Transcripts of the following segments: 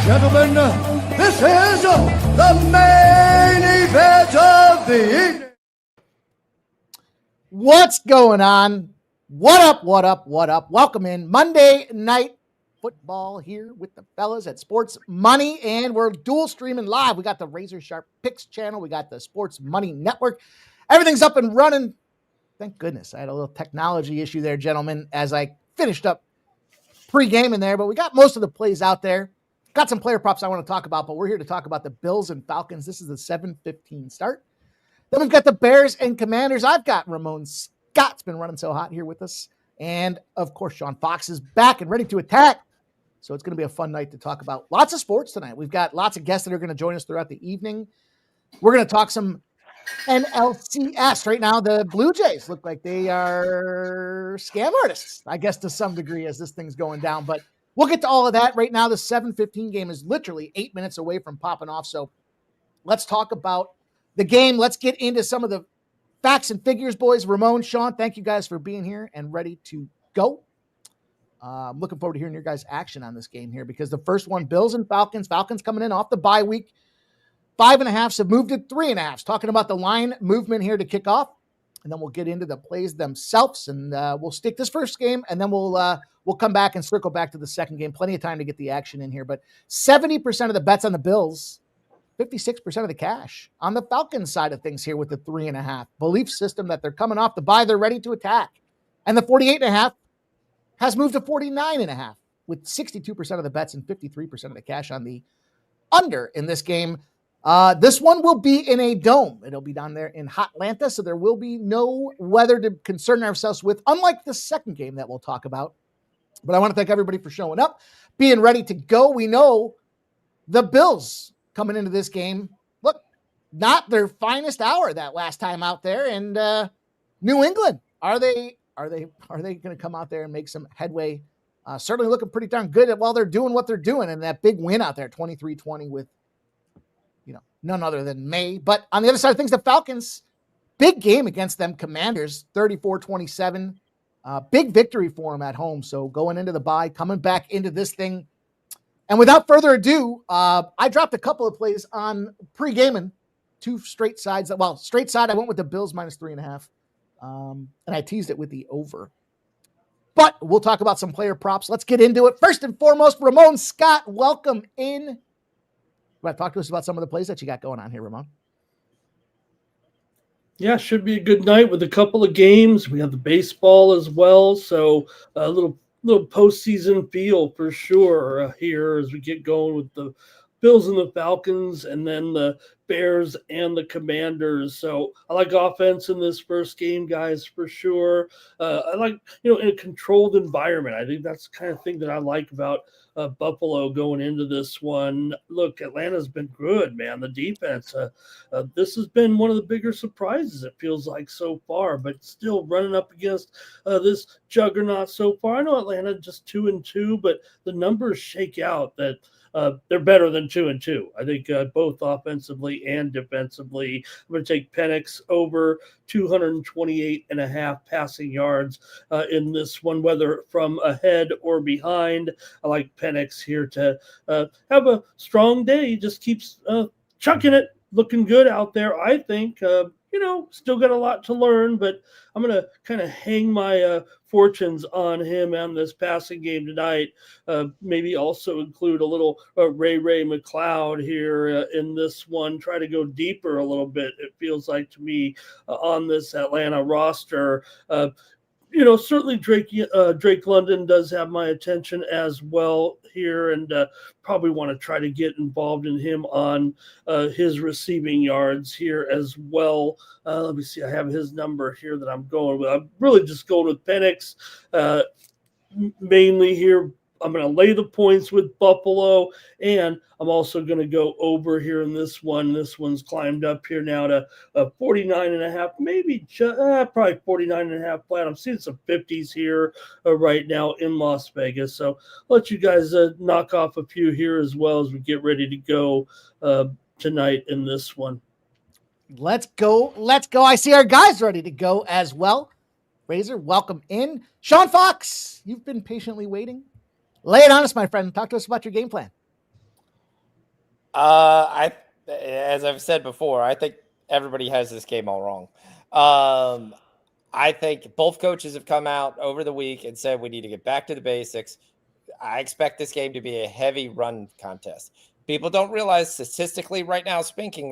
Gentlemen, this is the main event of the evening. What's going on? What up? Welcome in Monday Night Football here with the fellas at Sports Money, and we're dual streaming live. We got the Razor Sharp Picks channel. We got the Sports Money Network. Everything's up and running. Thank goodness. I had a little technology issue there, gentlemen, as I finished up pre-game in there, but we got most of the plays out there. Got some player props I want to talk about, but we're here to talk about the Bills and Falcons. This is the 7:15 start. Then we've got the Bears and Commanders. I've got Ramon Scott's been running so hot here with us. And, of course, Sean Fox is back and ready to attack. So it's going to be a fun night to talk about lots of sports tonight. We've got lots of guests that are going to join us throughout the evening. We're going to talk some NLCS. Right now, the Blue Jays look like they are scam artists, I guess, to some degree as this thing's going down. But we'll get to all of that. Right now, the 7:15 game is literally 8 minutes away from popping off. So let's talk about the game. Let's get into some of the facts and figures, boys. Ramon, Sean, thank you guys for being here and ready to go. I'm looking forward to hearing your guys' action on this game here because the first one, Bills and Falcons. Falcons coming in off the bye week. 5.5s have moved to 3.5s. Talking about the line movement here to kick off, and then we'll get into the plays themselves, and we'll stick this first game, and then we'll come back and circle back to the second game. Plenty of time to get the action in here, but 70% of the bets on the Bills, 56% of the cash on the Falcons side of things here with the 3.5 belief system that they're coming off the bye, they're ready to attack, and the 48.5 has moved to 49.5 with 62% of the bets and 53% of the cash on the under in this game. This one will be in a dome. It'll be down there in Hotlanta, so there will be no weather to concern ourselves with, unlike the second game that we'll talk about. But I want to thank everybody for showing up, being ready to go. We know the Bills coming into this game, look, not their finest hour that last time out there in New England. Are they going to come out there and make some headway? Certainly looking pretty darn good while they're doing what they're doing, and that big win out there, 23-20 with none other than May. But on the other side of things, the Falcons, big game against them Commanders, 34-27. Big victory for them at home. So going into the bye, coming back into this thing. And without further ado, I dropped a couple of plays on pre-gaming, two straight sides. Well, straight side, I went with the Bills minus 3.5. And I teased it with the over. But we'll talk about some player props. Let's get into it. First and foremost, Ramon Scott, welcome in. Talk to us about some of the plays that you got going on here, Ramon. Yeah, should be a good night with a couple of games. We have the baseball as well, so a little postseason feel for sure here as we get going with the Bills and the Falcons, and then the Bears and the Commanders. So I like offense in this first game, guys, for sure. I like, in a controlled environment. I think that's the kind of thing that I like about Buffalo going into this one. Look, Atlanta's been good, man. The defense, this has been one of the bigger surprises, it feels like, so far, but still running up against this juggernaut so far. I know Atlanta just 2-2, but the numbers shake out that they're better than 2-2. I think both offensively and defensively. I'm going to take Penix over 228.5 passing yards in this one, whether from ahead or behind. I like Penix here to have a strong day. He just keeps chucking it, looking good out there. I think, still got a lot to learn, but I'm going to kind of hang my fortunes on him and this passing game tonight. Maybe also include a little Ray McLeod here in this one. Try to go deeper a little bit, it feels like to me, on this Atlanta roster. Certainly Drake London does have my attention as well here, and probably want to try to get involved in him on his receiving yards here as well. Let me see. I have his number here that I'm going with. I'm really just going with Penix mainly here. I'm going to lay the points with Buffalo, and I'm also going to go over here in this one. This one's climbed up here now to 49.5, maybe probably 49.5 flat. I'm seeing some 50s here right now in Las Vegas. So I'll let you guys knock off a few here as well as we get ready to go tonight in this one. Let's go. I see our guys ready to go as well. Razor, welcome in. Sean Fox, you've been patiently waiting. Lay it on us, my friend. Talk to us about your game plan. As I've said before, I think everybody has this game all wrong. I think both coaches have come out over the week and said we need to get back to the basics. I expect this game to be a heavy run contest. People don't realize statistically right now,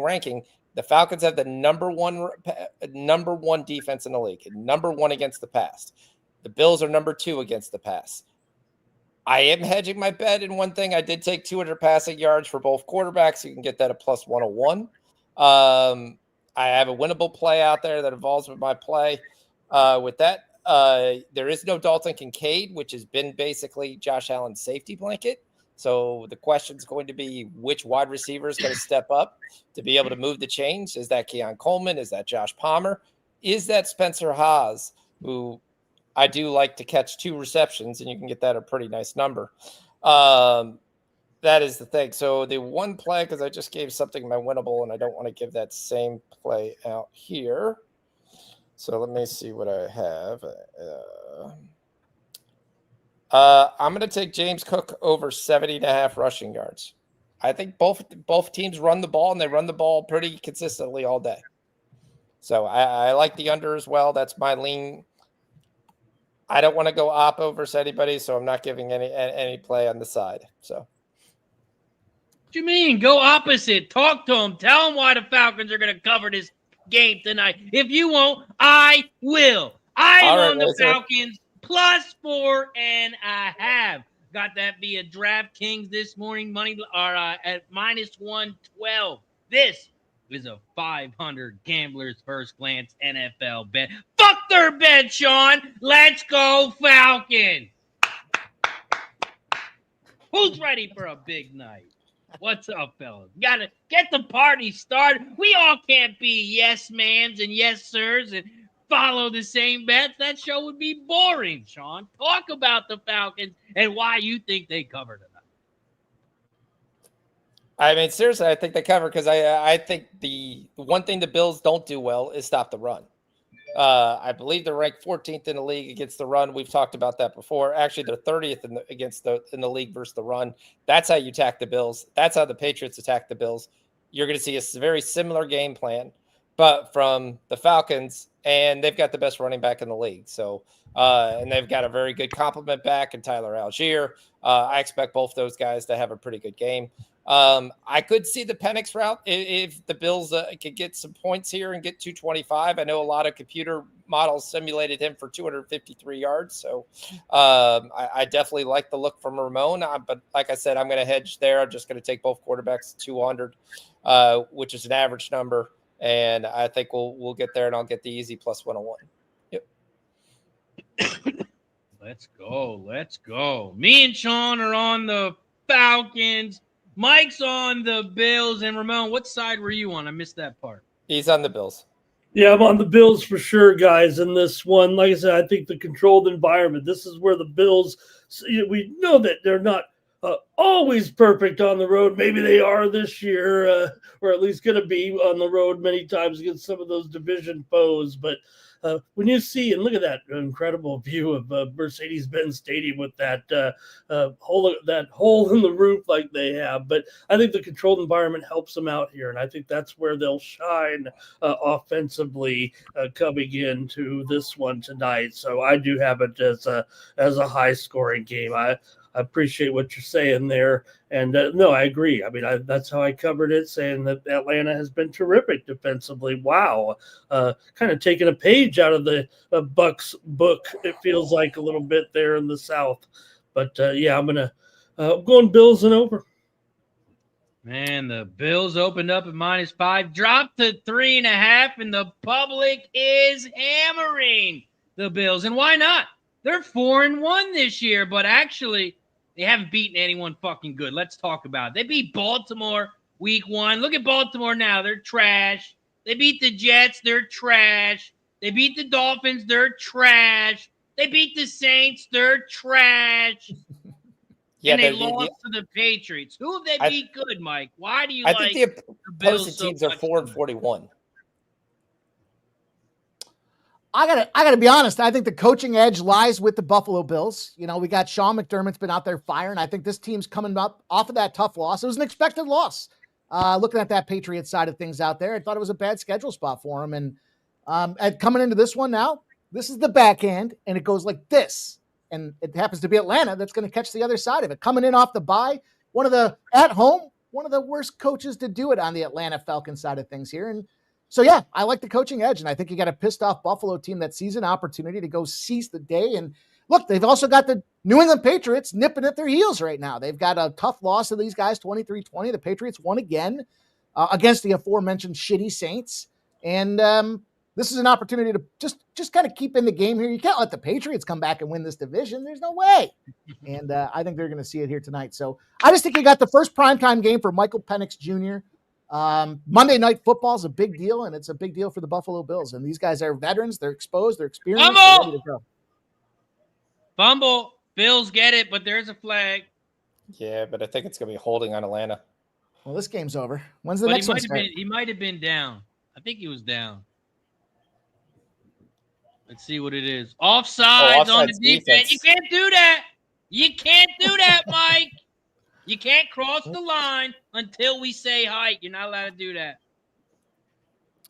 ranking, the Falcons have the number one defense in the league, number one against the pass. The Bills are number 2 against the pass. I am hedging my bet in one thing. I did take 200 passing yards for both quarterbacks. You can get that at plus 101. I have a winnable play out there that involves with my play. With that, there is no Dalton Kincaid, which has been basically Josh Allen's safety blanket. So the question is going to be which wide receiver is going to step up to be able to move the chains. Is that Keon Coleman? Is that Josh Palmer? Is that Spencer Haas, who I do like to catch 2 receptions, and you can get that a pretty nice number. That is the thing. So the one play, because I just gave something my winnable, and I don't want to give that same play out here. So let me see what I have. I'm going to take James Cook over 70.5 rushing yards. I think both teams run the ball, and they run the ball pretty consistently all day. So I like the under as well. That's my lean. I don't want to go oppo versus anybody, so I'm not giving any play on the side. So, what you mean? Go opposite. Talk to them. Tell them why the Falcons are going to cover this game tonight. If you won't, I will. I am on the Falcons plus 4.5. Got that via DraftKings this morning. Money at minus 112. This is a 500 gamblers first glance NFL bet. Fuck their bet, Sean. Let's go Falcons. Who's ready for a big night? What's up, fellas? Gotta get the party started. We all can't be yes mans and yes sirs and follow the same bets. That show would be boring, Sean. Talk about the Falcons and why you think they cover tonight. I mean, seriously, I think they cover because I think the one thing the Bills don't do well is stop the run. I believe they're ranked 14th in the league against the run. We've talked about that before. Actually, they're 30th in the league versus the run. That's how you attack the Bills. That's how the Patriots attack the Bills. You're going to see a very similar game plan, but from the Falcons, and they've got the best running back in the league. So, and they've got a very good complement back in Tyler Algier. I expect both those guys to have a pretty good game. I could see the Penix route if the Bills could get some points here and get 225. I know a lot of computer models simulated him for 253 yards. So I definitely like the look from Ramon. But like I said, I'm going to hedge there. I'm just going to take both quarterbacks 200, which is an average number. And I think we'll get there, and I'll get the easy plus 101. Yep. Let's go. Me and Sean are on the Falcons. Mike's on the Bills. And Ramon, what side were you on? I missed that part. He's on the Bills. Yeah, I'm on the Bills for sure, guys. In this one, like I said, I think the controlled environment, this is where the Bills, we know that they're not always perfect on the road. Maybe they are this year, or at least going to be on the road many times against some of those division foes. But when you see, and look at that incredible view of Mercedes-Benz Stadium with that hole in the roof like they have. But I think the controlled environment helps them out here, and I think that's where they'll shine offensively coming into this one tonight. So I do have it as a high-scoring game. I appreciate what you're saying there. And no, I agree. I mean, that's how I covered it, saying that Atlanta has been terrific defensively. Wow. Kind of taking a page out of the Bucs book, it feels like a little bit there in the South. But, yeah, I'm going Bills and over. Man, the Bills opened up at -5, dropped to 3.5, and the public is hammering the Bills. And why not? They're 4-1 this year, but actually – they haven't beaten anyone fucking good. Let's talk about it. They beat Baltimore week 1. Look at Baltimore now. They're trash. They beat the Jets. They're trash. They beat the Dolphins. They're trash. They beat the Saints. They're trash. Yeah, and they lost to the Patriots. Who have they beat good, Mike? Why do you I think the opposing teams are 4-41. I gotta be honest. I think the coaching edge lies with the Buffalo Bills. You know, we got Sean McDermott's been out there firing. I think this team's coming up off of that tough loss. It was an expected loss. looking at that Patriots side of things out there, I thought it was a bad schedule spot for them. And coming into this one now, this is the backhand, and it goes like this. And it happens to be Atlanta that's going to catch the other side of it. Coming in off the bye, one of the worst coaches to do it on the Atlanta Falcons side of things here. And so, yeah, I like the coaching edge, and I think you got a pissed off Buffalo team that sees an opportunity to go seize the day. And look, they've also got the New England Patriots nipping at their heels right now. They've got a tough loss to these guys, 23-20. The Patriots won again against the aforementioned shitty Saints. And this is an opportunity to just kind of keep in the game here. You can't let the Patriots come back and win this division. There's no way. And I think they're going to see it here tonight. So I just think you got the first primetime game for Michael Penix Jr. Monday Night Football is a big deal, and it's a big deal for the Buffalo Bills. And these guys are veterans. They're exposed. They're experienced. They're ready to go. Fumble. Bills get it, but there's a flag. Yeah, but I think it's going to be holding on Atlanta. Well, this game's over. When's the next one start? He might have been down. I think he was down. Let's see what it is. Offsides on the defense. You can't do that. You can't do that, Mike. You can't cross the line until we say height. You're not allowed to do that.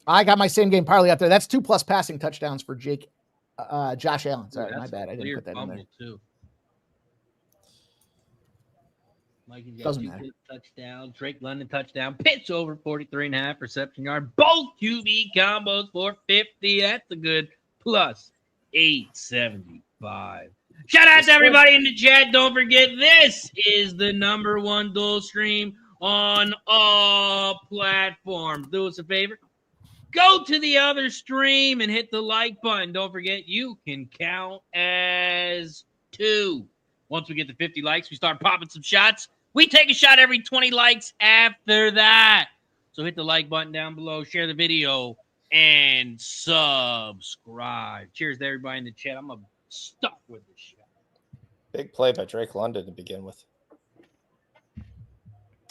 I got my same game parlay up there. That's 2+ passing touchdowns for Josh Allen. Sorry, my bad. I didn't put that in there. Too. Mikey's got 2 touchdowns. Drake London touchdown. Pitts over 43.5 reception yard. Both QB combos for 50. That's a good plus 875. Shout out to everybody in the chat. Don't forget, this is the #1 dual stream on all platforms. Do us a favor. Go to the other stream and hit the like button. Don't forget, you can count as 2. Once we get to 50 likes, we start popping some shots. We take a shot every 20 likes after that. So hit the like button down below, share the video, and subscribe. Cheers to everybody in the chat. I'm stuck with this shit. Big play by Drake London to begin with.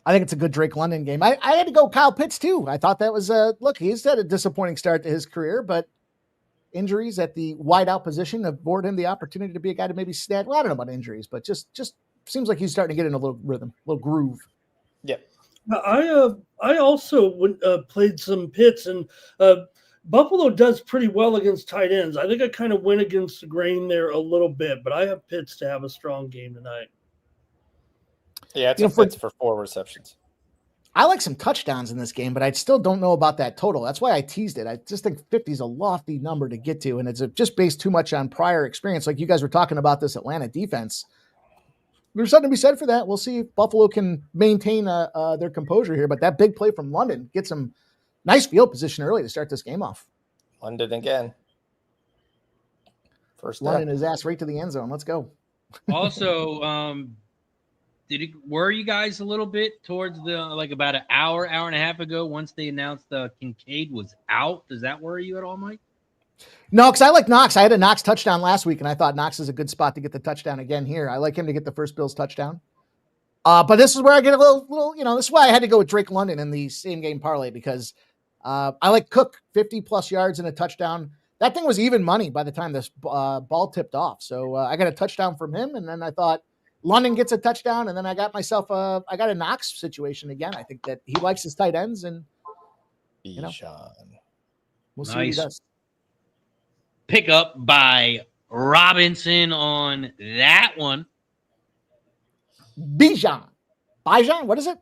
I think it's a good Drake London game. I had to go Kyle Pitts too. I thought that was look, he's had a disappointing start to his career, but injuries at the wideout position afford him the opportunity to be a guy to maybe snag. Well, I don't know about injuries, but just seems like he's starting to get in a little rhythm, a little groove. Yep. I also played some Pitts, and Buffalo does pretty well against tight ends. I think I kind of went against the grain there a little bit, but I have Pitts to have a strong game tonight. Yeah, it's Pitts for 4 receptions. I like some touchdowns in this game, but I still don't know about that total. That's why I teased it. I just think 50 is a lofty number to get to, and it's just based too much on prior experience. Like you guys were talking about this Atlanta defense. There's something to be said for that. We'll see if Buffalo can maintain their composure here, but that big play from London gets them nice field position early to start this game off. London again. First London his ass right to the end zone. Let's go. Also, were you guys a little bit towards the about an hour and a half ago once they announced Kincaid was out? Does that worry you at all, Mike? No, because I like Knox. I had a Knox touchdown last week, and I thought Knox is a good spot to get the touchdown again here. I like him to get the first Bills touchdown. But this is where I get a little, this is why I had to go with Drake London in the same game parlay because I like Cook 50+ yards and a touchdown. That thing was even money by the time this ball tipped off. So I got a touchdown from him, and then I thought London gets a touchdown, and then I got myself I got a Knox situation again. I think that he likes his tight ends, and we'll see what he does. Pick up by Robinson on that one. Bijan, what is it?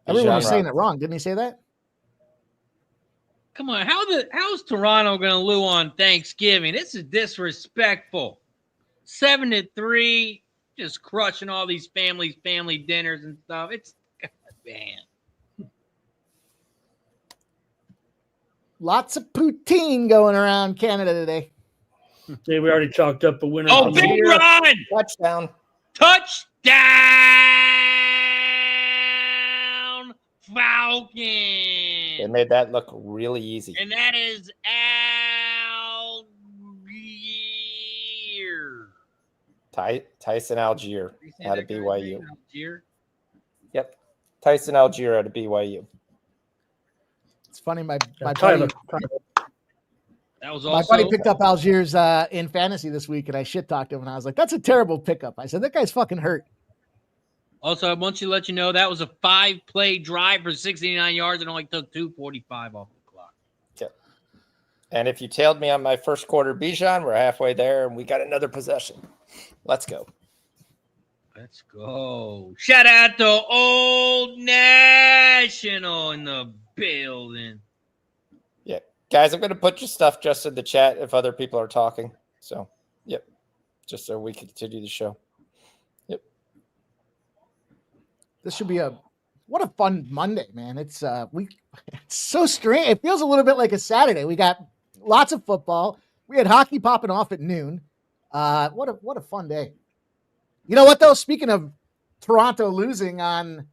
Everyone was saying it wrong. Didn't he say that? Come on, how's Toronto going to lose on Thanksgiving? This is disrespectful. 7-3, just crushing all these family dinners and stuff. It's man. Lots of poutine going around Canada today. Yeah, we already chalked up a winner. Oh, big run! Touchdown! Falcons! They made that look really easy. And that is Algier. Tyson Algier out of BYU. Algier? Yep. Tyson Algier out of BYU. It's funny, my Tyler. That was my buddy picked up Algiers in fantasy this week, and I shit talked him, and I was like, "That's a terrible pickup." I said, "That guy's fucking hurt." Also, I want to let you know that was a 5-play drive for 69 yards and only took 2:45 off the clock. Okay. And if you tailed me on my first quarter Bijan, we're halfway there, and we got another possession. Let's go. Let's go. Shout out to Old National in the building. Yeah. Guys, I'm going to put your stuff just in the chat if other people are talking. So, yep. Just so we can continue the show. Yep. This should be what a fun Monday, man. It's so strange. It feels a little bit like a Saturday. We got lots of football. We had hockey popping off at noon. What a fun day. You know what though? Speaking of Toronto losing on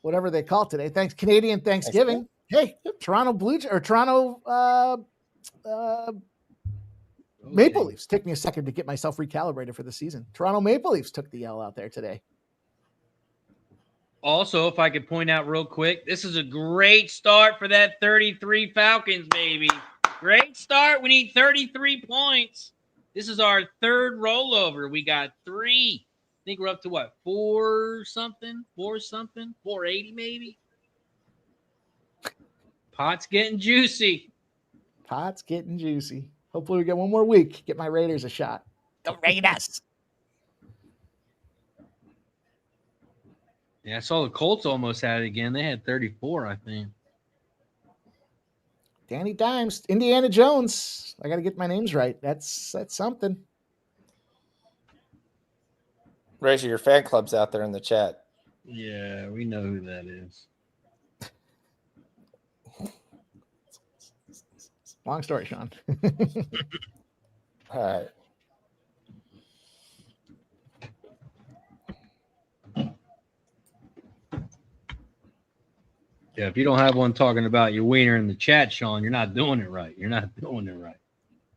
whatever they call it today, Canadian Thanksgiving. Hey, Toronto Maple Leafs. Took me a second to get myself recalibrated for the season. Toronto Maple Leafs took the L out there today. Also, if I could point out real quick, this is a great start for that 33 Falcons, baby. Great start. We need 33 points. This is our third rollover. We got 3. I think we're up to what? 4 something? 480 maybe? Pot's getting juicy. Hopefully we get one more week. Get my Raiders a shot. The Raiders. Yeah, I saw the Colts almost had it again. They had 34, I think. Danny Dimes, Indiana Jones. I got to get my names right. That's something. Razor, your fan club's out there in the chat. Yeah, we know who that is. Long story, Sean. All right. Yeah, if you don't have one talking about your wiener in the chat, Sean, you're not doing it right.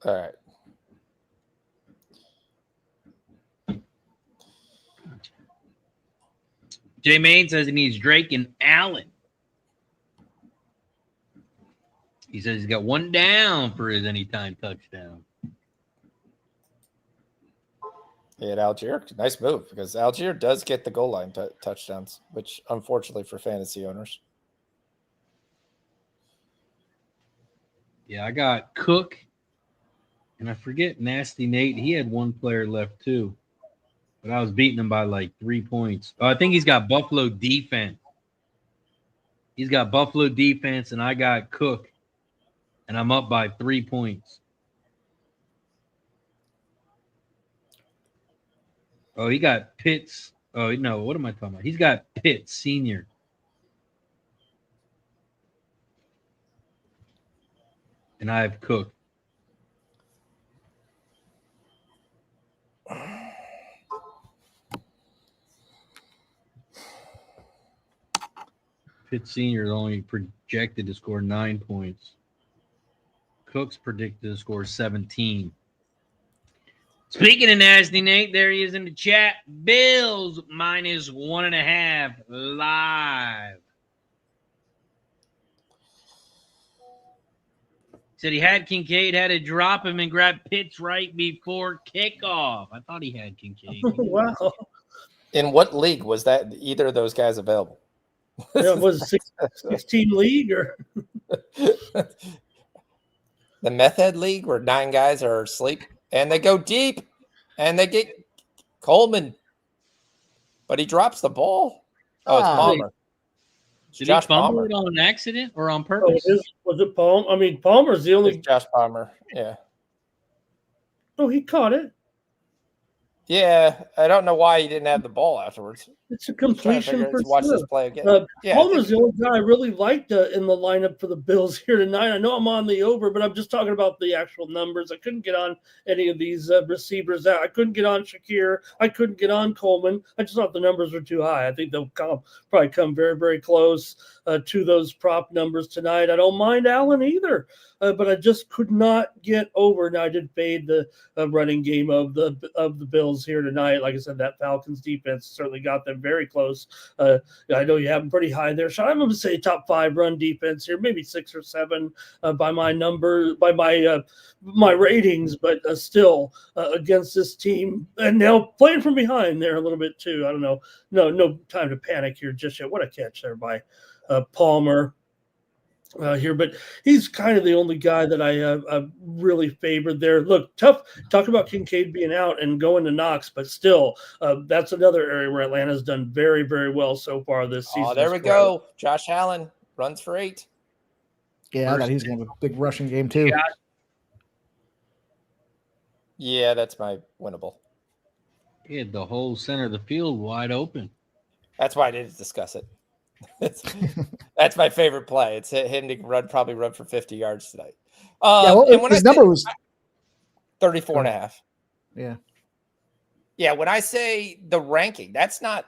All right. Jay Main says he needs Drake and Allen. He says he's got one down for his anytime touchdown. He had Algier. Nice move because Algier does get the goal line touchdowns, which unfortunately for fantasy owners. Yeah, I got Cook, and I forget Nasty Nate. He had one player left too, but I was beating him by like 3 points. Oh, I think he's got Buffalo defense. And I got Cook, and I'm up by 3 points. Oh, he got Pitts. Oh, no, what am I talking about? He's got Pitts Senior. And I have Cook. Pitts Senior is only projected to score 9 points. Cook's predicted to score 17. Speaking of Nasty Nate, there he is in the chat. Bills minus 1.5 live. Said he had Kincaid, had to drop him and grab Pitts right before kickoff. I thought he had Kincaid. Wow. In what league was that? Either of those guys available? Yeah, was it 16 league or the meth head league where 9 guys are asleep and they go deep and they get Coleman, but he drops the ball. Oh, it's Palmer. Did he fumble it on accident or on purpose? Was it Palmer? I mean, Palmer's the only. It's Josh Palmer. Yeah. Oh, he caught it. Yeah, I don't know why he didn't have the ball afterwards. It's a completion for watch sure. this play again. Palmer's the only guy I really liked in the lineup for the Bills here tonight. I know I'm on the over, but I'm just talking about the actual numbers. I couldn't get on any of these receivers. I couldn't get on Shakir. I couldn't get on Coleman. I just thought the numbers were too high. I think they'll probably come very, very close to those prop numbers tonight. I don't mind Allen either. But I just could not get over. Now I did fade the running game of the Bills Bills here tonight. Like I said, that Falcons defense certainly got them very close. I know you have them pretty high there. So I'm going to say top 5 run defense here, maybe 6 or 7 by my number, by my ratings, but still against this team. And now playing from behind there a little bit too. I don't know. No time to panic here just yet. What a catch there by Palmer. Here, but he's kind of the only guy that I really favored there. Look, tough. Talk about Kincaid being out and going to Knox, but still, that's another area where Atlanta's done very, very well so far this season. Oh, there we go. Josh Allen runs for 8. Yeah, I thought he's going to have a big rushing game too. Yeah, that's my winnable. He had the whole center of the field wide open. That's why I didn't discuss it. That's my favorite play. It's him to probably run for 50 yards tonight. And when his number was 34 and a half. Yeah. Yeah. When I say the ranking, that's not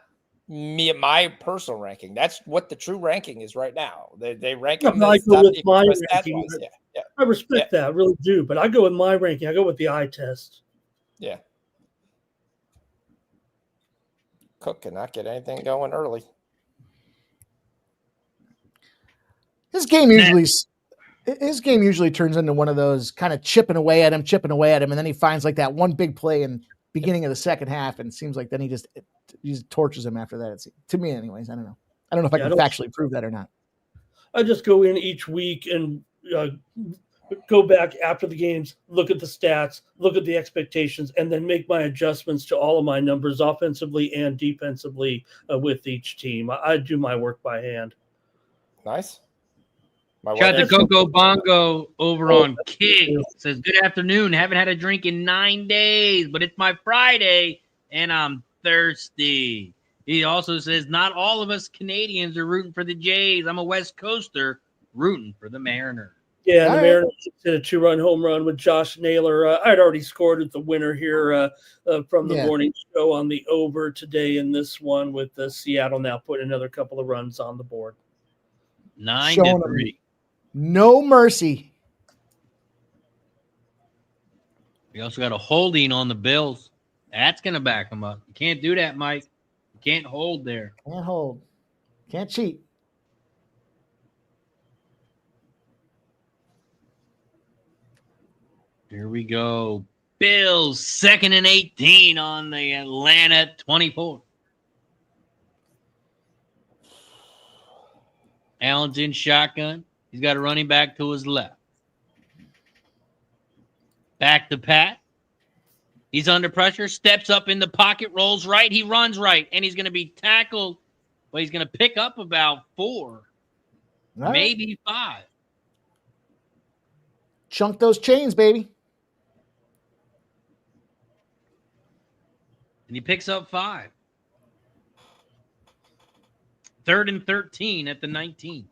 my personal ranking. That's what the true ranking is right now. They rank him. I go with my ranking. Yeah. I respect that. I really do. But I go with my ranking. I go with the eye test. Yeah. Cook cannot get anything going early. His game usually turns into one of those kind of chipping away at him, and then he finds like that one big play in beginning of the second half, and it seems like then he just torches him after that. To me, anyways. I don't know. I don't know if I can factually prove that or not. I just go in each week and go back after the games, look at the stats, look at the expectations, and then make my adjustments to all of my numbers offensively and defensively with each team. I do my work by hand. Nice. Shout out to Coco Bongo over on Kick. Says, good afternoon. Haven't had a drink in 9 days, but it's my Friday, and I'm thirsty. He also says, not all of us Canadians are rooting for the Jays. I'm a West Coaster rooting for the Mariners. Yeah, the Mariners hit a 2-run home run with Josh Naylor. I'd already scored at the winner here from the morning show on the over today in this one with Seattle now putting another couple of runs on the board. 9-3. No mercy. We also got a holding on the Bills. That's going to back them up. You can't do that, Mike. You can't hold there. Can't hold. Can't cheat. Here we go. Bills 2nd and 18 on the Atlanta 24. Allen's in shotgun. He's got a running back to his left. Back to Pat. He's under pressure, steps up in the pocket, rolls right. He runs right, and he's going to be tackled. But he's going to pick up about 4, maybe 5. Chunk those chains, baby. And he picks up 5. 3rd and 13 at the 19.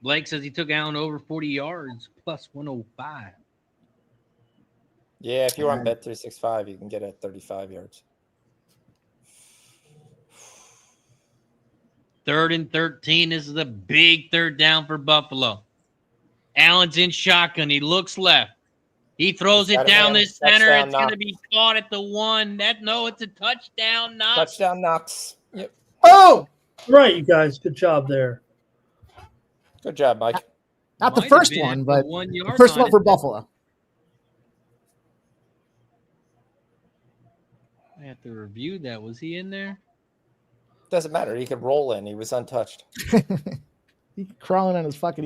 Blake says he took Allen over 40 yards plus 105. Yeah, if you're on Bet365, you can get it at 35 yards. 3rd and 13. This is a big 3rd down for Buffalo. Allen's in shotgun. He looks left. He throws it down the center. It's going to be caught at the 1. It's a touchdown knock. Touchdown knocks. Yep. Oh! Right, you guys. Good job there. Good job, Mike. Not the first one, but the first one for Buffalo. I have to review that. Was he in there? Doesn't matter. He could roll in. He was untouched. He crawling on his fucking.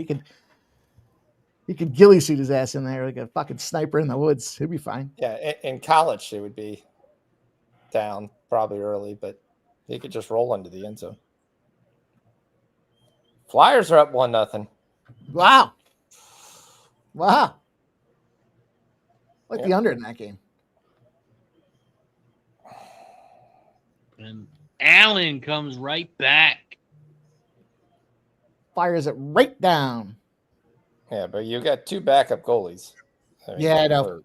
He could ghillie suit his ass in there like a fucking sniper in the woods. He'd be fine. Yeah, in college it would be down probably early, but he could just roll into the end zone. Flyers are up 1-0. Wow. Like the under in that game. And Allen comes right back. Fires it right down. Yeah, but you got 2 backup goalies. I know.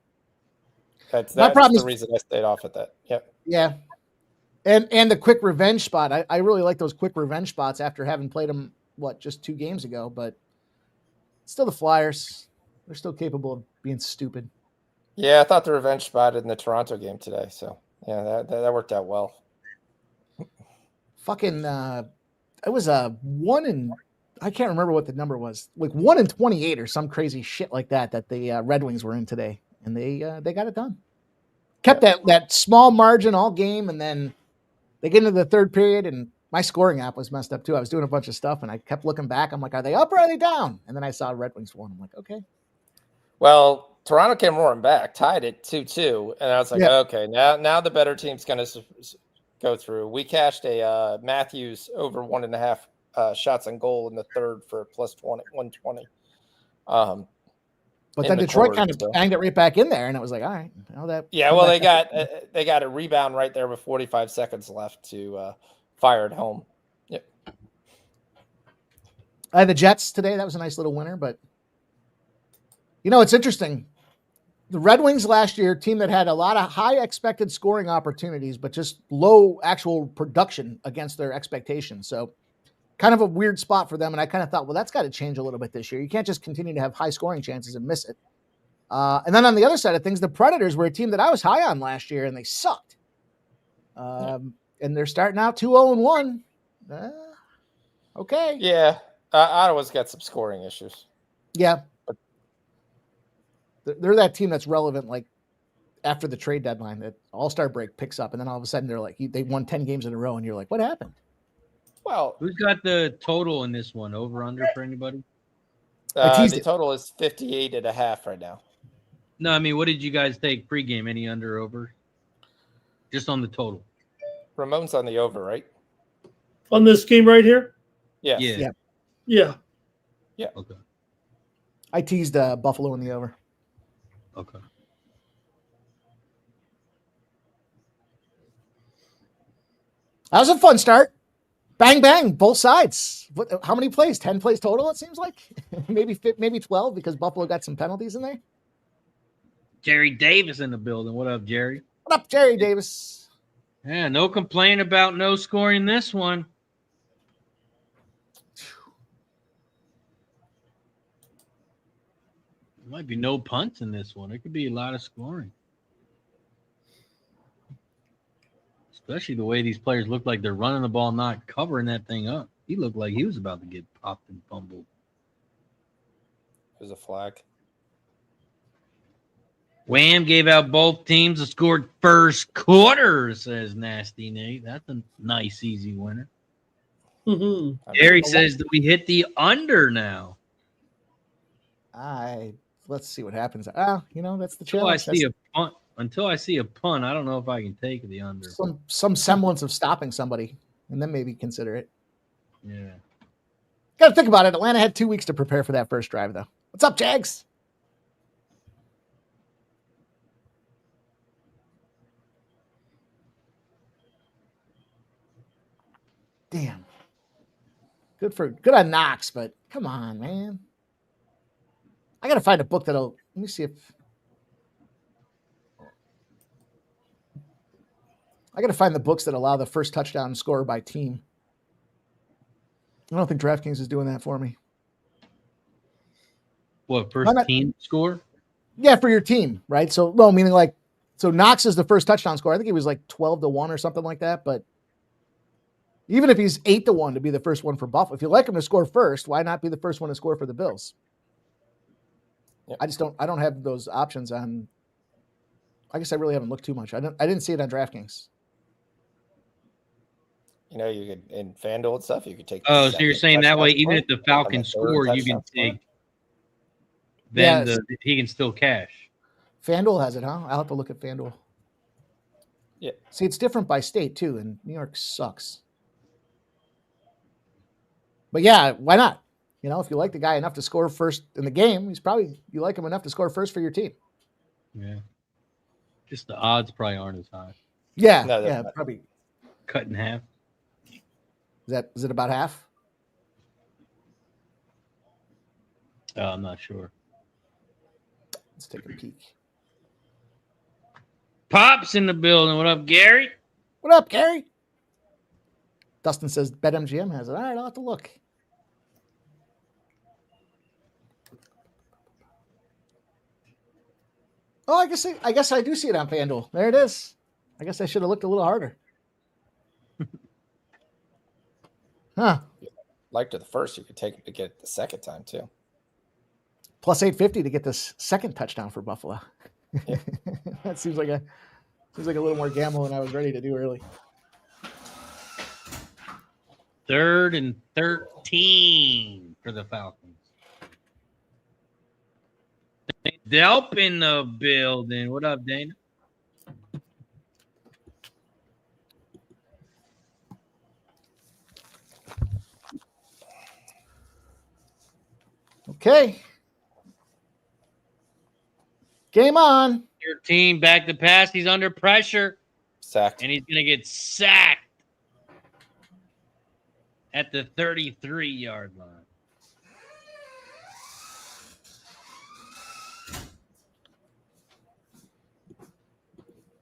That's the reason I stayed off at that. Yep. Yeah. And the quick revenge spot. I really like those quick revenge spots after having played them, just 2 games ago. But Still the Flyers. They're still capable of being stupid. Yeah, I thought the revenge spotted in the Toronto game today. So, yeah, that worked out well. Fucking, it was a 1 in, I can't remember what the number was, like 1 in 28 or some crazy shit like that the Red Wings were in today, and they got it done. Kept that small margin all game, and then they get into the third period, and my scoring app was messed up too. I was doing a bunch of stuff, and I kept looking back. I'm like, are they up or are they down? And then I saw Red Wings won. I'm like, okay. Well, Toronto came roaring back, tied it 2-2, and I was like, okay, now the better team's going to go through. We cashed a Matthews over 1.5 shots on goal in the third for plus 120. But then Detroit kind of banged it right back in there, and it was like, all right, that. Yeah, well, they got a rebound right there with 45 seconds left to fire it home. Yep. I had the Jets today. That was a nice little winner, but it's interesting. The Red Wings last year, team that had a lot of high expected scoring opportunities, but just low actual production against their expectations. So kind of a weird spot for them. And I kind of thought, well, that's got to change a little bit this year. You can't just continue to have high scoring chances and miss it. And then on the other side of things, the Predators were a team that I was high on last year, and they sucked. And they're starting out 2-0-1. Okay. Yeah. Ottawa's got some scoring issues. Yeah. They're that team that's relevant, like after the trade deadline, that All-Star break picks up, and then all of a sudden they're like, they won 10 games in a row, and you're like, what happened? Well, who's got the total in this one? Over under for anybody? The total is 58.5 right now. No, I mean, what did you guys take pregame? Any under over? Just on the total. Ramon's on the over, right? On this game right here? Yes. Yeah. Okay. I teased Buffalo in the over. Okay. That was a fun start. Bang, bang, both sides. How many plays? 10 plays total, it seems like. maybe 12 because Buffalo got some penalties in there. Jerry Davis in the building. What up, Jerry? What up, Jerry Davis? Yeah, no complaint about no scoring this one. There might be no punts in this one. It could be a lot of scoring. Especially the way these players look like they're running the ball, not covering that thing up. He looked like he was about to get popped and fumbled. There's a flag. Wham gave out both teams a scored first quarter, says Nasty Nate. That's a nice, easy winner. Mm-hmm. Jerry says that we hit the under now. Let's see what happens. That's the challenge. Until I see a punt, I don't know if I can take the under. Some semblance of stopping somebody, and then maybe consider it. Yeah. Got to think about it. Atlanta had 2 weeks to prepare for that first drive, though. What's up, Jags? Damn. Good on Knox, but come on, man. I got to find a book let me see if. I got to find the books that allow the first touchdown scorer by team. I don't think DraftKings is doing that for me. What, first team score? Yeah, for your team, right? So, no, meaning so Knox is the first touchdown scorer. I think he was like 12-1 or something like that. But even if he's 8-1 to be the first one for Buffalo, if you like him to score first, why not be the first one to score for the Bills? Yep. I don't have those options on. I guess I really haven't looked too much. I didn't see it on DraftKings. You could in FanDuel and stuff. You could take. Oh, so you're saying that way, even if the Falcons score, you can take. Then he can still cash. FanDuel has it, huh? I'll have to look at FanDuel. Yeah. See, it's different by state too, and New York sucks. But yeah, why not? If you like the guy enough to score first in the game, you like him enough to score first for your team. Yeah. Just the odds probably aren't as high. Yeah, probably cut in half. Is it about half? I'm not sure. Let's take a peek. Pop's in the building. What up, Gary? What up, Gary? Dustin says BetMGM has it. All right, I'll have to look. Oh, I guess I do see it on FanDuel. There it is. I guess I should have looked a little harder. Huh. Like to the first, you could take it to get it the second time too. Plus 850 to get this second touchdown for Buffalo. Yeah. That seems like a little more gamble than I was ready to do early. 3rd and 13 for the Falcons. Delp in the building. What up, Dana? Okay. Game on. 13 back to pass. He's under pressure. Sacked. And he's going to get sacked at the 33-yard line.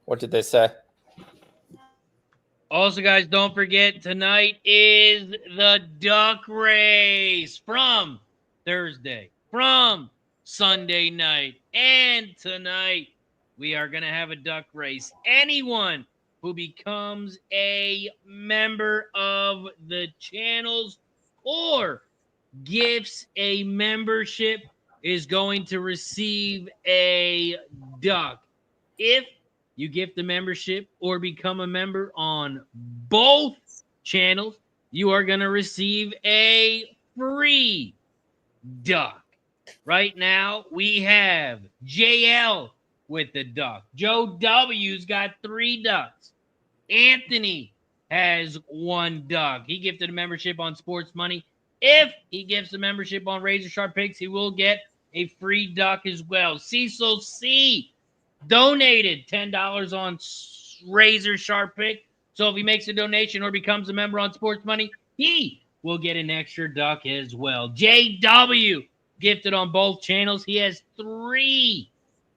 What did they say? Also, guys, don't forget, tonight is the duck race from Thursday, from Sunday night, and tonight we are going to have a duck race. Anyone who becomes a member of the channels or gifts a membership is going to receive a duck. If you gift the membership or become a member on both channels, you are going to receive a free duck. Right now, we have JL with the duck. Joe W's got 3 ducks. Anthony has 1 duck. He gifted a membership on Sports Money. If he gives a membership on Razor Sharp Picks, he will get a free duck as well. Cecil C donated $10 on Razor Sharp Pick. So if he makes a donation or becomes a member on Sports Money, he will get an extra duck as well. JW gifted on both channels. He has 3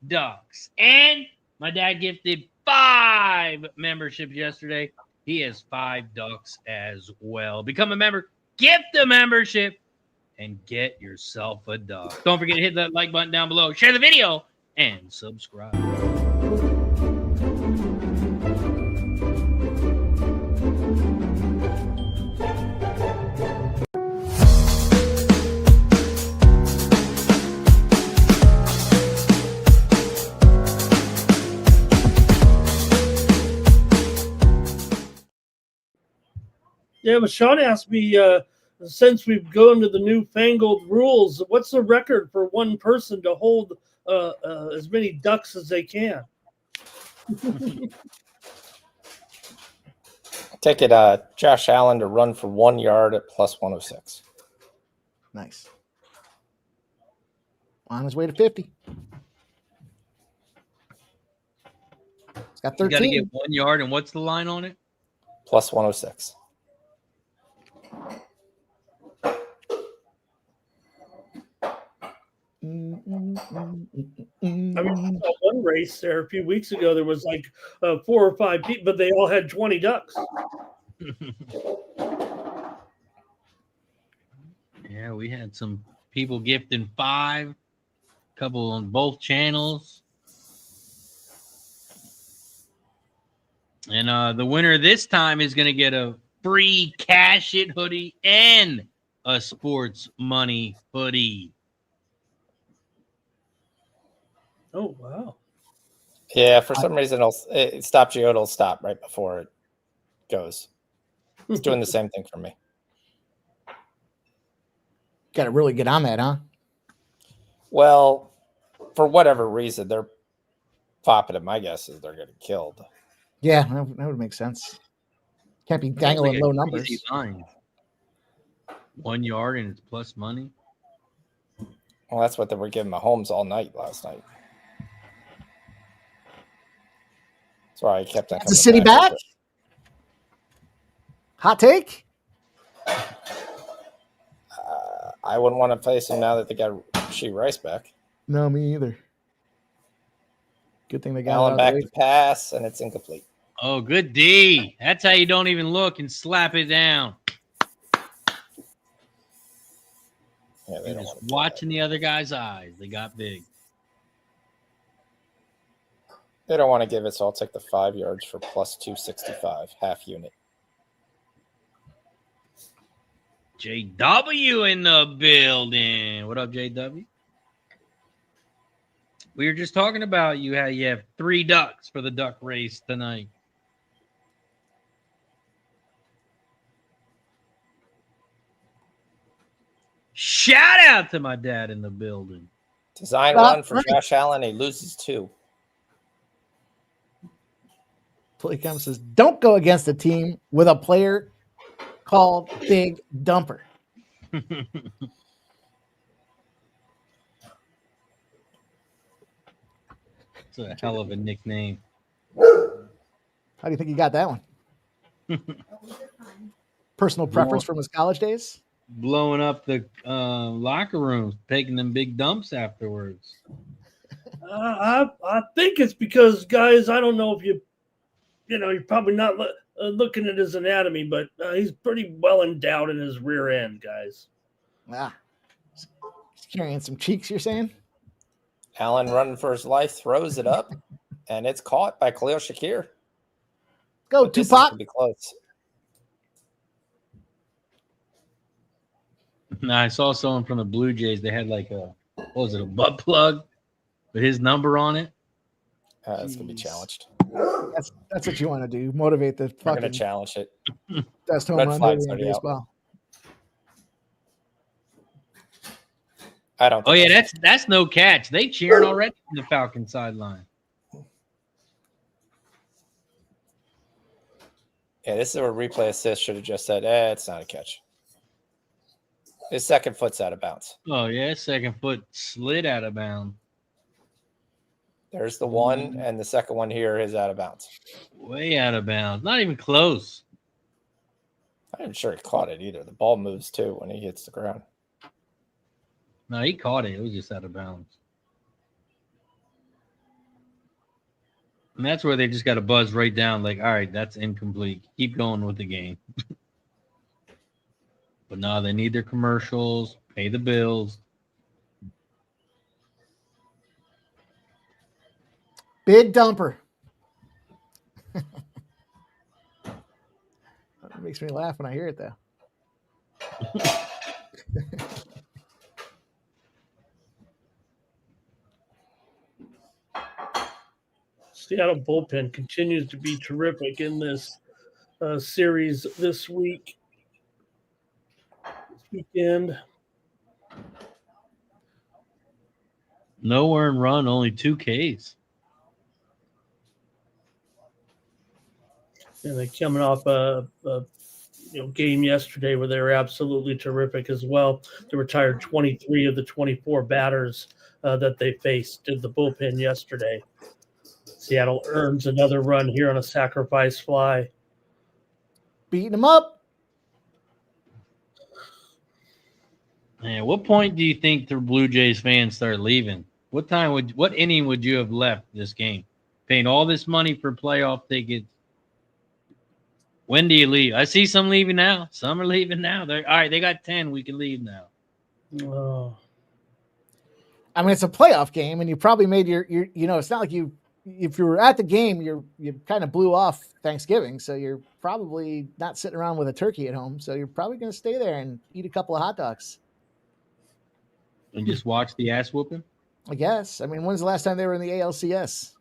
ducks. And my dad gifted 5 memberships yesterday. He has 5 ducks as well. Become a member, gift the membership, and get yourself a duck. Don't forget to hit that like button down below. Share the video and subscribe. Yeah, but Sean asked me, since we've gone to the newfangled rules, what's the record for one person to hold as many ducks as they can? Take it, Josh Allen to run for 1 yard at plus 106. Nice. On his way to 50. He's got 13. You got to get 1 yard, and what's the line on it? Plus 106. I mean, one race there a few weeks ago, there was like 4 or 5 people, but they all had 20 ducks. Yeah, we had some people gifting 5, a couple on both channels. And the winner this time is going to get a free Cash It hoodie and a Sports Money hoodie. Oh, wow. Yeah, for some reason it stops you. It'll stop right before it goes. It's doing the same thing for me. Got to really get on that, huh? Well, for whatever reason, they're popping it. My guess is they're getting killed. Yeah, that would make sense. Can't be dangling Like low a numbers. crazy line. 1 yard and it's plus money. Well, that's what they were giving Mahomes all night last night. That's why I kept on coming The city back? Hot take? I wouldn't want to face him now that they got Rasheed Rice back. No, me either. Good thing they got Allen it back out to pass, and it's incomplete. Oh, good D. That's how you don't even look and slap it down. Yeah, they You're don't just want to watching the other guy's eyes. They got big. They don't want to give it, so I'll take the 5 yards for plus 265, half unit. JW in the building. What up, JW? We were just talking about you have 3 ducks for the duck race tonight. Shout out to my dad in the building. Design one for Josh Allen. He loses 2. Playcom says, don't go against a team with a player called Big Dumper. It's a hell of a nickname. How do you think you got that one? Personal preference from his college days? Blowing up the locker rooms, taking them big dumps afterwards. I think it's because, guys, I don't know if you're probably not looking at his anatomy, but he's pretty well endowed in his rear end, guys. He's carrying some cheeks, you're saying? Allen running for his life, throws it up, and it's caught by Khalil Shakir. Go, But this is Tupac. gonna be close. Now, I saw someone from the Blue Jays. They had like a butt plug with his number on it. It's gonna be challenged. That's what you want to do. Motivate the We're gonna fucking challenge it. best home Red run flag's hitter in already out. baseball. I don't. Oh think yeah, that's no catch. They cheering already from the Falcons sideline. Yeah, this is where replay assist should have just said, it's not a catch. His second foot's out of bounds. Oh yeah, second foot slid out of bounds. There's the one, and the second one here is out of bounds. Way out of bounds. Not even close. I'm not even sure he caught it either. The ball moves too when he hits the ground. No, he caught it. It was just out of bounds. And that's where they just got to buzz right down. Like, all right, that's incomplete. Keep going with the game. But no, they need their commercials, pay the bills. Big Dumper. It makes me laugh when I hear it, though. Seattle bullpen continues to be terrific in this series this weekend. No earned run, only 2 Ks. And they're coming off a game yesterday where they were absolutely terrific as well. They retired 23 of the 24 batters that they faced in the bullpen yesterday. Seattle earns another run here on a sacrifice fly. Beating him up. Man, what point do you think the Blue Jays fans start leaving? What inning would you have left this game? Paying all this money for playoff tickets. When do you leave? I see some leaving now. Some are leaving now. They're all right. They got 10. We can leave now. Oh. I mean, it's a playoff game, and you probably made your it's not like if you were at the game, you kind of blew off Thanksgiving, so you're probably not sitting around with a turkey at home. So you're probably going to stay there and eat a couple of hot dogs. And just watch the ass whooping? I guess. I mean, when's the last time they were in the ALCS?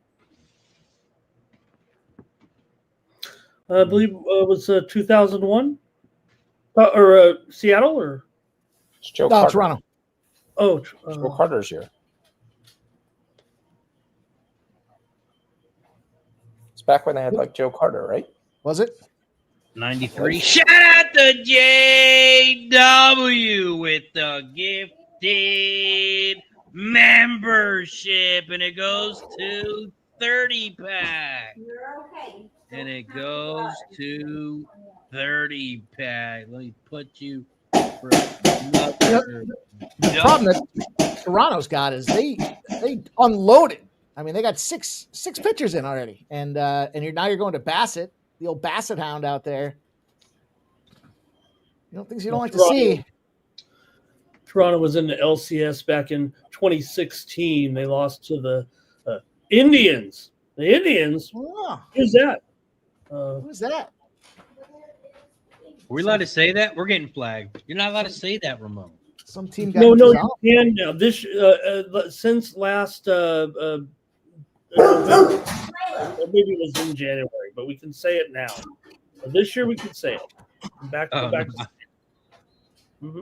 I believe it was 2001? Or Seattle? Or It's Joe Carter. Toronto. Oh, Joe Carter's year. It's back when they had like Joe Carter, right? Was it? 93. Shout out to JW with the gifted membership, and it goes to 30-pack. You're okay. And it goes to 30-pack. Let me put you for another. The problem that Toronto's got is they unloaded. I mean, they got six pitchers in already, and you're going to Bassett, the old Bassett hound out there. Things you don't like to see. Toronto was in the LCS back in 2016. They lost to the Indians The Indians? Oh, Who's that? who's that? Are we allowed to say that? We're getting flagged. You're not allowed to say that, Ramon. Some team got No, dissolved. you can now. This since last November, or maybe it was in January, but we can say it now. This year we can say it. Back. No. Mm-hmm.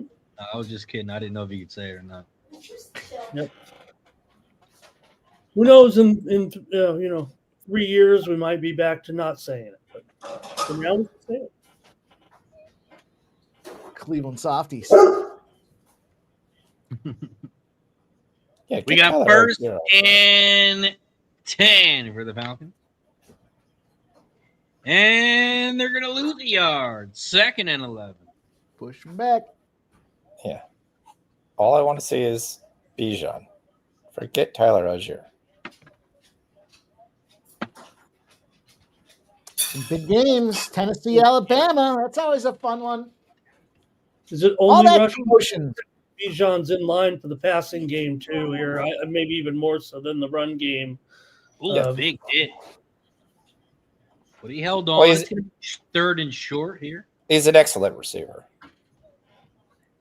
I was just kidding. I didn't know if you could say it or not. Yep. Who knows? In 3 years we might be back to not saying it, but for now we can say it. Cleveland Softies. Yeah, We get got Tyler first Rozier. and 10 for the Falcons. And they're going to lose a yard. 2nd and 11. Push him back. Yeah. All I want to see is Bijan. Forget Tyler Rozier. Some big games. Tennessee, Alabama. That's always a fun one. Is it All only that Russian? commotion. Bijan's in line for the passing game too here, maybe even more so than the run game. Ooh, big hit. But he held on. Well, he's- 3rd and short here. He's an excellent receiver.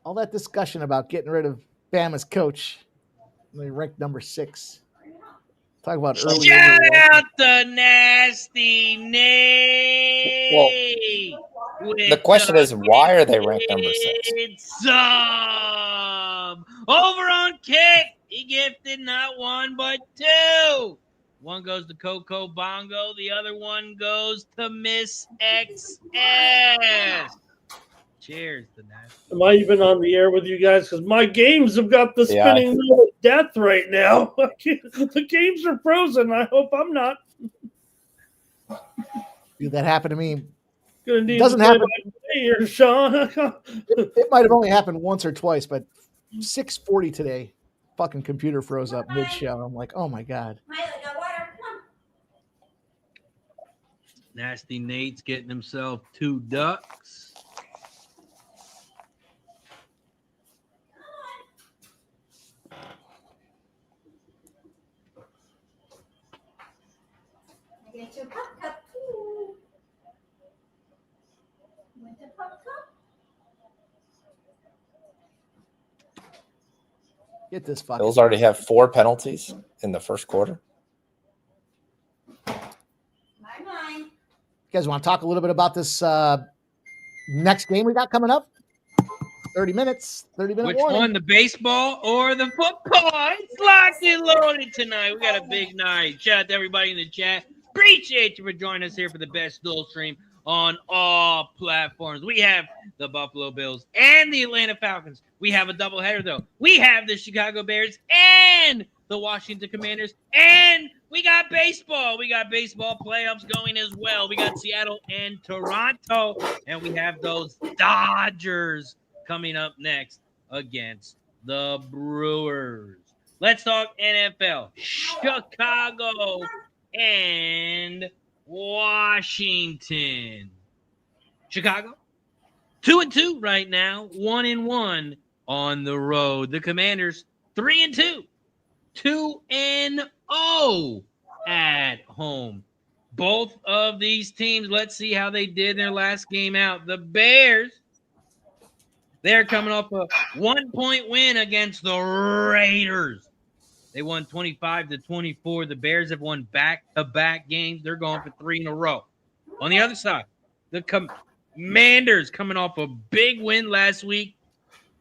All that discussion about getting rid of Bama's coach. They ranked number 6. Talk about early. Shout overreaction. out the Nasty Nate. The question is, why are they ranked number 6? Sub over on Kick. He gifted not 1 but 2. One goes to Coco Bongo. The other one goes to Miss XS. Cheers to that. Am I even on the air with you guys? Because my games have got the Yeah. spinning wheel of death right now. The games are frozen. I hope I'm not Dude, that happened to me. going to need Doesn't to happen. play here, Sean. It might have only happened once or twice, but 6:40 today, fucking computer froze up mid-show. I'm like, oh my God. Nasty Nate's getting himself 2 ducks. Get your cup too. Want a cup? Get this fucking. Bills already have 4 penalties in the first quarter. Mine. You guys want to talk a little bit about this next game we got coming up? 30 minutes, 30-minute Which warning. one, the baseball or the football? It's locked and loaded tonight. We got a big night. Shout out to everybody in the chat. Appreciate you for joining us here for the best dual stream on all platforms. We have the Buffalo Bills and the Atlanta Falcons. We have a doubleheader, though. We have the Chicago Bears and the Washington Commanders. And we got baseball. We got baseball playoffs going as well. We got Seattle and Toronto. And we have those Dodgers coming up next against the Brewers. Let's talk NFL. Chicago and Washington. Chicago, 2-2 right now, 1-1 on the road. The Commanders, 3-2, 2-0 at home. Both of these teams, let's see how they did their last game out. The Bears, they're coming off a 1-point win against the Raiders. They won 25-24. The Bears have won back-to-back games. They're going for 3 in a row. On the other side, the Commanders coming off a big win last week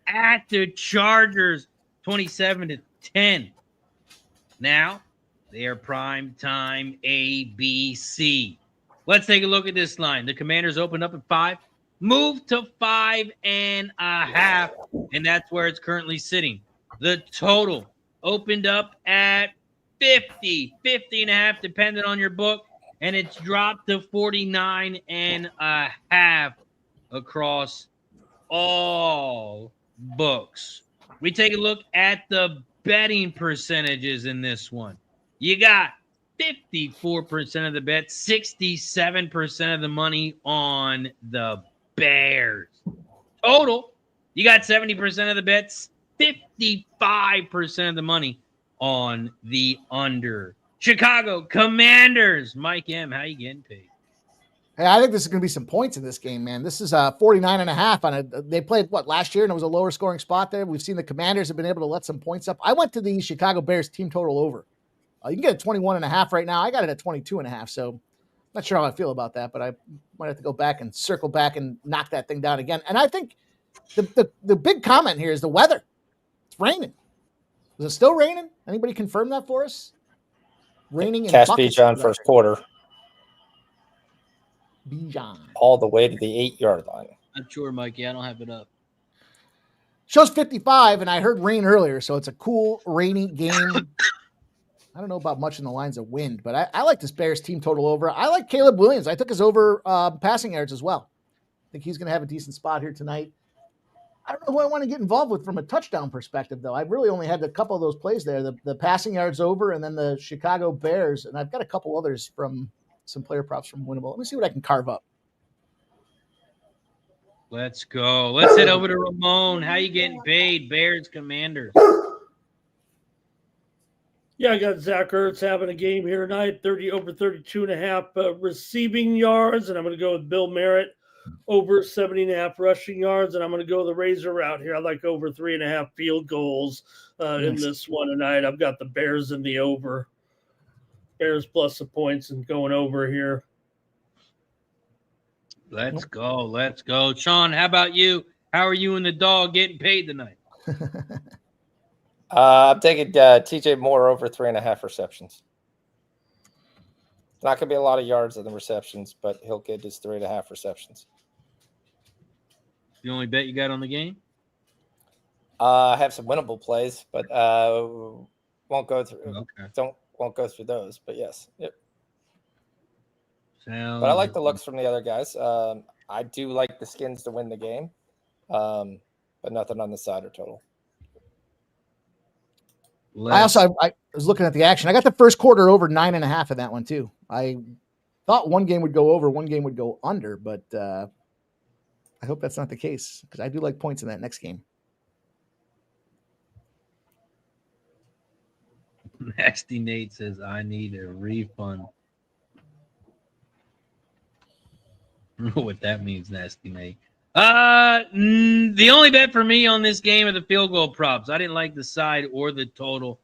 at the Chargers, 27-10. Now, they are prime time ABC. Let's take a look at this line. The Commanders opened up at 5, moved to 5.5, and that's where it's currently sitting. The total opened up at 50.5, depending on your book, and it's dropped to 49.5 across all books. We take a look at the betting percentages in this one. You got 54% of the bets, 67% of the money on the Bears. Total, you got 70% of the bets, 55% of the money on the under. Chicago Commanders. Mike M., how you getting paid? Hey, I think this is going to be some points in this game, man. This is 49.5 on it. They played last year, and it was a lower scoring spot there. We've seen the Commanders have been able to let some points up. I went to the Chicago Bears team total over. You can get it 21.5 right now. I got it at 22.5. So not sure how I feel about that, but I might have to go back and circle back and knock that thing down again. And I think the big comment here is the weather. It's raining. Is it still raining? Anybody confirm that for us? Raining in Cash buckets. Bijan first quarter. Bijan. All the way to the 8-yard line. I'm sure, Mikey. I don't have it up. Shows 55, and I heard rain earlier, so it's a cool, rainy game. I don't know about much in the lines of wind, but I like this Bears team total over. I like Caleb Williams. I took his over passing yards as well. I think he's going to have a decent spot here tonight. I don't know who I want to get involved with from a touchdown perspective, though. I really only had a couple of those plays there, the passing yards over and then the Chicago Bears, and I've got a couple others from some player props from Winnable. Let me see what I can carve up. Let's go. Let's head over to Ramon. How you getting paid? Bears Commanders. Yeah, I got Zach Ertz having a game here tonight, 30 over 32.5 receiving yards, and I'm going to go with Bill Merritt over 70.5 rushing yards, and I'm going to go the razor route here. I like over 3.5 field goals in this one tonight. I've got the Bears in the over. Bears plus the points and going over here. Let's go. Let's go. Sean, how about you? How are you and the dog getting paid tonight? I'm taking TJ Moore over 3.5 receptions. It's not going to be a lot of yards in the receptions, but he'll get his 3.5 receptions. The only bet you got on the game? I have some winnable plays, but won't go through. Okay. Won't go through those, but yes. Yep. Sounds But I like the looks from the other guys. I do like the Skins to win the game, but nothing on the side or total. I was looking at the action. I got the first quarter over 9.5 in that one too. I thought one game would go over, one game would go under, but I hope that's not the case because I do like points in that next game. Nasty Nate says, I need a refund. I don't know what that means, Nasty Nate. The only bet for me on this game are the field goal props. I didn't like the side or the total.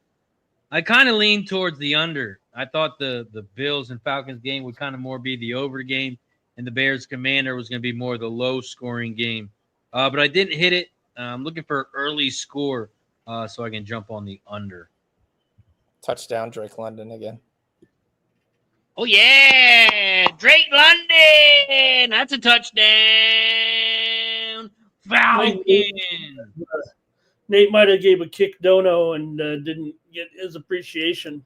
I kind of leaned towards the under. I thought the Bills and Falcons game would kind of more be the over game, and the Bears Commander was going to be more the low scoring game. But I didn't hit it. I'm looking for early score so I can jump on the under. Touchdown, Drake London again. Oh, yeah. Drake London. That's a touchdown. Falcons. Nate might have gave a kick dono and didn't get his appreciation.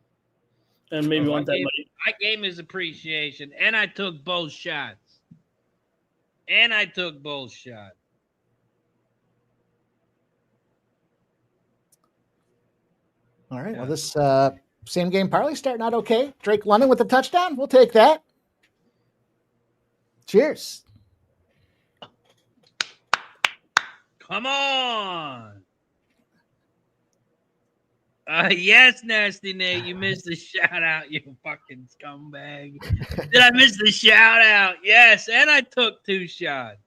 And maybe want that money. I gave him his appreciation, and I took both shots. All right. Well, this same game parlay starting out okay. Drake London with the touchdown. We'll take that. Cheers. Come on. Yes, Nasty Nate. You missed the shout out, you fucking scumbag. Did I miss the shout out? Yes. And I took 2 shots.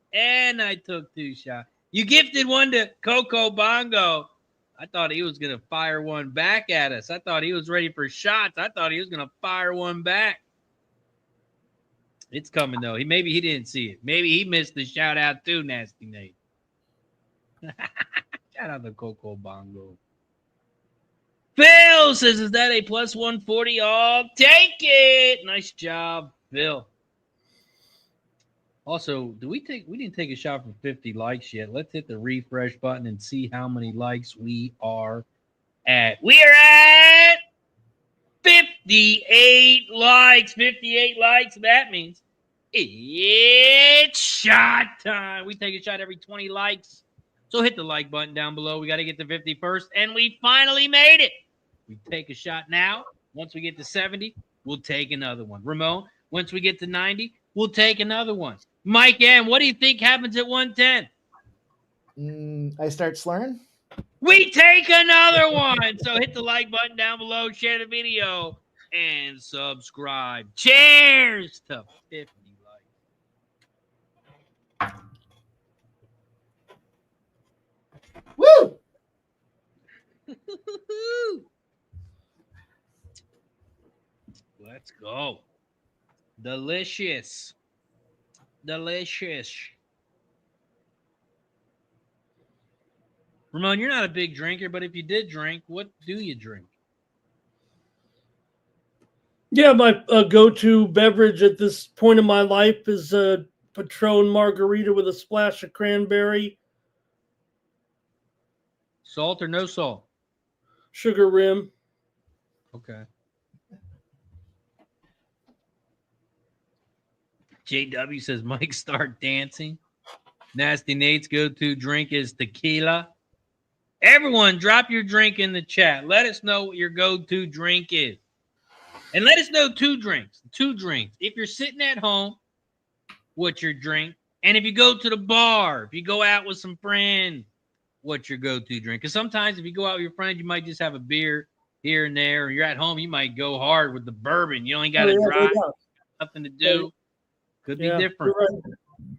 You gifted one to Coco Bongo. I thought he was going to fire one back at us. I thought he was ready for shots. I thought he was going to fire one back. It's coming, though. Maybe he didn't see it. Maybe he missed the shout out too, Nasty Nate. Shout out to Coco Bongo. Phil says, is that a plus 140? I'll take it. Nice job, Phil. Also, we didn't take a shot for 50 likes yet. Let's hit the refresh button and see how many likes we are at. We are at 58 likes. 58 likes. That means it's shot time. We take a shot every 20 likes. So hit the like button down below. We got to get to 50 first, and we finally made it. We take a shot now. Once we get to 70, we'll take another one. Ramon, once we get to 90, we'll take another one. Mike M., what do you think happens at 110? I start slurring. We take another one. So hit the like button down below, share the video, and subscribe. Cheers to 50 likes. Woo! Let's go. Delicious. Ramon, you're not a big drinker, but if you did drink, what do you drink? Yeah, my go-to beverage at this point in my life is a Patron margarita with a splash of cranberry. Salt or no salt? Sugar rim. Okay. JW says, Mike, start dancing. Nasty Nate's go-to drink is tequila. Everyone, drop your drink in the chat. Let us know what your go-to drink is. And let us know two drinks. If you're sitting at home, what's your drink? And if you go to the bar, if you go out with some friends, what's your go-to drink? Because sometimes if you go out with your friends, you might just have a beer here and there. Or you're at home, you might go hard with the bourbon. You only got to drive, nothing to do. Could be different. Right.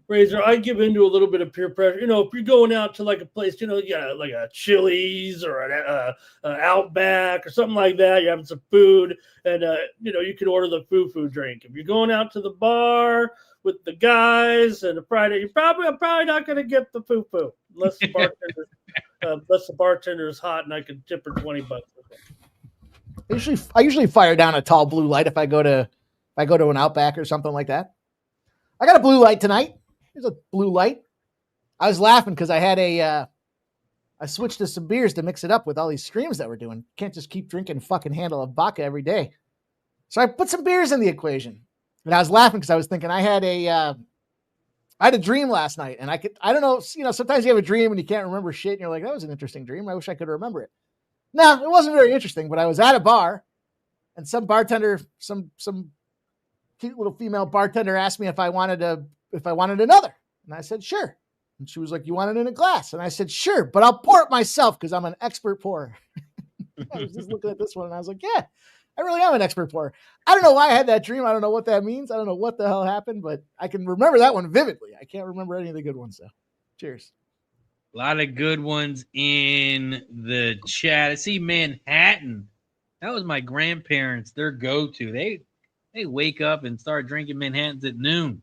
Razor, I give into a little bit of peer pressure. You know, if you're going out to like a place, you know, like a Chili's or an Outback or something like that, you're having some food, and you know, you can order the foo drink. If you're going out to the bar with the guys and a Friday, I'm probably not going to get the foo unless the bartender is hot and I can tip her $20. I usually fire down a tall blue light if I go to an Outback or something like that. I got a blue light tonight. Here's a blue light. I was laughing because I had I switched to some beers to mix it up with all these streams that we're doing. Can't just keep drinking fucking handle of vodka every day. So I put some beers in the equation. And I was laughing because I was thinking I had a dream last night, and I don't know, you know, sometimes you have a dream and you can't remember shit, and you're like, that was an interesting dream. I wish I could remember it. No, it wasn't very interesting, but I was at a bar, and some bartender, some cute little female bartender asked me if I wanted another. And I said, sure. And she was like, you want it in a glass? And I said, sure, but I'll pour it myself because I'm an expert pourer. I was just looking at this one and I was like, yeah, I really am an expert pourer. I don't know why I had that dream. I don't know what that means. I don't know what the hell happened, but I can remember that one vividly. I can't remember any of the good ones though. Cheers. A lot of good ones in the chat. I see Manhattan. That was my grandparents, their go-to. They wake up and start drinking Manhattans at noon.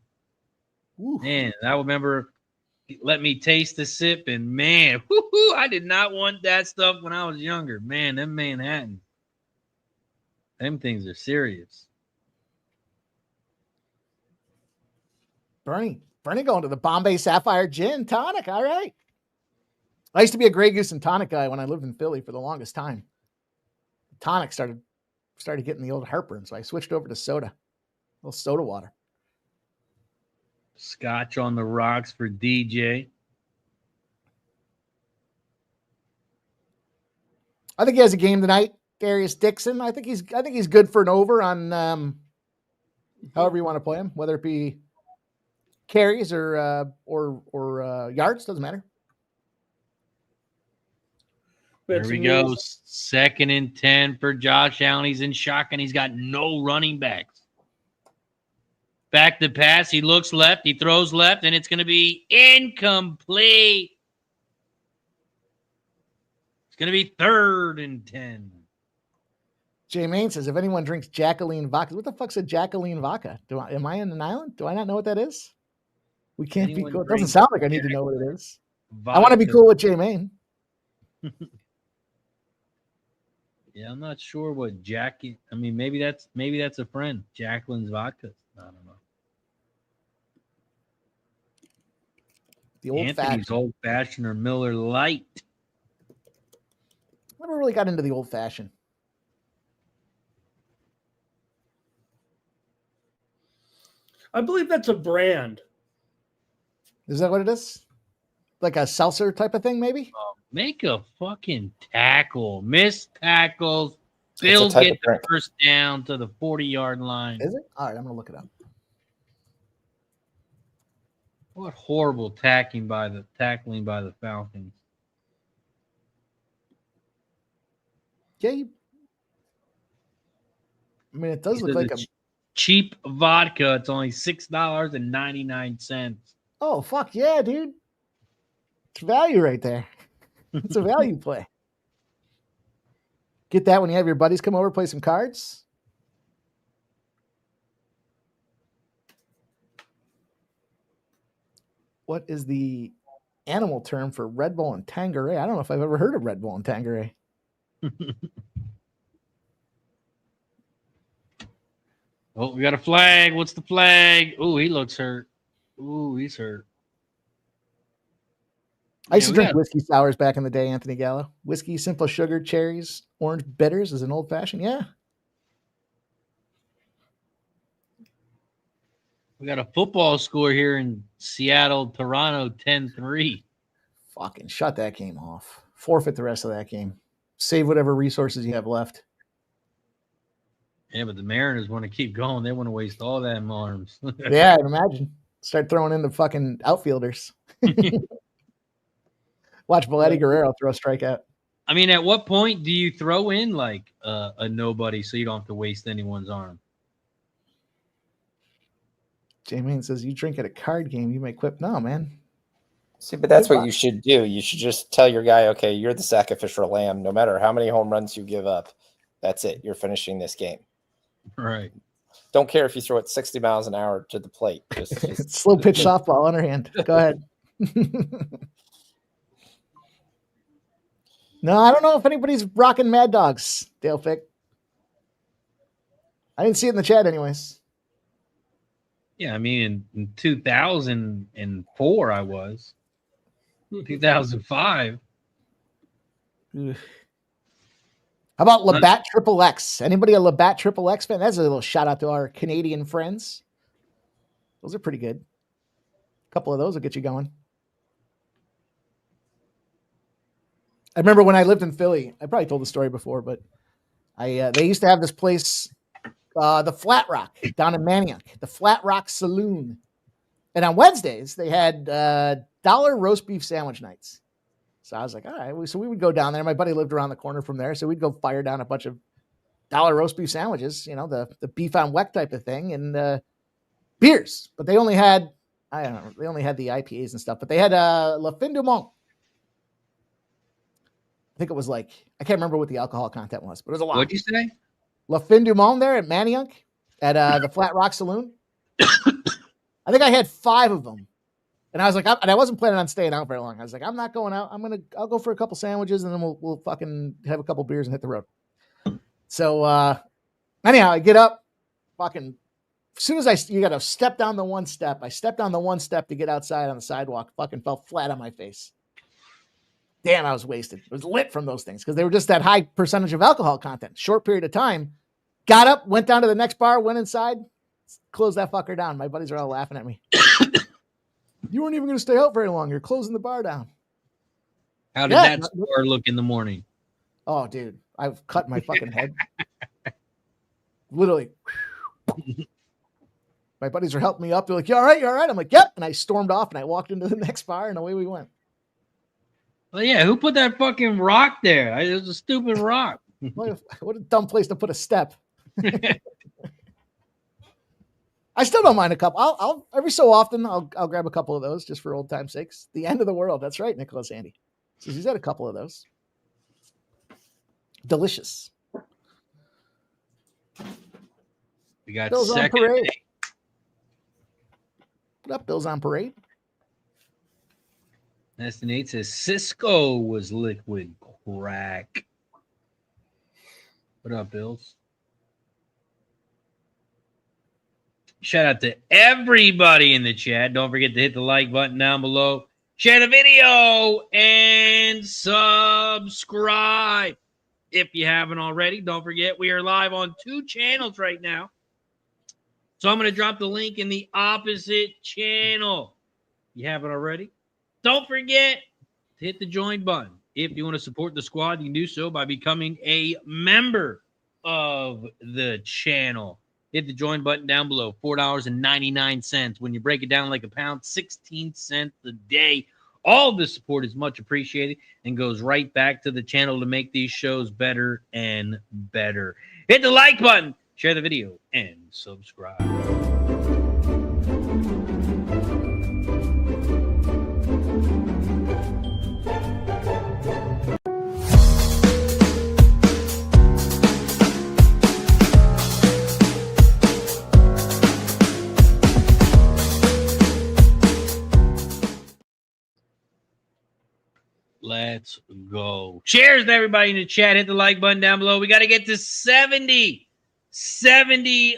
Ooh. Man, I remember let me taste the sip, and man, I did not want that stuff when I was younger. Man, them Manhattans. Them things are serious. Bernie going to the Bombay Sapphire Gin Tonic. All right. I used to be a Grey Goose and tonic guy when I lived in Philly for the longest time. Tonic started getting the old heartburn, so I switched over to soda. A little soda water. Scotch on the rocks for DJ. I think he has a game tonight. Darius Dixon. I think he's good for an over on however you want to play him, whether it be carries or yards, doesn't matter. There we go. 2nd and 10 for Josh Allen. He's in shotgun. He's got no running backs. Back to pass. He looks left. He throws left, and it's going to be incomplete. It's going to be 3rd and 10. Jay Main says, if anyone drinks Jacqueline vodka, what the fuck's a Jacqueline vodka? Am I in an island? Do I not know what that is? We can't be cool. It doesn't sound like I need to know what it is. Vodka. I want to be cool with Jay Main. Yeah, I'm not sure what Jackie. I mean, maybe that's a friend. Jacqueline's vodka. I don't know. The Anthony's old fashioned or Miller Lite. Never really got into the old fashioned. I believe that's a brand. Is that what it is? Like a seltzer type of thing, maybe? Make a fucking tackle. Missed tackles. Bill get the first down to the 40-yard line. Is it? All right, I'm going to look it up. What horrible tackling by the Falcons. Yeah. I mean, it does He look says like it's cheap vodka. It's only $6.99. Oh, fuck yeah, dude. It's value right there. It's a value play. Get that when you have your buddies come over, play some cards. What is the animal term for Red Bull and Tanqueray? I don't know if I've ever heard of Red Bull and Tanqueray. Oh, we got a flag. What's the flag? Oh, he looks hurt. Ooh, he's hurt. I used to drink whiskey sours back in the day, Anthony Gallo. Whiskey, simple sugar, cherries, orange bitters is an old fashioned. Yeah. We got a football score here in Seattle, Toronto, 10-3. Fucking shut that game off. Forfeit the rest of that game. Save whatever resources you have left. Yeah, but the Mariners want to keep going. They want to waste all them arms. Yeah, I'd imagine. Start throwing in the fucking outfielders. Watch Vladdy Guerrero throw a strikeout. I mean, at what point do you throw in like a nobody so you don't have to waste anyone's arm? J-Man says, you drink at a card game, you may quit. No, man. See, but that's what you should do. You should just tell your guy, okay, you're the sacrificial lamb. No matter how many home runs you give up, that's it. You're finishing this game. Right. Don't care if you throw it 60 miles an hour to the plate. Just slow pitch softball underhand. Go ahead. No, I don't know if anybody's rocking Mad Dogs, Dale Fick. I didn't see it in the chat anyways. Yeah, I mean, in 2004, I was. 2005. How about Labatt Triple X? Anybody a Labatt Triple X fan? That's a little shout out to our Canadian friends. Those are pretty good. A couple of those will get you going. I remember when I lived in Philly, I probably told the story before, but they used to have this place, the Flat Rock down in Manioc, the Flat Rock Saloon. And on Wednesdays, they had dollar roast beef sandwich nights. So I was like, all right. So we would go down there. My buddy lived around the corner from there. So we'd go fire down a bunch of dollar roast beef sandwiches, you know, the beef on weck type of thing, and beers. But they only had, I don't know, they only had the IPAs and stuff. But they had La Fin du Monde. I think it was like, I can't remember what the alcohol content was, but it was a lot. What'd you say? La Fin du Monde there at Manioc at the Flat Rock Saloon. I think I had 5 of them. And I was like, and I wasn't planning on staying out very long. I was like, I'm not going out. I'll go for a couple sandwiches and then we'll fucking have a couple beers and hit the road. So anyhow, I get up, fucking, as soon as you got to step down the one step. I stepped down the one step to get outside on the sidewalk, fucking fell flat on my face. Damn, I was wasted. It was lit from those things because they were just that high percentage of alcohol content. Short period of time. Got up, went down to the next bar, went inside, closed that fucker down. My buddies are all laughing at me. You weren't even going to stay out very long. You're closing the bar down. How did that score look in the morning? Oh, dude, I've cut my fucking head. Literally. My buddies are helping me up. They're like, you all right? You all right? I'm like, yep. And I stormed off and I walked into the next bar and away we went. Well, yeah, who put that fucking rock there? It was a stupid rock. What a dumb place to put a step. I still don't mind a couple. I'll every so often I'll grab a couple of those just for old time's sakes. The end of the world. That's right, Nicholas Andy. So he's had a couple of those. Delicious. We got Bills second. on parade. What up, Bills on parade? Nasty Nate says Cisco was liquid crack. What up, Bills? Shout out to everybody in the chat. Don't forget to hit the like button down below. Share the video and subscribe if you haven't already. Don't forget, we are live on 2 channels right now. So I'm going to drop the link in the opposite channel. You haven't already? Don't forget to hit the join button. If you want to support the squad, you can do so by becoming a member of the channel. Hit the join button down below, $4.99. When you break it down like a pound, 16 cents a day. All the support is much appreciated and goes right back to the channel to make these shows better and better. Hit the like button. share the video, and subscribe. Let's go. Cheers to everybody in the chat. Hit the like button down below. We got to get to 70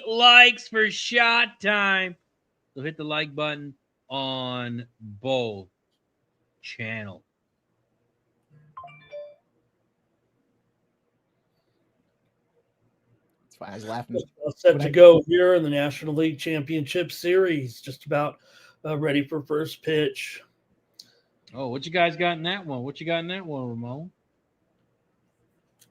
likes for shot time. So hit the like button on both channels. It's fine. I was laughing. Set to go here in the National League Championship Series. Just about ready for first pitch. Oh, what you guys got in that one? What you got in that one, Ramon?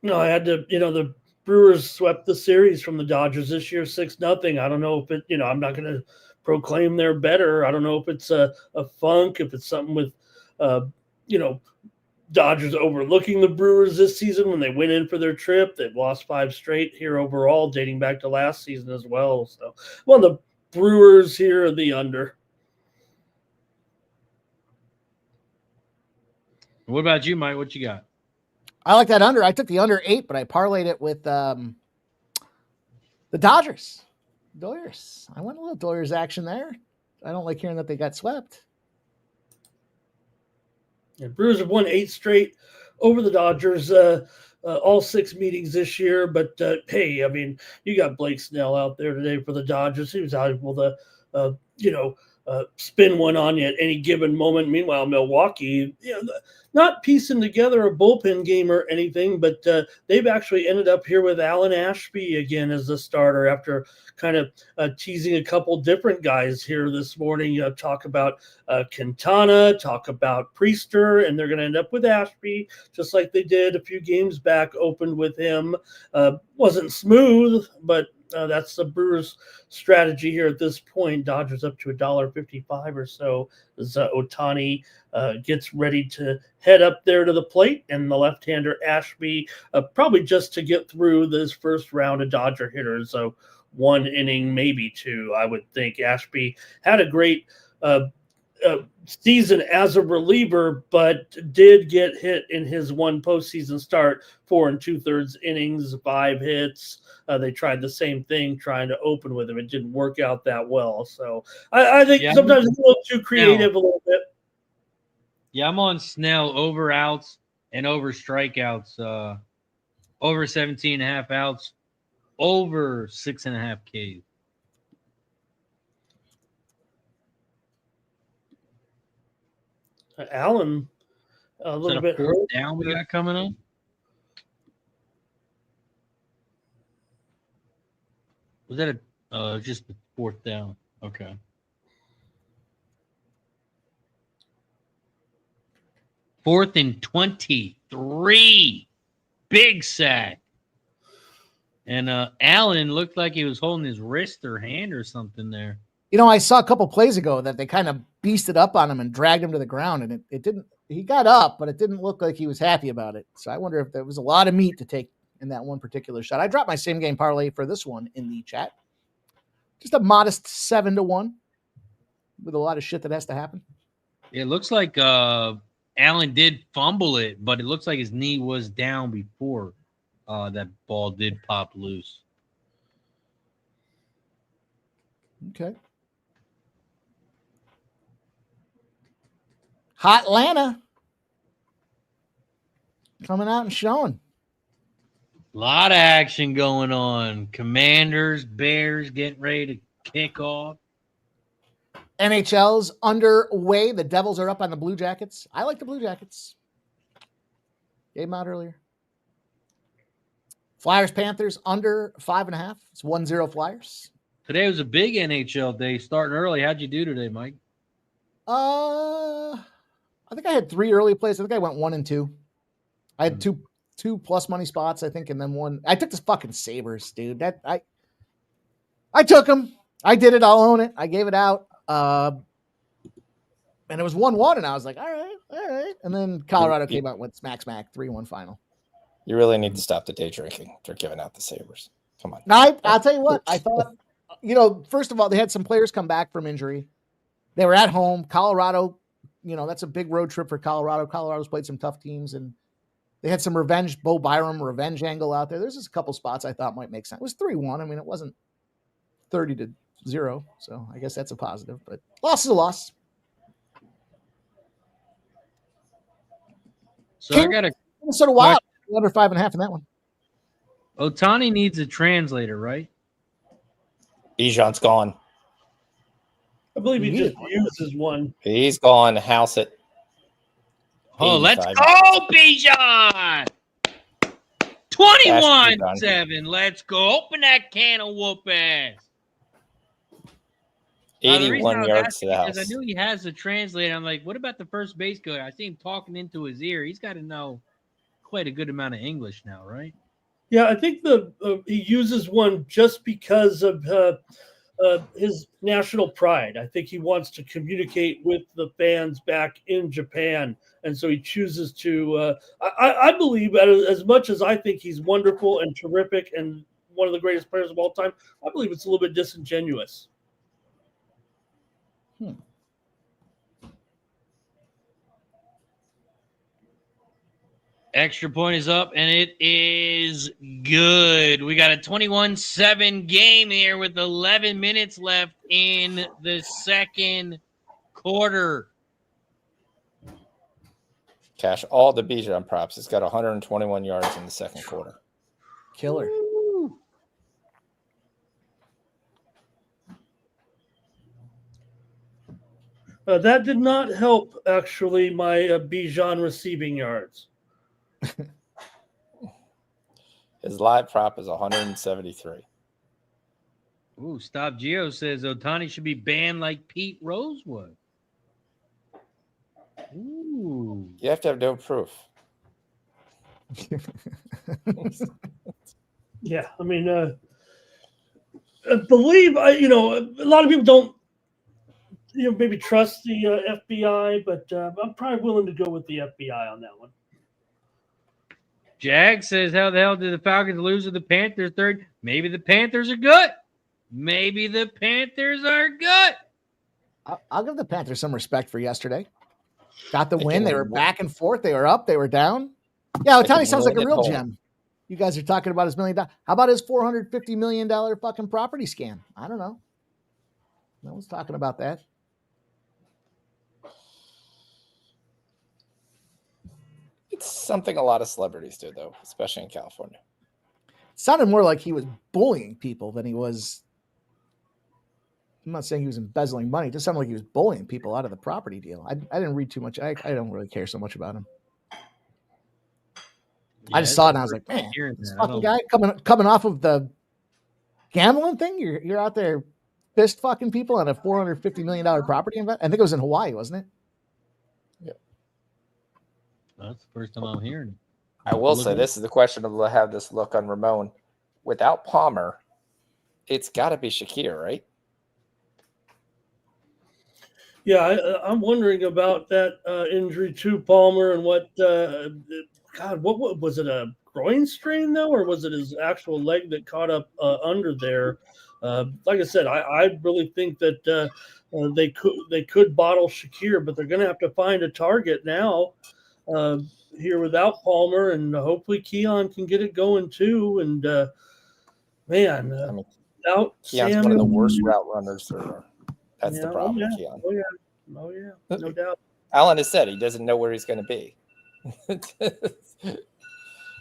No, I had to, the Brewers swept the series from the Dodgers this year 6-0. I don't know if it, I'm not going to proclaim they're better. I don't know if it's a funk, if it's something with, Dodgers overlooking the Brewers this season when they went in for their trip. They've lost 5 straight here overall, dating back to last season as well. So, the Brewers here are the under. What about you, Mike? What you got? I like that under. I took the under 8, but I parlayed it with the Dodgers. Doyers. I went a little Doyers action there. I don't like hearing that they got swept. Yeah, Brewers have won 8 straight over the Dodgers, all 6 meetings this year. But, hey, I mean, you got Blake Snell out there today for the Dodgers. He was able to, spin one on you at any given moment. Meanwhile, Milwaukee, not piecing together a bullpen game or anything, but they've actually ended up here with Alan Ashby again as the starter after kind of teasing a couple different guys here this morning. Talk about Quintana, talk about Priester, and they're going to end up with Ashby, just like they did a few games back, opened with him. Wasn't smooth, but that's the Brewers' strategy here at this point. Dodgers up to $1.55 or so as Ohtani gets ready to head up there to the plate, and the left-hander Ashby probably just to get through this first round of Dodger hitters. So 1 inning, maybe 2, I would think. Ashby had a great season as a reliever, but did get hit in his one postseason start, 4 2/3 innings, 5 hits. They tried the same thing trying to open with him. It didn't work out that well. So I think sometimes it's a little too creative, a little bit. Yeah, I'm on Snell over outs and over strikeouts, over 17.5 outs, over 6.5 Ks. Allen, a little bit hurt down we got coming up. Was that just the 4th down? Okay. 4th and 23. Big sack. And Allen looked like he was holding his wrist or hand or something there. I saw a couple plays ago that they kind of beasted up on him and dragged him to the ground, and it didn't. He got up, but it didn't look like he was happy about it. So I wonder if there was a lot of meat to take in that one particular shot. I dropped my same game parlay for this one in the chat. Just a modest 7-1 with a lot of shit that has to happen. It looks like Allen did fumble it, but it looks like his knee was down before that ball did pop loose. Okay. Hot Atlanta coming out and showing. A lot of action going on. Commanders, Bears getting ready to kick off. NHL's underway. The Devils are up on the Blue Jackets. I like the Blue Jackets. Gave them out earlier. Flyers, Panthers under 5.5. It's 1-0 Flyers. Today was a big NHL day, starting early. How'd you do today, Mike? I think I had 3 early plays. I think I went 1 and 2. I had two plus money spots, I think, and then 1. I took the fucking Sabres, dude. I took them. I did it. I'll own it. I gave it out. And it was 1-1, and I was like, all right. And then Colorado came out and went smack, 3-1 final. You really need to stop the day drinking. They're giving out the Sabres. Come on. Now, I'll tell you what. I thought, first of all, they had some players come back from injury. They were at home. Colorado, that's a big road trip for Colorado. Colorado's played some tough teams, and they had some revenge, Bo Byram revenge angle out there. There's just a couple spots I thought might make sense. It was 3-1. I mean, it wasn't 30-0, so I guess that's a positive. But loss is a loss. So I got a Minnesota Wild under 5.5 in that one. Ohtani needs a translator, right? Bijan's gone. I believe he just uses one. He's gone. House it. Oh, let's go, Bijan! 21-7. Let's go. Open that can of whoop ass. 81 yards to the house. Because I knew he has a translator. I'm like, what about the first base coach? I see him talking into his ear. He's got to know quite a good amount of English now, right? Yeah, I think he uses one just because of his national pride. I think he wants to communicate with the fans back in Japan, and so he chooses to. I believe, as much as I think he's wonderful and terrific and one of the greatest players of all time, I believe it's a little bit disingenuous. Extra point is up, and it is good. We got a 21-7 game here with 11 minutes left in the second quarter. Cash all the Bijan props. It's got 121 yards in the second quarter. Killer. That did not help, actually, my Bijan receiving yards. His live prop is 173. Ooh, Stop Geo says Ohtani should be banned like Pete Rose was. Ooh. You have to have no proof. Yeah, I mean, I believe, a lot of people don't, maybe trust the FBI, but I'm probably willing to go with the FBI on that one. Jag says, how the hell did the Falcons lose to the Panthers third? Maybe the Panthers are good. Maybe the Panthers are good. I'll give the Panthers some respect for yesterday. Got the win. They were back and forth. They were up. They were down. Yeah, Ohtani sounds like a real gem. You guys are talking about his $1 million. How about his $450 million fucking property scam? I don't know. No one's talking about that. It's something a lot of celebrities do, though, especially in California. It sounded more like he was bullying people than he was. I'm not saying he was embezzling money. It just sounded like he was bullying people out of the property deal. I didn't read too much. I don't really care so much about him. I just saw it and I was like, man, this fucking guy coming off of the gambling thing. You're out there fist fucking people on a $450 million property investment. I think it was in Hawaii, wasn't it? That's the first time I'm hearing it. I will say this is the question of have this look on Ramon. Without Palmer, it's got to be Shakir, right? Yeah, I'm wondering about that injury to Palmer and what was it, a groin strain though, or was it his actual leg that caught up under there? Like I said, I really think that they could bottle Shakir, but they're going to have to find a target now here without Palmer, and hopefully Keon can get it going too. And without Keon's one of the worst route runners there. That's the problem with Keon. Oh yeah, no doubt. Alan has said he doesn't know where he's going to be.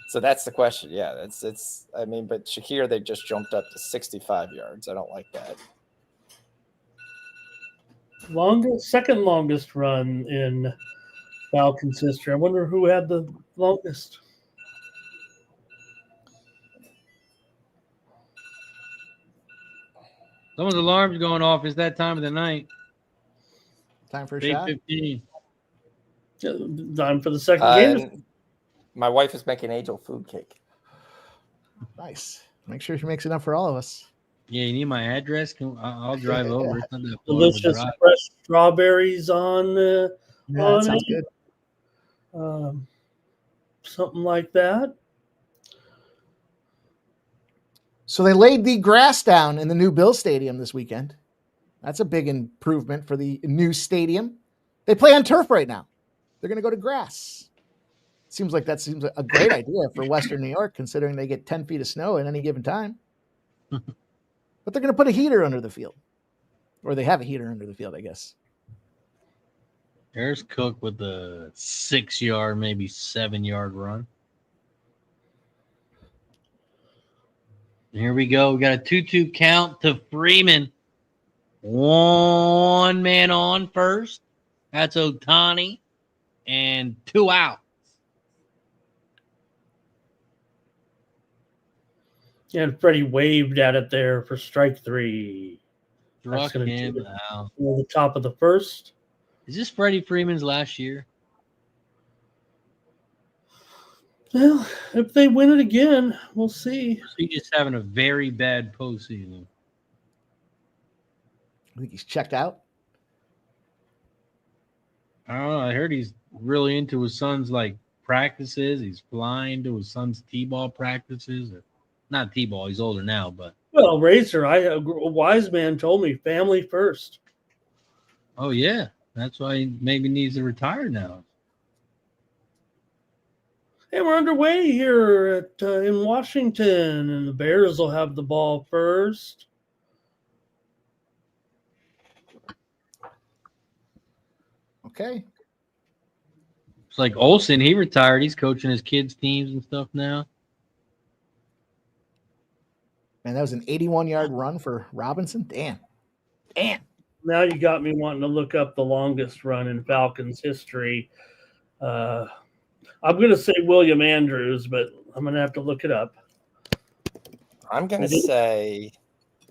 So that's the question. Yeah, it's. I mean, but Shakir, they just jumped up to 65 yards. I don't like that. Second longest run in Falcons history. I wonder who had the longest. Someone's alarm's going off. It's that time of the night. Time for a shot. 8:15. Time for the second game. My wife is making angel food cake. Nice. Make sure she makes enough for all of us. Yeah, you need my address? I'll drive over. It's not that far Delicious fresh strawberries on that sounds it. Something like that. So they laid the grass down in the new Bill Stadium this weekend. That's a big improvement for the new stadium. They play on turf right now. They're going to go to grass. Seems like a great idea for Western New York, considering they get 10 feet of snow at any given time. But they're going to put a heater under the field. Or they have a heater under the field, I guess. There's Cook with a 6-yard, maybe 7-yard run. Here we go. We got a 2-2 count to Freeman. One man on first. That's Ohtani. And 2 out. And Freddie waved at it there for strike 3. That's Struck going to him do it out. for the top of the first. Is this Freddie Freeman's last year? Well, if they win it again, we'll see. He's just having a very bad postseason. I think he's checked out. I don't know. I heard he's really into his son's practices. He's flying to his son's t-ball practices. Not t-ball. He's older now, but Well, Razor, a wise man told me family first. oh yeah, that's why he maybe needs to retire now. And we're underway here in Washington, and the Bears will have the ball first. Okay. It's like Olsen. He retired. He's coaching his kids' teams and stuff now. Man, that was an 81-yard run for Robinson. Damn. Now you got me wanting to look up the longest run in Falcons history. I'm going to say William Andrews, but I'm going to have to look it up. I'm going to say,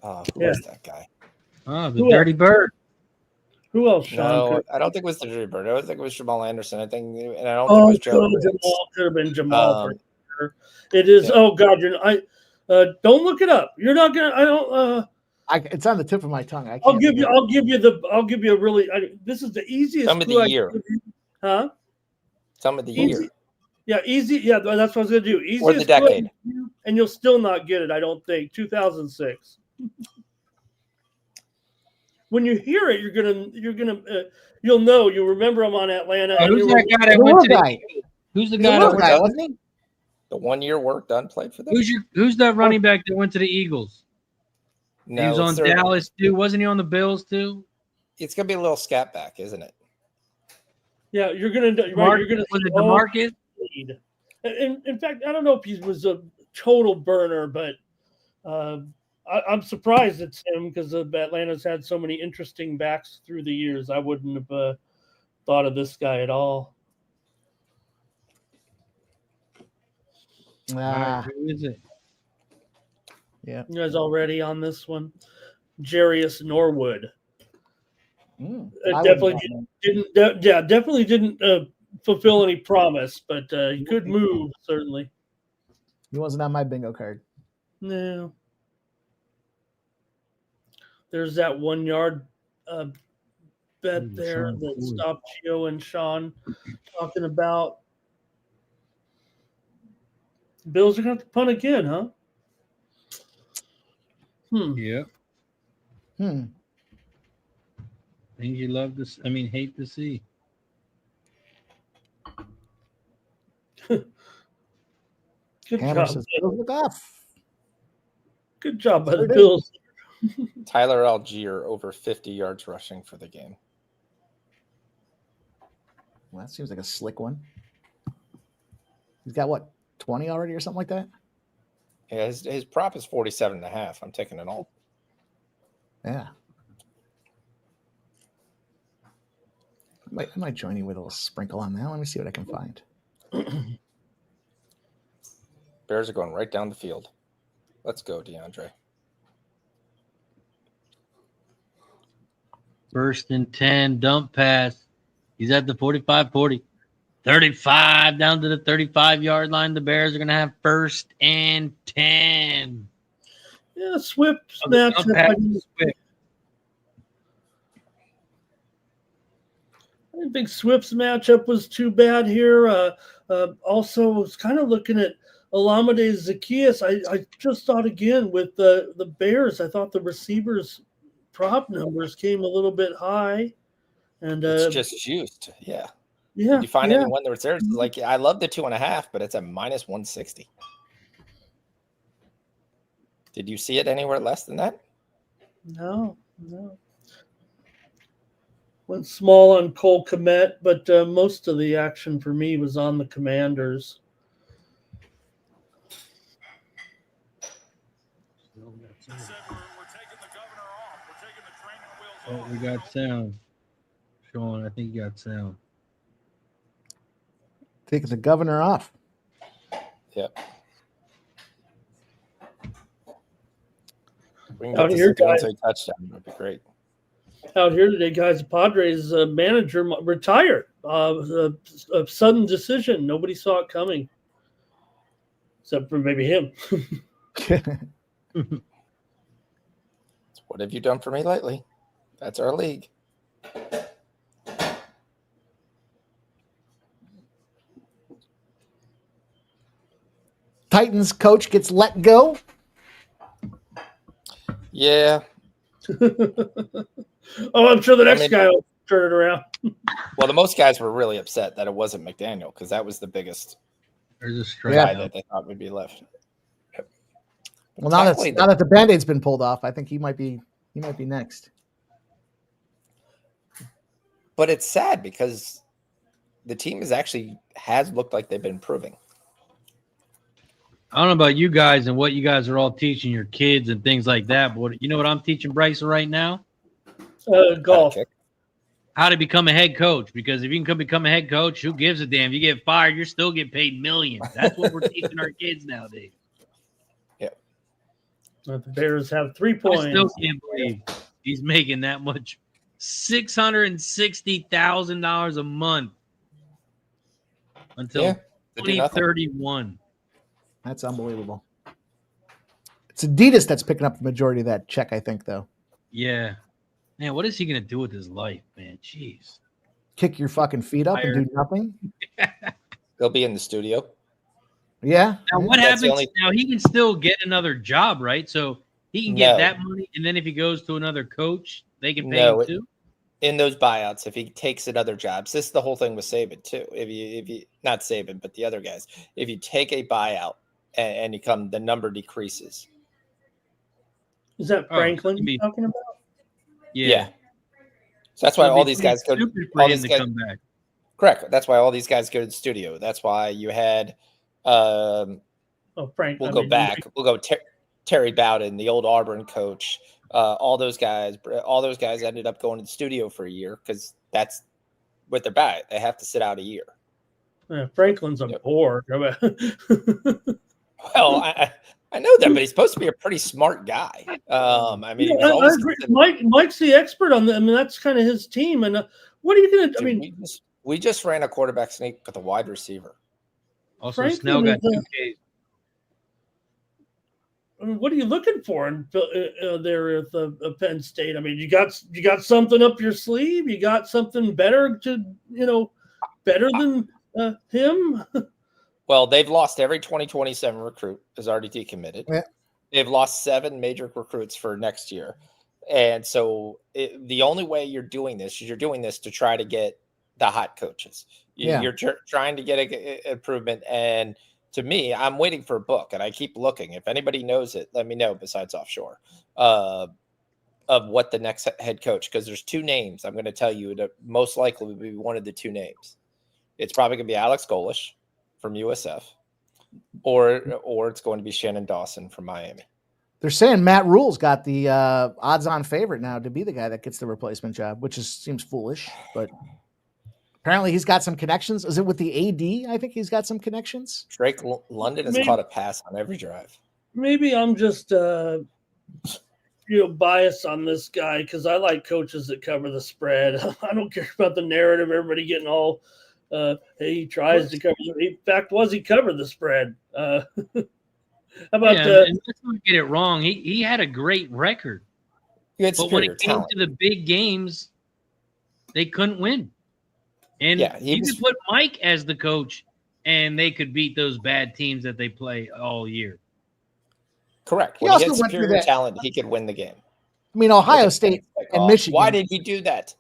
who is that guy? Oh, the Dirty Bird. Who else, Sean? No, I don't think it was the Drew Bird. I don't think it was Jamal Anderson. I don't think it was Joe. Jamal could have been Jamal. For sure. It is. Yeah. Oh God, don't look it up. You're not gonna. I don't. It's on the tip of my tongue. I'll give you a really. This is the easiest. Some of the year. Huh? Some of the year. Yeah, easy. Yeah, that's what I was gonna do. Easiest or the decade. And you'll still not get it. I don't think. 2006. When you hear it, you'll know. You'll remember him on Atlanta. Who's that guy that went to the Eagles? Who's the guy that guy, wasn't he? The 1 year work done played for them. Who's that running back that went to the Eagles? No, he was on Dallas too. Wasn't he on the Bills too? It's gonna be a little scat back, isn't it? Yeah, you're gonna. Was it DeMarcus? In fact, I don't know if he was a total burner, but I'm surprised it's him because Atlanta's had so many interesting backs through the years. I wouldn't have thought of this guy at all. Who is it? Yeah, you guys already on this one? Jarius Norwood. Definitely didn't fulfill any promise, but he could move certainly. He wasn't on my bingo card. No. There's that 1 yard bet there that stopped Gio and Sean talking about. Bills are going to have to punt again, huh? Yeah. Things you love to hate to see. Good Hammer job. says, look off. Good job by the Bills. Tyler Algier over 50 yards rushing for the game. Well, that seems like a slick one. He's got what, 20 already or something like that? Yeah, his prop is 47.5. I'm taking it all. Yeah. I might join you with a little sprinkle on that. Let me see what I can find. Bears are going right down the field. Let's go, DeAndre. First and 10, dump pass. He's at the 45-40. 35 down to the 35-yard line. The Bears are going to have first and 10. Yeah, Swift match. I didn't think Swift's matchup was too bad here. Also, I was kind of looking at Olamide Zacchaeus. I just thought again with the Bears, I thought the receivers prop numbers came a little bit high. And It's just juiced. Yeah. yeah. Did you find anyone that was there? It's like, I love the 2.5, but it's a minus 160. Did you see it anywhere less than that? No. Went small on Cole Kmet, but most of the action for me was on the Commanders. Oh, we got sound. Sean, I think you got sound. Taking the governor off. Yep. We can Out get here, this guys. into a touchdown. That'd be great. Out here today, guys, the Padres manager retired. A sudden decision. Nobody saw it coming, except for maybe him. What have you done for me lately? That's our league. Titans coach gets let go. Yeah. Oh, I'm sure the next guy will turn it around. Well, the most guys were really upset that it wasn't McDaniel because that was the biggest There's a strike. guy that they thought would be left. Well, now that the Band-Aid's been pulled off, I think he might be next. But it's sad because the team has looked like they've been improving. I don't know about you guys and what you guys are all teaching your kids and things like that, but you know what I'm teaching Bryson right now? Golf. How to become a head coach. Because if you can become a head coach, who gives a damn? If you get fired, you're still getting paid millions. That's what we're teaching our kids nowadays. Yeah. The Bears have 3 I points. still can't believe he's making that much. $660,000 a month until 2031. That's unbelievable. It's Adidas that's picking up the majority of that check, I think, though. Yeah. Man, what is he going to do with his life, man? Jeez. Kick your fucking feet up and do nothing? He'll be in the studio. Yeah. Now, what happens? Now, he can still get another job, right? So he can get that money, and then if he goes to another coach, they can pay him too? In those buyouts, if he takes another job, this is the whole thing with Saban, too. If you not Saban, but the other guys, if you take a buyout and the number decreases. Is that Franklin you're talking about? Yeah. So that's why all these guys go. All these guys come back. Correct. That's why all these guys go to the studio. That's why you had. Frank. We'll go back. We'll go Terry Bowden, the old Auburn coach. All those guys ended up going to the studio for a year because that's what they're bad. They have to sit out a year. Franklin's a bore. Well, I know that, but he's supposed to be a pretty smart guy. I mean, I agree. Mike's the expert on that. I mean, that's kind of his team. And what are you going to? I mean, we just ran a quarterback sneak with a wide receiver. Also, Snell got 2 Ks. I mean, what are you looking for there at the Penn State? I mean, you got something up your sleeve. You got something better better than him. Well, they've lost every 2027 recruit is already decommitted. Yeah. They've lost 7 major recruits for next year. And so the only way you're doing this is you're doing this to try to get the hot coaches. You're trying to get an improvement. And to me, I'm waiting for a book, and I keep looking. If anybody knows it, let me know besides offshore of what the next head coach, because there's 2 names I'm going to tell you that most likely will be one of the 2 names. It's probably going to be Alex Golesh from USF, or it's going to be Shannon Dawson from Miami. They're saying Matt Rule's got the odds-on favorite now to be the guy that gets the replacement job, which seems foolish, but apparently he's got some connections. Is it with the AD? I think he's got some connections. Drake London has caught a pass on every drive. Maybe I'm just biased on this guy because I like coaches that cover the spread. I don't care about the narrative. Everybody getting all he tries to cover. In fact, he covered the spread. How about and let's not get it wrong. He had a great record, but when it came to the big games, they couldn't win. And you could put Mike as the coach. and they could beat those bad teams that they play all year. Correct. He When he also had went through superior that- talent, he could win the game. I mean, Ohio With a State pick and off. Michigan. Why did he do that?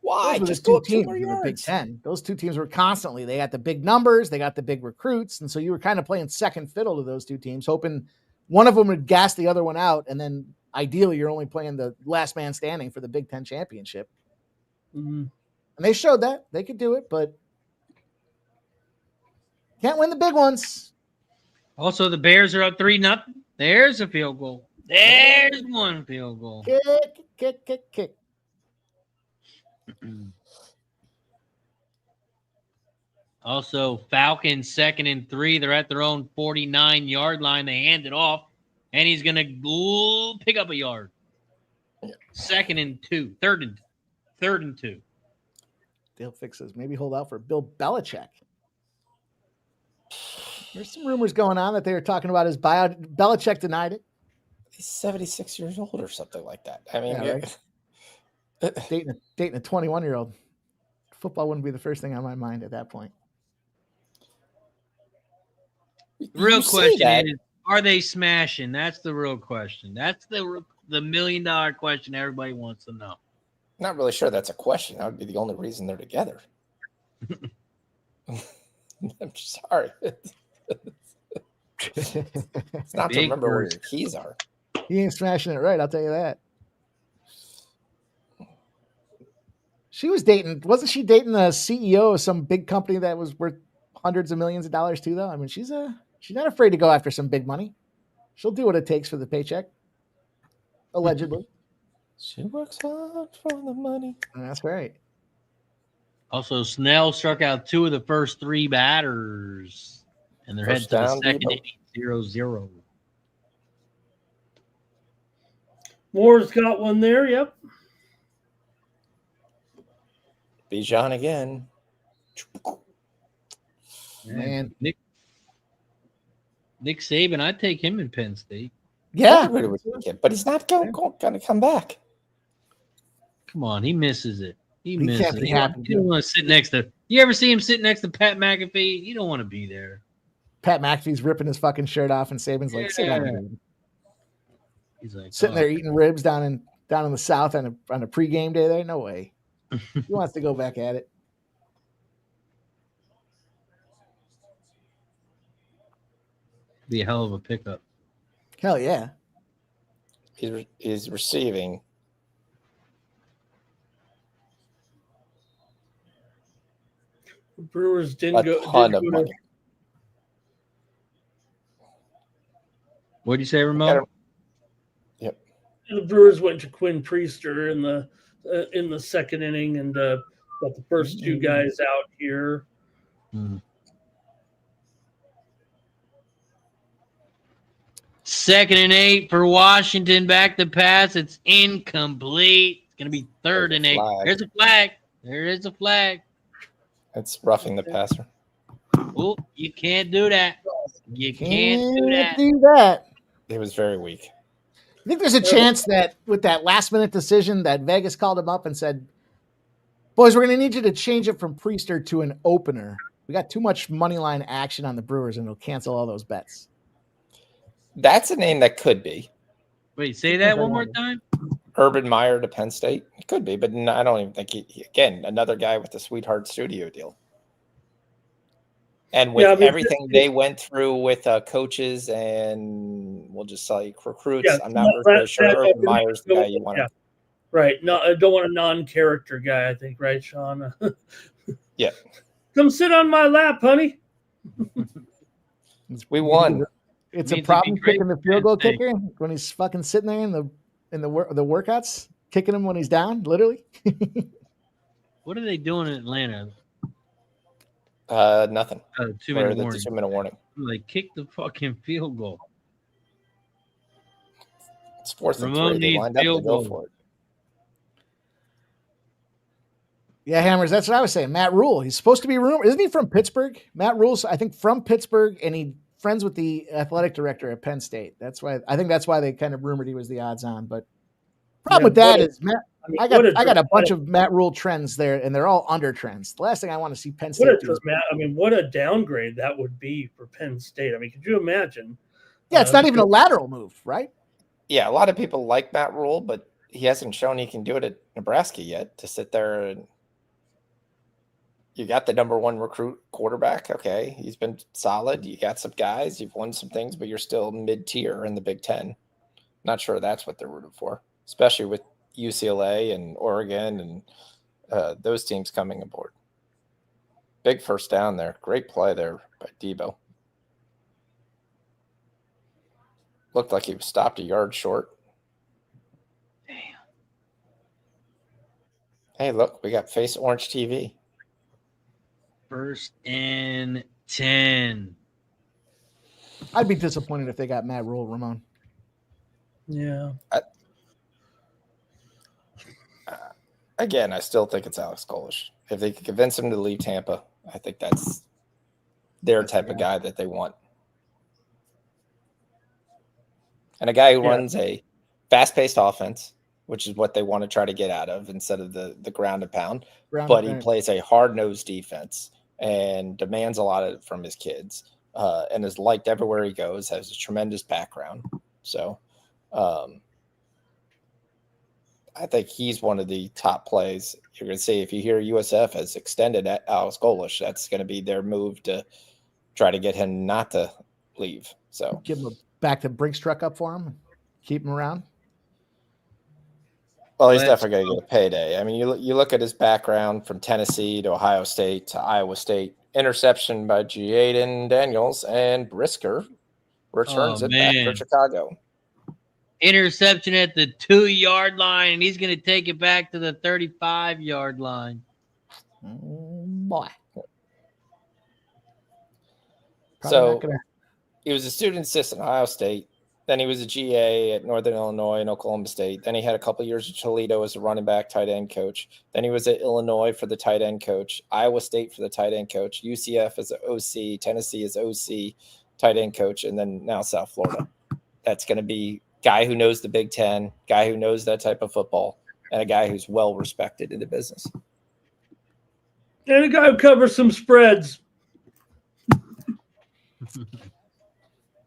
Why? Those were Just the go two up 2 teams more in the Big yards. Ten. Those two teams were constantly. They got the big numbers. They got the big recruits, and so you were kind of playing second fiddle to those two teams, hoping one of them would gas the other one out, and then ideally you're only playing the last man standing for the Big Ten championship. Mhm. And they showed that they could do it, but can't win the big ones. Also, the Bears are up 3-0. There's a field goal. There's one field goal. Kick. Also, Falcons 2nd and 3. They're at their own 49-yard line. They hand it off, and he's going to pick up a yard. 2nd and 2. Third and 2. Dale fixes. Maybe hold out for Bill Belichick. There's some rumors going on that they were talking about his buyout. Belichick denied it. He's 76 years old or something like that. I mean, Yeah, right. Dating a 21-year-old. Football wouldn't be the first thing on my mind at that point. The real you say question that. is, are they smashing? That's the real question. That's the $1 million question everybody wants to know. Not really sure that's a question. That would be the only reason they're together. I'm sorry. It's not to Big remember where words. your keys are. He ain't smashing it right, I'll tell you that. She was dating, wasn't she dating the CEO of some big company that was worth hundreds of millions of dollars too, though? I mean, she's not afraid to go after some big money. She'll do what it takes for the paycheck. Allegedly. She works hard for the money. That's right. Also, Snell struck out 2 of the first 3 batters, and they're heading First to the down, second Debo. inning, 0-0. Moore's got one there. Yep. Bijan again. Man. Nick Saban, I'd take him in Penn State. Yeah. Everybody would think it, but he's not going to come back. Come on, he misses it. He He misses can't it. be You don't, happy. you don't want to sit next to. You ever see him sit next to Pat McAfee? You don't want to be there. Pat McAfee's ripping his fucking shirt off, and Saban's like, sit down, Yeah. dude. He's like Sitting oh, there eating ribs down in the South on a pregame day there? No way. He wants to go back at it. Be a hell of a pickup. Hell yeah. He's receiving. The Brewers A didn't ton of go money. What do you say, Got Ramon? him. Yep. the Brewers went to Quinn Priester in the second inning and got the first 2 guys out here. Mm. 2nd and 8 for Washington. Back to pass. It's incomplete. It's going to be 3rd and 8. Flag. There's a flag. There is a flag. It's roughing the passer. Oh, you can't do that. You can't do Can't that. do that. It was very weak. I think there's a chance that with that last minute decision that Vegas called him up and said, boys, we're going to need you to change it from Priester to an opener. We got too much money line action on the Brewers and it'll cancel all those bets. That's a name that could be. Wait, say that one more time. Urban Meyer to Penn State. It could be, but no, I don't even think again, another guy with the Sweetheart Studio deal. And with everything they went through with coaches and we'll just say recruits, I'm not really sure Urban Meyer's the guy you want. Yeah. Right. No, I don't want a non-character guy, I think, right, Sean? Yeah. Come sit on my lap, honey. We won. It's Needs a to problem be great kicking the for field goal Penn State. kicker when he's fucking sitting there in the workouts, kicking him when he's down, literally. What are they doing in Atlanta? Nothing. 2-minute warning. 2-minute warning. Like, kick the fucking field goal. It's 4th and Ramon 3. They needs lined up to field go goal. for it. Yeah, Hammers, that's what I was saying. Matt Rule, he's supposed to be rumored. Isn't he from Pittsburgh? Matt Rule's, I think, from Pittsburgh, and he friends with the athletic director at Penn State. I think that's why they kind of rumored he was the odds on. But Problem with that is, Matt, mean, I got a bunch of Matt Rule trends there, and they're all under trends. The last thing I want to see Penn State do. What a downgrade that would be for Penn State. I mean, could you imagine? Yeah, it's not even a lateral move, right? Yeah, a lot of people like Matt Rule, but he hasn't shown he can do it at Nebraska yet. To sit there and you got the number one recruit quarterback. Okay, he's been solid. You got some guys. You've won some things, but you're still mid-tier in the Big Ten. Not sure that's what they're rooting for, especially with UCLA and Oregon and those teams coming aboard. Big first down there. Great play there by Debo. Looked like he was stopped a yard short. Damn. Hey, look, we got Face Orange TV. 1st and 10. I'd be disappointed if they got Matt Rule, Ramon. Yeah. Again, I still think it's Alex Golesh. If they could convince him to leave Tampa, I think that's their type of guy that they want. And a guy who runs a fast-paced offense, which is what they want to try to get out of instead of the ground and pound. But he plays a hard-nosed defense and demands a lot of it from his kids and is liked everywhere he goes, has a tremendous background. So I think he's one of the top plays. You're going to see if you hear USF has extended at Alex Golesh, that's going to be their move to try to get him not to leave. So give him back the Brinks truck up for him, keep him around. Well, he's definitely going to get a payday. I mean, you look at his background from Tennessee to Ohio State to Iowa State, interception by Jaden Daniels, and Brisker returns it back for Chicago. Interception at the 2-yard line, and he's going to take it back to the 35-yard line. Oh, boy. He was a student assistant at Ohio State. Then he was a GA at Northern Illinois and Oklahoma State. Then he had a couple of years at Toledo as a running back tight end coach. Then he was at Illinois for the tight end coach, Iowa State for the tight end coach, UCF as an OC, Tennessee as OC tight end coach, and then now South Florida. That's going to be guy who knows the Big Ten, guy who knows that type of football, and a guy who's well respected in the business. And a guy who covers some spreads.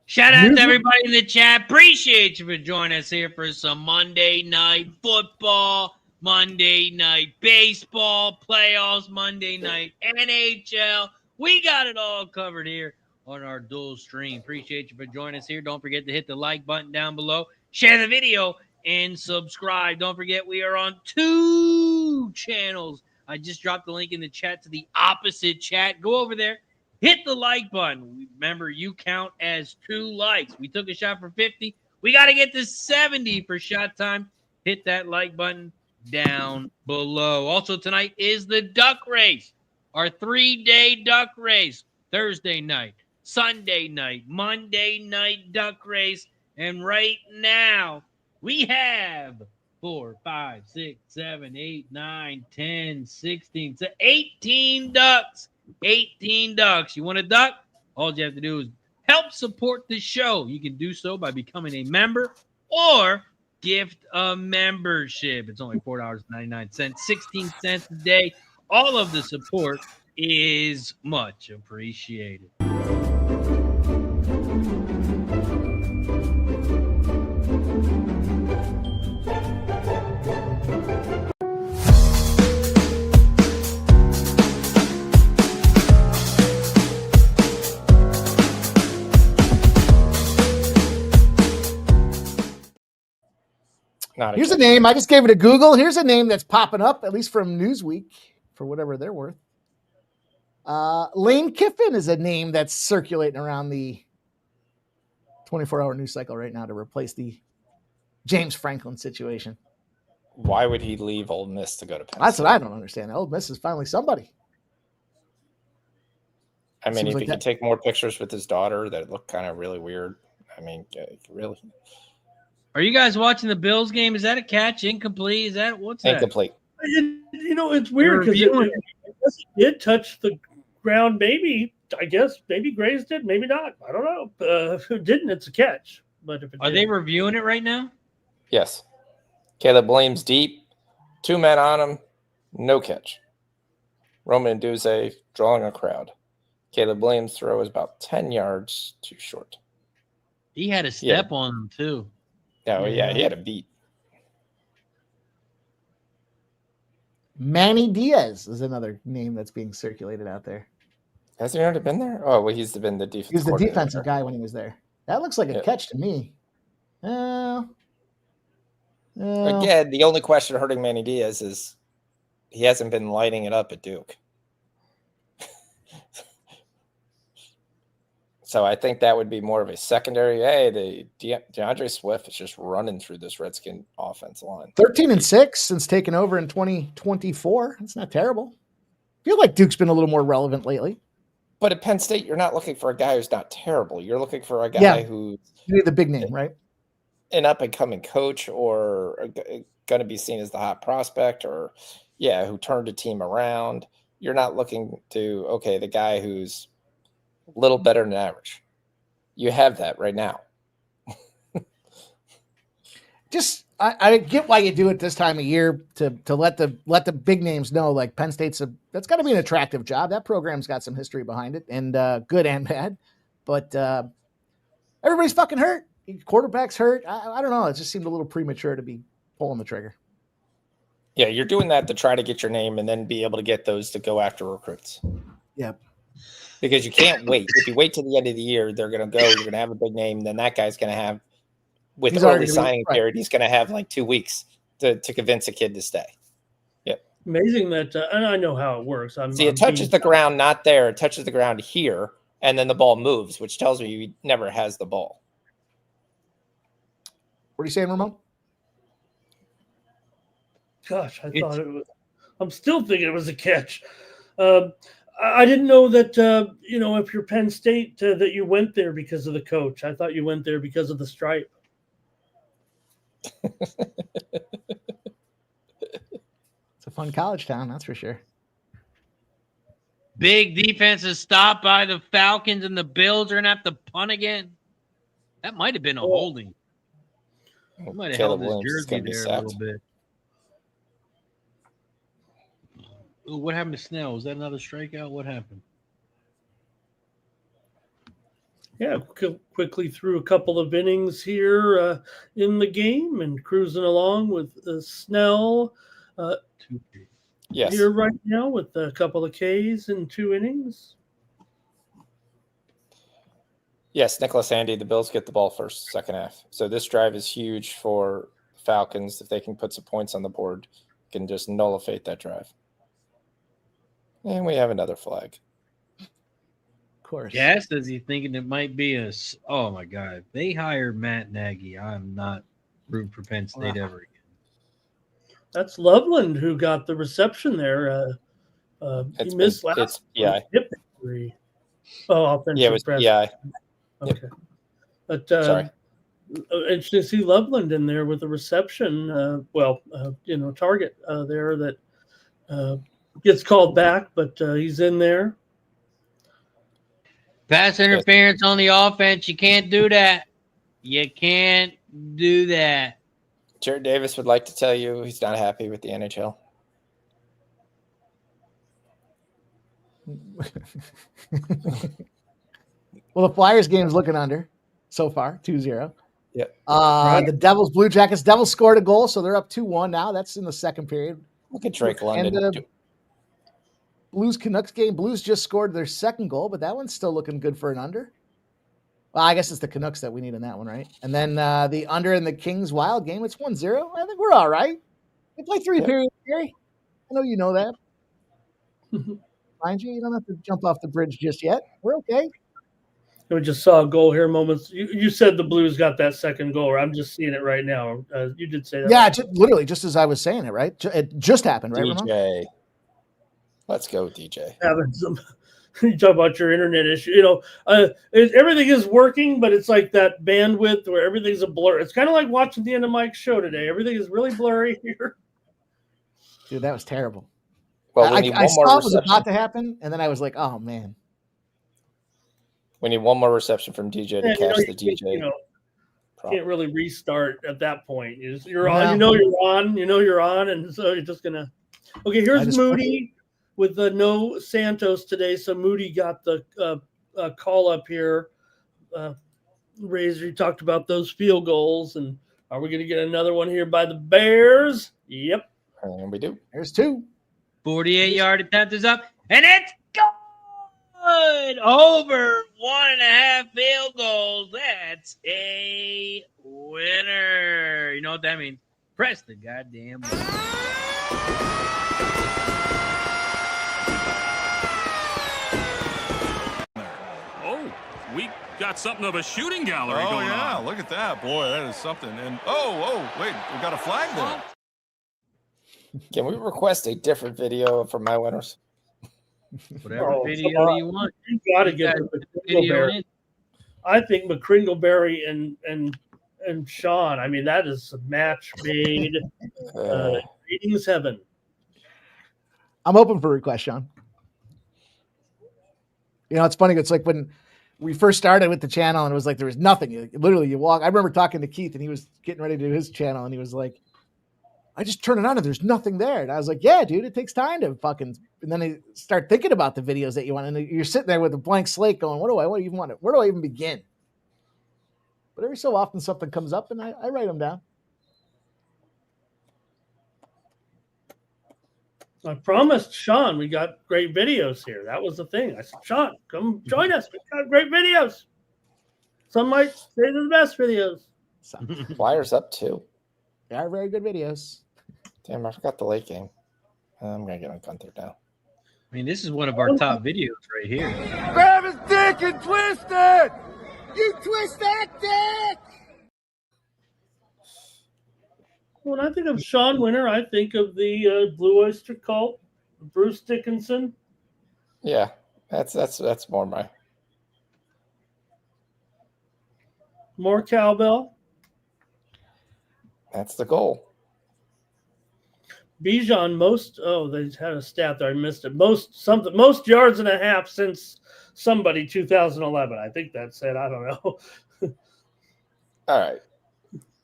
Shout out to everybody in the chat. Appreciate you for joining us here for some Monday night football, Monday night baseball, playoffs, Monday night NHL. We got it all covered here on our dual stream. Appreciate you for joining us here. Don't forget to hit the like button down below, share the video, and subscribe. Don't forget we are on 2 channels. I just dropped the link in the chat to the opposite chat. Go over there. Hit the like button. Remember, you count as 2 likes. We took a shot for 50. We got to get to 70 for shot time. Hit that like button down below. Also, tonight is the duck race, our 3-day duck race. Thursday night, Sunday night, Monday night duck race. And right now, we have 4, 5, 6, 7, 8, 9, 10, 16, 18 ducks. 18 ducks. You want a duck? All you have to do is help support the show. You can do so by becoming a member or gift a membership. It's only $4.99, 16 cents a day. All of the support is much appreciated. Here's a name. I just gave it a Google. Here's a name that's popping up, at least from Newsweek, for whatever they're worth. Lane Kiffin is a name that's circulating around the 24-hour news cycle right now to replace the James Franklin situation. Why would he leave Ole Miss to go to Penn State? That's what I don't understand. Ole Miss is finally somebody. I mean, if he could take more pictures with his daughter that look kind of really weird. I mean, really. Are you guys watching the Bills game? Is that a catch? Incomplete? Is that what's that? Incomplete. It's weird because it did touch the ground. Maybe grazed it. Maybe not. I don't know. If it didn't, it's a catch. But if it Are they reviewing it right now? Yes. Caleb Williams deep, 2 men on him, no catch. Roman Duze drawing a crowd. Caleb Williams' throw is about 10 yards too short. He had a step on him, too. Oh, yeah, he had a beat. Manny Diaz is another name that's being circulated out there. Has he already been there? Oh, well, he's been the defensive He was the coordinator. defensive guy when he was there. That looks like a catch to me. Again, the only question hurting Manny Diaz is he hasn't been lighting it up at Duke. So I think that would be more of a secondary. Hey, DeAndre Swift is just running through this Redskin offense line. 13-6 since taking over in 2024. It's not terrible. I feel like Duke's been a little more relevant lately. But at Penn State, you're not looking for a guy who's not terrible. You're looking for a guy who's the big name, right? An up-and-coming coach or going to be seen as the hot prospect or, who turned a team around. You're not looking to, the guy who's a little better than average. You have that right now. I get why you do it this time of year to let the big names know, like Penn State's that's got to be an attractive job. That program's got some history behind it, and good and bad. But everybody's fucking hurt. Quarterback's hurt. I don't know. It just seemed a little premature to be pulling the trigger. Yeah, you're doing that to try to get your name and then be able to get those to go after recruits. Yep. Because you can't wait. If you wait till the end of the year, they're going to go. You're going to have a big name. Then that guy's going to have, with the early signing period, he's going to have like 2 weeks to convince a kid to stay. Yep. Amazing that, and I know how it works. It touches the ground, not there. It touches the ground here, and then the ball moves, which tells me he never has the ball. What are you saying, Ramon? Gosh, thought it was. I'm still thinking it was a catch. I didn't know that, if you're Penn State, that you went there because of the coach. I thought you went there because of the stripe. It's a fun college town, that's for sure. Big defensive stop by the Falcons, and the Bills are going to have to punt again. That might have been a holding. He might have held his jersey there a little bit. Ooh, what happened to Snell? Was that another strikeout? What happened? Yeah, quickly through a couple of innings here in the game and cruising along with Snell. Yes. Here right now with a couple of Ks in 2 innings. Yes, Nicholas Andy, the Bills get the ball first, second half. So this drive is huge for Falcons. If they can put some points on the board, can just nullify that drive. And we have another flag. Of course. Yes, is he thinking it might be oh my God. If they hire Matt Nagy, I'm not rooting for Penn State ever again. That's Loveland who got the reception there. He missed last. PI. Offensive. Yeah, it was PI. Okay. Yep. But Sorry. interesting to see Loveland in there with a reception. Target there that gets called back, but he's in there. Pass interference on the offense. You can't do that. You can't do that. Jared Davis would like to tell you he's not happy with the NHL. Well, the Flyers game is looking under so far, 2-0. Yep. The Devils, Blue Jackets. Devils scored a goal, so they're up 2-1 now. That's in the second period. Look at Drake London. And Blues Canucks game. Blues just scored their second goal, but that one's still looking good for an under. Well, I guess it's the Canucks that we need in that one, right? And then the under in the Kings Wild game, it's 1-0. I think we're all right. We play 3 periods, Gary. I know you know that. Mind you don't have to jump off the bridge just yet. We're okay. We just saw a goal here moments. You said the Blues got that second goal. I'm just seeing it right now. You did say that. Yeah, literally just as I was saying it, right? It just happened, right, DJ. Ramon? Let's go, DJ. Having some, you talk about your internet issue. Everything is working, but it's like that bandwidth where everything's a blur. It's kind of like watching the end of Mike's show today. Everything is really blurry here. Dude, that was terrible. Well, I saw it was about to happen, and then I was like, oh, man. We need one more reception from DJ to catch the DJ can't really restart at that point. You're No. on. You're on, and so you're just gonna. Okay, here's Moody with no Santos today, so Moody got the call up here. Razor, you talked about those field goals, and are we going to get another one here by the Bears? Yep, and we do. There's 2. 48-yard attempt is up, and it's good. Over 1.5 field goals. That's a winner. You know what that means? Press the goddamn button. Oh, we got something of a shooting gallery going on. Look at that. Boy, that is something. And wait, we got a flag there. Can we request a different video for my winners? Whatever video you want. You got to get the Video in. I think McCringleberry and Sean. I mean, that is a match made. Ratings heaven. I'm open for request, Sean. You know, it's funny. It's like when we first started with the channel and it was like there was nothing. You walk. I remember talking to Keith and he was getting ready to do his channel and he was like, I just turn it on and there's nothing there. And I was like, yeah, dude, it takes time to fucking. And then you start thinking about the videos that you want. And you're sitting there with a blank slate going, what do I even want? Where do I even begin? But every so often something comes up and I write them down. I promised Sean we got great videos here. That was the thing. I said, Sean, come join us. We got great videos. Some might say they're the best videos. Flyers up 2. They are very good videos. Damn, I forgot the late game. I'm going to get on Gunther now. I mean, this is one of our top videos right here. Grab his dick and twist it! You twist that dick! When I think of Sean Winter, I think of the Blue Oyster Cult, Bruce Dickinson. Yeah, that's more my. More cowbell. That's the goal. Bijan they had a stat there. I missed it. Most yards and a half since somebody 2011. I think that's it. I don't know. All right.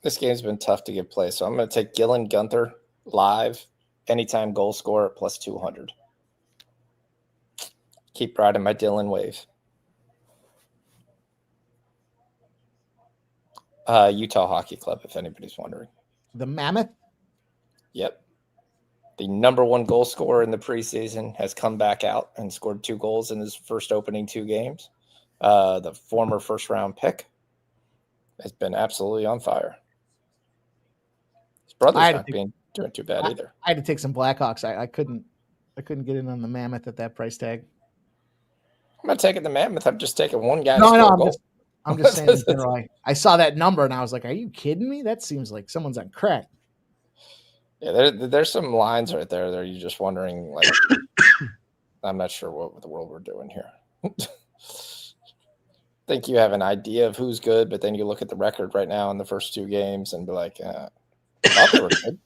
This game's been tough to get play, so I'm going to take Gillen Gunther live, anytime goal scorer at plus 200. Keep riding my Dylan wave. Utah Hockey Club, if anybody's wondering. The Mammoth? Yep. The number 1 goal scorer in the preseason has come back out and scored 2 goals in his first opening 2 games. The former first-round pick has been absolutely on fire. His brother's not doing too bad either. I had to take some Blackhawks. I couldn't get in on the Mammoth at that price tag. I'm not taking the Mammoth. I'm just taking one guy. I'm just saying in general. I saw that number and I was like, are you kidding me? That seems like someone's on crack. Yeah, there's some lines right there that you're just wondering, like, I'm not sure what the world we're doing here. Think you have an idea of who's good, but then you look at the record right now in the first 2 games and be like, thought they were good.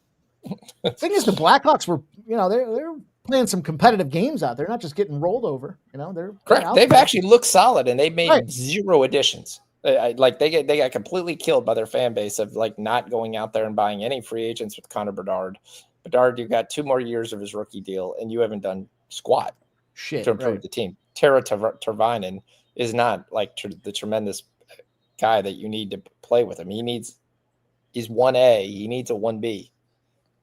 The thing is, the Blackhawks were, they're playing some competitive games out there, not just getting rolled over. They're correct. They've actually looked solid, and they made 0 additions. They got completely killed by their fan base of like not going out there and buying any free agents with Connor Bedard. Bedard, you got 2 more years of his rookie deal, and you haven't done squat to improve the team. Tara Tervainen is not like the tremendous guy that you need to play with him. He's 1A. He needs a 1B.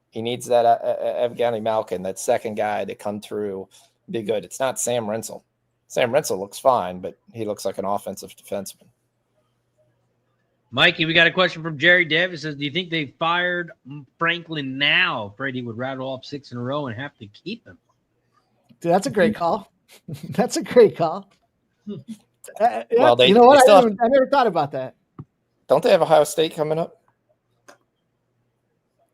He needs that Evgeny Malkin, that second guy to come through, be good. It's not Sam Rensel. Sam Rensel looks fine, but he looks like an offensive defenseman. Mikey, we got a question from Jerry Davis. Says, do you think they fired Franklin now? Afraid he would rattle off 6 in a row and have to keep him. Dude, that's a great call. That's a great call. Well, you know what? I never thought about that. Don't they have Ohio State coming up?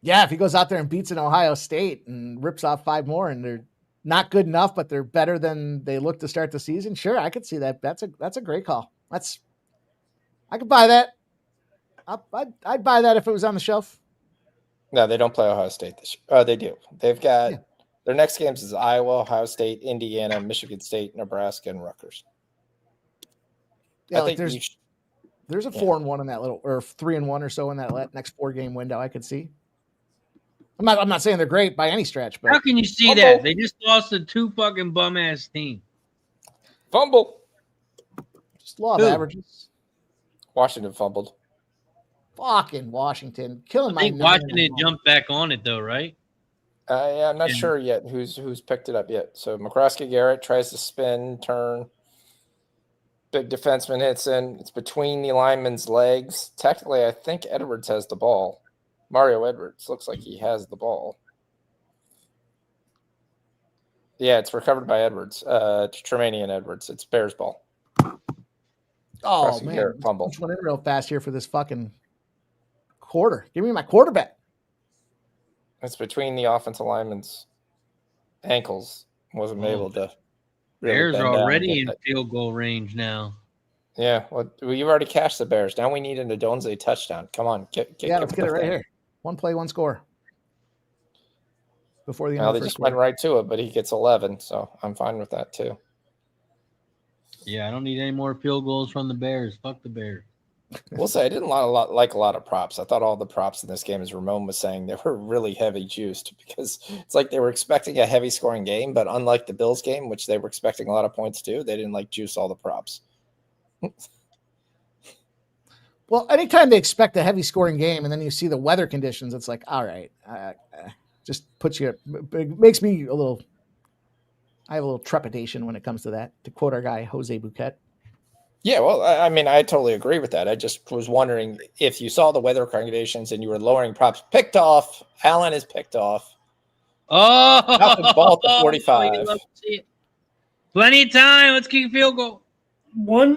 Yeah, if he goes out there and beats an Ohio State and rips off 5 more and they're not good enough, but they're better than they look to start the season, sure, I could see that. That's a great call. I could buy that. I'd buy that if it was on the shelf. No, they don't play Ohio State this year. They do. They've got their next games is Iowa, Ohio State, Indiana, Michigan State, Nebraska, and Rutgers. Yeah, there's There's a 4-1 in that little, or 3-1 or so in that next 4-game window. I could see. I'm not saying they're great by any stretch, but How can you see that? They just lost to 2 fucking bum ass teams. Fumble. Just law of Who? averages. Washington fumbled. Fucking Washington killing I my. think Washington jumped back on it though, right? Yeah, I'm not sure yet who's picked it up yet. So McCroskey Garrett tries to spin, turn. Big defenseman hits in. It's between the lineman's legs. Technically, I think Edwards has the ball. Mario Edwards looks like he has the ball. Yeah, it's recovered by Edwards. Tremanian Edwards. It's Bears ball. Oh Preston man, Garrett fumble. which one in real fast here for this fucking quarter? Give me my quarterback. It's between the offensive lineman's ankles. Wasn't able to. Really Bears bend are down already and in get that. field goal range now. Yeah, well, you've already cashed the Bears. Now we need an Adonze touchdown. Come on, Let's get it right here. 1 play, 1 score. Before the end Well, of they the just first went quarter. right to it, but he gets 11, so I'm fine with that too. Yeah, I don't need any more field goals from the Bears. Fuck the Bears. We'll say I didn't like a lot of props. I thought all the props in this game, as Ramon was saying, they were really heavy juiced because it's like they were expecting a heavy scoring game, but unlike the Bills game, which they were expecting a lot of points too, they didn't like juice all the props. Well, anytime they expect a heavy scoring game and then you see the weather conditions, it's like, all right, just puts you. It makes me a little. I have a little trepidation when it comes to that. To quote our guy Jose Bouquet. Yeah, well, I mean, I totally agree with that. I just was wondering if you saw the weather conditions and you were lowering props. Picked off. Allen is picked off. Oh, Nothing, ball at the 45. you love to see it. Plenty of time. Let's kick a field goal.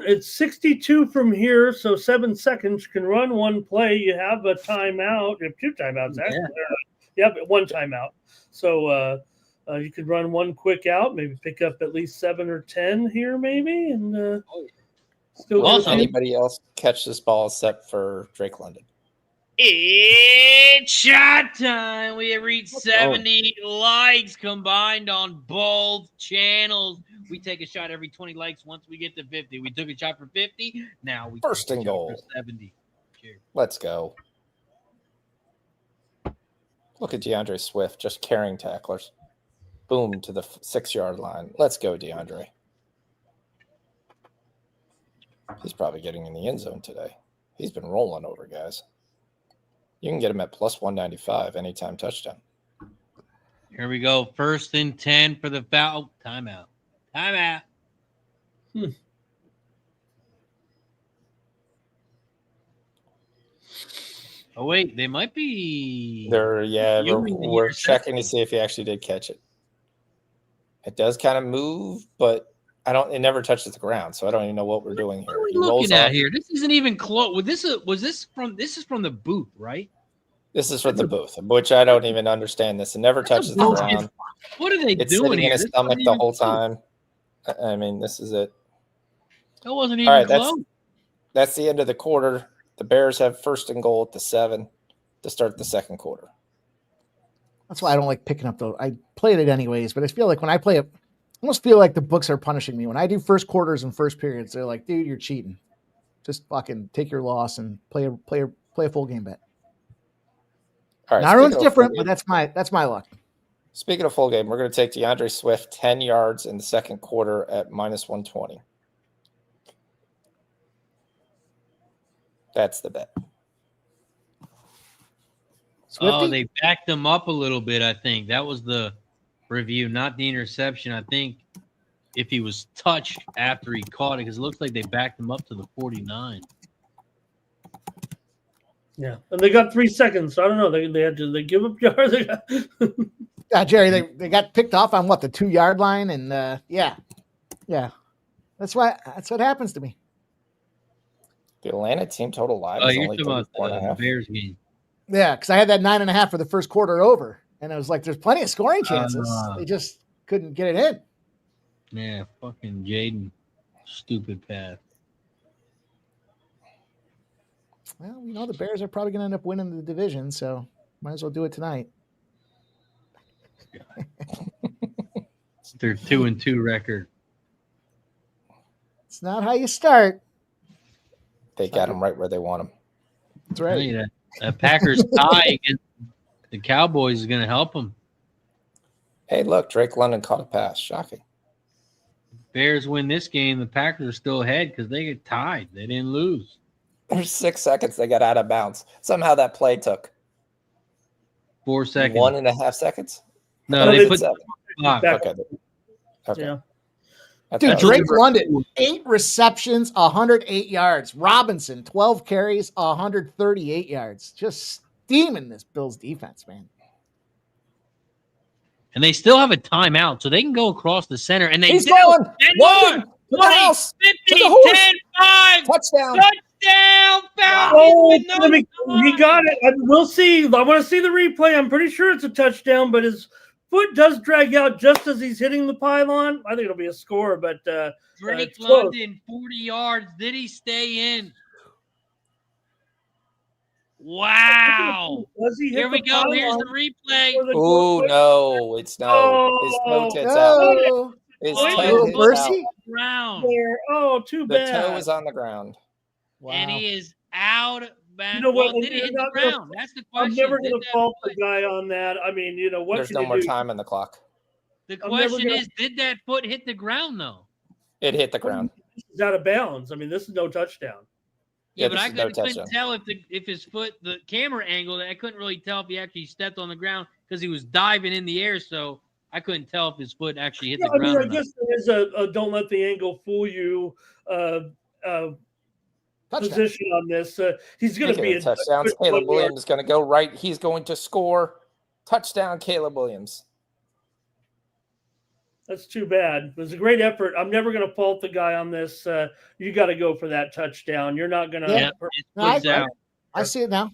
It's 62 from here, so 7 seconds. You can run one play. You have a timeout. You have 2 timeouts, actually. Yeah, but 1 timeout. So you could run one quick out, maybe pick up at least 7 or 10 here, maybe, and still Also, anybody else catch this ball except for Drake London? It's shot time. We have reached 70 likes combined on both channels. We take a shot every 20 likes once we get to 50. We took a shot for 50. Now we First take a and shot goal. for 70. Cheers. Let's go. Look at DeAndre Swift just carrying tacklers. Boom to the 6-yard line. Let's go, DeAndre. He's probably getting in the end zone today. He's been rolling over, guys. You can get him at plus 195 anytime touchdown. Here we go. 1st and 10 for the foul. Timeout. Timeout. Oh, wait. They might be. We're checking to see if he actually did catch it. It does kind of move, but it never touches the ground, so I don't even know what we're doing here. What are we He rolls looking at off. here? This isn't even close. This is from the booth, right? This is from the booth, which I don't even understand this. It never touches the ground. What are they It's doing sitting here? in his This stomach wasn't the even whole close. time. I mean, this is it. That wasn't All even right, close. that's the end of the quarter. The Bears have 1st and goal at the 7 to start the second quarter. That's why I don't like picking up though. I played it anyways, but I feel like when I play it, I almost feel like the books are punishing me. When I do first quarters and first periods, they're like, dude, you're cheating. Just fucking take your loss and play a full game bet. All right, Now everyone's speaking of different, full but that's my luck. Speaking of full game, we're going to take DeAndre Swift 10 yards in the second quarter at minus 120. That's the bet. Swifty? Oh, they backed him up a little bit, I think. That was the review, not the interception. I think if he was touched after he caught it, because it looks like they backed him up to the 49. Yeah, and they got 3 seconds. So I don't know. They give up yards. Jerry, they got picked off on the 2-yard line, and yeah. That's what happens to me. The Atlanta team total live Oh, is you're only talking about the 34.5. Bears game. Yeah, because I had that 9.5 for the first quarter over, and I was like, "There's plenty of scoring chances. They just couldn't get it in." Yeah, fucking Jaden, stupid path. Well, the Bears are probably going to end up winning the division, so might as well do it tonight. It's their 2-2 record. It's not how you start. They got them right where they want them. That's Tell right. you that Packers tie against the Cowboys is going to help them. Hey, look, Drake London caught a pass. Shocking. Bears win this game. The Packers are still ahead because they get tied. They didn't lose. There's 6 seconds they got out of bounds. Somehow that play took 4 seconds. 1.5 seconds. No, they put seven. clock. Okay. Yeah. Dude, Drake London, 8 receptions, 108 yards. Robinson, 12 carries, 138 yards. Just steaming this Bills defense, man. And they still have a timeout, so they can go across the center. And He's do. going. And London, more. to the house. 50, To the horse. 10, 5. Touchdown. Touchdown, Falcons. Oh, with no he got it. We'll see. I want to see the replay. I'm pretty sure it's a touchdown, but his foot does drag out just as he's hitting the pylon. I think it'll be a score, but Drake it's close. London, 40 yards. Did he stay in? Wow. Does he hit Here we the go. Here's the pylon replay. or the Oh, goal? no. It's no. His toe tits out. Oh, His Oh, toe tits mercy. out. Round. There. Oh, too The bad. toe is on the ground. wow. And he is out. Back. You know what? Well, did it hit the You're not gonna- ground? That's the question. I'm never Did going to that fault the foot- guy on that. I mean, what There's can no you more do? time on the clock. The I'm never question gonna- is, did that foot hit the ground, though? It hit the ground. He's out of bounds. I mean, this is no touchdown. Yeah, Yeah, but this I is no couldn't touchdown. tell if his foot, the camera angle, I couldn't really tell if he actually stepped on the ground because he was diving in the air. So I couldn't tell if his foot actually hit Yeah, the I mean, ground. I or not. guess there is a don't let the angle fool you Touchdown. position on this. He's going to Speaking be of touchdowns, good Caleb 1 yard. Williams is going to go right. He's going to score. Touchdown, Caleb Williams. That's too bad. It was a great effort. I'm never going to fault the guy on this. You got to go for that touchdown. You're not going to. Yeah. His No, foot's out. I see it now.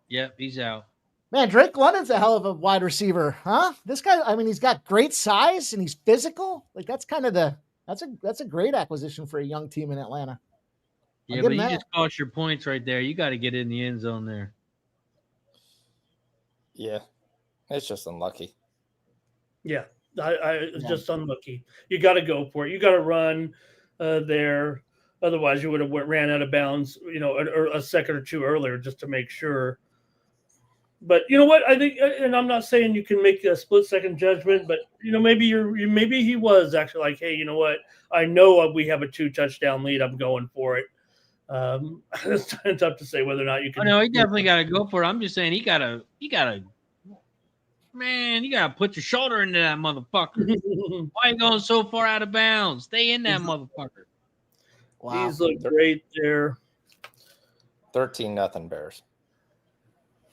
Yep, he's out. Man, Drake London's a hell of a wide receiver, huh? This guy, I mean, he's got great size and he's physical. Like that's kind of that's a great acquisition for a young team in Atlanta. Yeah, give but him you that. just cost your points right there. You got to get in the end zone there. Yeah, it's just unlucky. Yeah, it's just unlucky. You got to go for it. You got to run there. Otherwise, you would have ran out of bounds, or a second or two earlier just to make sure. But you know what? I think, and I'm not saying you can make a split-second judgment, but maybe maybe he was actually like, hey, you know what? I know we have a 2-touchdown lead. I'm going for it. It's tough to say whether or not you Oh, can. no, he definitely got to go for it. I'm just saying you got to put your shoulder into that motherfucker. Why are you going so far out of bounds? Stay in that motherfucker. Wow. He's looked great there. 13-0 Bears.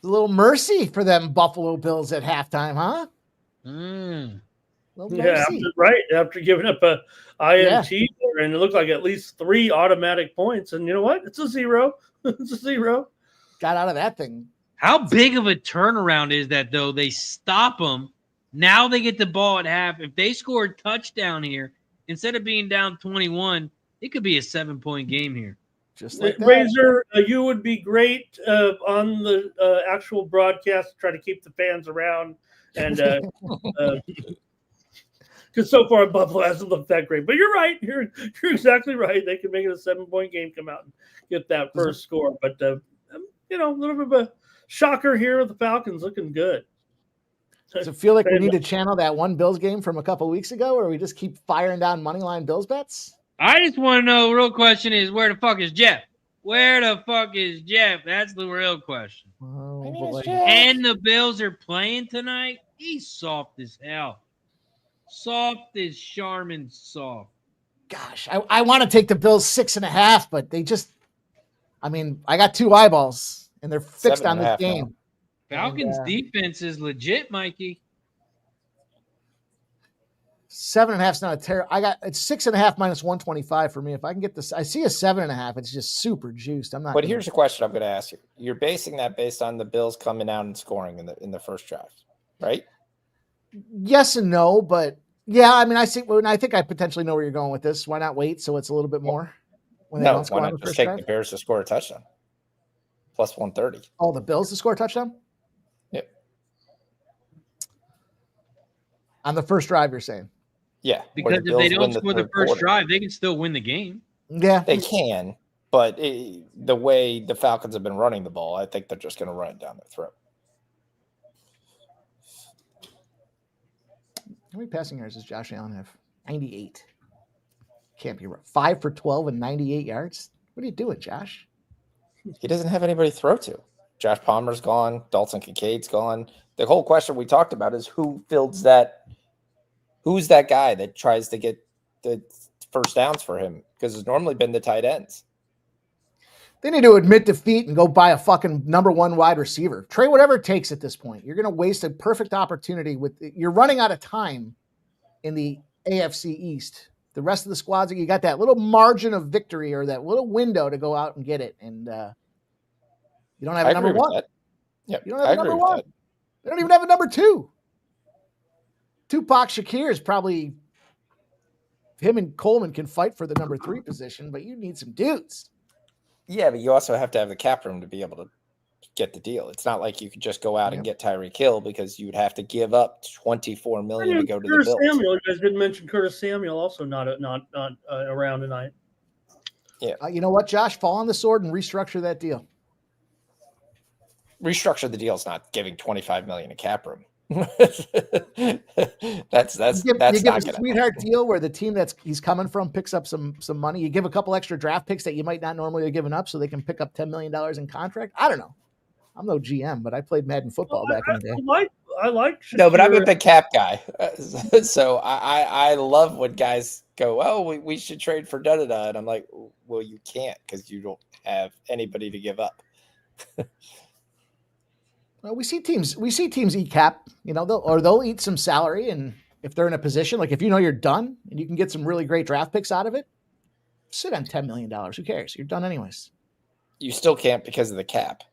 A little mercy for them Buffalo Bills at halftime, huh? Little Yeah, mercy. after giving up a INT there, and it looked like at least 3 automatic points. And you know what? It's a 0. It's a 0. Got out of that thing. How big of a turnaround is that, though? They stop them. Now they get the ball at half. If they score a touchdown here, instead of being down 21, it could be a 7-point game here. Just like that. Razor, you would be great on the actual broadcast to try to keep the fans around. And because so far Buffalo hasn't looked that great. But you're right. You're exactly right. They could make it a 7-point game, come out and get that first score. But, a little bit of a shocker here with the Falcons looking good. Does it feel like we need to channel that one Bills game from a couple weeks ago, or we just keep firing down moneyline Bills bets? I just want to know, the real question is, where the fuck is Jeff? Where the fuck is Jeff? That's the real question. Oh, name is boy. Jeff. And the Bills are playing tonight? He's soft as hell. Soft as Charmin soft. Gosh, I want to take the Bills 6.5, but they just, I got 2 eyeballs and they're fixed on this 7.5 game. now. Falcons And, defense is legit, Mikey. 7.5 is not a terrible. It's 6.5 minus 125 for me. If I can get this, I see a 7.5. It's just super juiced. I'm not. But here's a question I'm going to ask you. You're basing that based on the Bills coming out and scoring in the first drive, right? Yes and no, but yeah, I think I potentially know where you're going with this. Why not wait so it's a little bit more when they No, don't score why on not the just first take drive? the Bears to score a touchdown? Plus 130. Oh, the Bills to score a touchdown Yep. on the first drive. You're saying? Yeah. Because if they don't score the first drive, they can still win the game. Yeah, They can. But the way the Falcons have been running the ball, I think they're just going to run it down their throat. How many passing yards does Josh Allen have? 98. Can't be right. 5 for 12 and 98 yards. What are you doing, Josh? He doesn't have anybody to throw to. Josh Palmer's gone. Dalton Kincaid's gone. The whole question we talked about is who fills that. Who's that guy that tries to get the first downs for him? Because it's normally been the tight ends. They need to admit defeat and go buy a fucking number 1 wide receiver. Trade whatever it takes at this point. You're going to waste a perfect opportunity you're running out of time in the AFC East. The rest of the squads, you got that little margin of victory or that little window to go out and get it. And you don't have a number 1. Yeah, you don't have a number 1. That. They don't even have a number 2. Tupac Shakur is probably him and Coleman can fight for the number 3 position, but you need some dudes. Yeah, but you also have to have the cap room to be able to get the deal. It's not like you could just go out and get Tyreek Hill because you would have to give up $24 million to go to Curtis the Bills. Samuel, you guys didn't mention Curtis Samuel, also not around tonight. Yeah, you know what, Josh? Fall on the sword and restructure that deal. Restructure the deal is not giving $25 million in cap room. that's you give not a sweetheart deal where the team he's coming from picks up some money. You give a couple extra draft picks that you might not normally have given up so they can pick up $10 million in contract. I don't know. I'm no GM, but I played Madden football back in the day. I like no, but I'm a big cap guy. So I love when guys go, oh, we should trade for da-da-da. And I'm like, well, you can't because you don't have anybody to give up. Well, we see teams eat cap, they'll eat some salary. And if they're in a position, like if you're done and you can get some really great draft picks out of it, sit on $10 million. Who cares? You're done anyways. You still can't because of the cap.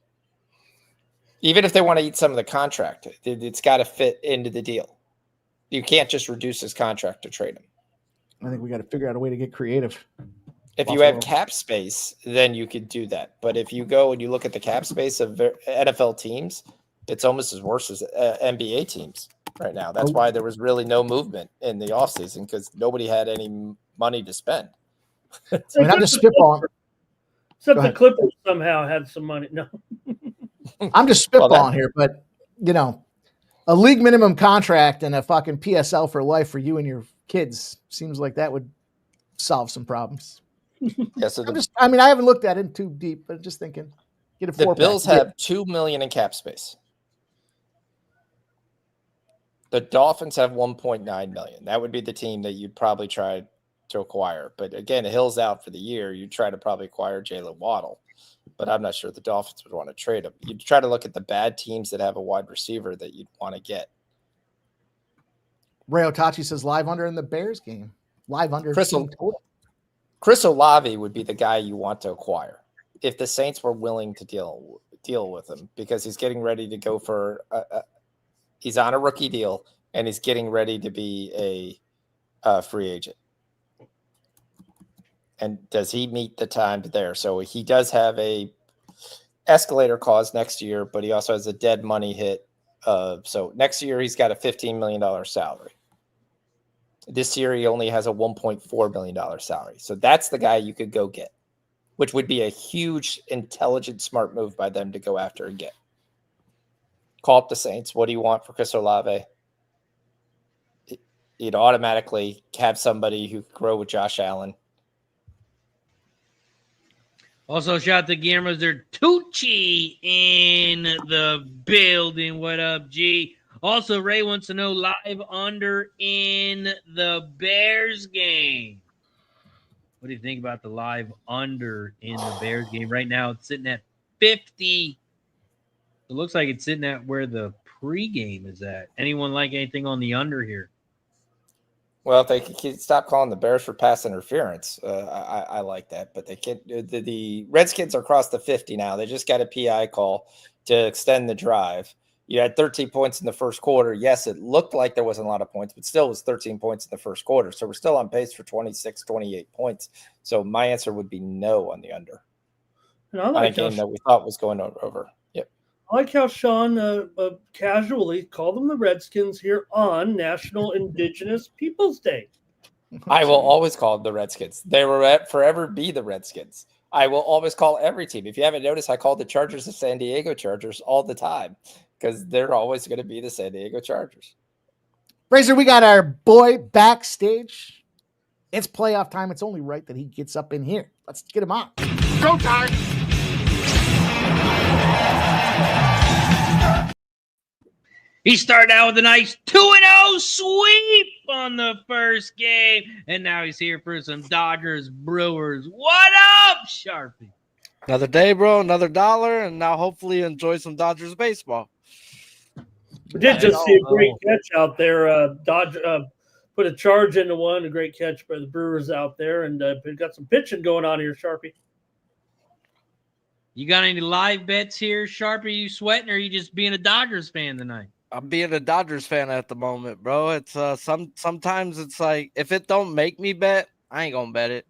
Even if they want to eat some of the contract, it's got to fit into the deal. You can't just reduce his contract to trade him. I think we got to figure out a way to get creative. If you have cap space, then you could do that. But if you go and you look at the cap space of NFL teams, it's almost as worse as NBA teams right now. That's why there was really no movement in the offseason because nobody had any money to spend. I'm just spitballing. Except the Clippers somehow had some money. No. I'm just spitballing here, but, a league minimum contract and a fucking PSL for life for you and your kids seems like that would solve some problems. Yeah, so I haven't looked at it too deep, but just thinking. Get a the Bills have $2 million in cap space. The Dolphins have $1.9 million. That would be the team that you'd probably try to acquire. But again, Hill's out for the year. You'd try to probably acquire Jalen Waddle. But I'm not sure the Dolphins would want to trade him. You'd try to look at the bad teams that have a wide receiver that you'd want to get. Ray Otachi says live under in the Bears game. Live under. Chris Olave would be the guy you want to acquire if the Saints were willing to deal with him because he's getting ready to go for he's on a rookie deal and he's getting ready to be a free agent. And does he meet the time there? So he does have a escalator clause next year, but he also has a dead money hit. So next year he's got a $15 million salary. This year he only has a $1.4 million salary. So that's the guy you could go get, which would be a huge, intelligent, smart move by them to go after and get. Call up the Saints. What do you want for Chris Olave? You'd automatically have somebody who could grow with Josh Allen. Also, shout out to Guillermo Tucci in the building. What up, G? Also, Ray wants to know live under in the Bears game. What do you think about the live under in the Bears game? Right now, it's sitting at 50. It looks like it's sitting at where the pregame is at. Anyone like anything on the under here? Well, if they could stop calling the Bears for pass interference, I like that. But they can't. The Redskins are across the 50 now. They just got a PI call to extend the drive. You had 13 points in the first quarter. Yes, it looked like there wasn't a lot of points, but still was 13 points in the first quarter. So we're still on pace for 26, 28 points. So my answer would be no on the under. And I like a game that we thought was going over. Yep. I like how Sean casually called them the Redskins here on National Indigenous Peoples Day. I will always call them the Redskins. They will forever be the Redskins. I will always call every team. If you haven't noticed, I call the Chargers the San Diego Chargers all the time because they're always going to be the San Diego Chargers. Razor, we got our boy backstage. It's playoff time. It's only right that he gets up in here. Let's get him on. Go time. He started out with a nice 2-0 sweep on the first game, and now he's here for some Dodgers Brewers. What up, Sharpie? Another day, bro. Another dollar, and now hopefully enjoy some Dodgers baseball. We did just see a great catch out there. Dodger put a charge into one. A great catch by the Brewers out there, and got some pitching going on here, Sharpie. You got any live bets here, Sharpie? You sweating, or are you just being a Dodgers fan tonight? I'm being a Dodgers fan at the moment, bro. It's sometimes it's like if it don't make me bet, I ain't gonna bet it.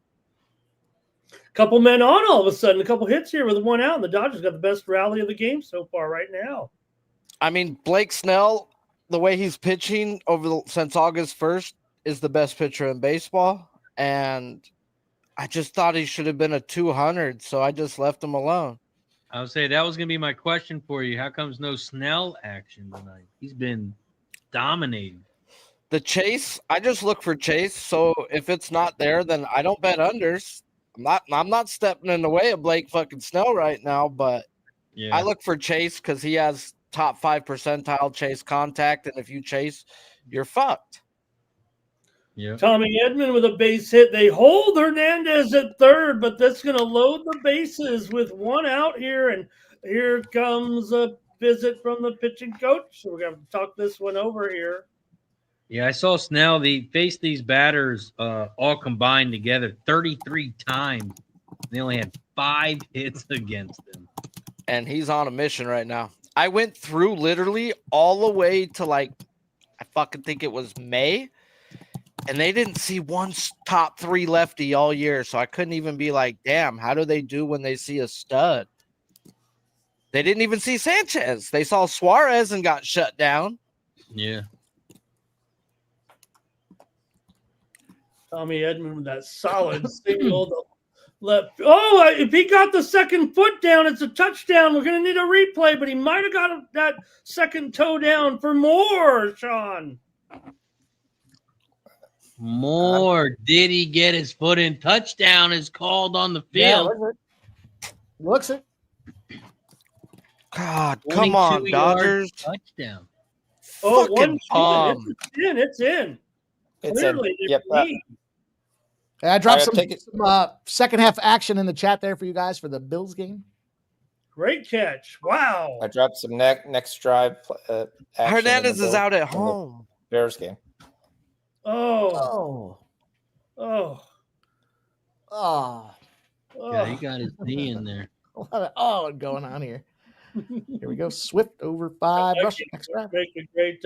Couple men on all of a sudden, a couple hits here with one out, and the Dodgers got the best rally of the game so far right now. I mean, Blake Snell, the way he's pitching since August 1st, is the best pitcher in baseball, and I just thought he should have been a 200, so I just left him alone. I would say that was going to be my question for you. How comes no Snell action tonight? He's been dominating. The chase, I just look for chase. So if it's not there, then I don't bet unders. I'm not stepping in the way of Blake fucking Snell right now, but yeah. I look for chase because he has top 5 percentile chase contact, and if you chase, you're fucked. Yeah. Tommy Edman with a base hit. They hold Hernandez at third, but that's going to load the bases with one out here. And here comes a visit from the pitching coach. So we're going to talk this one over here. Yeah, I saw Snell. They faced these batters all combined together 33 times. They only had 5 hits against him. And he's on a mission right now. I went through literally all the way to I fucking think it was May. And they didn't see one top 3 lefty all year. So I couldn't even be like, damn, how do they do when they see a stud? They didn't even see Sanchez. They saw Suarez and got shut down. Yeah. Tommy Edman with that solid single. Left. Oh, if he got the second foot down, it's a touchdown. We're going to need a replay, but he might have got that second toe down for more, Sean. More. Did he get his foot in? Touchdown is called on the field. Yeah, looks it. God, come on, Dodgers. Touchdown. Oh, fucking it's in. It's Clearly, in. Yep. I dropped some second half action in the chat there for you guys for the Bills game. Great catch. Wow. I dropped some next drive. Hernandez is out at home. Bears game. Oh. Yeah, he got his knee in there. A lot of going on here. Here we go. Swift over 5. Rush next drive. Great.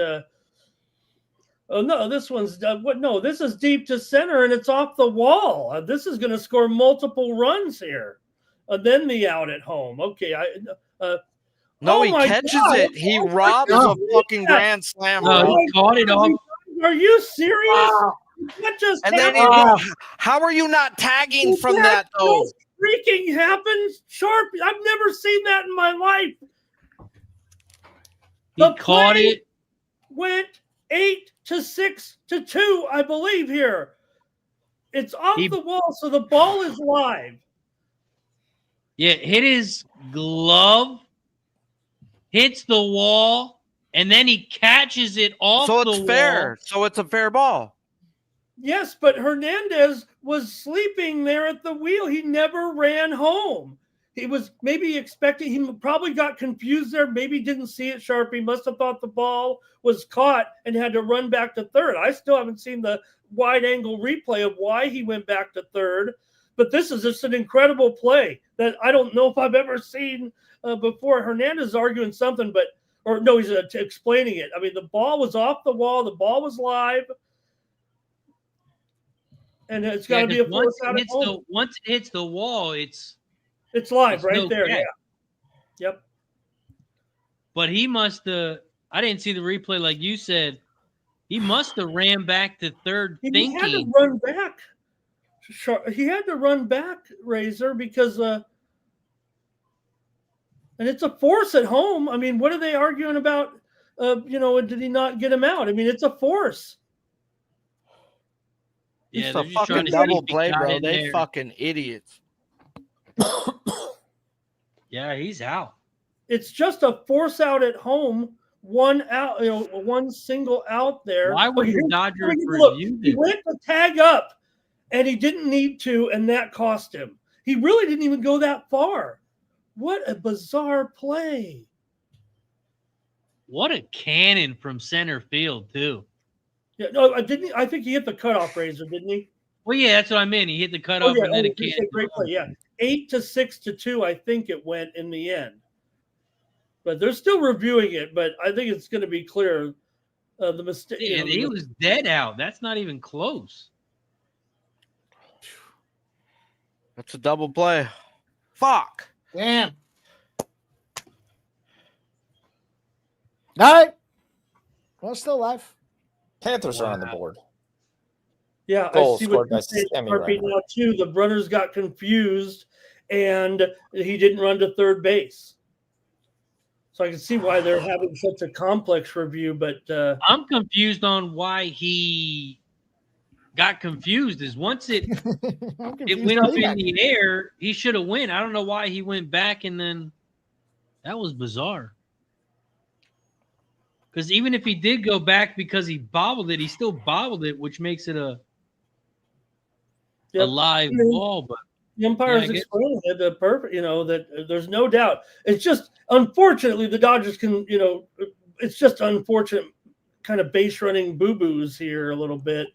Oh no, this one's no. This is deep to center and it's off the wall. This is going to score multiple runs here, and then the out at home. Okay, he catches it. He robs a fucking grand slam. He caught it off. Are you serious? That just and then how are you not tagging from that though? Freaking happened, Sharp. I've never seen that in my life. He caught it. Went 8-6-2, I believe here. It's off the wall, so the ball is live. Yeah, hit his glove, hits the wall, and then he catches it off the wall. So it's fair. So it's a fair ball. Yes, but Hernandez was sleeping there at the wheel. He never ran home. He was maybe expecting, he probably got confused there, maybe didn't see it sharp. He must have thought the ball was caught and had to run back to third. I still haven't seen the wide angle replay of why he went back to third, but this is just an incredible play that I don't know if I've ever seen before. Hernandez is arguing something, he's explaining it. I mean, the ball was off the wall, the ball was live, and it's got to be a force out at home. Once it hits the wall, it's live right there. Yeah. Yep. But he must have, I didn't see the replay like you said. He must have ran back to third thinking. He had to run back. he had to run back, Razor, because and it's a force at home. I mean, what are they arguing about? Did he not get him out? I mean, it's a force. Yeah, It's they're a just trying fucking to double see if he play, got bro. in They there. fucking idiots. Yeah, he's out. It's just a force out at home. One out, one single out there. Why would Okay, the Dodgers look, review he this? went to tag up, and he didn't need to, and that cost him. He really didn't even go that far. What a bizarre play. What a cannon from center field, too. Yeah, no, I think he hit the cutoff, Razor, didn't he? Well, yeah, that's what I meant. He hit the cutoff and then a cannon. Great play. Yeah, 8-6-2. I think it went in the end, but they're still reviewing it. But I think it's going to be clear the mistake. Yeah, he was dead out. That's not even close. That's a double play. Fuck. Damn. All right. Well, still alive. Panthers are on the board. Yeah, Goal I see scored what by Sammy now Reiner. too. The runners got confused, and he didn't run to third base. So I can see why they're having such a complex review. But I'm confused on why he got confused. Is once it went up in the air, he should have went. I don't know why he went back, and then that was bizarre. Because even if he did go back because he bobbled it, he still bobbled it, which makes it a live ball. But the umpires explained it the perfect, that there's no doubt. It's just unfortunately the Dodgers can, it's just unfortunate kind of base running boo-boos here a little bit.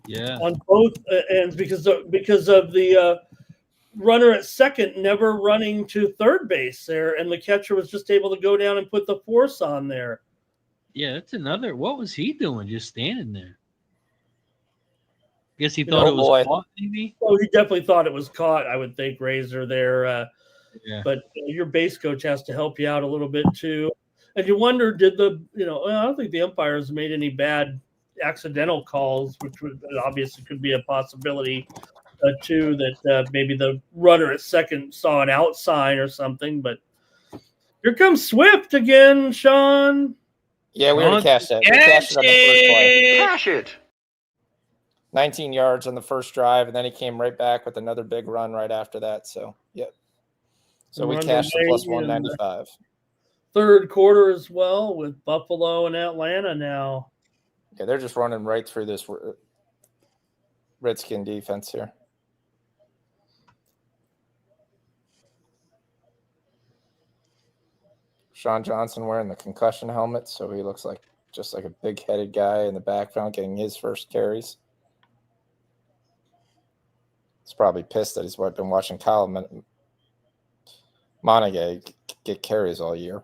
Yeah. On both ends because of the runner at second never running to third base there, and the catcher was just able to go down and put the force on there. Yeah, that's another. What was he doing? Just standing there. Guess he thought it was caught, maybe? Well, he definitely thought it was caught, I would think, Razor there. Yeah. But your base coach has to help you out a little bit, too. And you wonder, I don't think the umpires made any bad accidental calls, which obviously could be a possibility, too, that maybe the runner at second saw an out sign or something. But here comes Swift again, Sean. Yeah, we already cashed it. We cashed it on the first play. Cash it. 19 yards on the first drive, and then he came right back with another big run right after that. So, yep. So we cashed the plus 195. Third quarter as well with Buffalo and Atlanta now. Yeah, they're just running right through this Redskin defense here. Sean Johnson wearing the concussion helmet, so he looks like just like a big-headed guy in the background getting his first carries. He's probably pissed that he's been watching Kyle Monaghan get carries all year.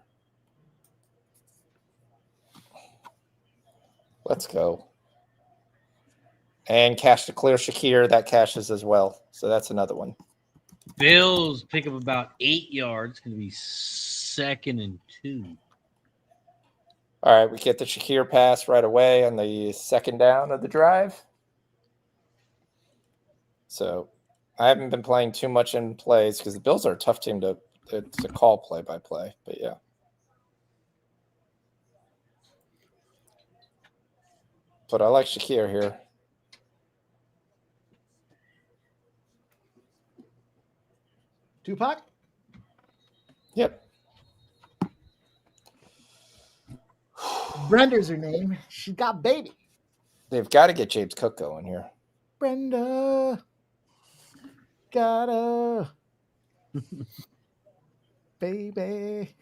Let's go. And cash to clear Shakir. That cashes as well. So that's another one. Bills pick up about 8 yards. It's going to be 2nd and 2. All right, we get the Shakir pass right away on the second down of the drive. So I haven't been playing too much in plays because the Bills are a tough team to call play by play. But yeah. But I like Shakir here. Tupac? Yep. Brenda's her name. She got baby. They've got to get James Cook going here. Brenda. Gotta. Baby.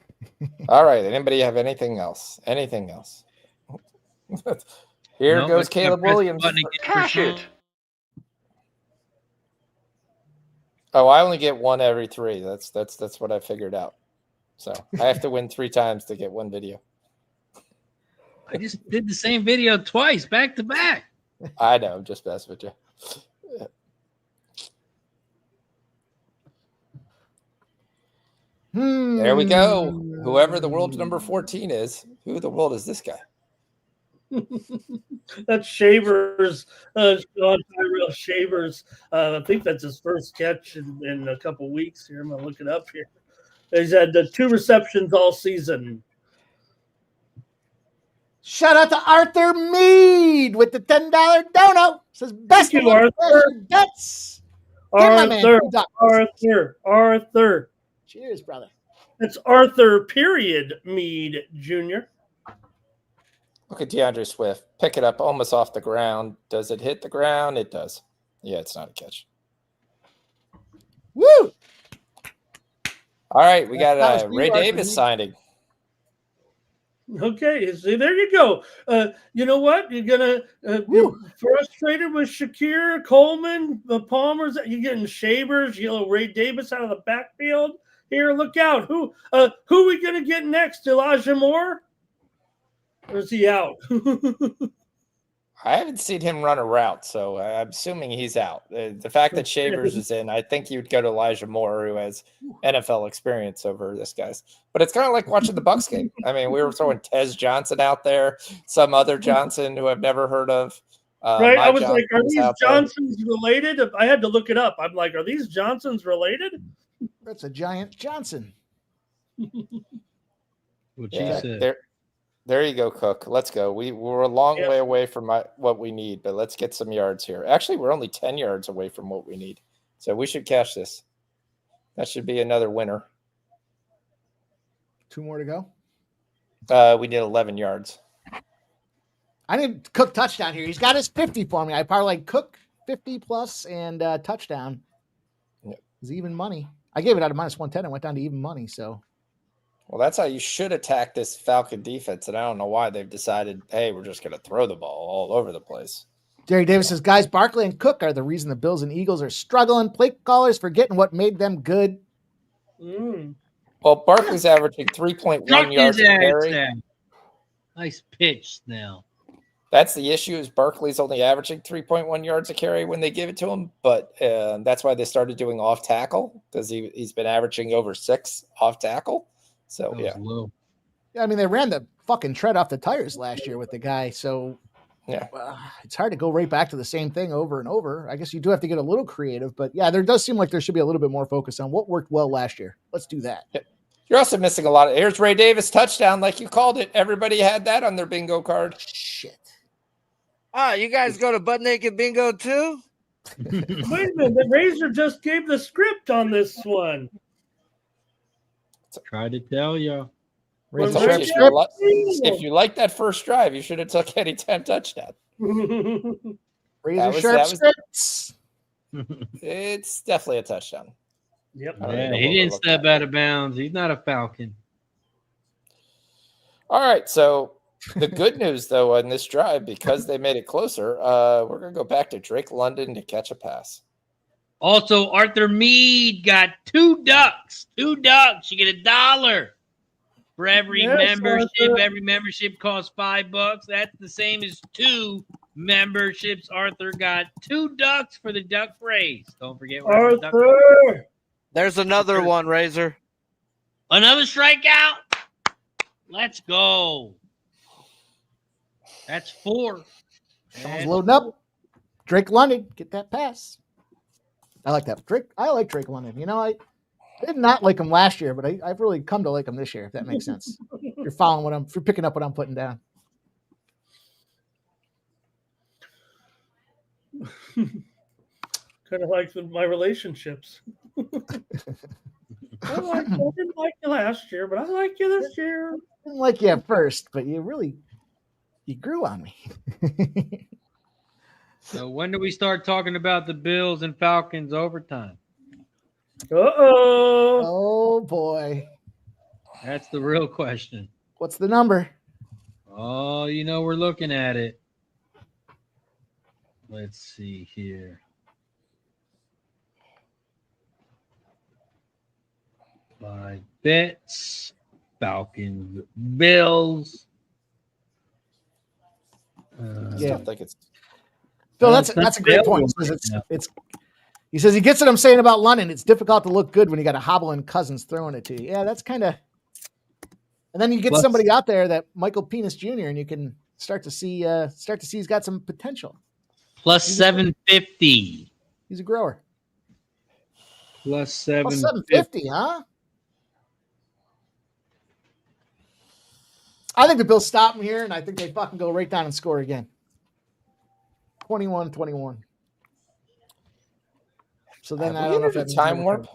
All right. Anybody have anything else? Anything else? Here goes Caleb Williams. Cash it. Oh, I only get one every 3. That's what I figured out. So I have to win 3 times to get one video. I just did the same video twice, back to back. I know. I'm just messing with you. There we go. Whoever the world's number 14 is. Who in the world is this guy? That's Shavers, Sean Tyrell Shavers. I think that's his first catch in a couple weeks here. I'm going to look it up here. He's had 2 receptions all season. Shout out to Arthur Mead with the $10 dono. Says best Thank of you, luck, Arthur. Bets. Give my man Arthur. Cheers, brother. It's Arthur period Mead Jr. Look at DeAndre Swift. Pick it up almost off the ground. Does it hit the ground? It does. Yeah, it's not a catch. Woo! All right, we got That was Ray Arthur Davis Mead. signing. Okay, see, there you go. You know what? You're gonna you're frustrated with Shakir, Coleman, the Palmers. You're getting Shavers. Ray Davis out of the backfield. Here, look out. Who are we gonna get next? Elijah Moore, or is he out? I haven't seen him run a route, so I'm assuming he's out. The fact that Shavers is in, I think you'd go to Elijah Moore, who has NFL experience over this guy's. But it's kind of like watching the Bucs game. I mean, we were throwing Tez Johnson out there, some other Johnson who I've never heard of. Right? I was like, are Johnson's these out there. Johnsons related? I had to look it up. I'm like, are these Johnsons related? That's a giant Johnson. What Yeah, you said. there you go, Cook. Let's go. We're a long way away from what we need, but let's get some yards here. Actually, we're only 10 yards away from what we need. So we should cash this. That should be another winner. 2 more to go. We need 11 yards. I need Cook touchdown here. He's got his 50 for me. I parlayed Cook 50 plus and touchdown. Yep. It's even money. I gave it out of -110 and went down to even money. So, Well, that's how you should attack this Falcon defense, and I don't know why they've decided, hey, we're just going to throw the ball all over the place. Jerry Davis says, guys, Barkley and Cook are the reason the Bills and Eagles are struggling. Play callers forgetting what made them good. Well, Barkley's averaging 3.1 yards a carry. Nice pitch now. That's the issue is Barkley's only averaging 3.1 yards a carry when they give it to him, but that's why they started doing off tackle because he's been averaging over 6 off tackle. So, yeah. Low. Yeah, I mean, they ran the fucking tread off the tires last year with the guy. So, Yeah. it's hard to go right back to the same thing over and over. I guess you do have to get a little creative, but yeah, there does seem like there should be a little bit more focus on what worked well last year. Let's do that. You're also missing a lot. Here's Ray Davis touchdown, like you called it. Everybody had that on their bingo card. Shit. Oh, you guys go to Butt Naked Bingo too? Wait a minute, the Razor just gave the script on this one. Try to tell you. Raise Well, the Ray- sharp Ray- script. If you like that first drive, you should have took anytime touchdown. Razor that sharp was- scripts. It's definitely a touchdown. Yep. I don't Yeah, even know he what we're didn't looking step at. out of bounds. He's not a Falcon. All right, so the good news, though, on this drive, because they made it closer, we're going to go back to Drake London to catch a pass. Also, Arthur Mead got 2 ducks. 2 ducks. You get $1 for every Yes, membership. Arthur. Every membership costs $5. That's the same as 2 memberships. Arthur got 2 ducks for the duck race. Don't forget where the duck. Arthur. There's another one, Razor. Another strikeout. Let's go. That's 4. Someone's And loading up. Drake London, get that pass. I like that. I like Drake London. You know, I did not like him last year, but I've really come to like him this year, if that makes sense. If you're picking up what I'm putting down. Kind of like my relationships. I didn't like you last year, but I like you this year. Didn't like you at first, but you grew on me. so when do we start talking about the Bills and Falcons overtime? Uh-oh. Oh boy. That's the real question. What's the number? Oh, we're looking at it. Let's see here. By bets, Falcons, Bills. I Yeah. still think it's Phil, Well, that's a great point. He says he says he gets what I'm saying about London. It's difficult to look good when you got a hobbling Cousins throwing it to you. Yeah, that's kind of. And then you get Plus- somebody out there that Michael Penis Jr. and you can start to see he's got some potential. Plus 750. He's a grower. Plus 750, huh? I think the Bills stop him here, and I think they fucking go right down and score again. 21-21. So then I don't know if that's that's time warp.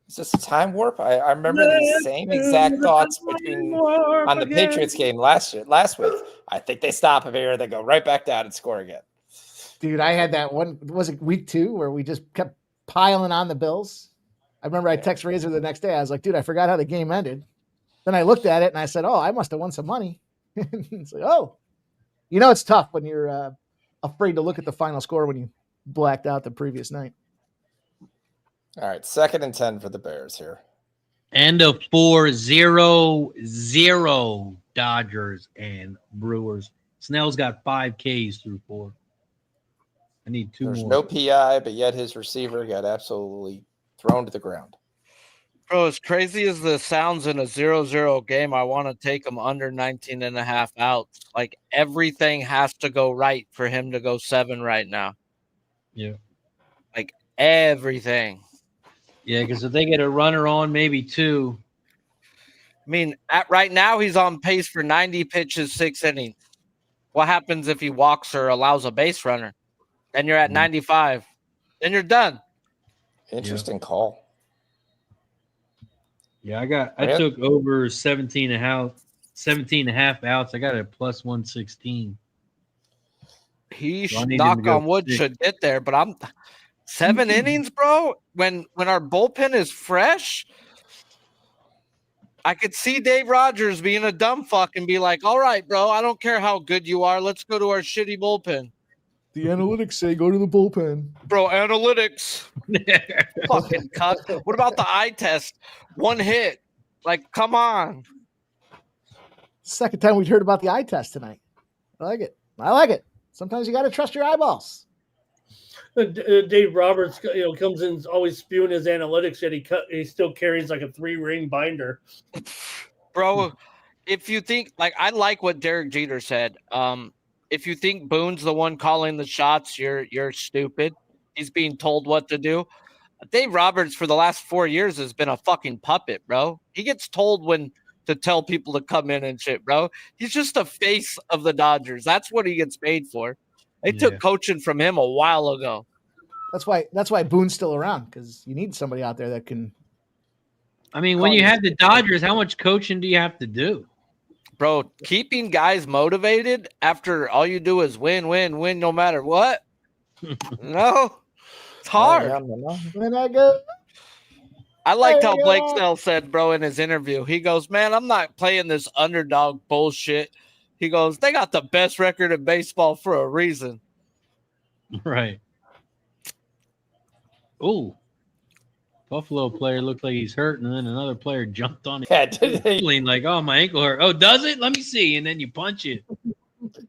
Is this a time warp? I remember the same exact thoughts on the Patriots game last week. I think they stop him here, they go right back down and score again. Dude, I had that one. Was it week 2 where we just kept piling on the Bills? I remember I texted Razor the next day. I was like, dude, I forgot how the game ended. Then I looked at it and I said, oh, I must have won some money. It's like, oh, it's tough when you're afraid to look at the final score when you blacked out the previous night. All right, 2nd and 10 for the Bears here. And a 4-0-0 Dodgers and Brewers. Snell's got 5 Ks through 4. I need 2 There's more. no PI, but yet his receiver got absolutely thrown to the ground. Bro, as crazy as the sounds in a 0-0 game, I want to take him under 19.5 outs. Like, everything has to go right for him to go 7 right now. Yeah. Like, everything. Yeah, because if they get a runner on, maybe 2. I mean, right now, he's on pace for 90 pitches, 6 innings. What happens if he walks or allows a base runner? Then you're at 95. Then you're done. Interesting call. Yeah, I took over 17 and a half outs. I got a plus 116. He should, knock on wood, 6. should get there, but I'm 7 innings, bro. When our bullpen is fresh, I could see Dave Rogers being a dumb fuck and be like, all right, bro, I don't care how good you are. Let's go to our shitty bullpen. The analytics say go to the bullpen. Bro, analytics. Fucking cut. What about the eye test? 1 hit. Like, come on. Second time we've heard about the eye test tonight. I like it. Sometimes you got to trust your eyeballs. Dave Roberts, comes in always spewing his analytics, yet he still carries like a 3-ring binder. Bro, if you think, like, I like what Derek Jeter said. If you think Boone's the one calling the shots, you're stupid. He's being told what to do. Dave Roberts for the last 4 years has been a fucking puppet, bro. He gets told when to tell people to come in and shit, bro. He's just the face of the Dodgers. That's what he gets paid for. They took coaching from him a while ago. That's why Boone's still around, because you need somebody out there that can. I mean, when you have the Dodgers, how much coaching do you have to do? Bro, keeping guys motivated after all you do is win, no matter what. No, it's hard. When I go, I liked how Blake Snell said, bro, in his interview. He goes, man, I'm not playing this underdog bullshit. He goes, they got the best record in baseball for a reason. Right. Ooh. Buffalo player looked like he's hurt, and then another player jumped on him. Yeah, did he? Like, oh, my ankle hurt. Oh, does it? Let me see. And then you punch it.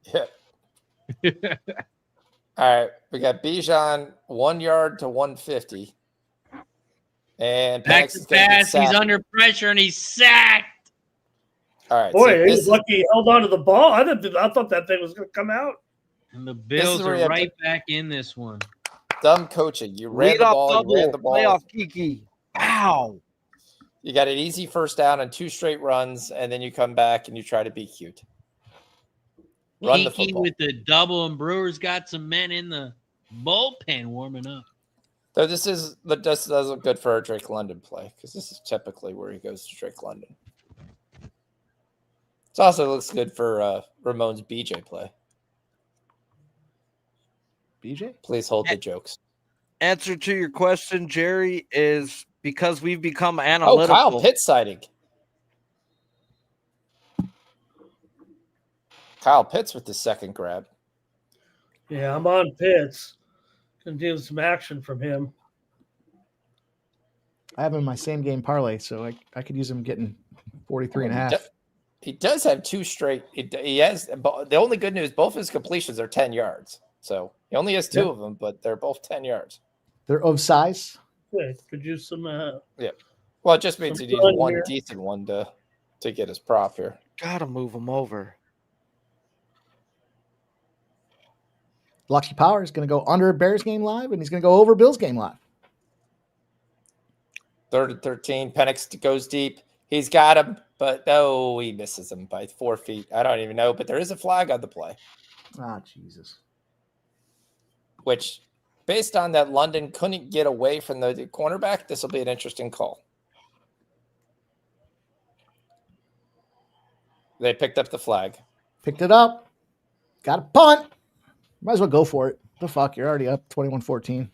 Yeah. All right. We got Bijan 1 yard to 150. And back to pass. He's under pressure, and he's sacked. All right. Boy, he's lucky he held on to the ball. I thought that thing was going to come out. And the Bills are right back in this one. Dumb coaching. You ran the ball. Playoff Kiki. Ow. You got an easy first down and 2 straight runs, and then you come back and you try to be cute. Run the football. With the double, and Brewers got some men in the bullpen warming up. So this does look good for a Drake London play, because this is typically where he goes to Drake London. It also looks good for Ramon's BJ play. BJ? Please hold the jokes. Answer to your question, Jerry, is because we've become analytical. Oh, Kyle Pitts sighting. Kyle Pitts with the second grab. Yeah, I'm on Pitts. Gonna do some action from him. I have him in my same game parlay, so I could use him getting 43 and a half. He does have 2 straight. He has the only good news, both his completions are 10 yards. So he only has 2 of them, but they're both 10 yards. They're of size. Yeah, could use some. Yeah. Well, it just means he needs one decent one to get his prop here. Gotta move him over. Lucky Power is going to go under Bears game live, and he's going to go over Bills game live. 3rd and 13. Penix goes deep. He's got him, but no, he misses him by 4 feet. I don't even know, but there is a flag on the play. Ah, Jesus. Which, based on that London couldn't get away from the cornerback, this will be an interesting call. They picked up the flag. Picked it up. Got a punt. Might as well go for it. The fuck, you're already up 21-14.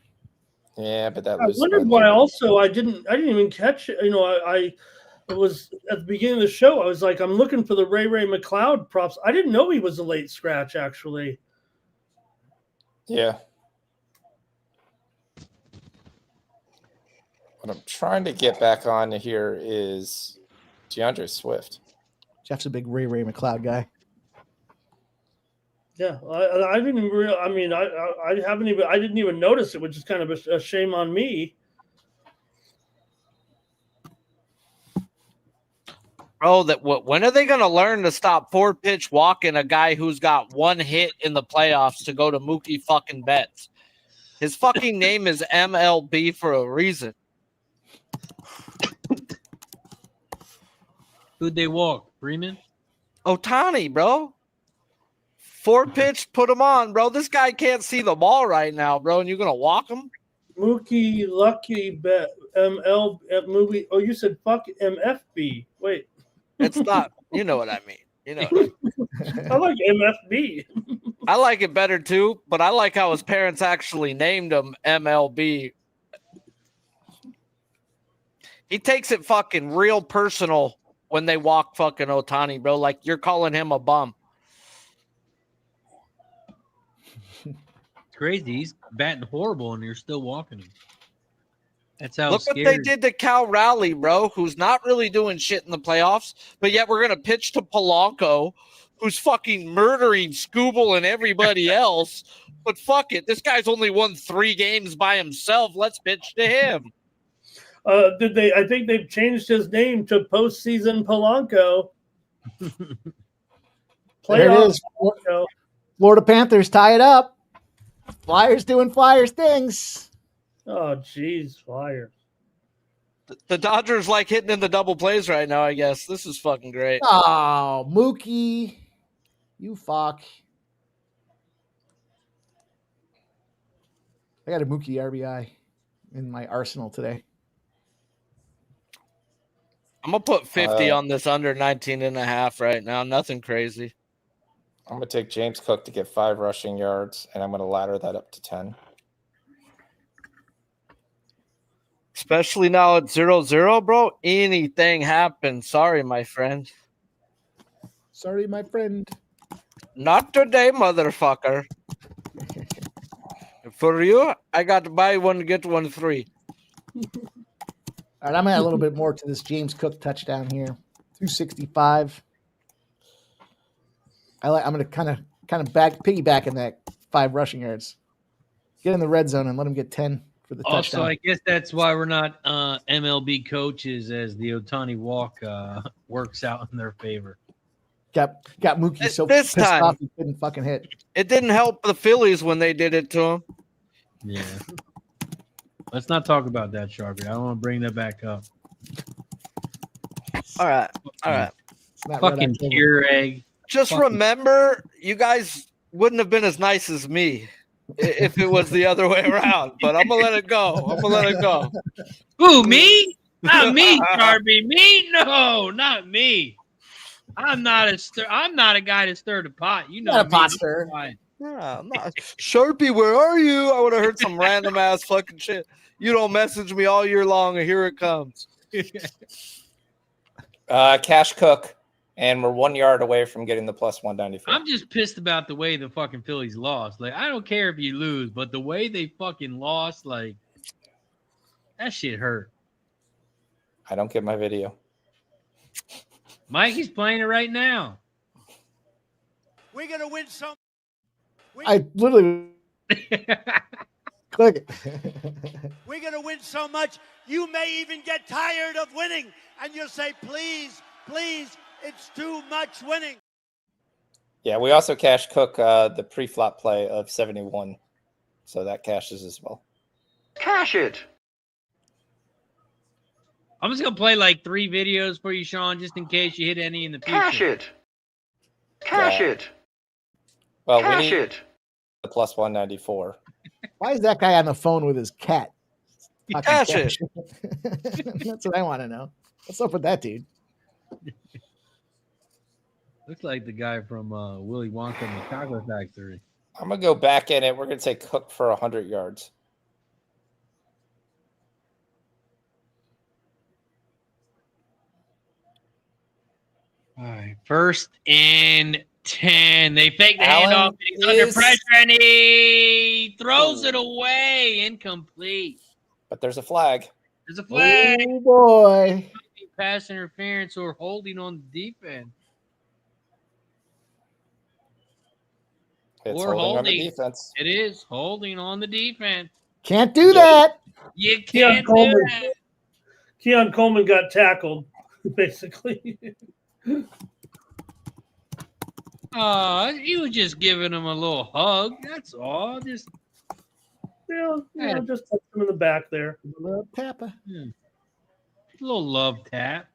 Yeah, but that I loses. wondered why. Also, I didn't even catch it. It was at the beginning of the show. I was like, I'm looking for the Ray McLeod props. I didn't know he was a late scratch. Actually. Yeah. What I'm trying to get back on here is DeAndre Swift. Jeff's a big Ray McLeod guy. Yeah, I didn't even. I mean, I haven't even. I didn't even notice it, which is kind of a shame on me. Bro, when are they going to learn to stop 4-pitch walking a guy who's got one hit in the playoffs to go to Mookie fucking Betts? His fucking name is MLB for a reason. Who'd they walk? Freeman? Ohtani, bro. 4-pitch, put him on, bro. This guy can't see the ball right now, bro, and you're going to walk him? Mookie Lucky Bet ML movie. Oh, you said fuck MFB. Wait. It's not. You know what I mean. You know what I mean. I like MFB. I like it better too, but I like how his parents actually named him MLB. He takes it fucking real personal when they walk fucking Ohtani, bro. Like you're calling him a bum. Crazy. He's batting horrible, and you're still walking him. That's how. Look scared. what they did to Cal Raleigh, bro, who's not really doing shit in the playoffs, but yet we're going to pitch to Polanco, who's fucking murdering Scooble and everybody else. But fuck it. This guy's only won 3 games by himself. Let's pitch to him. Did they? I think they've changed his name to Postseason Polanco. There it is. Polanco. Florida Panthers tie it up. Flyers doing Flyers things. Oh, geez, Flyers. The Dodgers like hitting in the double plays right now, I guess. This is fucking great. Oh, Mookie. You fuck. I got a Mookie RBI in my arsenal today. I'm going to put 50 on this under 19.5 right now. Nothing crazy. I'm going to take James Cook to get 5 rushing yards, and I'm going to ladder that up to 10. Especially now at 0-0, bro. Anything happens. Sorry, my friend. Sorry, my friend. Not today, motherfucker. For you, I got to buy one, get one free. All right, I'm going to add a little bit more to this James Cook touchdown here. 265. I'm going to kind of piggyback in that 5 rushing yards. Get in the red zone and let him get 10 for the touchdown. Also, I guess that's why we're not MLB coaches, as the Ohtani walk works out in their favor. Got Mookie so this pissed time, off he couldn't fucking hit. It didn't help the Phillies when they did it to him. Yeah. Let's not talk about that, Sharpie. I don't want to bring that back up. All right. Fucking pure egg. Just remember, you guys wouldn't have been as nice as me if it was the other way around. But I'm gonna let it go. Who, me? Not me, Sharpie. Me? No, not me. I'm not a guy to stir the pot. You know, not a pot stir. Yeah, I'm not. Sharpie, where are you? I would have heard some random ass fucking shit. You don't message me all year long, and here it comes. Cash Cook, and we're 1 yard away from getting the plus 194. I'm just pissed about the way the fucking Phillies lost. Like, I don't care if you lose, but the way they fucking lost, like, that shit hurt. I don't get my video. Mikey's playing it right now. We're going to win some. I literally click it. We're going to win so much, you may even get tired of winning. And you'll say, please, please, it's too much winning. Yeah, we also cashed Cook the pre-flop play of 71. So that cashes as well. Cash it. I'm just gonna play like 3 videos for you, Sean, just in case you hit any in the future. Cash it. Cash it. Well, Cash we need it. the plus 194. Why is that guy on the phone with his cat? Cash it. That's what I want to know. What's up with that dude? Looks like the guy from Willy Wonka and the Chocolate Factory. I'm going to go back in it. We're going to take Cook for 100 yards. All right, 1st and 10. They fake the Allen handoff. He's under is- pressure, and he throws it away. Incomplete. But there's a flag. There's a flag. Oh boy. Pass interference or holding on the defense. It's Or holding on the holding. defense. It is holding on the defense. Can't do that. You Keon can't do Coleman. that. Keon Coleman got tackled, basically. He was just giving him a little hug. That's all. Just Just touch him in the back there. Little tapper. a little love tap.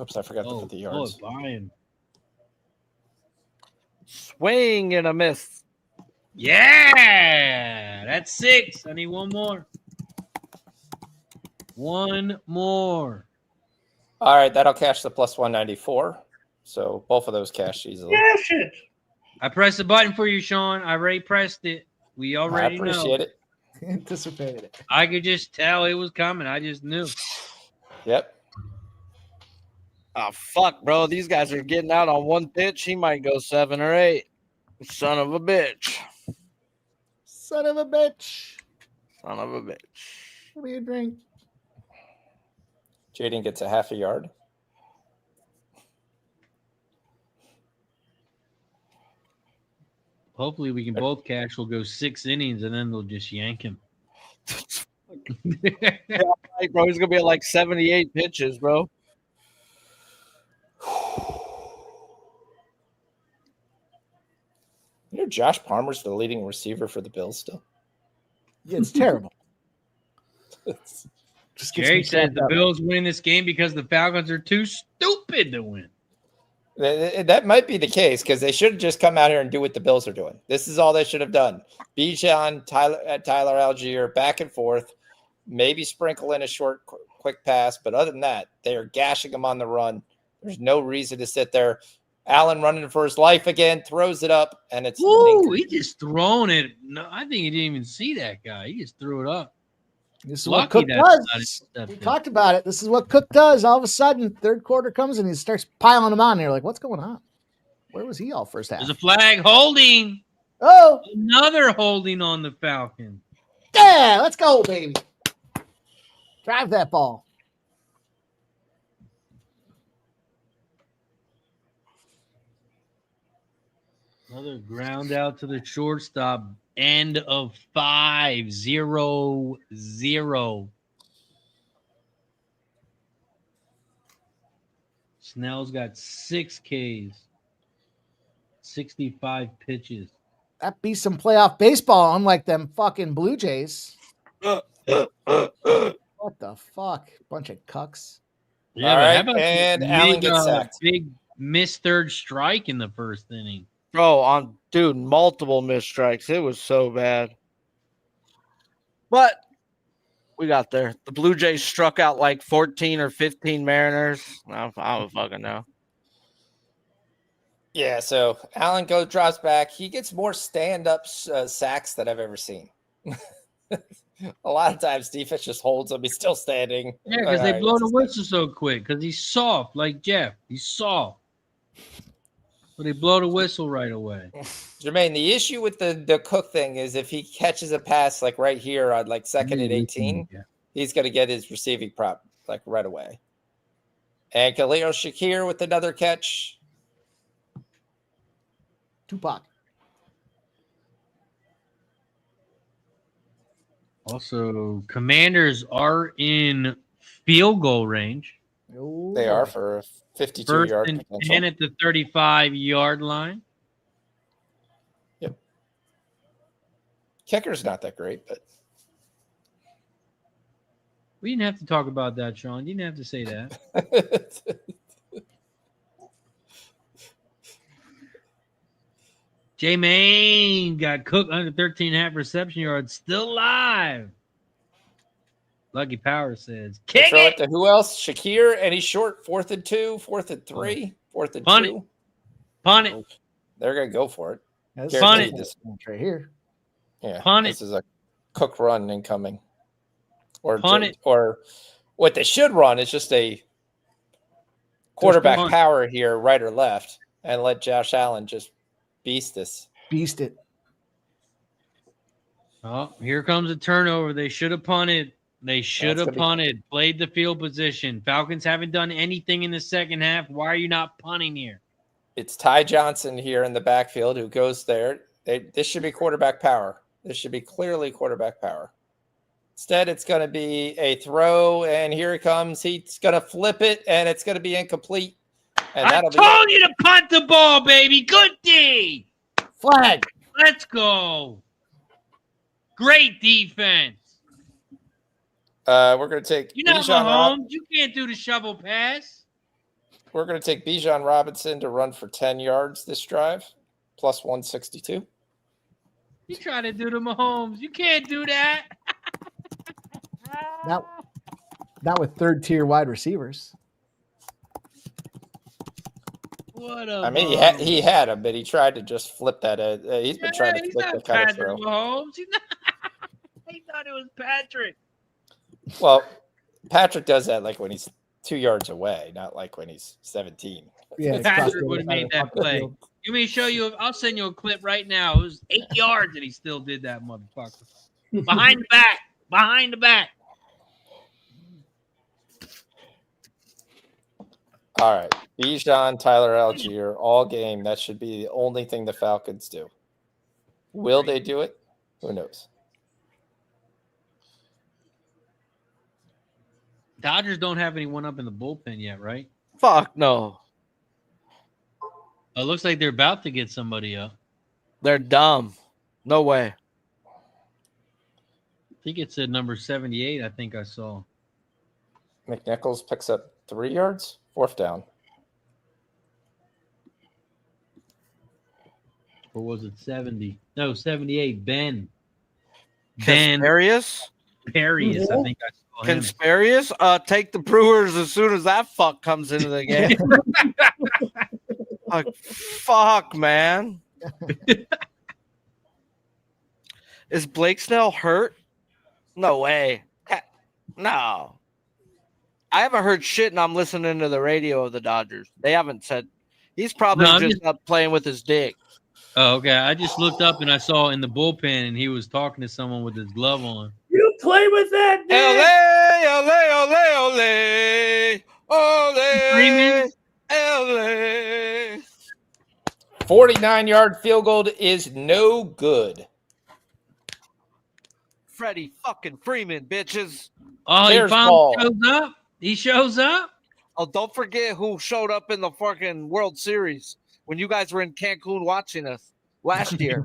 Oops, I forgot to put the yards. Brian. Swing and a miss. Yeah, that's 6. I need one more. One more. All right, that'll cash the plus 194. So both of those cash easily. Cash it. I pressed the button for you, Sean. I already pressed it. We I already appreciate know. it. Anticipated it. I could just tell it was coming. I just knew. Yep. Oh, fuck, bro. These guys are getting out on one pitch. He might go 7 or 8. Son of a bitch. Son of a bitch. Son of a bitch. Give me a drink. Jaden gets a half a yard. Hopefully we can both cash. We'll go 6 innings and then they'll just yank him. Right, bro, he's gonna be at like 78 pitches, bro. You know, Josh Palmer's the leading receiver for the Bills still. Yeah, it's terrible. Just gets Jerry me said choked the up. Bills win this game because the Falcons are too stupid to win. That might be the case because they should have just come out here and do what the Bills are doing. This is all they should have done. Bijan, Tyler Algier, back and forth, maybe sprinkle in a short, quick pass. But other than that, they are gashing them on the run. There's no reason to sit there. Allen running for his life again, throws it up, and it's Ooh, he just thrown it. No, I think he didn't even see that guy. He just threw it up. This is Lucky what Cook that's not does. accepted. We talked about it. This is what Cook does. All of a sudden, third quarter comes and he starts piling them on. You're like, what's going on? Where was he all first half? There's a flag holding. Oh, Another holding on the Falcon. yeah, let's go, baby. Drive that ball. Another ground out to the shortstop. End of 5-0-0. Snell's got 6 Ks. 65 pitches. That be some playoff baseball, unlike them fucking Blue Jays. What the fuck? Bunch of cucks. Yeah, All but right, how about and the Allen big, gets sacked. Big missed third strike in the first inning. Bro, multiple missed strikes. It was so bad. But we got there. The Blue Jays struck out like 14 or 15 Mariners. I don't fucking know. Yeah, so Allen drops back. He gets more stand-up sacks than I've ever seen. A lot of times defense just holds him. He's still standing. Yeah, because they blow the whistle so quick. Because he's soft, like Jeff. He's soft. So they blow the whistle right away. Jermaine, the issue with the Cook thing is if he catches a pass like right here on like second and 18, he's going to get his receiving prop like right away. And Khalil Shakir with another catch. Tupac. Also, Commanders are in field goal range. Oh, They are for a 52 First yard and potential. 10 at the 35-yard line. Yep. Kicker's not that great, but We didn't have to talk about that, Sean. You didn't have to say that. J-Main got cooked under 13.5 reception yards. Still alive. Lucky Power says, They kick throw it. it to who else? Shakir, and he's short. 4th and 2, 4th and 3, 4th and Punt 2. it. Punt it. They're going to go for it. That's Guaranteed it. this. right here. Yeah, Punt this it. is a cook run incoming. Or Punt it. Or what they should run is just a quarterback punt. power here, right or left, and let Josh Allen just beast this. Beast it. Oh, here comes a turnover. They should have punted. They should have punted. Played the field position. Falcons haven't done anything in the second half. Why are you not punting here? It's Ty Johnson here in the backfield who goes there. This should be quarterback power. This should be clearly quarterback power. Instead, it's going to be a throw, and here it comes. He's going to flip it, and it's going to be incomplete. And I told you to punt the ball, baby. Good D. Flag. Let's go. Great defense. We're going to take You're not Mahomes. You can't do the shovel pass. We're going to take Bijan Robinson to run for 10 yards this drive, plus 162. You try to do the Mahomes. You can't do that. Not with third-tier wide receivers. What a I mean, he had him, but he tried to just flip that. He's been trying to flip the kind of throw. Mahomes. He thought it was Patrick. Well, Patrick does that like when he's 2 yards away, not like when he's 17. Yeah, Patrick would have made that play. You mean show you? I'll send you a clip right now. It was 8 yards, and he still did that, motherfucker. Behind the back. Behind the back. All right. Bijan, Tyler Algier, all game. That should be the only thing the Falcons do. Will they do it? Who knows? Dodgers don't have anyone up in the bullpen yet, right? Fuck no. It looks like they're about to get somebody up. They're dumb. No way. I think it said number 78, I think I saw. McNichols picks up 3 yards, 4th down. Or was it 70? No, 78. Ben. Conspirious? Parius, I think I saw him. Conspirious? Take the Brewers as soon as that fuck comes into the game. Like, fuck, man. Is Blake Snell hurt? No way. No. I haven't heard shit, and I'm listening to the radio of the Dodgers. They haven't said. He's probably just up playing with his dick. Oh, okay. I just looked up and I saw in the bullpen, and he was talking to someone with his glove on. You play with that, Ole, ole, ole, ole, ole. 49-yard field goal is no good. Freddie fucking Freeman, bitches. Oh, There's he finally ball. shows up? He shows up? Oh, don't forget who showed up in the fucking World Series when you guys were in Cancun watching us last year.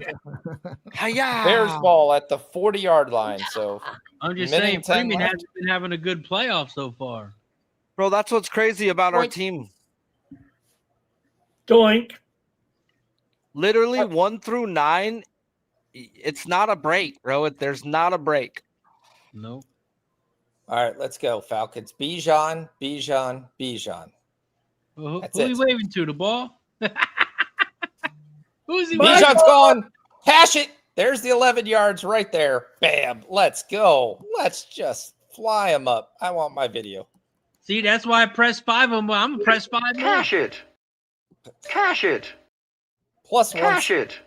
Hi-ya. Bears ball at the 40-yard line. So I'm just minute saying, and 10 Freeman left. hasn't been having a good playoff so far. Bro, that's what's crazy about our team. Doink. Literally 1 through 9, it's not a break, bro. There's not a break. Nope. all right, let's go, Falcons. Bijan. Well, That's who are it. you waving to? The ball? Who's he Bijan's waving? gone. Cash it. There's the 11 yards right there. Bam. Let's go. Let's just fly him up. I want my video. See, that's why I pressed 5 on. I'm going to press 5 more. Cash it. Cash it. Plus one. Cash it.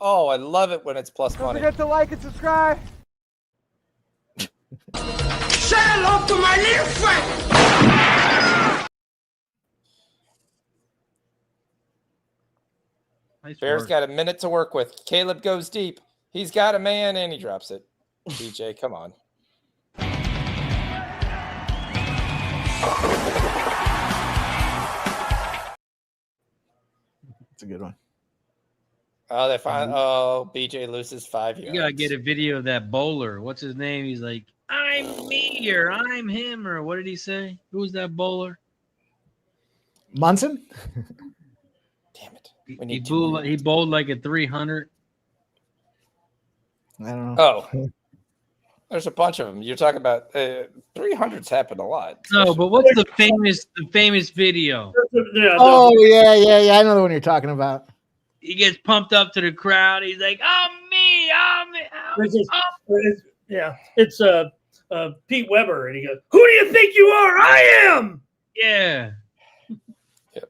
Oh, I love it when it's plus money. to like and subscribe. Say hello to my little friend. Nice Bears work. got a minute to work with. Caleb goes deep. He's got a man, and he drops it. DJ, come on. It's a good one. Oh, they find. Oh, BJ loses 5 yards. You gotta get a video of that bowler. What's his name? He's like, I'm me or I'm him or what did he say? Who was that bowler? Munson? Damn it. He bowled like a 300. I don't know. Oh, there's a bunch of them. You're talking about 300s happen a lot. No, but what's the famous video? Oh, yeah. I know the one you're talking about. He gets pumped up to the crowd. He's like, I'm me. It's Pete Weber, and he goes, "Who do you think you are? I am." Yeah. Yep.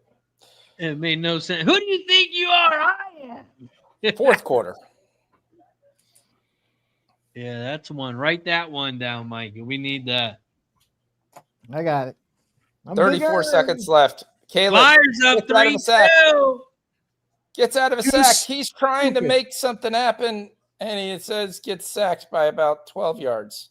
It made no sense. Who do you think you are? I am. Fourth quarter. Yeah, that's one. Write that one down, Mike. We need that. I got it. 34 seconds left. Caleb Flyers up 3-2. Gets out of a sack. He's trying to make something happen, and it says gets sacked by about 12 yards.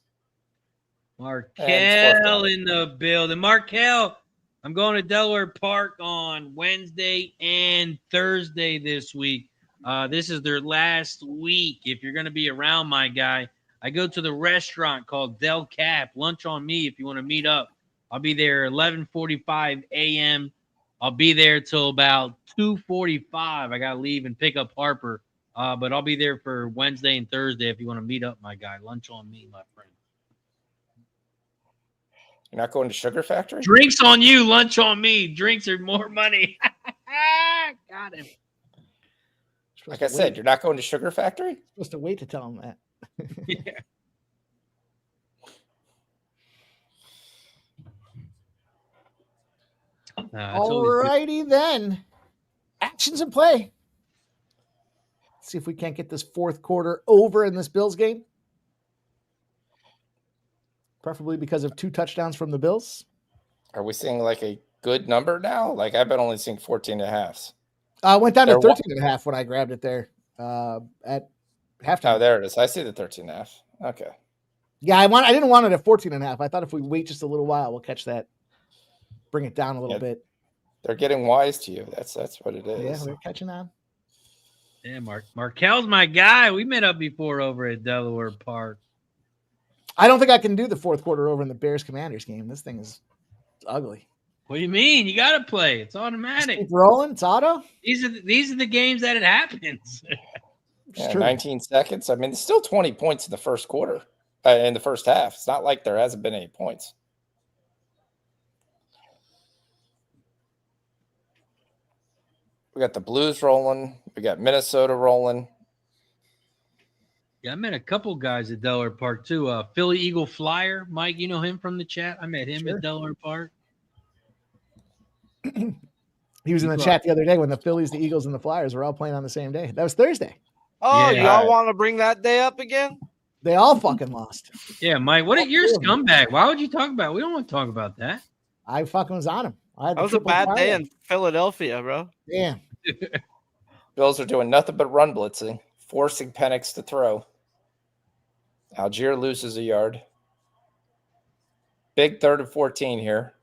Markel in the building. Markel, I'm going to Delaware Park on Wednesday and Thursday this week. This is their last week. If you're going to be around, my guy, I go to the restaurant called Del Cap. Lunch on me if you want to meet up. I'll be there 11:45 a.m. I'll be there till about 2:45. I got to leave and pick up Harper. But I'll be there for Wednesday and Thursday if you want to meet up, my guy. Lunch on me, my friend. You're not going to Sugar Factory? Drinks on you, lunch on me. Drinks are more money. Got him. Like I said, you're not going to Sugar Factory? Supposed to wait to tell him that. Yeah. All righty then. Actions in play. Let's see if we can't get this fourth quarter over in this Bills game. Preferably because of 2 touchdowns from the Bills. Are we seeing like a good number now? Like I've been only seeing 14.5s. Went down to 13.5 when I grabbed it there at halftime. Oh, there it is. I see the 13.5. Okay. Yeah, I didn't want it at 14.5. I thought if we wait just a little while, we'll catch that. Bring it down a little bit. They're getting wise to you. That's what it is. Yeah, we're catching on. Yeah, Markel's my guy. We met up before over at Delaware Park. I don't think I can do the fourth quarter over in the Bears-Commanders game. This thing is ugly. What do you mean? You got to play. It's automatic. Keep rolling. It's auto. These are the games that it happens. Yeah, 19 seconds. I mean, it's still 20 points in the first quarter, in the first half. It's not like there hasn't been any points. We got the Blues rolling. We got Minnesota rolling. Yeah, I met a couple guys at Delaware Park too. Philly Eagle Flyer, Mike, you know him from the chat. I met him at Delaware Park. He was in the chat the other day when the Phillies, the Eagles, and the Flyers were all playing on the same day. That was Thursday. Oh, y'all want to bring that day up again? They all fucking lost. Yeah, Mike, what are your scumbag? Why would you talk about it? We don't want to talk about that. I fucking was on him. That was a bad day in Philadelphia, bro. Yeah. Bills are doing nothing but run blitzing, forcing Penix to throw. Algier loses a yard. Big 3rd and 14 here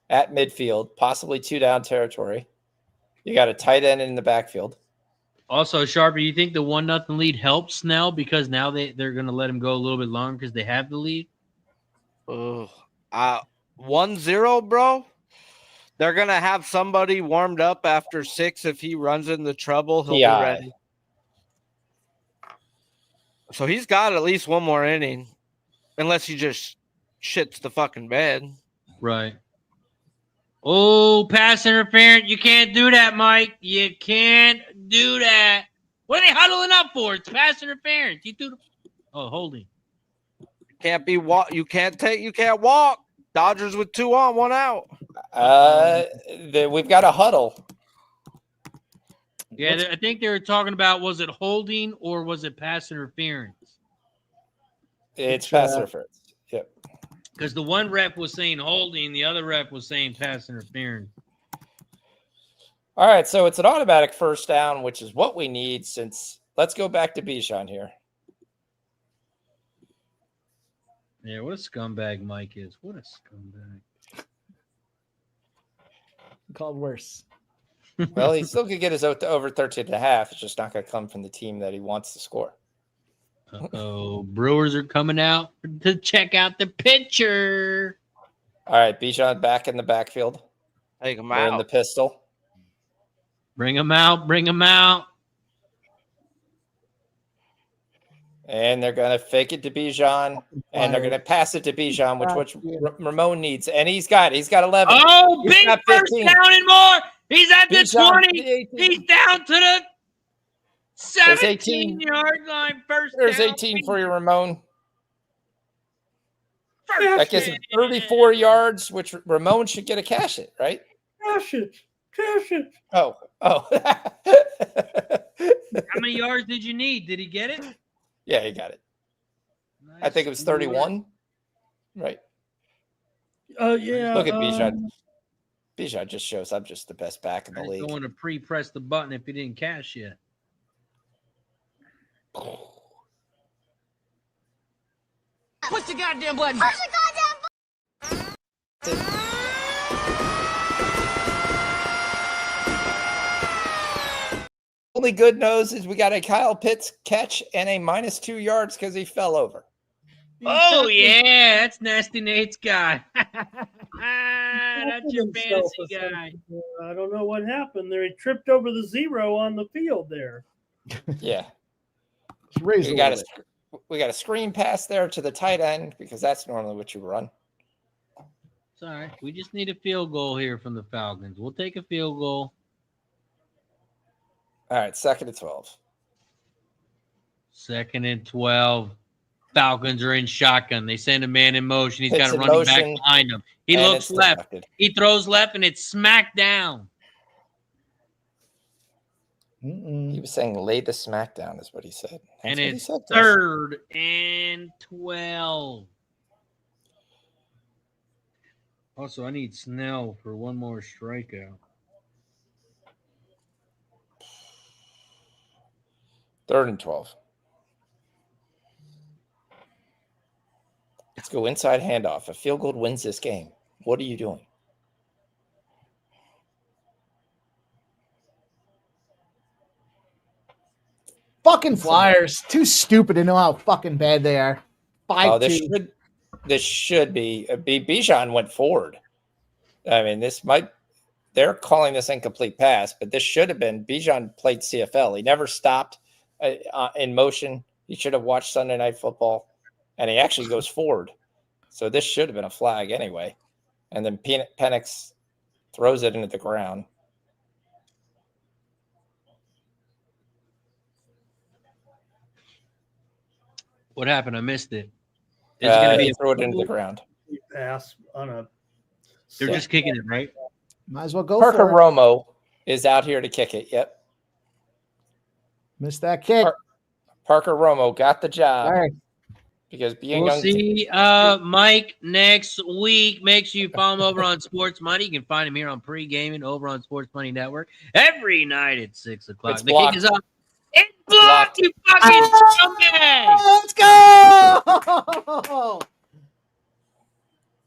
at midfield, possibly 2 down territory. You got a tight end in the backfield. Also, Sharpie, you think the 1-0 lead helps Snell because now they're going to let him go a little bit longer because they have the lead? Oh, 1-0, bro. They're going to have somebody warmed up after 6. If he runs into trouble, he'll be ready. So he's got at least one more inning, unless he just shits the fucking bed. Right. Oh, pass interference. You can't do that, Mike. You can't do that. What are they huddling up for? It's pass interference. You threw holding. You can't walk. Dodgers with 2 on, 1 out. We've got a huddle. Yeah, I think they were talking about, was it holding or was it pass interference? It's pass interference. Yep. Because the one rep was saying holding, the other rep was saying pass interference. All right, so it's an automatic first down, which is what we need since – let's go back to Bijan here. Yeah, what a scumbag Mike is. What a scumbag. Called worse. Well, he still could get his over 13.5. It's just not going to come from the team that he wants to score. Oh, Brewers are coming out to check out the pitcher. All right, Bijan back in the backfield. Take him They're in the out. pistol. Bring him out. Bring him out. And they're going to fake it to Bijan, and they're going to pass it to Bijan, which Ramon needs. And he's got 11. Oh, He's big got first 15. down and more. He's at the Bijan, 20. He's down to the 18. 17-yard line. First There's down. 18 for you, Ramon. First That gives him 34 yards, which Ramon should get a cash it, right? Cash it. Cash it. Oh. How many yards did you need? Did he get it? Yeah, he got it. Nice. I think it was 31. Right. Yeah. Look at Bijan. Bijan just shows I'm just the best back in the I league. don't want to pre-press the button if he didn't cash yet. Push the goddamn button. Push the goddamn Only good news is we got a Kyle Pitts catch and a -2 yards because he fell over. Oh, yeah. That's Nasty Nate's guy. That's your fantasy guy. I don't know what happened there. He tripped over the 0 on the field there. Yeah. Raise We got a screen pass there to the tight end because that's normally what you run. It's all right. We just need a field goal here from the Falcons. We'll take a field goal. All right, 2nd and 12. 2nd and 12. Falcons are in shotgun. They send a man in motion. He's Pitts got a in running back motion, behind him. He and looks it's left. deflected. He throws left, and it's smacked down. He was saying lay the smack down is what he said. That's And what he it's said to us. 3rd and 12. Also, I need Snell for one more strikeout. 3rd and 12. Let's go inside handoff. A field goal wins this game. What are you doing? Fucking Flyers. Too stupid to know how fucking bad they are. 5-2. This should be. Bijan went forward. I mean, they're calling this incomplete pass, but this should have been. Bijan played CFL. He never stopped in motion. He should have watched Sunday Night Football, and he actually goes forward. So this should have been a flag anyway. And then Penix throws it into the ground. What happened? I missed it. It's going to be throw it into the ground. Pass on a. They're just kicking it, right? Might as well go Parker for it. Romo is out here to kick it. Yep. Missed that kick. Parker Romo got the job. All right. Because being We'll young. see Mike next week. Make sure you follow him over on Sports Money. You can find him here on Pre-Gaming over on Sports Money Network every night at 6 o'clock. It's The blocked. kick is up. It's blocked, you fucking scumbag! Let's go!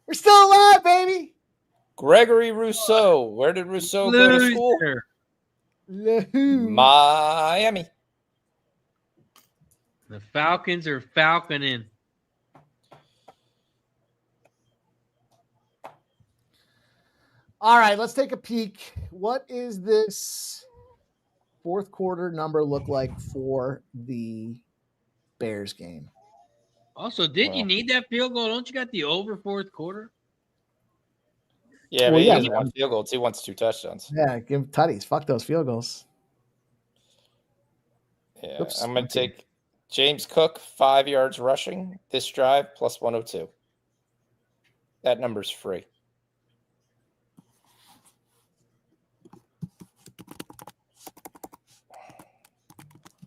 We're still alive, baby. Gregory Rousseau. Where did Rousseau go to school? Loser. Miami. The Falcons are falconing. All right, let's take a peek. What is this fourth quarter number look like for the Bears game? Also, did you need that field goal? Don't you got the over fourth quarter? Yeah, but he doesn't want field goals. He wants 2 touchdowns. Yeah, give him tutties. Fuck those field goals. Yeah, Oops. I'm going to take James Cook, 5 yards rushing this drive, plus 102. That number's free.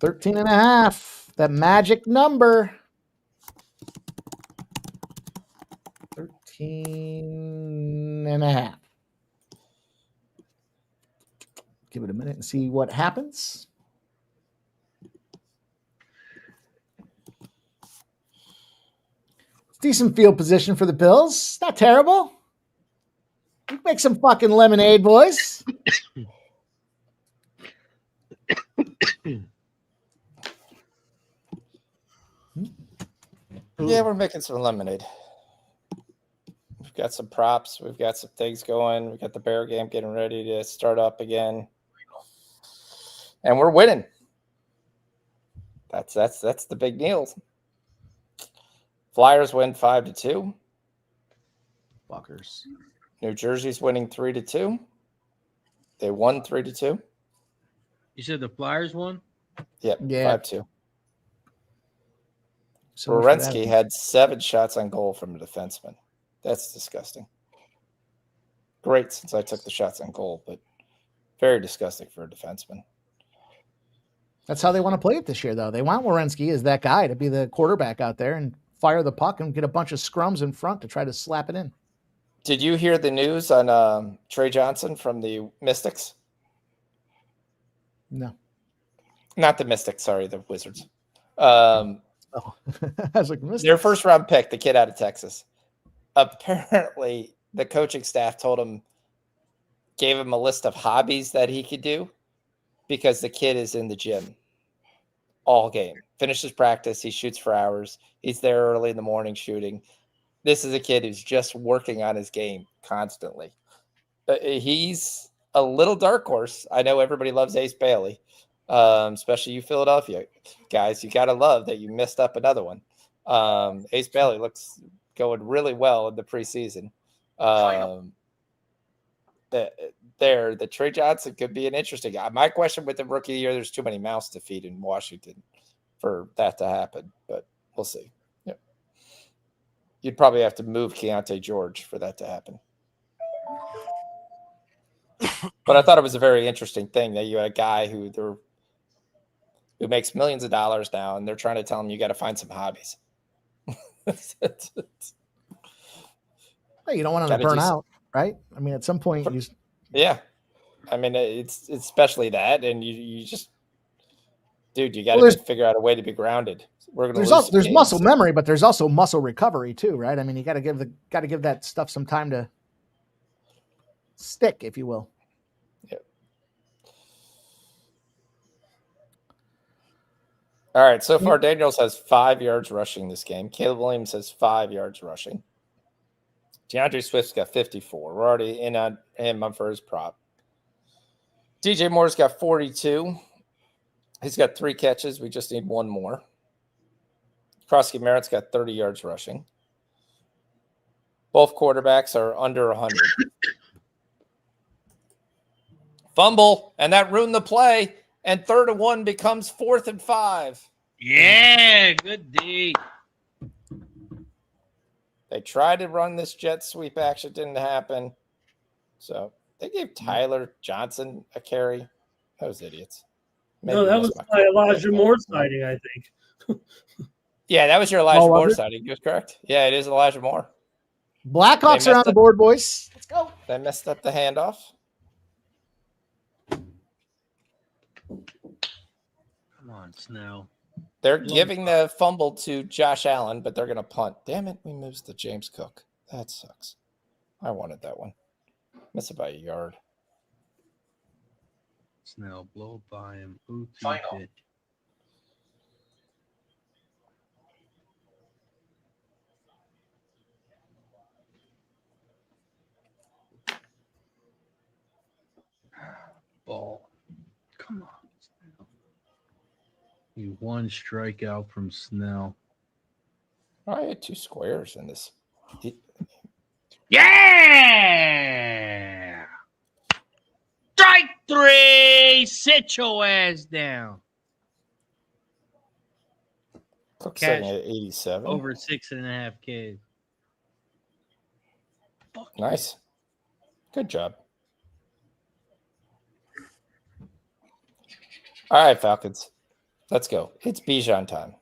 $13.5. That magic number. 13.5. Give it a minute and see what happens. Decent field position for the Bills. Not terrible. We can make some fucking lemonade, boys. Yeah, we're making some lemonade. We've got some props. We've got some things going. We've got the Bear game getting ready to start up again. And we're winning. That's the big deal. Flyers win 5-2. Fuckers. New Jersey's winning 3-2. They won 3-2. You said the Flyers won? Yep, Yeah. 5-2. So Werenski had 7 shots on goal from a defenseman. That's disgusting. Great since I took the shots on goal, but very disgusting for a defenseman. That's how they want to play it this year, though. They want Werenski as that guy to be the quarterback out there and fire the puck and get a bunch of scrums in front to try to slap it in. Did you hear the news on Trey Johnson from the Mystics? No. Not the Mystics, sorry, the Wizards. I was like, their first round pick, the kid out of Texas. Apparently, the coaching staff gave him a list of hobbies that he could do because the kid is in the gym all game. Finishes practice, he shoots for hours. He's there early in the morning shooting. This is a kid who's just working on his game constantly. He's a little dark horse. I know everybody loves Ace Bailey, especially you Philadelphia guys. You got to love that you missed up another one. Ace Bailey looks going really well in the preseason. The Trey Johnson could be an interesting guy. My question with the rookie year, there's too many mouths to feed in Washington for that to happen, but we'll see. Yep. You'd probably have to move Keontae George for that to happen. But I thought it was a very interesting thing that you had a guy who makes millions of dollars now, and they're trying to tell him you got to find some hobbies. Hey, you don't want him to burn out, right? I mean, at some point, yeah. I mean, it's especially that, and you just, dude, you got to figure out a way to be grounded. There's muscle memory, but there's also muscle recovery too, right? I mean, you got to give that stuff some time to stick, if you will. Yeah. All right. So far, Daniels has 5 yards rushing this game. Caleb Williams has 5 yards rushing. DeAndre Swift's got 54. We're already in on him for his prop. DJ Moore's got 42. He's got 3 catches. We just need 1 more. Krosky Merritt's got 30 yards rushing. Both quarterbacks are under 100. Fumble, and that ruined the play. And 3rd and 1 becomes 4th and 5. Yeah, good D. They tried to run this jet sweep action. Didn't happen. So they gave Tyler Johnson a carry. Those idiots. No, that was my Elijah Moore sighting, I think. Yeah, that was your Elijah Moore sighting. You're correct. Yeah, it is Elijah Moore. Blackhawks are on the board, boys. Let's go. They messed up the handoff. Come on, Snow. They're giving the fumble to Josh Allen, but they're going to punt. Damn it, we missed the James Cook. That sucks. I wanted that one. Miss it by a yard. Snell, blow by him. Final. Ball. Come on, Snell. You 1 strikeout from Snell. I had 2 squares in this. Yeah! Strike 3! Sit your ass down. Cook's sitting at 87. Over 6.5 Ks. Nice. Good job. All right, Falcons. Let's go. It's Bijan time.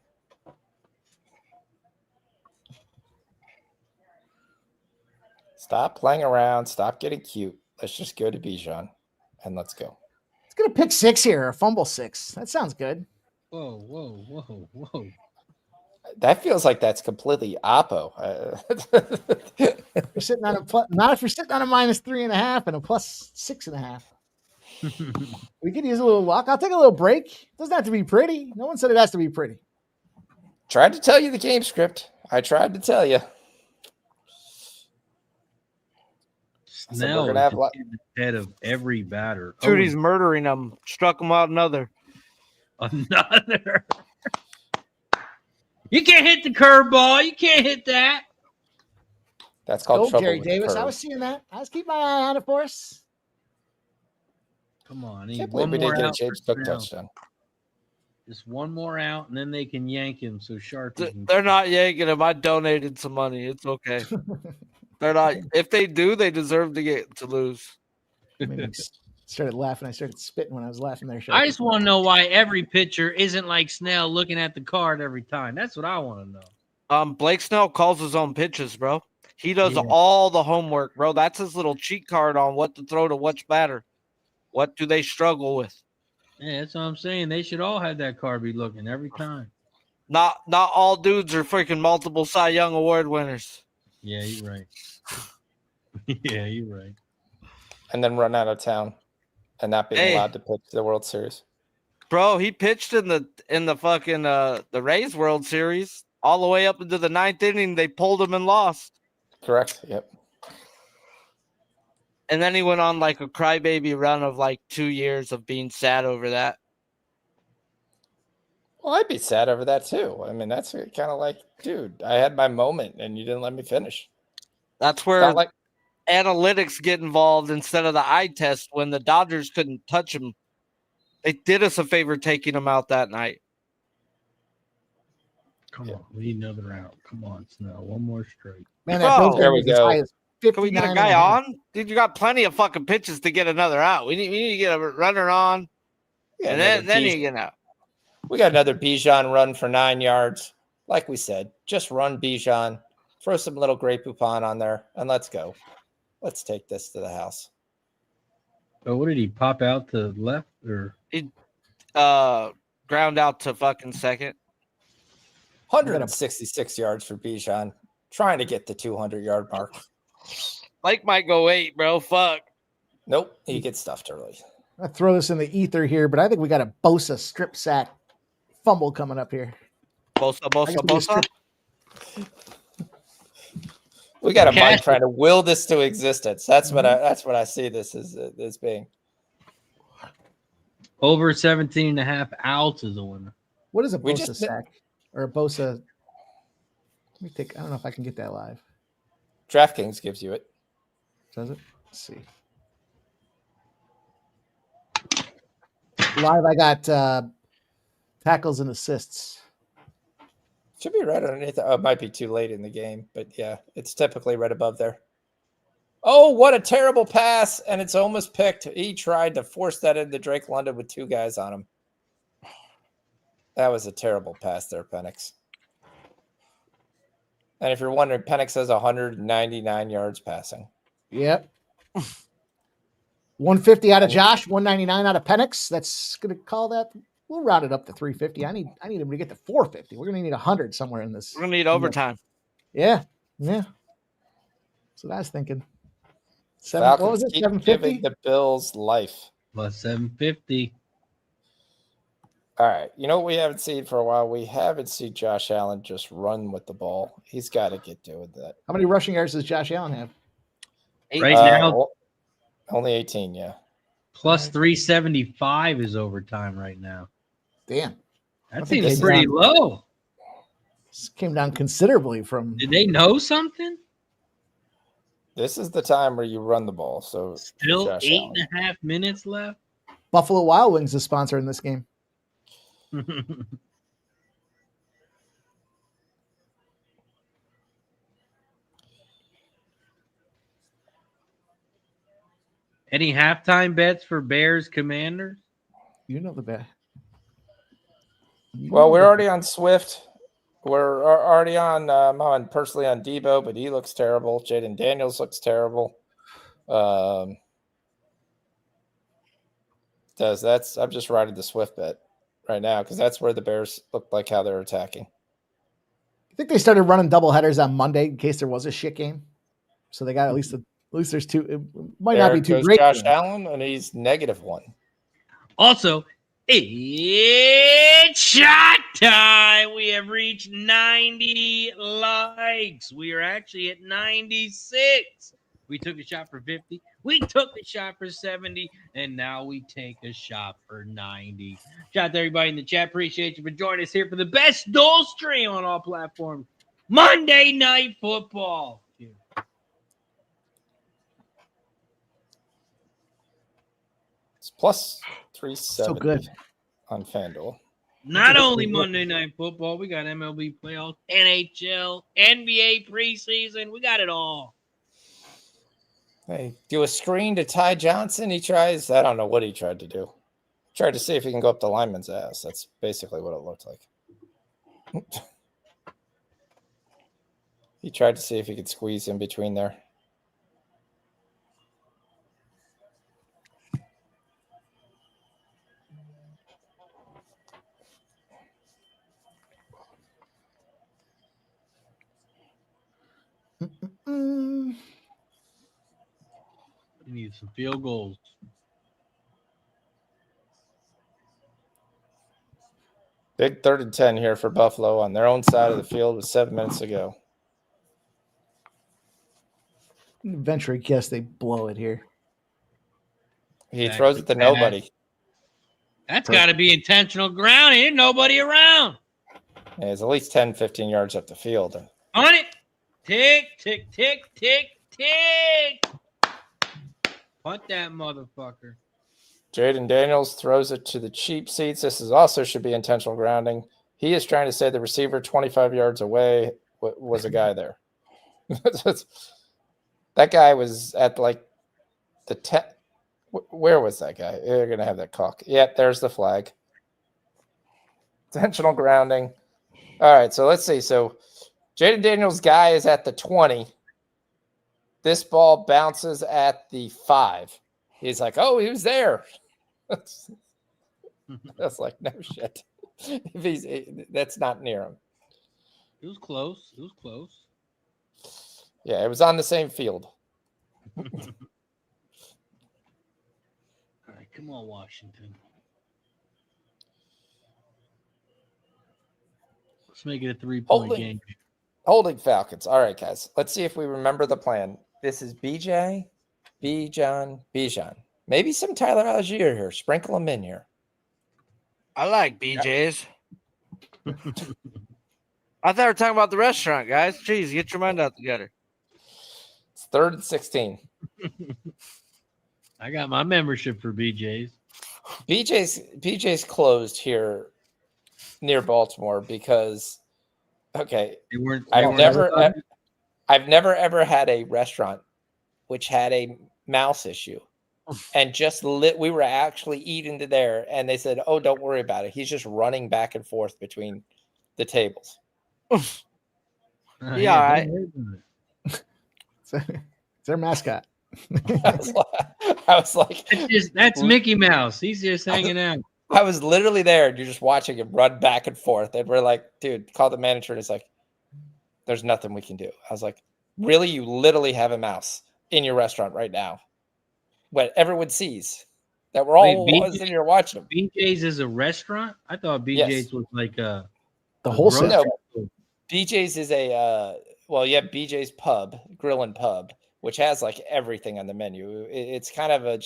Stop playing around. Stop getting cute. Let's just go to Bijan, and let's go. Let's get a pick 6 here, a fumble 6. That sounds good. Whoa. That feels like that's completely oppo. You're sitting on not if you're sitting on a -3.5 and a +6.5. We could use a little luck. I'll take a little break. It doesn't have to be pretty. No one said it has to be pretty. Tried to tell you the game script. I tried to tell you. Snell we're gonna have in the head of every batter. Dude, he's murdering them. Struck him out another. Another. You can't hit the curveball. You can't hit that. That's called trouble Jerry with Davis. the I was seeing that. I was keeping my eye on it for us. Come on. Can't believe we didn't get a James Cook touchdown. Just one more out, and then they can yank him. So Sharpie. They're not yanking him. I donated some money. It's okay. They're not. If they do, they deserve to lose. I started laughing. I started spitting when I was laughing there. I just want to know why every pitcher isn't like Snell looking at the card every time. That's what I want to know. Blake Snell calls his own pitches, bro. He does all the homework, bro. That's his little cheat card on what to throw to which batter. What do they struggle with? Yeah, that's what I'm saying. They should all have that card be looking every time. Not all dudes are freaking multiple Cy Young Award winners. Yeah, you're right. Yeah, you're right. And then run out of town and not being allowed to pitch the World Series. Bro, he pitched in the fucking the Rays World Series all the way up into the 9th inning. They pulled him and lost. Correct. Yep. And then he went on like a crybaby run of like 2 years of being sad over that. Well, I'd be sad over that too. I mean, that's kind of like, dude, I had my moment and you didn't let me finish. That's where analytics get involved instead of the eye test. When the Dodgers couldn't touch him, they did us a favor taking him out that night. Come on, we need another out. Come on, Snell. One more straight. Man, there we go. Can we get a guy on? Dude, you got plenty of fucking pitches to get another out. We need to get a runner on, and then you get out. We got another Bijan run for 9 yards. Like we said, just run Bijan, throw some little Grey Poupon on there, and let's go. Let's take this to the house. Oh, what did he pop out to left or? He ground out to fucking second. 166 yards for Bijan, trying to get the 200-yard mark. Mike might go 8, bro. Fuck. Nope, he gets stuffed early. I throw this in the ether here, but I think we got a Bosa strip sack fumble coming up here. Bosa. We got a Mike trying to will this to existence. That's what I see this as being. Over 17.5 outs is the winner. What is a Bosa sack or a Bosa? Let me take. I don't know if I can get that live. DraftKings gives you it. Does it? Let's see. Live, I got tackles and assists. Should be right underneath. Oh, it might be too late in the game, but yeah, it's typically right above there. Oh, what a terrible pass, and it's almost picked. He tried to force that into Drake London with 2 guys on him. That was a terrible pass there, Penix. And if you're wondering, Penix has 199 yards passing. Yep. 150 out of Josh, 199 out of Penix. That's going to call that. We'll round it up to 350. I need him to get to 450. We're going to need 100 somewhere in this. We're going to need overtime. Yeah. So that's thinking. Falcons, what was it? keep 750? giving the Bills life. Plus 750. All right. You know what we haven't seen for a while? We haven't seen Josh Allen just run with the ball. He's got to get doing that. How many rushing yards does Josh Allen have? Right now, only 18, yeah. Plus 375 is overtime right now. Damn. That seems pretty low. This came down considerably from. Did they know something? This is the time where you run the ball. So still Josh 8.5 minutes left. Buffalo Wild Wings is sponsoring this game. Any halftime bets for Bears Commanders? You know the bet. Well, we're already on Swift. We're already on. I'm on personally on Debo, but he looks terrible. Jaden Daniels looks terrible. I'm just riding the Swift bet right now because that's where the Bears look like how they're attacking. I think they started running double headers on Monday in case there was a shit game. So they got at least there's 2. It might not be too great. Josh Allen, and he's -1. Also, It's shot time. We have reached 90 likes. We are actually at 96. We took a shot for 50. We took a shot for 70. And now we take a shot for 90. Shout out to everybody in the chat. Appreciate you for joining us here for the best dual stream on all platforms. Monday Night Football. It's plus 370 So good. on FanDuel. Not only Monday Night Football, we got MLB playoffs, NHL, NBA preseason. We got it all. Hey, do a screen to Ty Johnson. He tries. I don't know what he tried to do. Tried to see if he can go up the lineman's ass. That's basically what it looked like. He tried to see if he could squeeze in between there. We need some field goals. Big 3rd and 10 here for Buffalo on their own side of the field with 7 minutes to go. Venture a guess they blow it here. He throws it to nobody. That's got to be intentional grounding. There's nobody around. Yeah, it's at least 10, 15 yards up the field. On it. Tick, tick, tick, tick, tick. Punt that motherfucker. Jaden Daniels throws it to the cheap seats. This is also should be intentional grounding. He is trying to say the receiver 25 yards away was a guy there. That guy was at like the 10. Where was that guy? They're going to have that cock. Yep, there's the flag. Intentional grounding. All right, so let's see. So Jaden Daniels' guy is at the 20. This ball bounces at the 5. He's like, oh, he was there. That's like, no shit. That's not near him. It was close. It was close. Yeah, it was on the same field. All right, come on, Washington. Let's make it a 3-point game. Holding Falcons. All right, guys. Let's see if we remember the plan. This is BJ, Bijan. Maybe some Tyler Algier here. Sprinkle him in here. I like BJ's. I thought we were talking about the restaurant, guys. Jeez, get your mind out together. It's 3rd and 16. I got my membership for BJ's. BJ's closed here near Baltimore because I've never ever had a restaurant which had a mouse issue. And we were actually eating there, and they said, oh, don't worry about it. He's just running back and forth between the tables. Yeah, all right. It's their mascot. I was like, that's Mickey Mouse. He's just hanging out. I was literally there, and you're just watching him run back and forth. And we're like, dude, call the manager. And it's like, there's nothing we can do. I was like, really? You literally have a mouse in your restaurant right now? What everyone sees that we're all sitting here watching them. BJ's is a restaurant? I thought BJ's was like the wholesale. No, BJ's is BJ's Pub, Grill and Pub, which has like everything on the menu. It's kind of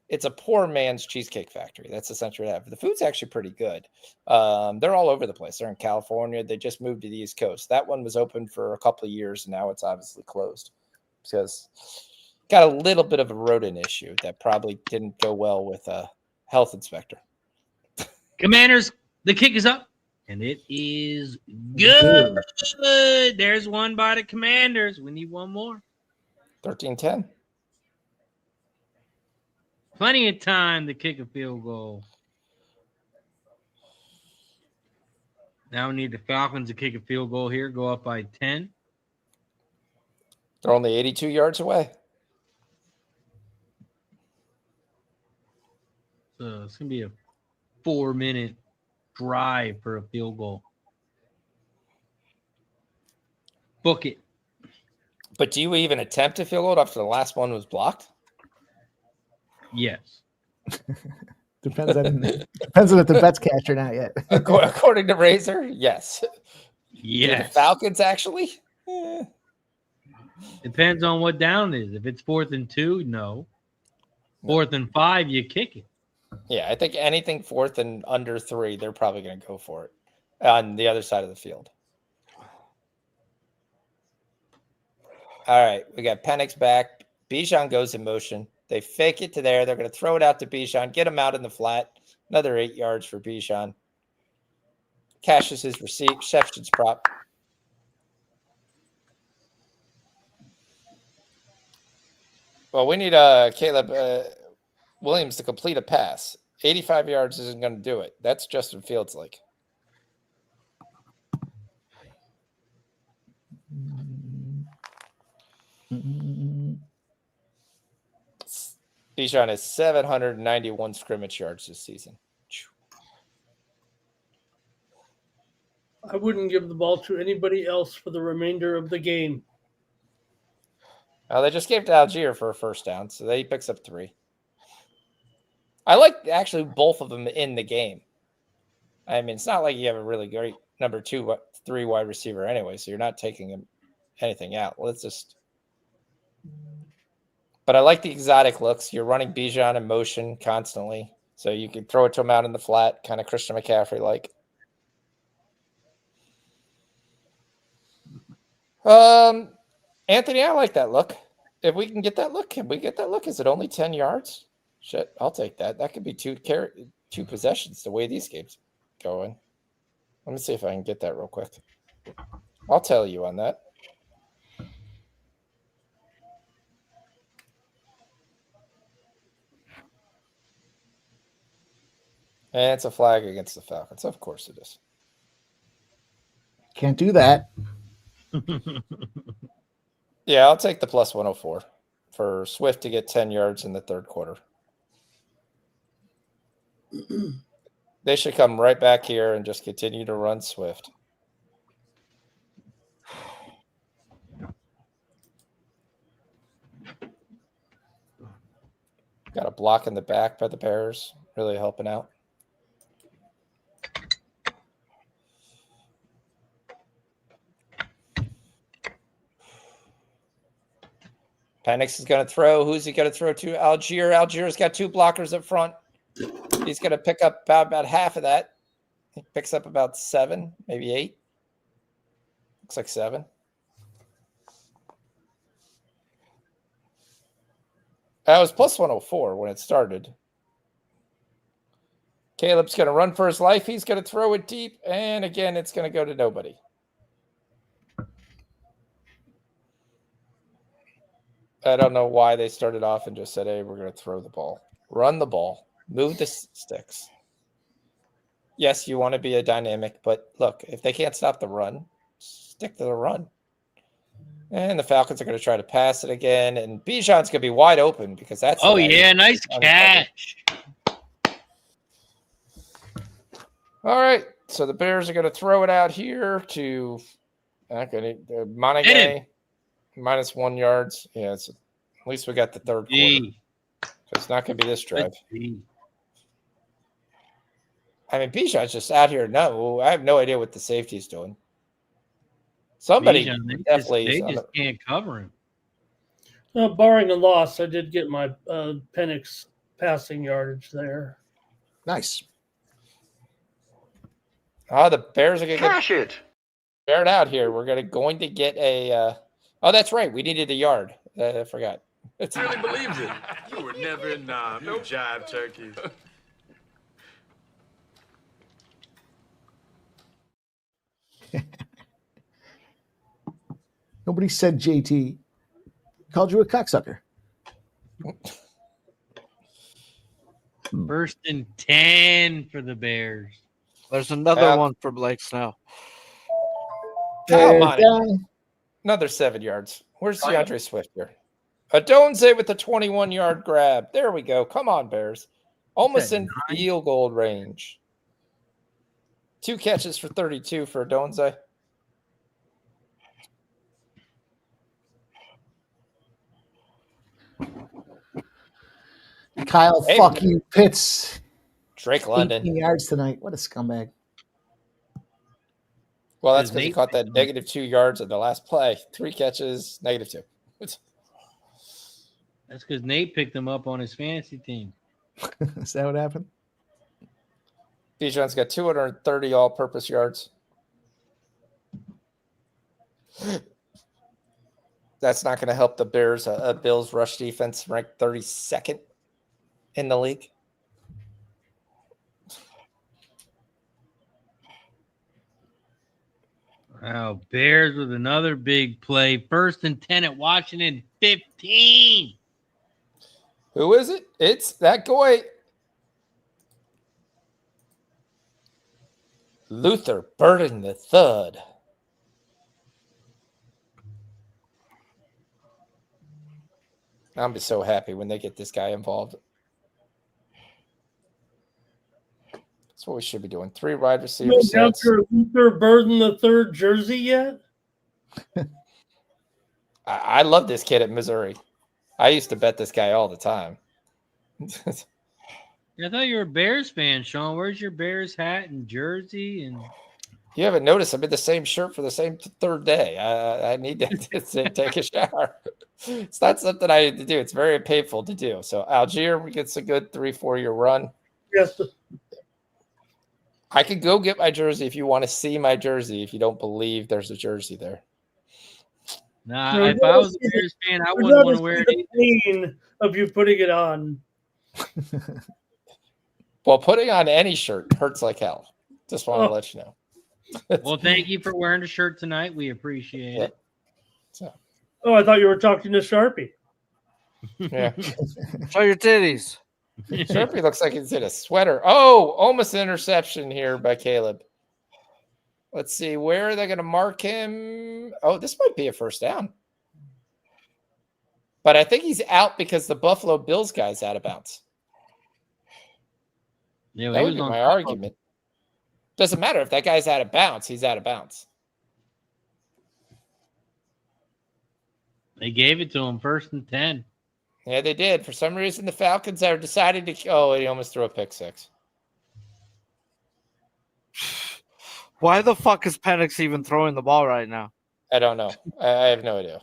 it's a poor man's cheesecake factory. That's essentially what I have. The food's actually pretty good. They're all over the place. They're in California. They just moved to the East Coast. That one was open for a couple of years, and now it's obviously closed because got a little bit of a rodent issue that probably didn't go well with a health inspector. Commanders, the kick is up, and it is good. There's one by the Commanders. We need one more. 13-10. Plenty of time to kick a field goal. Now we need the Falcons to kick a field goal here, go up by 10. They're only 82 yards away. So it's going to be a 4-minute drive for a field goal. Book it. But do you even attempt a field goal after the last one was blocked? Yes. Depends on if the bet's cashed or not yet. According to Razor, yes. Do the Yes. Falcons actually? Eh. Depends on what down is. If it's 4th and 2, no. 4th and 5, you kick it. Yeah, I think anything 4th and under 3, they're probably going to go for it on the other side of the field. All right, we got Penix back. Bijan goes in motion. They fake it to there. They're going to throw it out to Bijan, get him out in the flat. Another 8 yards for Bijan. Cashes his receipt. Shepson's prop. Well, we need Caleb Williams to complete a pass. 85 yards isn't going to do it. That's Justin Fields like. Bijan has 791 scrimmage yards this season. I wouldn't give the ball to anybody else for the remainder of the game. They just gave to Algier for a first down, so he picks up 3. I like actually both of them in the game. I mean, it's not like you have a really great number 2, 3 wide receiver anyway, so you're not taking anything out. But I like the exotic looks. You're running Bijan in motion constantly, so you can throw it to him out in the flat, kind of Christian McCaffrey like. Anthony, I like that look. If we can get that look, can we get that look? Is it only 10 yards? Shit, I'll take that. That could be 2 possessions the way these games are going. Let me see if I can get that real quick. I'll tell you on that. And it's a flag against the Falcons. Of course it is. Can't do that. Yeah, I'll take the plus 104 for Swift to get 10 yards in the third quarter. They should come right back here and just continue to run Swift. Got a block in the back by the Bears, really helping out. Penix is going to throw. Who's he going to throw to? Algier. Algier's got 2 blockers up front. He's going to pick up about half of that. He picks up about 7, maybe 8. Looks like 7. That was plus 104 when it started. Caleb's going to run for his life. He's going to throw it deep. And again, it's going to go to nobody. I don't know why they started off and just said, hey, we're going to throw the ball. Run the ball. Move the sticks. Yes, you want to be a dynamic, but look, if they can't stop the run, stick to the run. And the Falcons are going to try to pass it again, and Bijan's going to be wide open because that's... Oh, yeah, nice catch. All right, so the Bears are going to throw it out here to Monaghan. Minus 1 yards. Yeah, at least we got the third quarter. So it's not going to be this drive. I mean, Bijan's just out here. No, I have no idea what the safety's doing. Somebody definitely just can't cover him. Barring a loss, I did get my Penix passing yardage there. Nice. The Bears are going to Cash it. Bear it out here. We're going to get a. Oh, that's right. We needed a yard. I forgot. I really believed it. You were never in no jive turkey. Nobody said JT. Called you a cocksucker. 1st and 10 for the Bears. There's another one for Blake Snell. Come on. Another 7 yards. Where's DeAndre Swift here? Adonze with the 21-yard grab. There we go. Come on, Bears. Almost in field goal range. 2 catches for 32 for Adonze. Kyle, fuck you, Pitts. Drake London. 18 yards tonight. What a scumbag. Well, that's because he caught that -2 yards in the last play. 3 catches, -2. That's because Nate picked him up on his fantasy team. Is that what happened? Bijan's got 230 all-purpose yards. That's not going to help the Bears. Bills rush defense ranked 32nd in the league. Wow, Bears with another big play. 1st and 10 at Washington 15. Who is it? It's that guy. Luther Burden the Third. I'm just so happy when they get this guy involved. That's what we should be doing. 3 wide receiver sets. Luther Burden the Third jersey yet? I love this kid at Missouri. I used to bet this guy all the time. I thought you were a Bears fan, Sean. Where's your Bears hat and jersey? And you haven't noticed I'm in the same shirt for the same 3rd day. I need to take a shower. It's not something I need to do. It's very painful to do. So Algier gets a good 3-4 year run. Yes. I could go get my jersey if you want to see my jersey. If you don't believe there's a jersey there. Nah, if I was a Bears fan, I wouldn't want to wear it. The pain of you putting it on. Well, putting on any shirt hurts like hell. Just want to let you know. Well, thank you for wearing the shirt tonight. We appreciate it. So. Oh, I thought you were talking to Sharpie. Yeah. Show your titties. Sharpie looks like he's in a sweater. Oh, almost interception here by Caleb. Let's see. Where are they going to mark him? Oh, this might be a 1st down. But I think he's out because the Buffalo Bills guy's out of bounds. Yeah, that would be my argument. Doesn't matter if that guy's out of bounds. He's out of bounds. They gave it to him 1st and 10. Yeah, they did. For some reason, the Falcons are deciding to. Oh, he almost threw a pick 6. Why the fuck is Penix even throwing the ball right now? I don't know. I have no idea.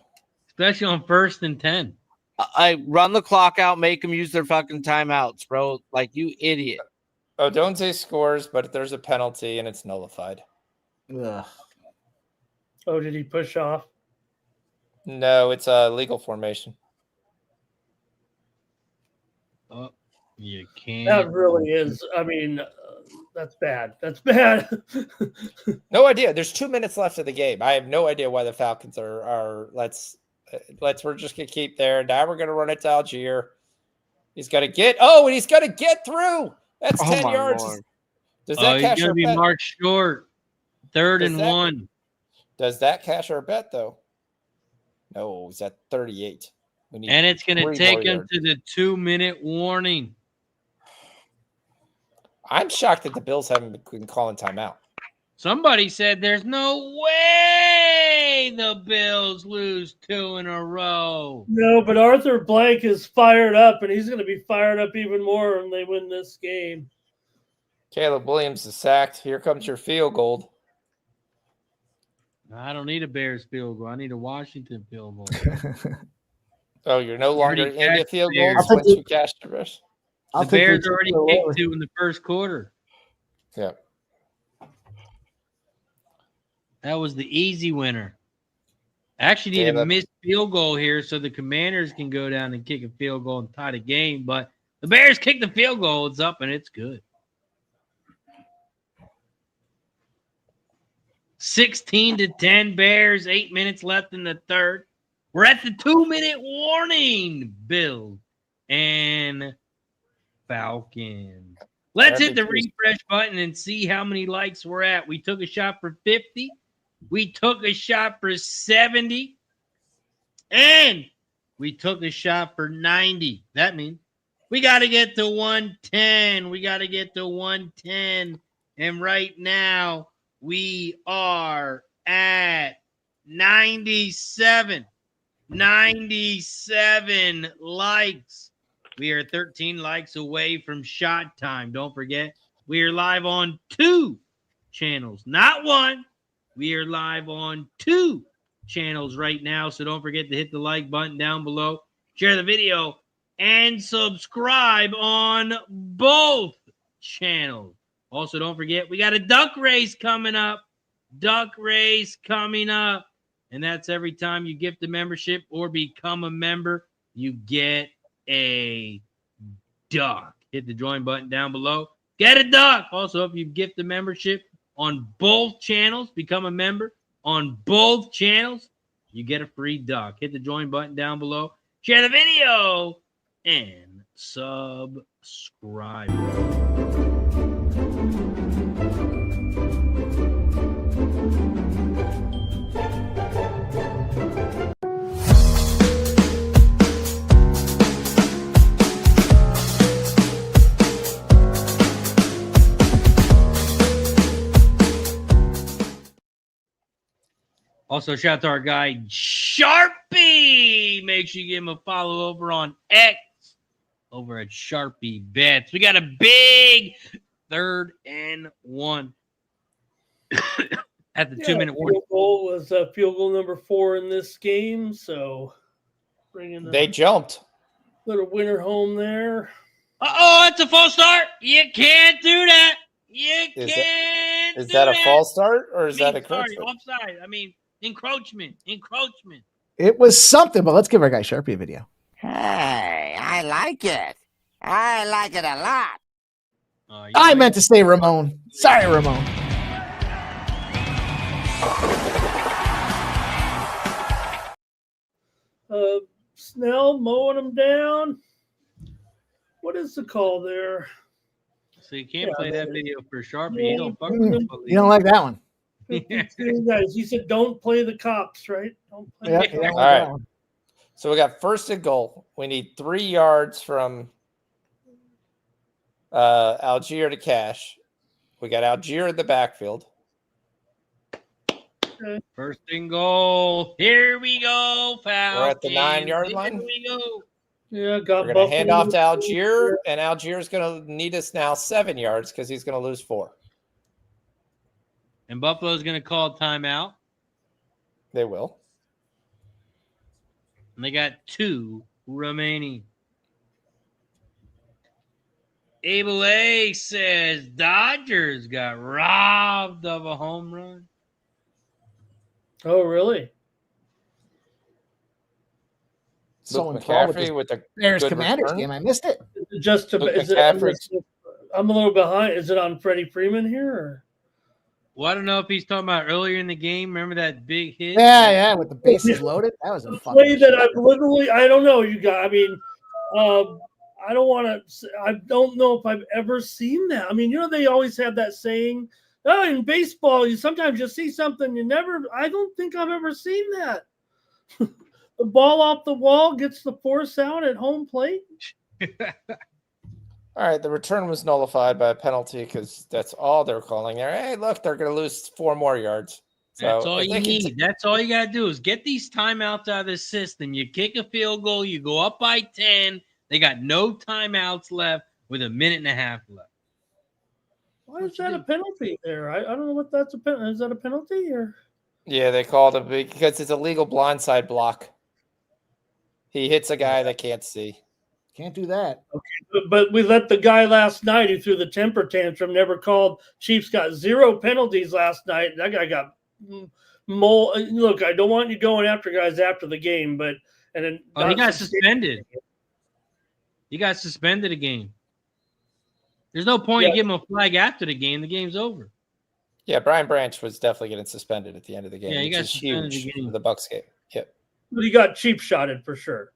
Especially on 1st and 10. I run the clock out, make them use their fucking timeouts, bro. Like, you idiot. Odonze scores, but there's a penalty and it's nullified. Ugh. Oh, did he push off? No, it's a legal formation. Oh, you can't. That really is. I mean, that's bad. That's bad. No idea. There's 2 minutes left of the game. I have no idea why the Falcons are. We're just gonna keep there. Now we're gonna run it to Algier. He's gonna get. Oh, and he's gonna get through. That's 10 yards. Lord. Does that cash he's our gonna be bet? marked short. 3rd and 1. Does that cash our bet though? No, he's at 38. And it's going to take him to the 2-minute warning. I'm shocked that the Bills haven't been calling timeout. Somebody said there's no way the Bills lose 2 in a row. No, but Arthur Blank is fired up, and he's going to be fired up even more when they win this game. Caleb Williams is sacked. Here comes your field goal. I don't need a Bears field goal. I need a Washington field goal. Oh, you're no longer Already in the cashed field Bears. goals once you cash the rush. The Bears already kicked 2 in the 1st quarter. Yeah. That was the easy winner. I actually need a missed field goal here so the Commanders can go down and kick a field goal and tie the game. But the Bears kick the field goal. It's up, and it's good. 16-10 Bears. 8 minutes left in the 3rd. We're at the 2-minute warning, Bill and Falcons. Let's hit the refresh button and see how many likes we're at. We took a shot for 50. We took a shot for 70. And we took a shot for 90. That means we got to get to 110. We got to get to 110. And right now, we are at 97. 97 likes. We are 13 likes away from shot time. Don't forget, we are live on 2 channels, not 1. We are live on 2 channels right now, so don't forget to hit the like button down below, share the video, and subscribe on both channels. Also, don't forget, we got a duck race coming up. And that's every time you gift a membership or become a member, you get a duck. Hit the join button down below. Get a duck. Also, if you gift a membership on both channels, become a member on both channels, you get a free duck. Hit the join button down below. Share the video and subscribe. Also, shout out to our guy, Sharpie. Make sure you give him a follow over on X, over at Sharpie Bets. We got a big 3rd and 1 at the 2-minute warning. Field goal was field goal number 4 in this game, so bringing They jumped. Little winner home there. Uh-oh, that's a false start. You can't do that. You can't Is do that a false start or is that a sorry, correct? offside. I mean, encroachment. It was something, but let's give our guy Sharpie a video. Hey, I like it. I like it a lot. I meant to say Ramon. Sorry, Ramon. Snell mowing them down. What is the call there? So you can't play that video for Sharpie. Yeah, You don't fuck with the police. You don't like that one. 52 guys. He said, "Don't play the cops." Right? Don't play Yeah, the you don't cops. like that one. So we got 1st and goal. We need 3 yards from Algier to Cash. We got Algier in the backfield. 1st and goal. Here we go, Falcons. We're at the 9-yard line. Here we go. Yeah, got We're going to hand off to Algier, and Algier's going to need us now 7 yards because he's going to lose 4. And Buffalo's going to call timeout. They will. And they got 2 remaining. Abel A says Dodgers got robbed of a home run. Oh, really? So Luke enthralled with McCaffrey this with the Bears good Commanders return. game. I missed it. Just to, Luke is it, McCaffrey. I'm a little behind. Is it on Freddie Freeman here? Or? Well, I don't know if he's talking about earlier in the game. Remember that big hit? Yeah, with the bases loaded. That was a The fucking play that shit. I've literally, I don't know, you guys. I mean, I don't want to. I don't know if I've ever seen that. I mean, they always have that saying. Oh, in baseball, you sometimes see something you never. I don't think I've ever seen that. The ball off the wall gets the force out at home plate. All right, the return was nullified by a penalty because that's all they're calling there. Hey, look, they're going to lose 4 more yards. So That's all if you they can need. That's all you got to do is get these timeouts out of the system. You kick a field goal, you go up by 10. They got no timeouts left with 1.5 minutes left. Why is that a penalty there? I don't know what that's a penalty. Is that a penalty or? Yeah, they called it because it's a legal blindside block. He hits a guy that can't see. Can't do that. Okay, but we let the guy last night who threw the temper tantrum never called. Chiefs got 0 penalties last night. That guy got mole. Look, I don't want you going after guys after the game, but and then he got suspended. He got suspended a game. There's no point in giving him a flag after the game. The game's over. Yeah, Brian Branch was definitely getting suspended at the end of the game. Yeah, he which got is suspended huge again. for the Bucs game. Yep. But he got cheap shotted for sure.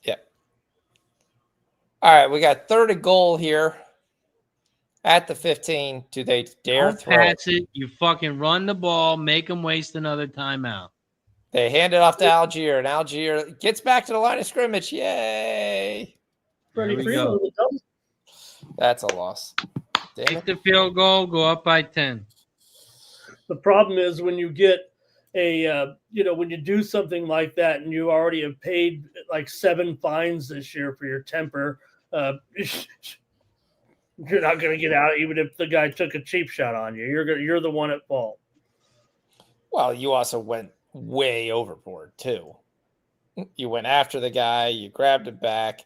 Yep. All right, we got 3rd and goal here at the 15. Do they dare Don't throw pass it. You fucking run the ball. Make them waste another timeout. They hand it off to Algier, and Algier gets back to the line of scrimmage. Yay! Freddie we Freeman go. with a double. That's a loss. Damn Kick it. the field goal. Go up by 10. The problem is when you get when you do something like that and you already have paid like 7 fines this year for your temper, you're not going to get out even if the guy took a cheap shot on you. You're the one at fault. Well, you also went way overboard too. You went after the guy, you grabbed him back,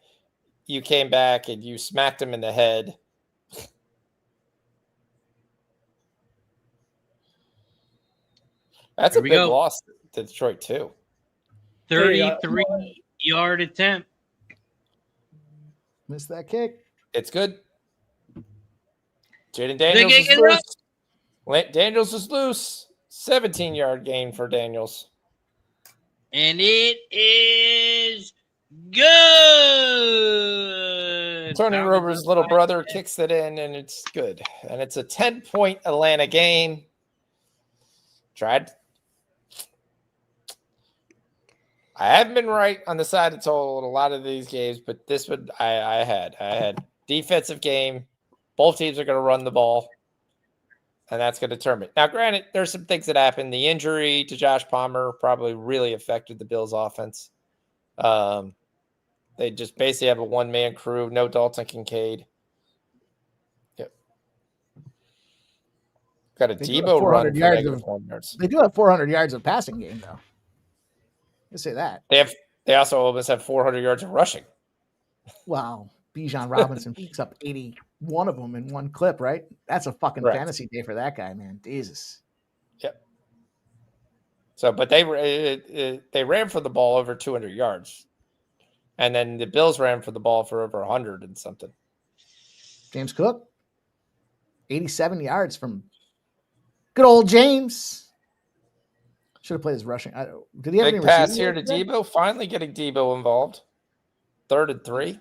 you came back and you smacked him in the head. That's a big loss to Detroit too. 33-yard attempt. Missed that kick. It's good. Jaden Daniels is loose. Daniels is loose. 17-yard gain for Daniels. And it is good. Tony Rober's little brother kicks it in, and it's good. And it's a 10-point Atlanta game. I haven't been right on the side of total in a lot of these games, but this one I had defensive game. Both teams are going to run the ball, and that's going to determine. Now, granted, there's some things that happened. The injury to Josh Palmer probably really affected the Bills' offense. They just basically have a one-man crew, no Dalton Kincaid. Yep. Got a Debo run for -1 yards. They do have 400 yards of passing game, though. Let's say that. They also almost have 400 yards of rushing. Wow. Bijan Robinson picks up 81 of them in one clip, right? That's a fucking fantasy day for that guy, man. Jesus. Yep. So, but they ran for the ball over 200 yards. And then the Bills ran for the ball for over 100 and something. James Cook, 87 yards from good old James. Should have played his rushing. Did he have big any pass here to Debo? Finally getting Debo involved. 3rd and 3.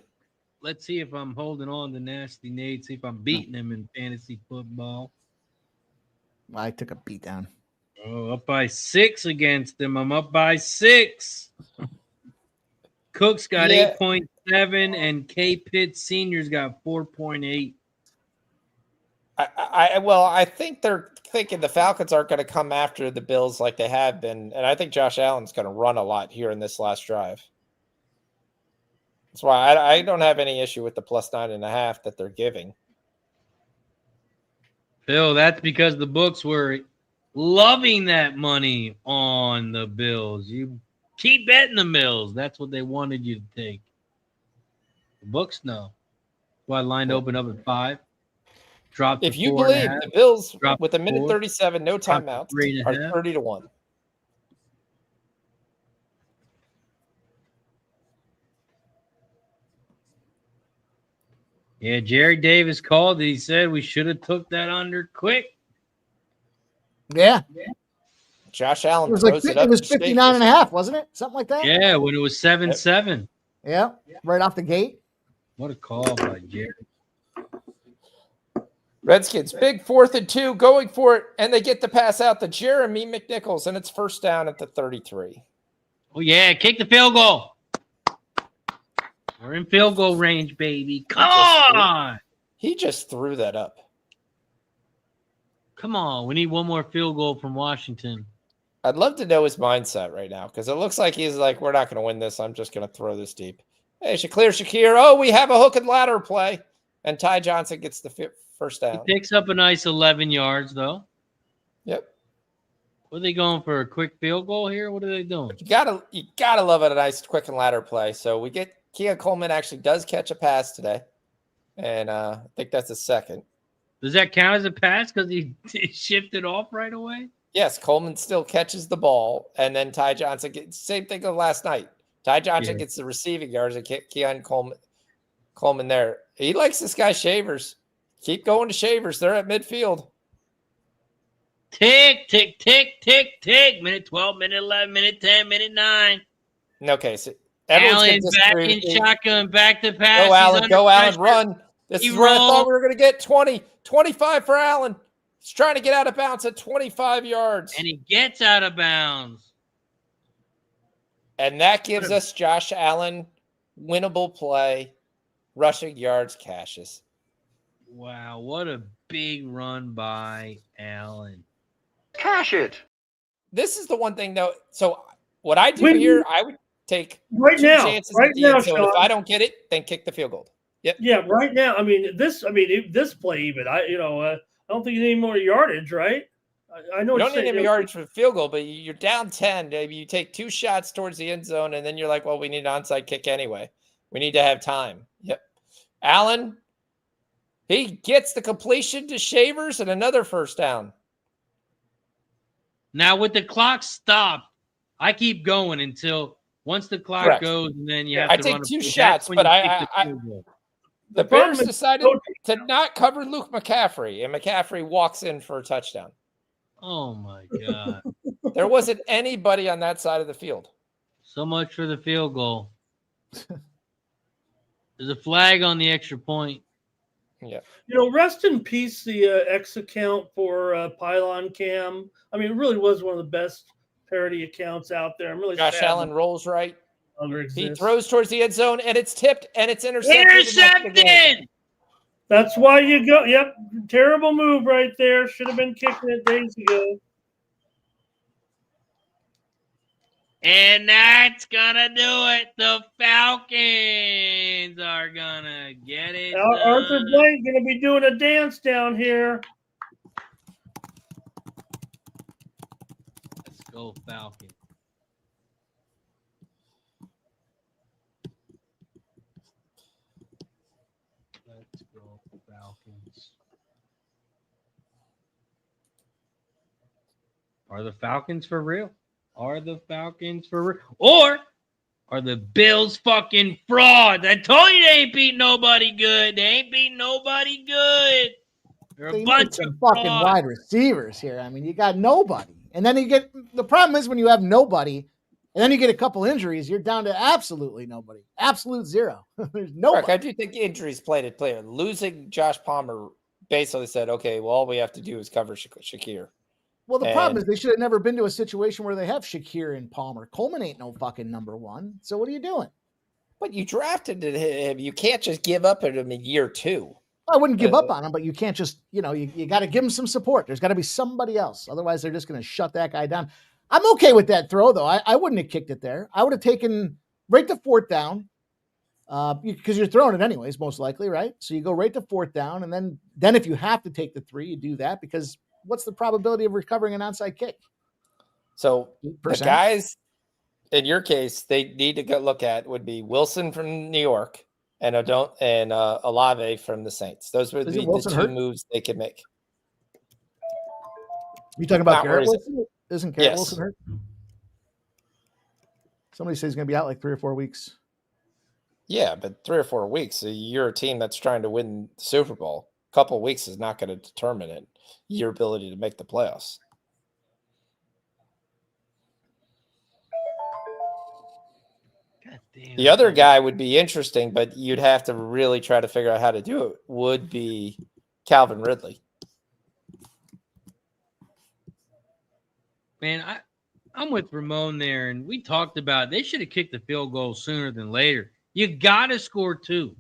Let's see if I'm holding on to Nasty Nate. See if I'm beating him in fantasy football. I took a beat down. Oh, up by 6 against him. I'm up by 6. Cook's got 8.7, and K. Pitts Sr.'s got 4.8. I think they're thinking the Falcons aren't going to come after the Bills like they have been, and I think Josh Allen's going to run a lot here in this last drive. That's why I don't have any issue with the +9.5 that they're giving. Bill, that's because the books were loving that money on the Bills. You keep betting the Bills. That's what they wanted you to take. The books know. Why line open up at 5. Dropped. If you believe the Bills with 1:37, no timeouts, are 30-1. Yeah, Jerry Davis called it. He said we should have took that under quick. Yeah. Josh Allen it was 59.5, wasn't it? Something like that. Yeah, when it was 7-7. Yeah, right off the gate. What a call by Jerry. Redskins, big 4th and 2, going for it, and they get the pass out to Jeremy McNichols, and it's 1st down at the 33. Oh, yeah, kick the field goal. We're in field goal range, baby. Come on. He just threw that up. Come on. We need one more field goal from Washington. I'd love to know his mindset right now because it looks like he's like, we're not going to win this. I'm just going to throw this deep. Hey, Shakir. Oh, we have a hook and ladder play. And Ty Johnson gets the 1st down. He picks up a nice 11 yards, though. Yep. What are they going for, a quick field goal here? What are they doing? You gotta love it, a nice quick and ladder play. So we get Keon Coleman actually does catch a pass today. And I think that's a 2nd. Does that count as a pass because he shifted off right away? Yes, Coleman still catches the ball. And then Ty Johnson gets same thing as last night. Ty Johnson gets the receiving yards and Keon Coleman there. He likes this guy Shavers. Keep going to Shavers. They're at midfield. Tick, tick, tick, tick, tick. Minute 12, minute 11, minute 10, minute 9. Okay, so Allen back in shotgun, back to pass. Go Allen, run. This is where I thought we were going to get 20, 25 for Allen. He's trying to get out of bounds at 25 yards. And he gets out of bounds. And that gives us Josh Allen winnable play, rushing yards, cashes. Wow, what a big run by Allen. Cash it. this is the one thing though. So what I do here, I would take two chances at the end. So if I don't get it, then kick the field goal. Yep. Yeah, right now. This play even. I don't think you need more yardage, right? I know you don't need any yardage for the field goal, but you're down 10. Maybe you take 2 shots towards the end zone, and then you're like, well, we need an onside kick anyway. We need to have time. Yep. Allen, he gets the completion to Shavers and another first down. Now, with the clock stopped, I keep going until once the clock goes, and then you have to run. I take 2 shots, but the Bears decided to not cover Luke McCaffrey, and McCaffrey walks in for a touchdown. Oh, my God. There wasn't anybody on that side of the field. So much for the field goal. There's a flag on the extra point. Yeah. Rest in peace, the X account for Pylon Cam. It really was one of the best parody accounts out there. I'm really Josh sad Allen rolls right. He throws towards the end zone, and it's tipped, and it's intercepted. Intercepted! That's why you go. Yep, terrible move right there. Should have been kicking it days ago. And that's going to do it. The Falcons are going to get it done. Arthur Blank going to be doing a dance down here. Let's go, Falcons. Let's go, Falcons. Are the Falcons for real? Are the Falcons for real? Or are the Bills fucking frauds? I told you they ain't beat nobody good. They ain't beat nobody good. They're a bunch of fucking wide receivers here. You got nobody. And then the problem is when you have nobody and then you get a couple injuries, you're down to absolutely nobody. Absolute zero. There's nobody. I do think injuries played a player. Losing Josh Palmer basically said, okay, well, all we have to do is cover Shakir. Well, the problem is they should have never been to a situation where they have Shakir and Palmer. Coleman ain't no fucking number one. So what are you doing? But you drafted him. You can't just give up at him in year 2. I wouldn't give up on him, but you can't just, you got to give him some support. There's got to be somebody else. Otherwise, they're just going to shut that guy down. I'm okay with that throw, though. I wouldn't have kicked it there. I would have taken right to 4th down because you're throwing it anyways, most likely, right? So you go right to 4th down, and then if you have to take the 3, you do that because what's the probability of recovering an onside kick? So 8%. The guys, in your case, they need to go look at would be Wilson from New York and Olave from the Saints. Those would be the 2 moves they could make. You talking about Garrett Wilson? Isn't Garrett Wilson hurt? Somebody says he's going to be out like 3 or 4 weeks. Yeah, but 3 or 4 weeks. So you're a team that's trying to win the Super Bowl. A couple of weeks is not going to determine it. Your ability to make the playoffs. God damn. The other guy would be interesting, but you'd have to really try to figure out how to do it, would be Calvin Ridley. Man, I'm with Ramon there, and we talked about they should have kicked the field goal sooner than later. You got to score 2.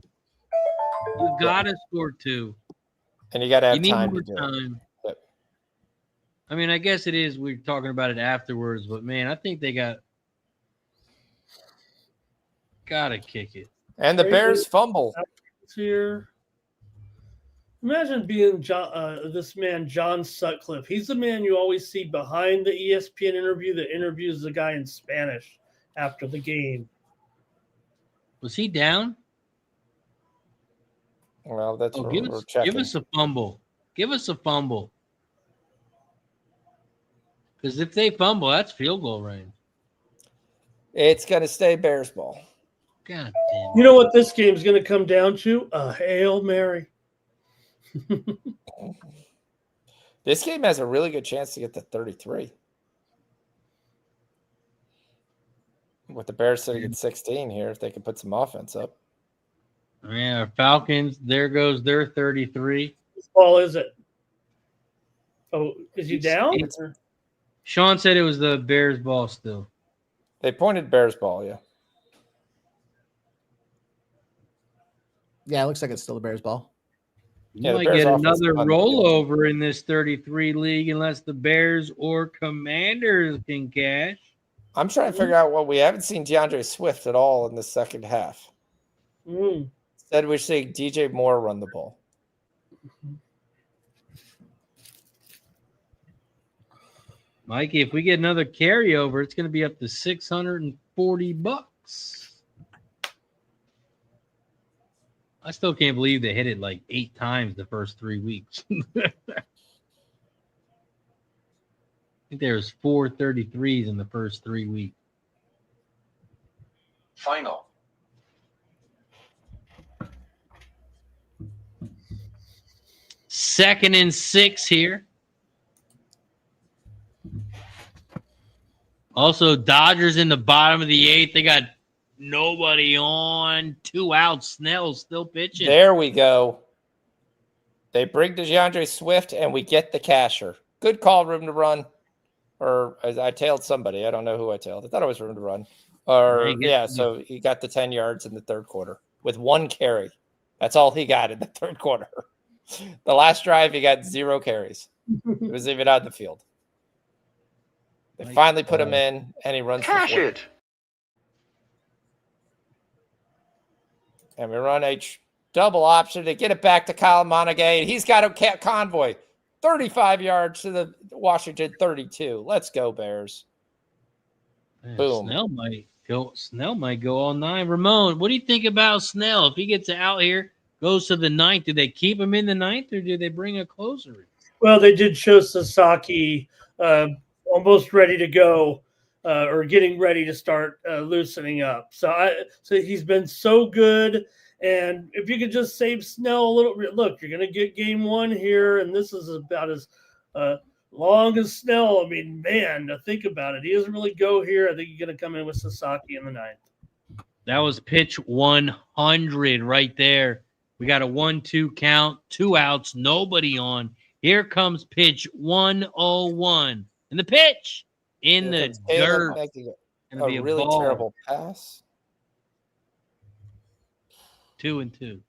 You got to score 2. And you got to have time to do it. Yep. I guess it is. We're talking about it afterwards, but man, I think they got to kick it. And the Bears fumble here. Imagine being this man, John Sutcliffe. He's the man you always see behind the ESPN interview that interviews the guy in Spanish after the game. Was he down? Well, that's what we're checking. Give us a fumble. Give us a fumble. Because if they fumble, that's field goal range. It's going to stay Bears ball. God damn. You know what this game's going to come down to? A Hail Mary. This game has a really good chance to get to 33. With the Bears sitting at 16 here, if they can put some offense up. Yeah, Falcons, there goes their 33. Whose ball is it? Oh, is he down? Sean said it was the Bears ball still. They pointed Bears ball, yeah. Yeah, it looks like it's still the Bears ball. You might get another rollover in this 33 league unless the Bears or Commanders can cash. I'm trying to figure out what we haven't seen DeAndre Swift at all in the second half. Instead, we're seeing DJ Moore run the ball. Mikey, if we get another carryover, it's going to be up to $640. I still can't believe they hit it like 8 times the first 3 weeks. I think there's 4 33s in the first 3 weeks. Final. Second and 6 here. Also, Dodgers in the bottom of the 8th. They got nobody on. 2 outs. Snell's still pitching. There we go. They bring DeAndre Swift, and we get the casher. Good call, room to run. Or I tailed somebody. I don't know who I tailed. I thought it was room to run. So he got the 10 yards in the third quarter with 1 carry. That's all he got in the third quarter. The last drive, he got 0 carries. He was even on the field. They finally put him in, and he runs. Cash it. And we run a double option to get it back to Kyle Monaghan. He's got a convoy. 35 yards to the Washington 32. Let's go, Bears. Man, Boom. Snell might go all 9. Ramon, what do you think about Snell? If he gets out here, goes to the 9th, do they keep him in the 9th or do they bring a closer in? Well, they did show Sasaki almost ready to go or getting ready to start loosening up. So he's been so good. And if you could just save Snell a little bit, look, you're going to get game 1 here, and this is about as long as Snell. I mean, man, to think about it, he doesn't really go here. I think he's going to come in with Sasaki in the 9th. That was pitch 100 right there. We got a 1-2 count, 2 outs, nobody on. Here comes pitch 101. And the pitch in the dirt. A really terrible pass. 2-2.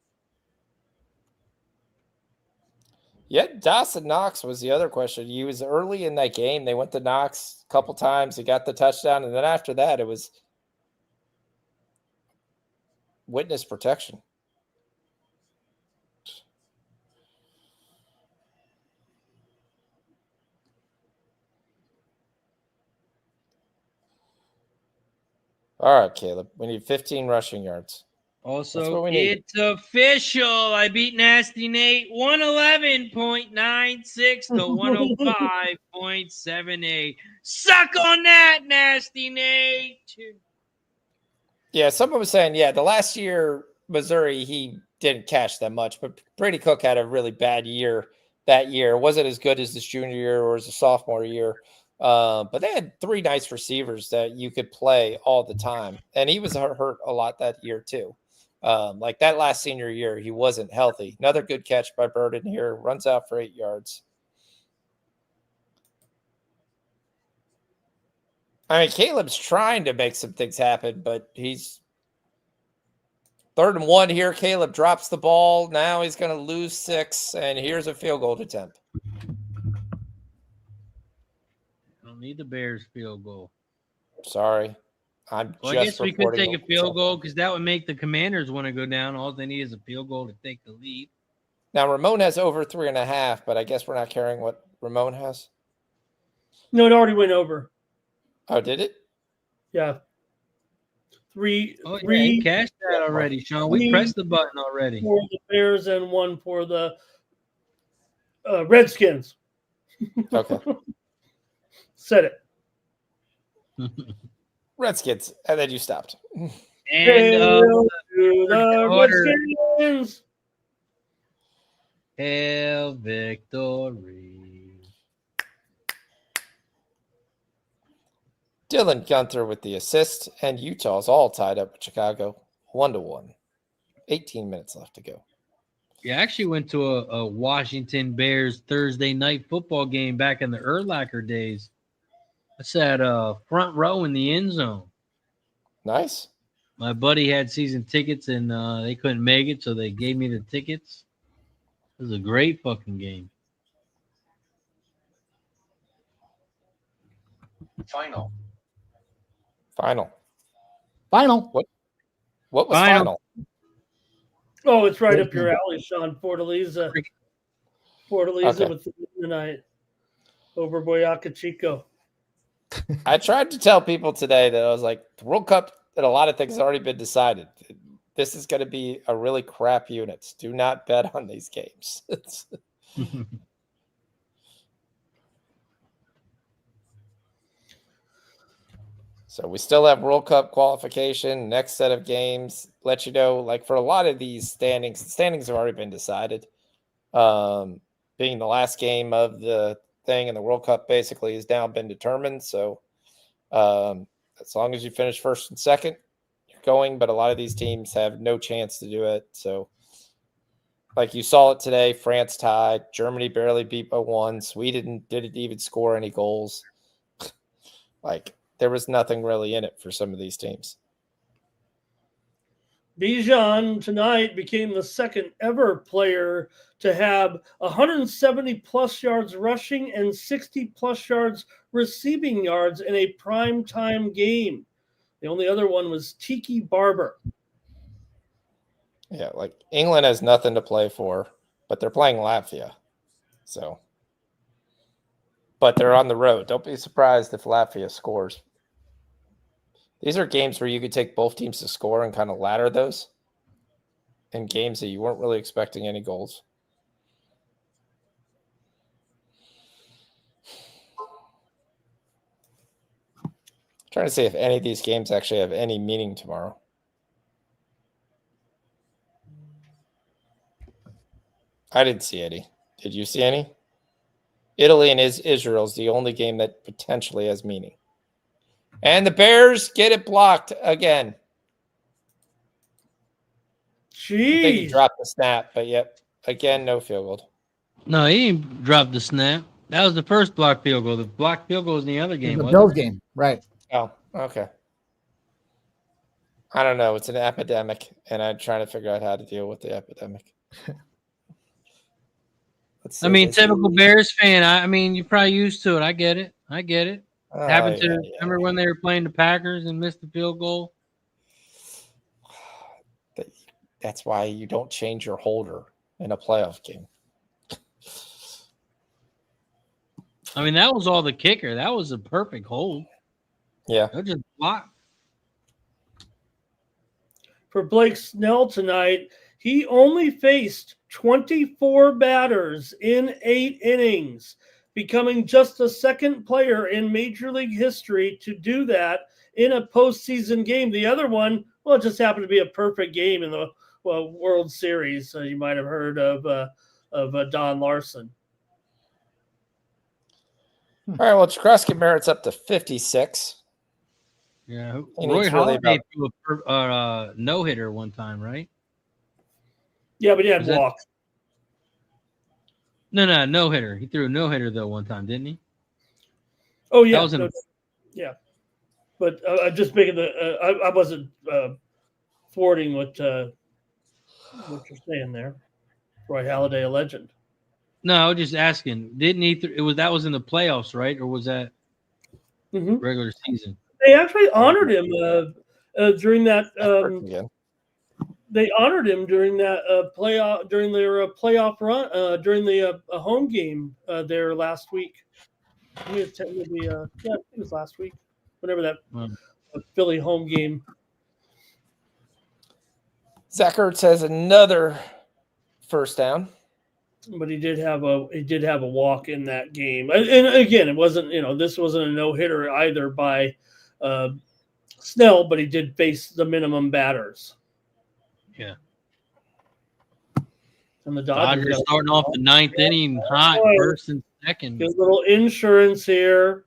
Yeah, Dawson Knox was the other question. He was early in that game. They went to Knox a couple times. He got the touchdown. And then after that, it was witness protection. All right, Caleb. We need 15 rushing yards. Also, it's official. I beat Nasty Nate 111.96 to 105.78. Suck on that, Nasty Nate. Yeah, someone was saying, the last year, Missouri, he didn't cash that much, but Brady Cook had a really bad year that year. It wasn't as good as his junior year or as a sophomore year. But they had 3 nice receivers that you could play all the time. And he was hurt a lot that year too. Like that last senior year, he wasn't healthy. Another good catch by Burden here. Runs out for 8 yards. I mean, Caleb's trying to make some things happen, but he's 3rd and 1 here. Caleb drops the ball. Now he's going to lose 6, and here's a field goal attempt. Don't need the Bears field goal. Sorry. I guess we could take a field goal because that would make the Commanders want to go down. All they need is a field goal to take the lead. Now, Ramon has over 3.5, but I guess we're not caring what Ramon has. No, it already went over. Oh, did it? Yeah. 3. Oh, yeah, he cashed that already, Sean. We pressed the button already. For the Bears and 1 for the Redskins. Okay. Said it. Redskins, and then you stopped. And Redskins. Hail victory. Dylan Gunther with the assist, and Utah's all tied up with Chicago 1-1. 18 minutes left to go. Yeah, I actually went to a Washington Bears Thursday night football game back in the Urlacher days. I sat front row in the end zone. Nice. My buddy had season tickets, and they couldn't make it, so they gave me the tickets. This is a great fucking game. Final. Final. Final. What was Final. final? Oh, it's right up your alley, Sean. Fortaleza. Fortaleza Okay. with the tonight over Boyacá Chico. I tried to tell people today that I was like, the World Cup and a lot of things have already been decided. This is going to be a really crap unit. Do not bet on these games. So we still have World Cup qualification, next set of games. Let you know, like for a lot of these standings, the standings have already been decided. Being the last game of the thing and the World Cup basically has now been determined. So as long as you finish first and second, you're going. But a lot of these teams have no chance to do it. So like you saw it today, France tied, Germany barely beat by 1, Sweden didn't even score any goals. Like there was nothing really in it for some of these teams. Bijan tonight became the second ever player to have 170 plus yards rushing and 60 plus yards receiving yards in a primetime game. The only other one was Tiki Barber. Yeah, like England has nothing to play for, but they're playing Latvia. So, but they're on the road. Don't be surprised if Latvia scores. These are games where you could take both teams to score and kind of ladder those in games that you weren't really expecting any goals. Trying to see if any of these games actually have any meaning tomorrow. I didn't see any. Did you see any? Italy and Israel is the only game that potentially has meaning. And the Bears get it blocked again. Jeez. I think he dropped the snap, but yep. Again, no field goal. No, he didn't drop the snap. That was the first block field goal. The block field goal was in the other game. The Bills game, right? Oh, okay. I don't know. It's an epidemic, and I'm trying to figure out how to deal with the epidemic. I mean, typical Bears fan. I mean, you're probably used to it. I get it. Happened to remember when they were playing the Packers and missed the field goal? That's why you don't change your holder in a playoff game. I mean, that was all the kicker. That was a perfect hold. Yeah. They'll just block. For Blake Snell tonight, he only faced 24 batters in 8 innings, becoming just the second player in Major League history to do that in a postseason game. The other one, well, it just happened to be a perfect game in the World Series. You might have heard of Don Larson. All right, well, Jakrowski merits up to 56. Yeah, Roy Halladay threw a no-hitter one time, right? Yeah, but he had walks. No, no-hitter. He threw a no-hitter, though, one time, didn't he? Oh, yeah. That was yeah. But I'm just making I wasn't thwarting what you're saying there. Roy Halladay, a legend. No, I was just asking. Didn't he? That was in the playoffs, right? Or was that regular season? They actually honored him during that. They honored him during that playoff during their playoff run during the home game there last week. I think it was last week. Whenever that Philly home game. Zach Ertz has another first down. But he did have a walk in that game, and again, it wasn't this wasn't a no-hitter either by Snell, but he did face the minimum batters. Yeah, and the Dodgers starting off the ninth inning hot, first and second. Good little insurance here.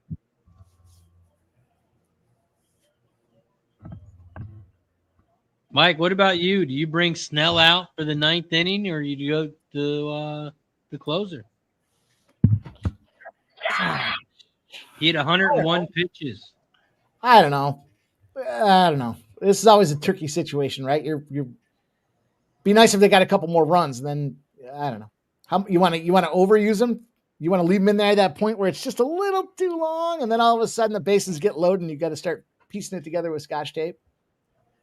Mike, what about you? Do you bring Snell out for the ninth inning, or you go to the closer? He had 101 pitches. I don't know. This is always a tricky situation, right? You're be nice if they got a couple more runs. Then I don't know. How you want to overuse him? You want to leave him in there at that point where it's just a little too long, and then all of a sudden the bases get loaded, and you got to start piecing it together with Scotch tape.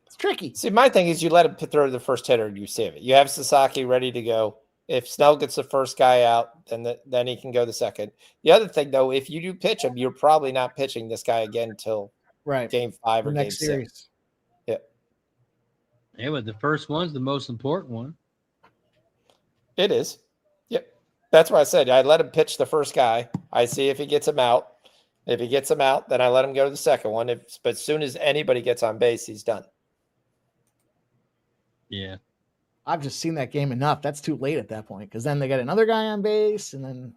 It's tricky. See, my thing is you let him throw the first hitter and you save it. You have Sasaki ready to go. If Snell gets the first guy out, then he can go the second. The other thing, though, if you do pitch him, you're probably not pitching this guy again until Game 5 or Game 6. Yeah. Yeah, but the first one's the most important one. It is. Yep. That's why I said I let him pitch the first guy. I see if he gets him out. If he gets him out, then I let him go to the second one. But as soon as anybody gets on base, he's done. Yeah. I've just seen that game enough. That's too late at that point because then they got another guy on base, and then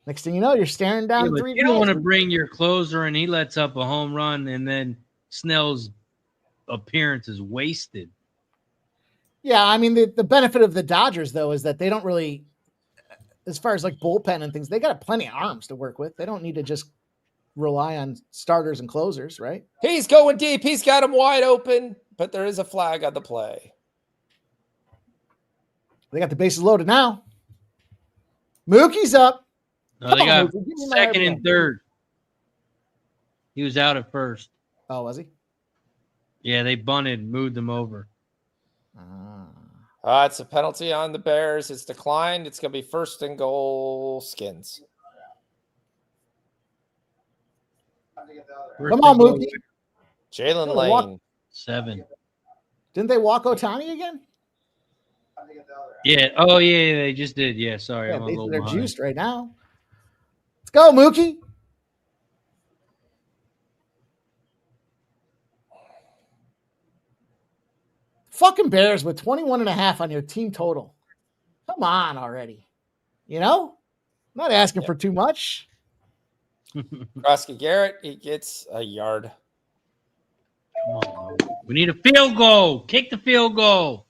next thing you know, you're staring down 3 guys. You don't want to bring your closer and he lets up a home run, and then Snell's appearance is wasted. Yeah, I mean, the benefit of the Dodgers, though, is that they don't really, as far as like bullpen and things, they got plenty of arms to work with. They don't need to just rely on starters and closers, right? He's going deep. He's got him wide open, but there is a flag on the play. They got the bases loaded now. Mookie's up. No, they got second and third. He was out at first. Oh, was he? Yeah, they bunted, moved them over. It's a penalty on the Bears. It's declined. It's going to be first and goal, Skins. Come on, Mookie. Jalen Lane. 7. Didn't they walk Ohtani again? Yeah. Oh, yeah, they just did. Yeah, sorry. Yeah, I'm a little they're behind. juiced right now. Let's go, Mookie. Fucking Bears with 21.5 on your team total. Come on already. You know? I'm not asking for too much. Krosky Garrett, he gets a yard. Come on. We need a field goal. Kick the field goal.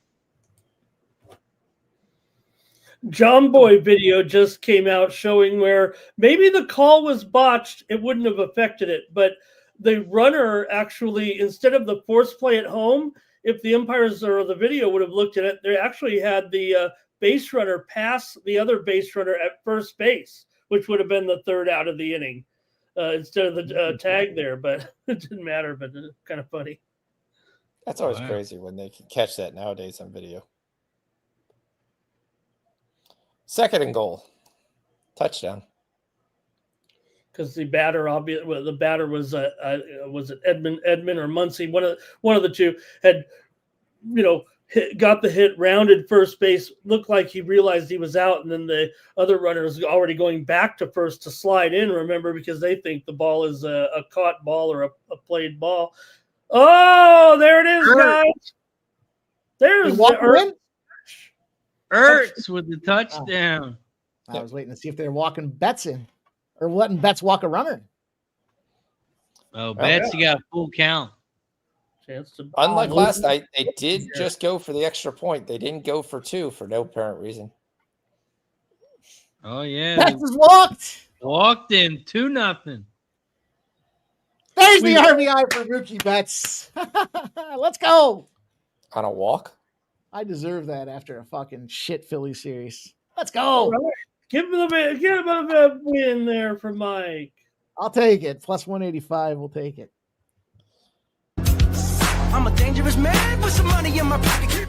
John Boy video just came out showing where maybe the call was botched. It wouldn't have affected it, but the runner actually, instead of the force play at home, if the umpires or the video would have looked at it, they actually had the base runner pass the other base runner at first base, which would have been the third out of the inning instead of the tag there. But it didn't matter, but it's kind of funny. That's always crazy when they can catch that nowadays on video. Second and goal. Touchdown. Because the batter, the batter was it Edmund or Muncie? One of the two had, got the hit, rounded first base, looked like he realized he was out, and then the other runner is already going back to first to slide in. Remember, because they think the ball is a caught ball or a played ball. Oh, there it is, guys. There's the Ertz with the touchdown. I was waiting to see if they were walking Betts in or letting Betts walk a runner. Oh, Betts, you got a full count. Unlike last night, they did just go for the extra point. They didn't go for 2 for no apparent reason. Oh, yeah. Betts is walked. Walked in 2-0. There's the RBI for Rookie Betts. Let's go. On a walk? I deserve that after a fucking shit Philly series. Let's go. Right. Give him a win there for Mike. I'll take it. Plus 185. We'll take it. I'm a dangerous man with some money in my pocket.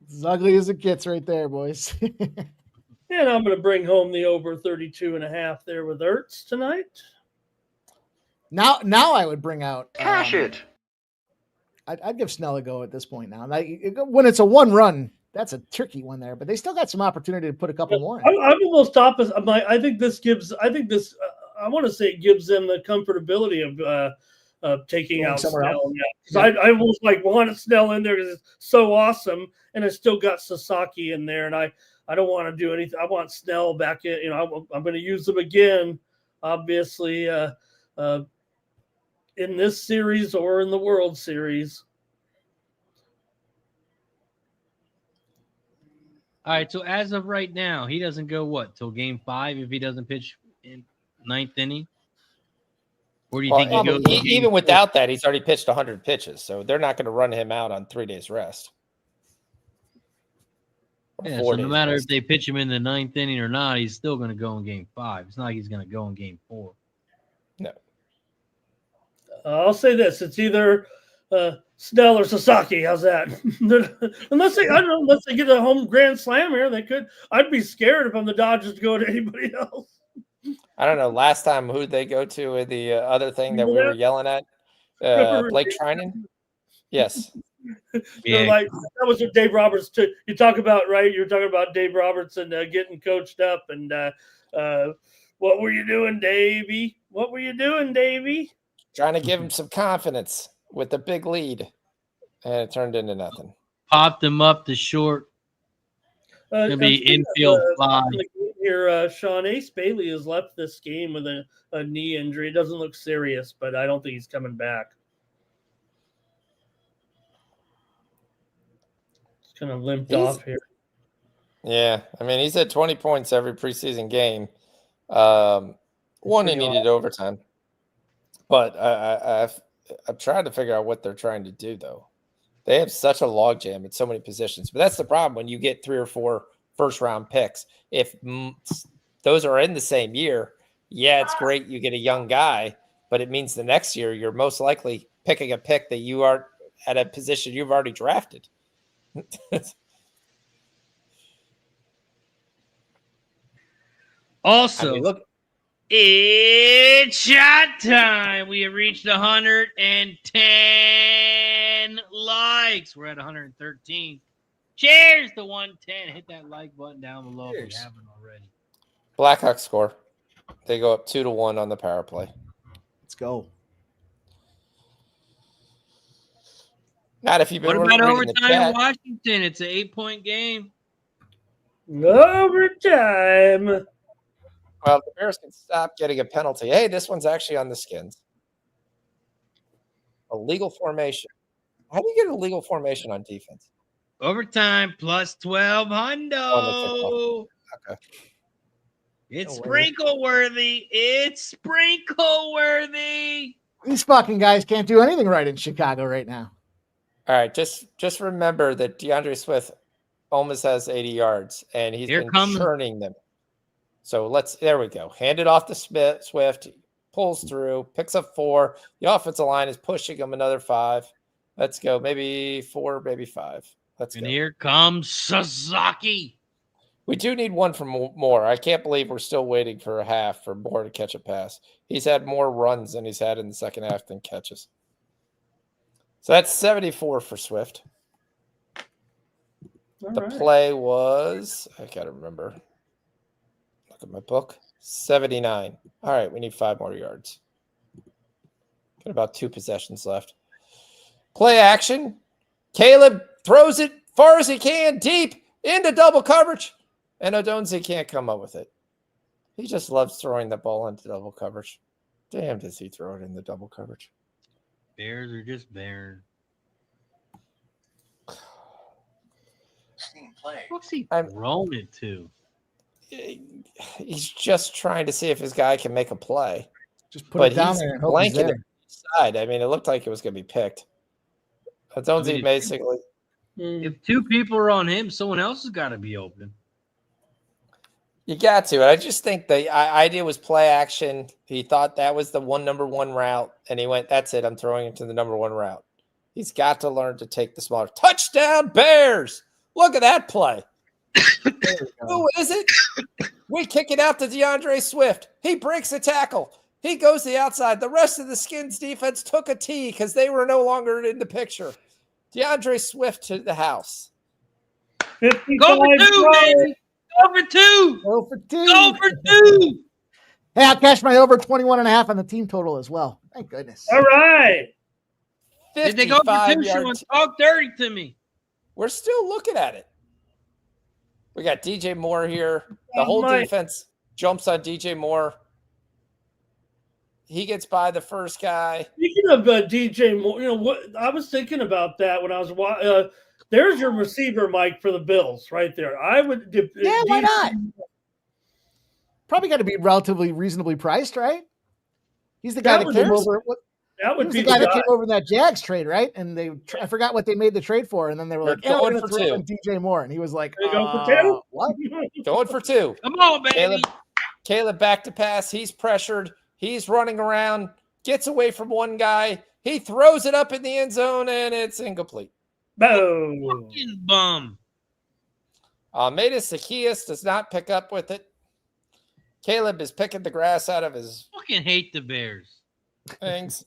It's as ugly as it gets right there, boys. And I'm going to bring home the over 32.5 there with Ertz tonight. Now I would bring out Cash it. I'd give Snell a go at this point now. When it's a one run, that's a tricky one there, but they still got some opportunity to put a couple more in. I'm almost opposite. I think this I want to say it gives them the comfortability of taking out Snell. Because I almost wanted Snell in there because it's so awesome, and I still got Sasaki in there, and I don't want to do anything. I want Snell back in. I'm going to use them again, obviously, in this series or in the World Series. All right, so as of right now, he doesn't go till Game 5 if he doesn't pitch in 9th inning? Or do you think he goes even without that, he's already pitched 100 pitches, so they're not going to run him out on 3 days rest. Yeah, so no matter if they pitch him in the 9th inning or not, he's still going to go in Game 5. It's not like he's going to go in Game 4. No. I'll say this: it's either Snell or Sasaki. How's that? unless they get a home grand slam here, they could. I'd be scared if I'm the Dodgers to go to anybody else. I don't know. Last time, who'd they go to in the other thing that we were yelling at? Blake Trinan? Yes. Yeah. Like that was what Dave Roberts took. You talk about, right? You're talking about Dave Roberts and getting coached up. And what were you doing, Davey? What were you doing, Davey? Trying to give him some confidence with the big lead. And it turned into nothing. Popped him up to short. Gonna be infield fly. Here, Sean Ace Bailey has left this game with a knee injury. It doesn't look serious, but I don't think he's coming back. He's kind of limped off here. Yeah, I mean, he's had 20 points every preseason game. One, he needed overtime. But I'm trying to figure out what they're trying to do, though. They have such a logjam at so many positions. But that's the problem when you get 3 or 4 first-round picks. If those are in the same year, yeah, it's great you get a young guy, but it means the next year you're most likely picking a pick that you are at a position you've already drafted. Also, it's shot time. We have reached 110 likes. We're at 113. Cheers to 110. Hit that like button down below if you haven't already. Blackhawks score. They go up 2-1 on the power play. Let's go. Not if you've been. What about overtime in Washington? It's an 8-point game. Overtime. Well, the Bears can stop getting a penalty. Hey, this one's actually on the Skins. A legal formation. How do you get a legal formation on defense? Overtime plus 12 hundo. Okay. It's sprinkle worthy. It's sprinkle worthy. These fucking guys can't do anything right in Chicago right now. All right, just remember that DeAndre Swift almost has 80 yards, and he's been churning them. So there we go. Hand it off to Swift, pulls through, picks up 4. The offensive line is pushing him another 5. Let's go. Maybe 4, maybe 5. Let's go. And here comes Sasaki. We do need one from Moore. I can't believe we're still waiting for a half for Moore to catch a pass. He's had more runs than he's had in the second half than catches. So that's 74 for Swift. The play was, I got to remember. Look at my book. 79. All right, we need 5 more yards. Got about 2 possessions left. Play action. Caleb throws it far as he can, deep into double coverage. And Odonze can't come up with it. He just loves throwing the ball into double coverage. Damn, does he throw it in the double coverage? Bears are just bears. What's he thrown it to? He's just trying to see if his guy can make a play. Just put it down there and hope he's there. Side. I mean, it looked like it was going to be picked. Odonze basically. If 2 people are on him, someone else has got to be open. You got to. I just think the idea was play action. He thought that was the number one route, and he went, that's it. I'm throwing him to the number 1 route. He's got to learn to take the smaller. Touchdown, Bears! Look at that play. Who is it? We kick it out to DeAndre Swift. He breaks a tackle. He goes to the outside. The rest of the Skins defense took a tee because they were no longer in the picture. DeAndre Swift to the house. Go for 2, baby. Go for 2. Go for 2. Go for 2. Hey, I'll cash my over 21.5 on the team total as well. Thank goodness. All right. Did they go for 2, Sean? Talk dirty to me. We're still looking at it. We got DJ Moore here. The whole defense jumps on DJ Moore. He gets by the first guy. Speaking of DJ Moore, what I was thinking about that when I was watching. There's your receiver, Mike, for the Bills right there. I would. Why not? Probably got to be relatively reasonably priced, right? He's the guy that came over. That He would was be the guy the that guy. came over in that Jags trade, right? And I forgot what they made the trade for, and then they were like, They're "Yeah, we're going going to for throw two. in DJ Moore," and he was like, They go for two? "What?" Going for two. Come on, baby. Caleb back to pass. He's pressured. He's running around. Gets away from one guy. He throws it up in the end zone, and it's incomplete. Boom. Fucking bum. Matus Zacchaeus does not pick up with it. Caleb is picking the grass out of his Fucking hate the Bears. things.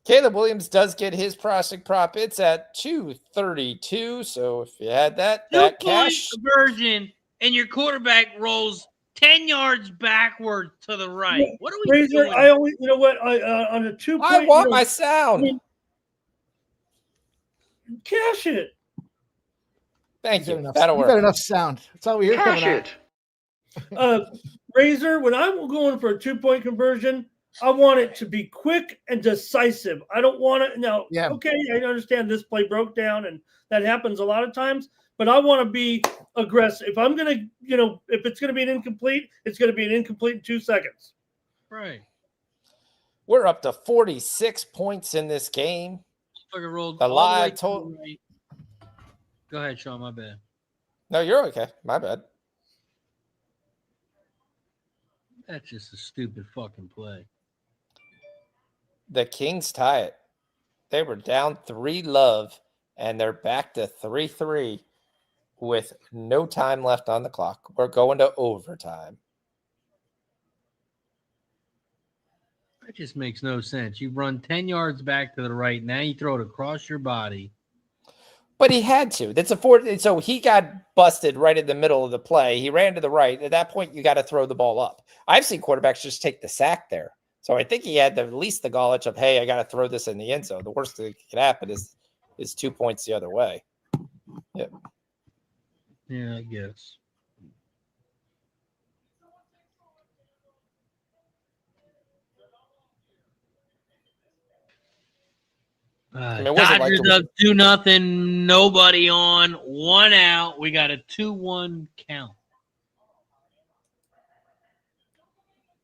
Caleb Williams does get his prop. It's at 232. So if you had that 2-point cash. conversion, and your quarterback rolls 10 yards backwards to the right. What are we Razor, doing? I always, you know what? On a 2 point, I want my sound. Cash it. Thank you. Enough, That'll you work. got enough sound. That's all we hear Cash coming out. it. Razor, when I'm going for a 2-point conversion, I want it to be quick and decisive. I don't want it now. Yeah. Okay, I understand this play broke down, and that happens a lot of times. But I want to be aggressive. If I'm gonna, if it's gonna be an incomplete, it's gonna be an incomplete in 2 seconds. Right. We're up to 46 points in this game. Fucking rolled The all live way to the total. right. Go ahead, Sean. My bad. No, you're okay. My bad. That's just a stupid fucking play. The Kings tie it. They were down 3-love, and they're back to 3-3 with no time left on the clock. We're going to overtime. That just makes no sense. You run 10 yards back to the right. Now you throw it across your body. But he had to. That's a 4. So he got busted right in the middle of the play. He ran to the right. At that point, you got to throw the ball up. I've seen quarterbacks just take the sack there. So I think he had at least the knowledge of, hey, I got to throw this in the end zone. The worst that could happen is 2 points the other way. Yep. Yeah, I guess. Dodgers up 2-0. Nobody on. 1 out. We got a 2-1 count.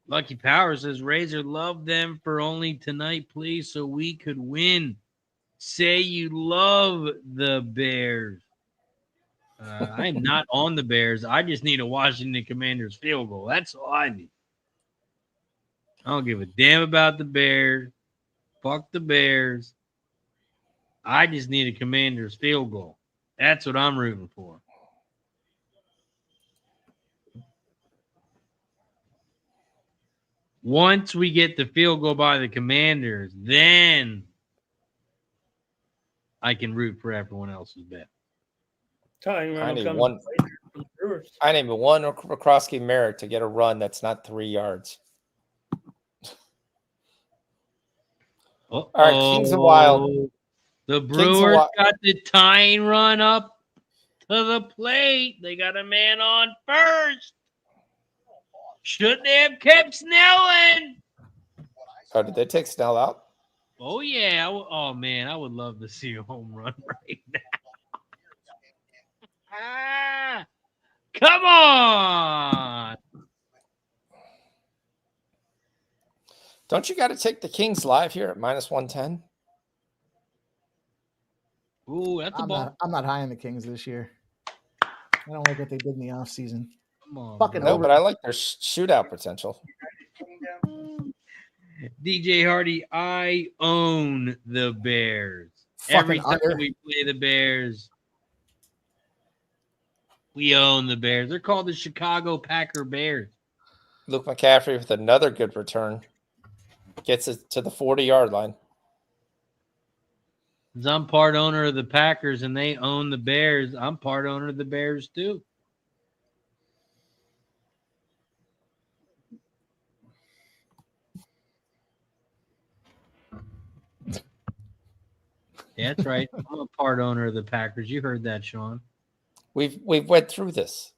Lucky Power says, Razor, love them for only tonight, please, so we could win. Say you love the Bears. I'm not on the Bears. I just need a Washington Commanders field goal. That's all I need. I don't give a damn about the Bears. Fuck the Bears. I just need a Commanders field goal. That's what I'm rooting for. Once we get the field goal by the Commanders, then I can root for everyone else's bet. I need one Krosky Merrick to get a run that's not 3 yards. Uh-oh. All right, Kings of Wild. The Brewers got the tying run up to the plate. They got a man on first. Should they have kept Snell in? Oh, did they take Snell out? Oh, yeah. Oh, man, I would love to see a home run right now. Come on. Don't you got to take the Kings live here at -110? Ooh, that's a ball. I'm not high on the Kings this year. I don't like what they did in the offseason. Come on. Fucking No, over. but I like their shootout potential. DJ Hardy, I own the Bears. Fucking Every time under. we play the Bears, we own the Bears. They're called the Chicago Packer Bears. Luke McCaffrey with another good return. Gets it to the 40-yard line. I'm part owner of the Packers, and they own the Bears. I'm part owner of the Bears, too. Yeah, that's right. I'm a part owner of the Packers. You heard that, Sean. We've went through this.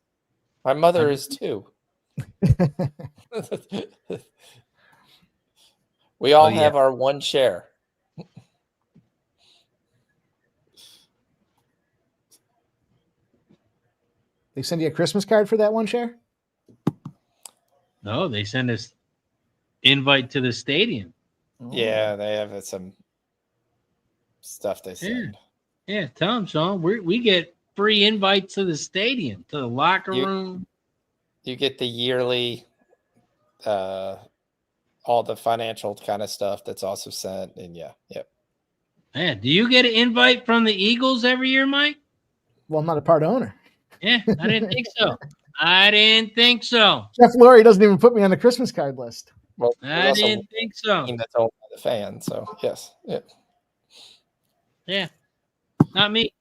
My mother is too. We all have our one share. They send you a Christmas card for that one share? No, they send us invite to the stadium. Yeah, they have some stuff they send. Yeah, tell them, Sean. We get free invites to the stadium, to the locker room. You get the yearly, all the financial kind of stuff that's also sent. And yep. Man, do you get an invite from the Eagles every year, Mike? Well, I'm not a part owner. Yeah, I didn't think so. Jeff Lurie doesn't even put me on the Christmas card list. Well, I didn't think so. Team that's owned by the fan. So yes, yeah, not me.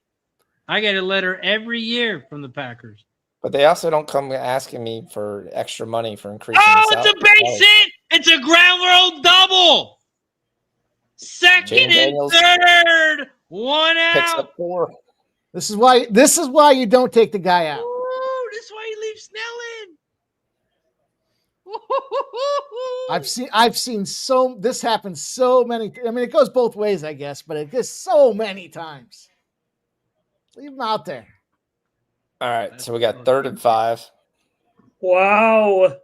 I get a letter every year from the Packers. But they also don't come asking me for extra money for increasing. It's a base hit. It's a ground rule double. Second and third. 1 out. Picks up 4. This is why you don't take the guy out. Ooh, this is why you leave Snell in. I've seen this happen so many. I mean, it goes both ways, I guess, but it goes so many times. Leave him out there. All right, so we got 3rd and 5. Wow.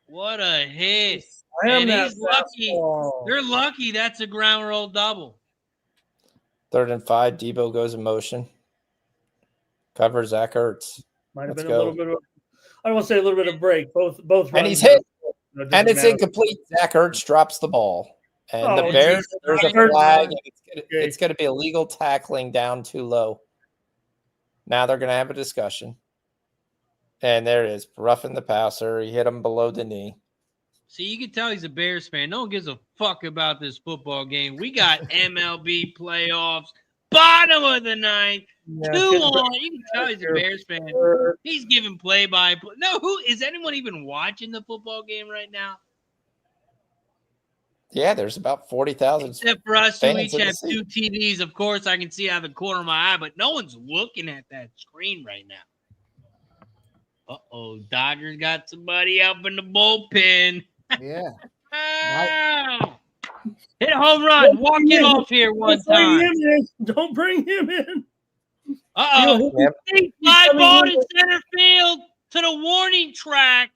What a hit. And he's lucky. They're lucky that's a ground roll double. 3rd and 5. Debo goes in motion. Cover Zach Ertz. Might have been a little bit of, I don't want to say a little bit of break. Both and he's hit. And it's incomplete. Zach Ertz drops the ball. And the Bears, there's a flag. And it's going to be illegal tackling down too low. Now they're going to have a discussion. And there it is. Roughing the passer. He hit him below the knee. See, you can tell he's a Bears fan. No one gives a fuck about this football game. We got MLB playoffs, bottom of the 9th, 2-1. You can tell he's a Bears fan. He's giving play-by-play. No, is anyone even watching the football game right now? Yeah, there's about 40,000. Except for us who each have 2 TVs. Of course, I can see out of the corner of my eye, but no one's looking at that screen right now. Uh-oh, Dodgers got somebody up in the bullpen. Yeah. Hit a home run. Walk it off here one time. Don't bring him in. Uh-oh. Fly ball to center field to the warning track.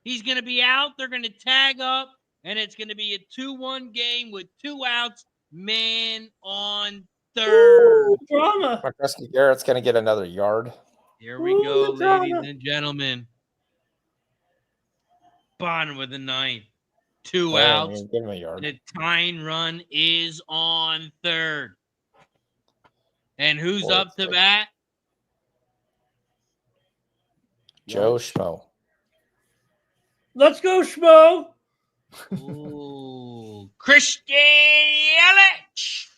He's going to be out. They're going to tag up, and it's going to be a 2-1 game with 2 outs. Man on third. Ooh, drama. Marcus Garrett's going to get another yard. Here we go, ladies and gentlemen. Bottom of the 9th. 2 outs. Give him a yard. The tying run is on third. And who's up to bat? Joe Schmo. Let's go, Schmo. Ooh, Christian Yelich.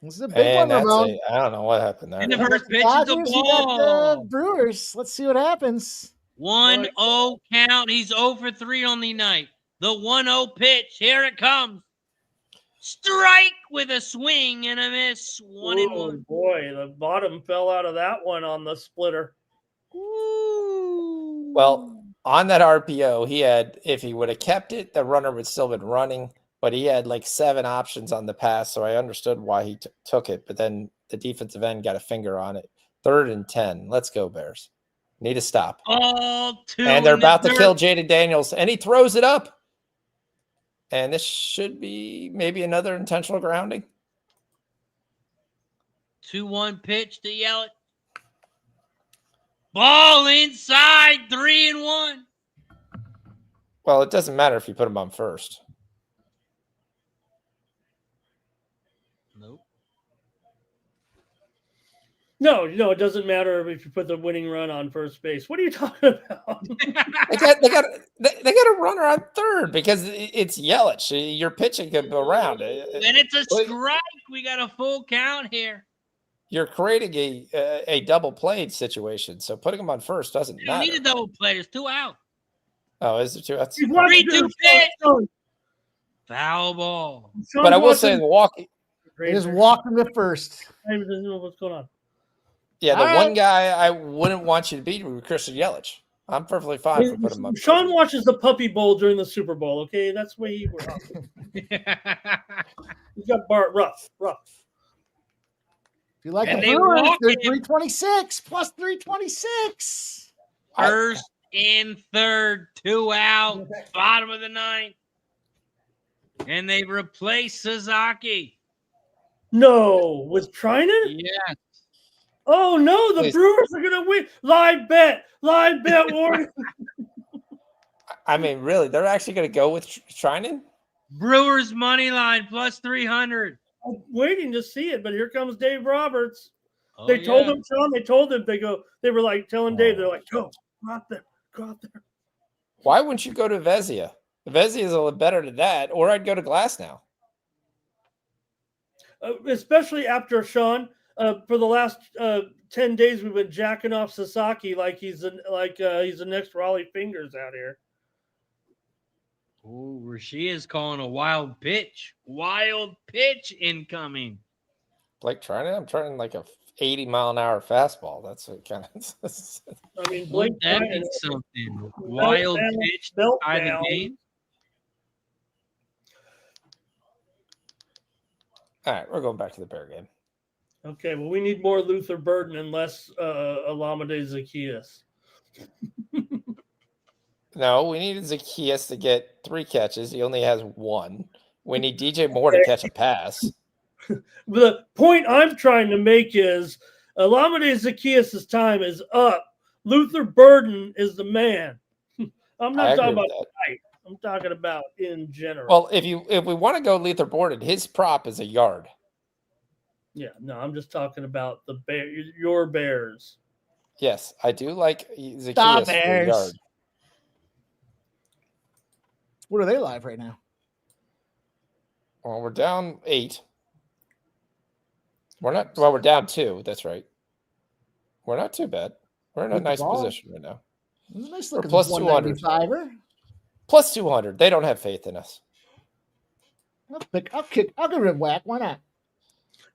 This is a big one, Ramon. I don't know what happened there. And the first pitch is the ball. Brewers. Let's see what happens. 1-0 count. He's 0 for 3 on the night. The 1-0 pitch. Here it comes. Strike with a swing and a miss. 1-1. Boy, the bottom fell out of that one on the splitter. Ooh. Well, on that RPO, he had, if he would have kept it, the runner would still been running. But he had like 7 options on the pass, so I understood why he took it. But then the defensive end got a finger on it. 3rd and 10. Let's go, Bears. Need to stop. All 2. And they're about to kill Jaden Daniels, and he throws it up. And this should be maybe another intentional grounding. 2-1 pitch to Yelich. Ball inside, 3-1. Well, it doesn't matter if you put him on first. Nope. No, it doesn't matter if you put the winning run on first base. What are you talking about? they got a runner on third because it's Yelich. Your pitching could go around. And it's a strike. We got a full count here. You're creating a double played situation, so putting him on first doesn't matter. You need a double play. There's 2 out. Oh, is there 2 outs? 3-2 pitch. Foul ball. But I will say the walking. It is walking to first. What's going on? Yeah, the one guy I wouldn't want you to beat would be Christian Yelich. I'm perfectly fine for putting him up. Sean watches the Puppy Bowl during the Super Bowl, okay? That's the way he works. He's got Bart rough. If you like the Brewers, they're 326 plus 326. First in third, 2 out, bottom of the ninth. And they replaced Sasaki. No, with Trinan? Yes. Oh no, the Brewers are gonna win. Live bet, Warren. I mean, really, they're actually going to go with Trinan? Brewers money line plus 300. I'm waiting to see it, but here comes Dave Roberts. Oh, They told him, Sean. They told him. They were like telling Dave. They're like, go out there. Why wouldn't you go to Vezia? Vezia is a little better than that, or I'd go to Glass now. Especially after Sean, for the last 10 days, we've been jacking off Sasaki like he's the next Raleigh Fingers out here. Oh, Rashia's is calling a wild pitch. Wild pitch incoming. Blake Trinan? I'm trying like a 80-mile-an-hour fastball. That's what kind of. I mean, Blake that means something. Wild pitch by the game. All right, we're going back to the Bear game. Okay, well, we need more Luther Burden and less Alameda Zacchaeus. No, we needed Zacchaeus to get 3 catches. He only has 1. We need DJ Moore to catch a pass. The point I'm trying to make is Alameda Zacchaeus' time is up. Luther Burden is the man. I'm not talking about tonight. I'm talking about in general. Well, if we want to go Luther Burden, his prop is a yard. Yeah, no, I'm just talking about your Bears. Yes, I do like Zacchaeus for a yard. What are they live right now? Well, we're down 8. We're not. Well, we're down 2. That's right. We're not too bad. We're in a nice position right now. Nice we're looking plus 200. Plus 200. They don't have faith in us. I'll give it a whack. Why not?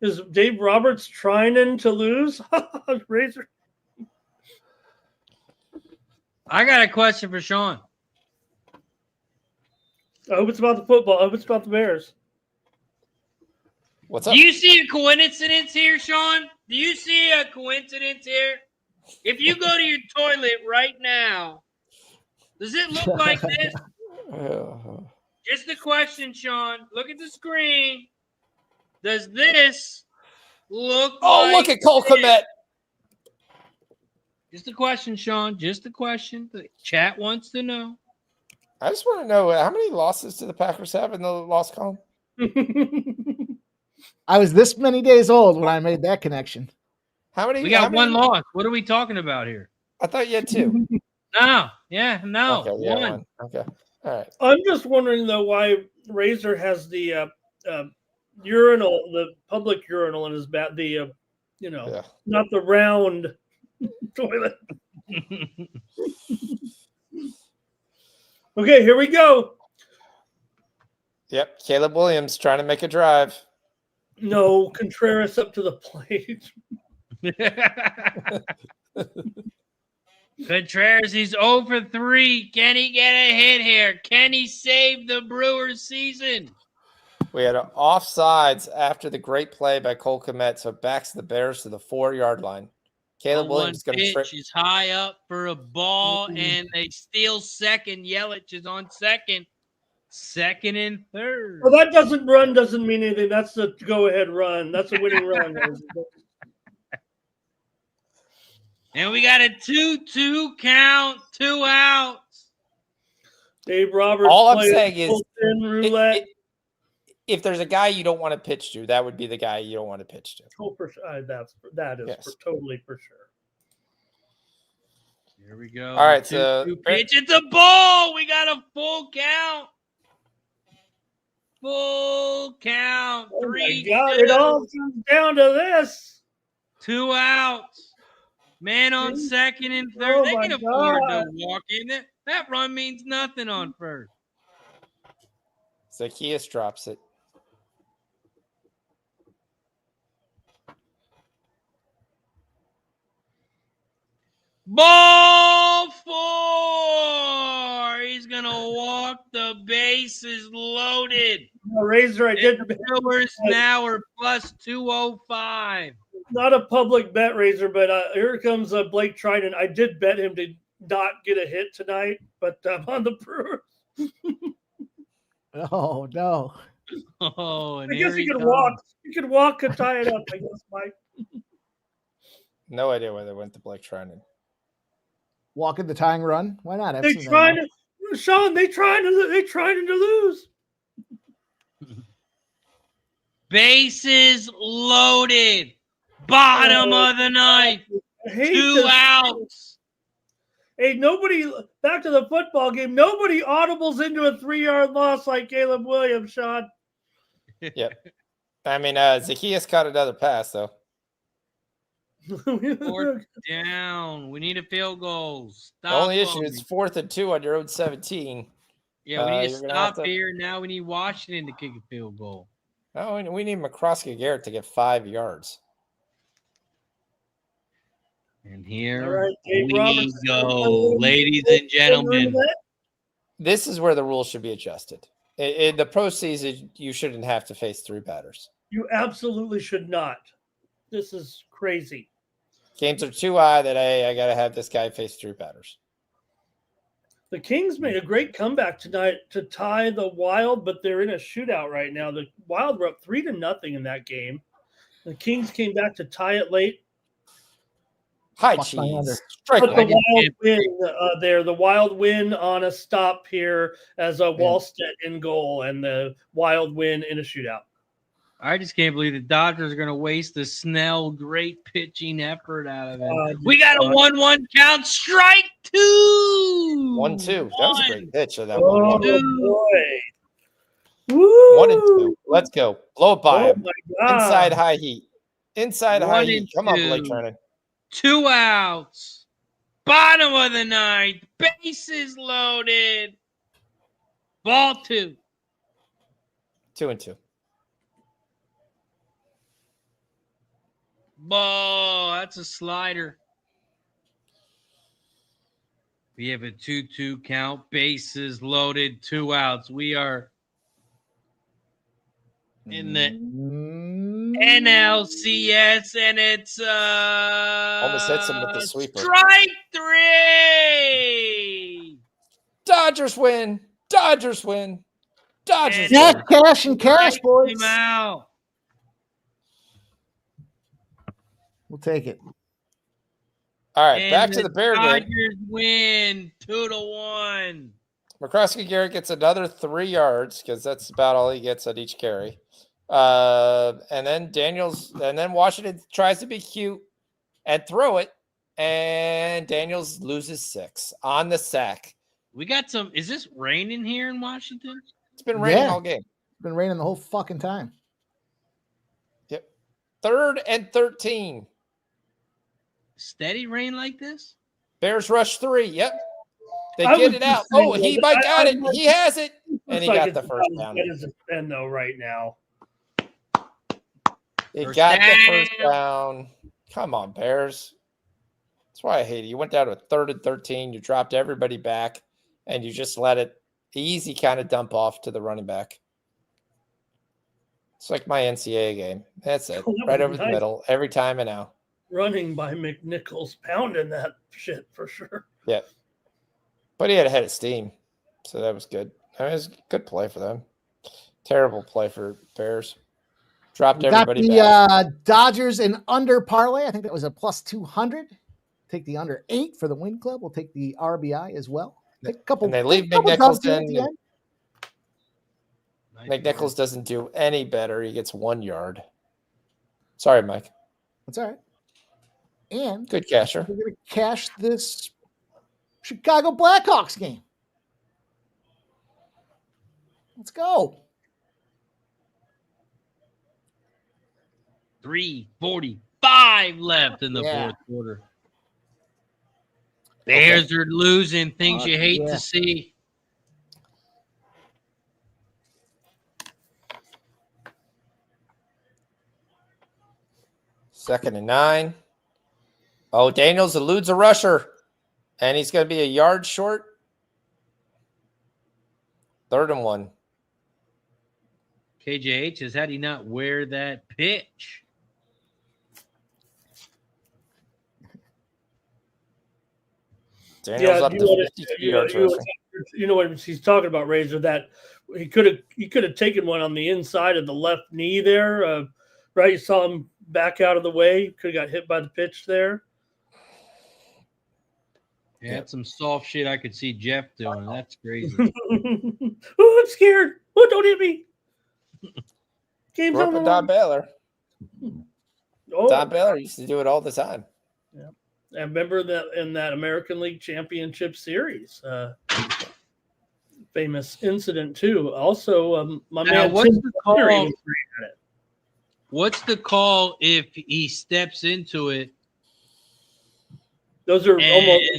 Is Dave Roberts trying to lose? Razor. I got a question for Sean. I hope it's about the football. I hope it's about the Bears. What's up? Do you see a coincidence here, Sean? Do you see a coincidence here? If you go to your toilet right now, does it look like this? Just a question, Sean. Look at the screen. Does this look like look at Cole Kmet. Just a question, Sean. Just a question. The chat wants to know. I just want to know how many losses do the Packers have in the loss column? I was this many days old when I made that connection. How many? We got one loss. What are we talking about here? I thought you had 2. No. Yeah, no. Okay, yeah, one. Okay. All right. I'm just wondering, though, why Razor has the urinal, the public urinal in his bat, not the round toilet. Okay, here we go. Yep, Caleb Williams trying to make a drive. No, Contreras up to the plate. Contreras, he's 0 for 3. Can he get a hit here? Can he save the Brewers season? We had an offsides after the great play by Cole Kmet, so it backs the Bears to the 4-yard line. Caleb Williams is going to trip. He's high up for a ball, and they steal second. Yelich is on second and third. Well, that doesn't mean anything. That's a go-ahead run. That's a winning run. And we got a 2-2 count, 2 outs. Dave Roberts. All I'm saying is, roulette. If there's a guy you don't want to pitch to, that would be the guy you don't want to pitch to. Oh, for sure. That is totally for sure. Here we go. All right, pitch. It's a ball. We got a full count. Full count. Oh 3. It all comes down to this. 2 outs. Man on second and third. They can afford to walk in there. That run means nothing on first. Zacchaeus drops it. Ball 4. He's going to walk. The bases loaded. Razor, I did. The Brewers now are plus 205. Not a public bet, Razor, but here comes Blake Trinan. I did bet him to not get a hit tonight, but I'm on the Brewers. Oh no! Oh, and I guess here you he could comes. walk. You could walk and tie it up. I guess, Mike. No idea why they went to Blake Trinan. Walking the tying run. Why not? They trying to, Sean. They trying to lose. Bases loaded. Bottom of the ninth. 2 outs. Hey, nobody. Back to the football game. Nobody audibles into a 3-yard loss like Caleb Williams, Sean. Yep. I mean, Zacchaeus caught another pass though. 4th down. We need a field goal. Stop. The only issue is 4th and 2 on your own 17. Yeah, we need to you're gonna stop have to- here. Now we need Washington to kick a field goal. Oh, we need McCroskey Garrett to get 5 yards. And here All right, Dave we Robertson. go, ladies and gentlemen. This is where the rules should be adjusted. In the postseason, you shouldn't have to face 3 batters. You absolutely should not. This is crazy. Games are too high that I got to have this guy face 3 batters. The Kings made a great comeback tonight to tie the Wild, but they're in a shootout right now. The Wild were up 3-0 in that game. The Kings came back to tie it late. High Fuck my under. cheese. Strike But the one. Wild win there. The Wild win on a stop here as a Wallstedt in goal, and the Wild win in a shootout. I just can't believe the Dodgers are going to waste the Snell great pitching effort out of it. We got a 1-1 count. Strike 2. 1-2. That was a great pitch of that Oh, one. boy. Woo! 1 and 2. Let's go. Blow it by Oh, him. my God. Inside high heat. Inside high 1 heat. and Come on, 2. Blake Trinan. 2 outs. Bottom of the ninth. Bases loaded. Ball 2. 2 and 2. Ball. That's a slider. We have a 2-2 count. Bases loaded. 2 outs. We are in the NLCS, and it's Almost hits him with the sweeper. Strike 3. Dodgers win. Dodgers win. Dodgers Cash, win. cash, and cash, boys. Him out. We'll take it. All right, And back to the Bear game. Dodgers win 2-1. McCroskey Garrett gets another 3 yards because that's about all he gets at each carry. And then Washington tries to be cute and throw it, and Daniels loses 6 on the sack. We got some. Is this raining here in Washington? It's been raining Yeah. all game. It's been raining the whole fucking time. Yep. 3rd and 13. Steady rain like this? Bears rush 3. Yep. They I get was it out. just saying, Oh, he might got it. He has it. And he Looks like got it's the first about down. as good as it's been, though, right now. He First got the down. first down. Come on, Bears. That's why I hate it. You went down to 3rd and 13. You dropped everybody back, and you just let it easy kind of dump off to the running back. It's like my NCAA game. That's it. Oh, that Right was over the nice. middle every time and now. Running by McNichols, pounding that shit for sure. Yeah. But he had a head of steam, so that was good. I mean, it was a good play for them. Terrible play for Bears. Dropped We got everybody the back. Dodgers in under parlay. I think that was a plus 200. Take the under 8 for the win club. We'll take the RBI as well. Take a couple. And they leave couple McNichols dubs at in. the end. McNichols doesn't do any better. He gets 1 yard. Sorry, Mike. That's all right. And Good casher. we're going to cash this Chicago Blackhawks game. Let's go. 3:45 left in the Yeah. fourth quarter. Bears are losing. Things Fuck you hate yeah. to see. Second and 9. Oh, Daniels eludes a rusher, and he's going to be a yard short. 3rd and 1. KJH says, how do you not wear that pitch? Daniels up to 52 yards rushing. You know what he's talking about, Razor, that he could have taken one on the inside of the left knee there. Right? You saw him back out of the way. Could have got hit by the pitch there. Yeah, that's some soft shit I could see Jeff doing. That's crazy. Oh, I'm scared. Oh, don't hit me. Game's on the Don line. Baylor. Oh. Don Baylor used to do it all the time. Yeah. I remember that in that American League Championship Series. Famous incident, too. Also, my man what's Tim the Connor call? even created it. What's the call if he steps into it? Those are almost –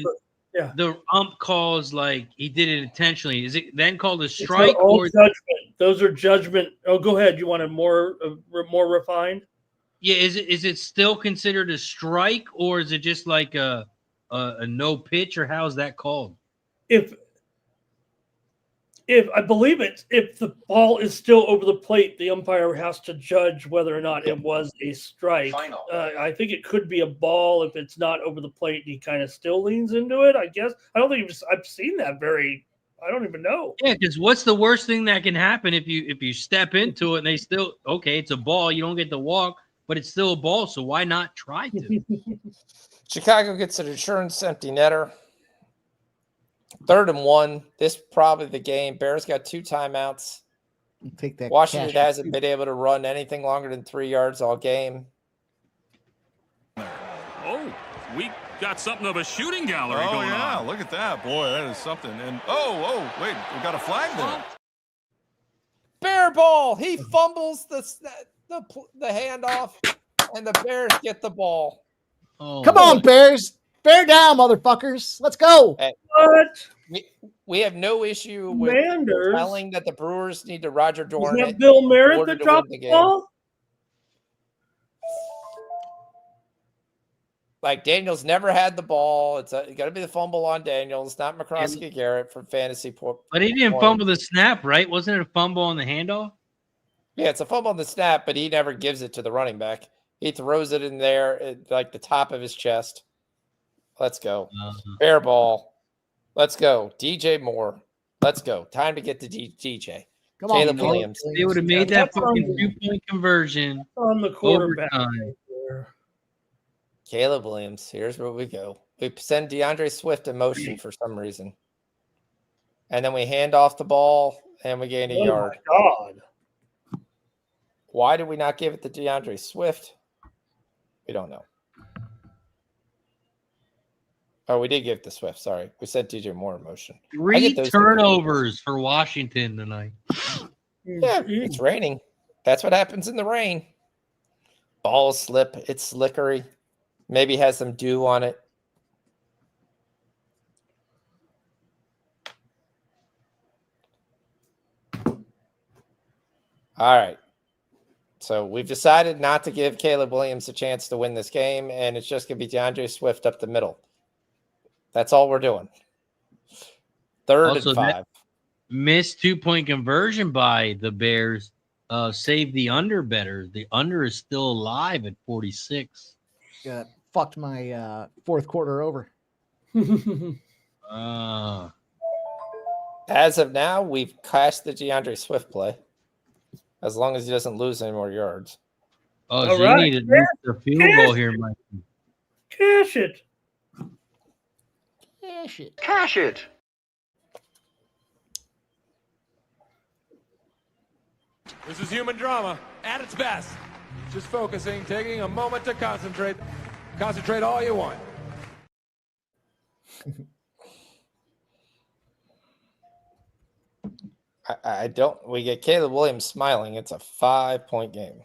yeah. The ump calls like he did it intentionally. Is it then called a strike? It's all judgment. Those are judgment. Oh, go ahead. You want it more refined? Yeah. Is it still considered a strike, or is it just like a no pitch, or how's that called? If I believe it, if the ball is still over the plate, the umpire has to judge whether or not it was a strike. I think it could be a ball if it's not over the plate. He kind of still leans into it, I guess. I don't think I've seen that I don't even know. Yeah, because what's the worst thing that can happen if you step into it and they still it's a ball, you don't get to walk, but it's still a ball, so why not try to? Chicago gets an insurance empty netter. 3rd and 1. This is probably the game. Bears got 2 timeouts. Take that. Washington hasn't been able to run anything longer than 3 yards all game. Oh, we got something of a shooting gallery going on. Look at that. Boy, that is something. And wait, we got a flag there. Bear ball. He fumbles the handoff, and the Bears get the ball. Oh, come on, Bears. Bear down, motherfuckers. Let's go. Hey, what? We have no issue with telling that the Brewers need to Roger Dorn. Is that Bill Merritt that dropped the ball? Like, Daniels never had the ball. It's got to be the fumble on Daniels, not McCroskey Garrett from fantasy. But he didn't fumble the snap, right? Wasn't it a fumble on the handoff? Yeah, it's a fumble on the snap, but he never gives it to the running back. He throws it in there at like the top of his chest. Let's go. Fair ball. Let's go. DJ Moore. Let's go. Time to get to DJ. Come Caleb Williams. They would have made that fucking 2-point conversion on the quarterback. Caleb Williams. Here's where we go. We send DeAndre Swift in motion for some reason. And then we hand off the ball and we gain a yard. My God. Why did we not give it to DeAndre Swift? We don't know. Oh, we did give it to Swift. Sorry. We said DJ Moore in motion. 3 turnovers for Washington tonight. Yeah, it's raining. That's what happens in the rain. Balls slip. It's slickery. Maybe has some dew on it. All right. So we've decided not to give Caleb Williams a chance to win this game, and it's just going to be DeAndre Swift up the middle. That's all we're doing. 3rd and 5. Missed 2-point conversion by the Bears. Saved the under better. The under is still alive at 46. Fucked my 4th quarter over. As of now, we've cashed the DeAndre Swift play. As long as he doesn't lose any more yards. Oh, so you need to miss the field goal here, Mike. Cash it. Cash it. Cash it. This is human drama at its best. Just focusing, taking a moment to concentrate. Concentrate all you want. I don't. We get Caleb Williams smiling. It's a 5-point game.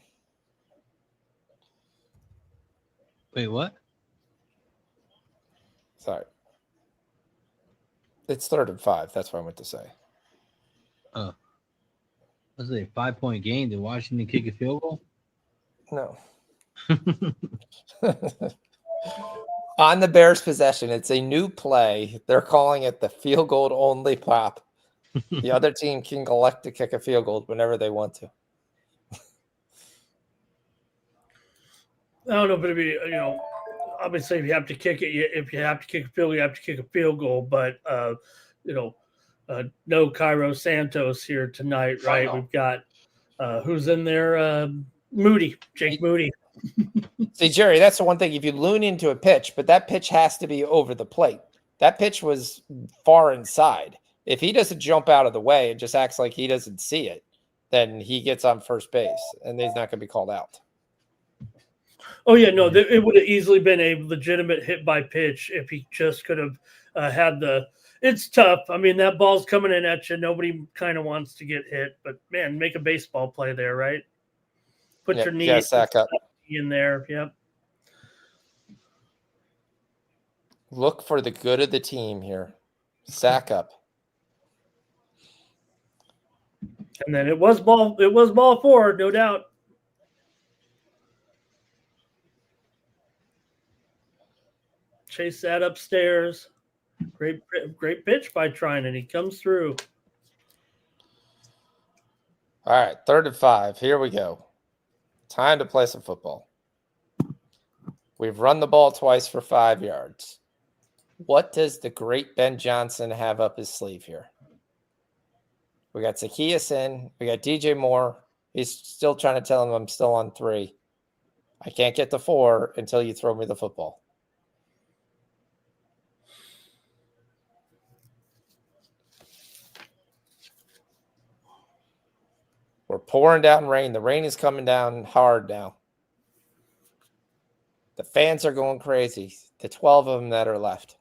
Wait, what? Sorry. It's 3rd and 5. That's what I meant to say. Oh. Was it a 5-point game? Did Washington kick a field goal? No. On the Bears' possession, it's a new play. They're calling it the field goal only pop. The other team can elect to kick a field goal whenever they want to. I don't know, but it'd be, obviously, if you have to kick it, if you have to kick a field goal, you have to kick a field goal. But no Cairo Santos here tonight, right? We've got who's in there? Jake Moody. See, Jerry, that's the one thing. If you lean into a pitch, but that pitch has to be over the plate. That pitch was far inside. If he doesn't jump out of the way and just acts like he doesn't see it, then he gets on first base, and he's not going to be called out. Oh, yeah, no, it would have easily been a legitimate hit by pitch if he just could have had the – it's tough. I mean, that ball's coming in at you. Nobody kind of wants to get hit. But, man, make a baseball play there, right? Put your knee sack up in there. Yep. Look for the good of the team here. Sack up. And then it was ball 4, no doubt. Chase that upstairs. Great pitch by Trine, and he comes through. All right, 3rd and 5. Here we go. Time to play some football. We've run the ball twice for 5 yards. What does the great Ben Johnson have up his sleeve here? We got Zacchaeus in. We got DJ Moore. He's still trying to tell him I'm still on 3. I can't get to 4 until you throw me the football. We're pouring down rain. The rain is coming down hard now. The fans are going crazy. The 12 of them that are left.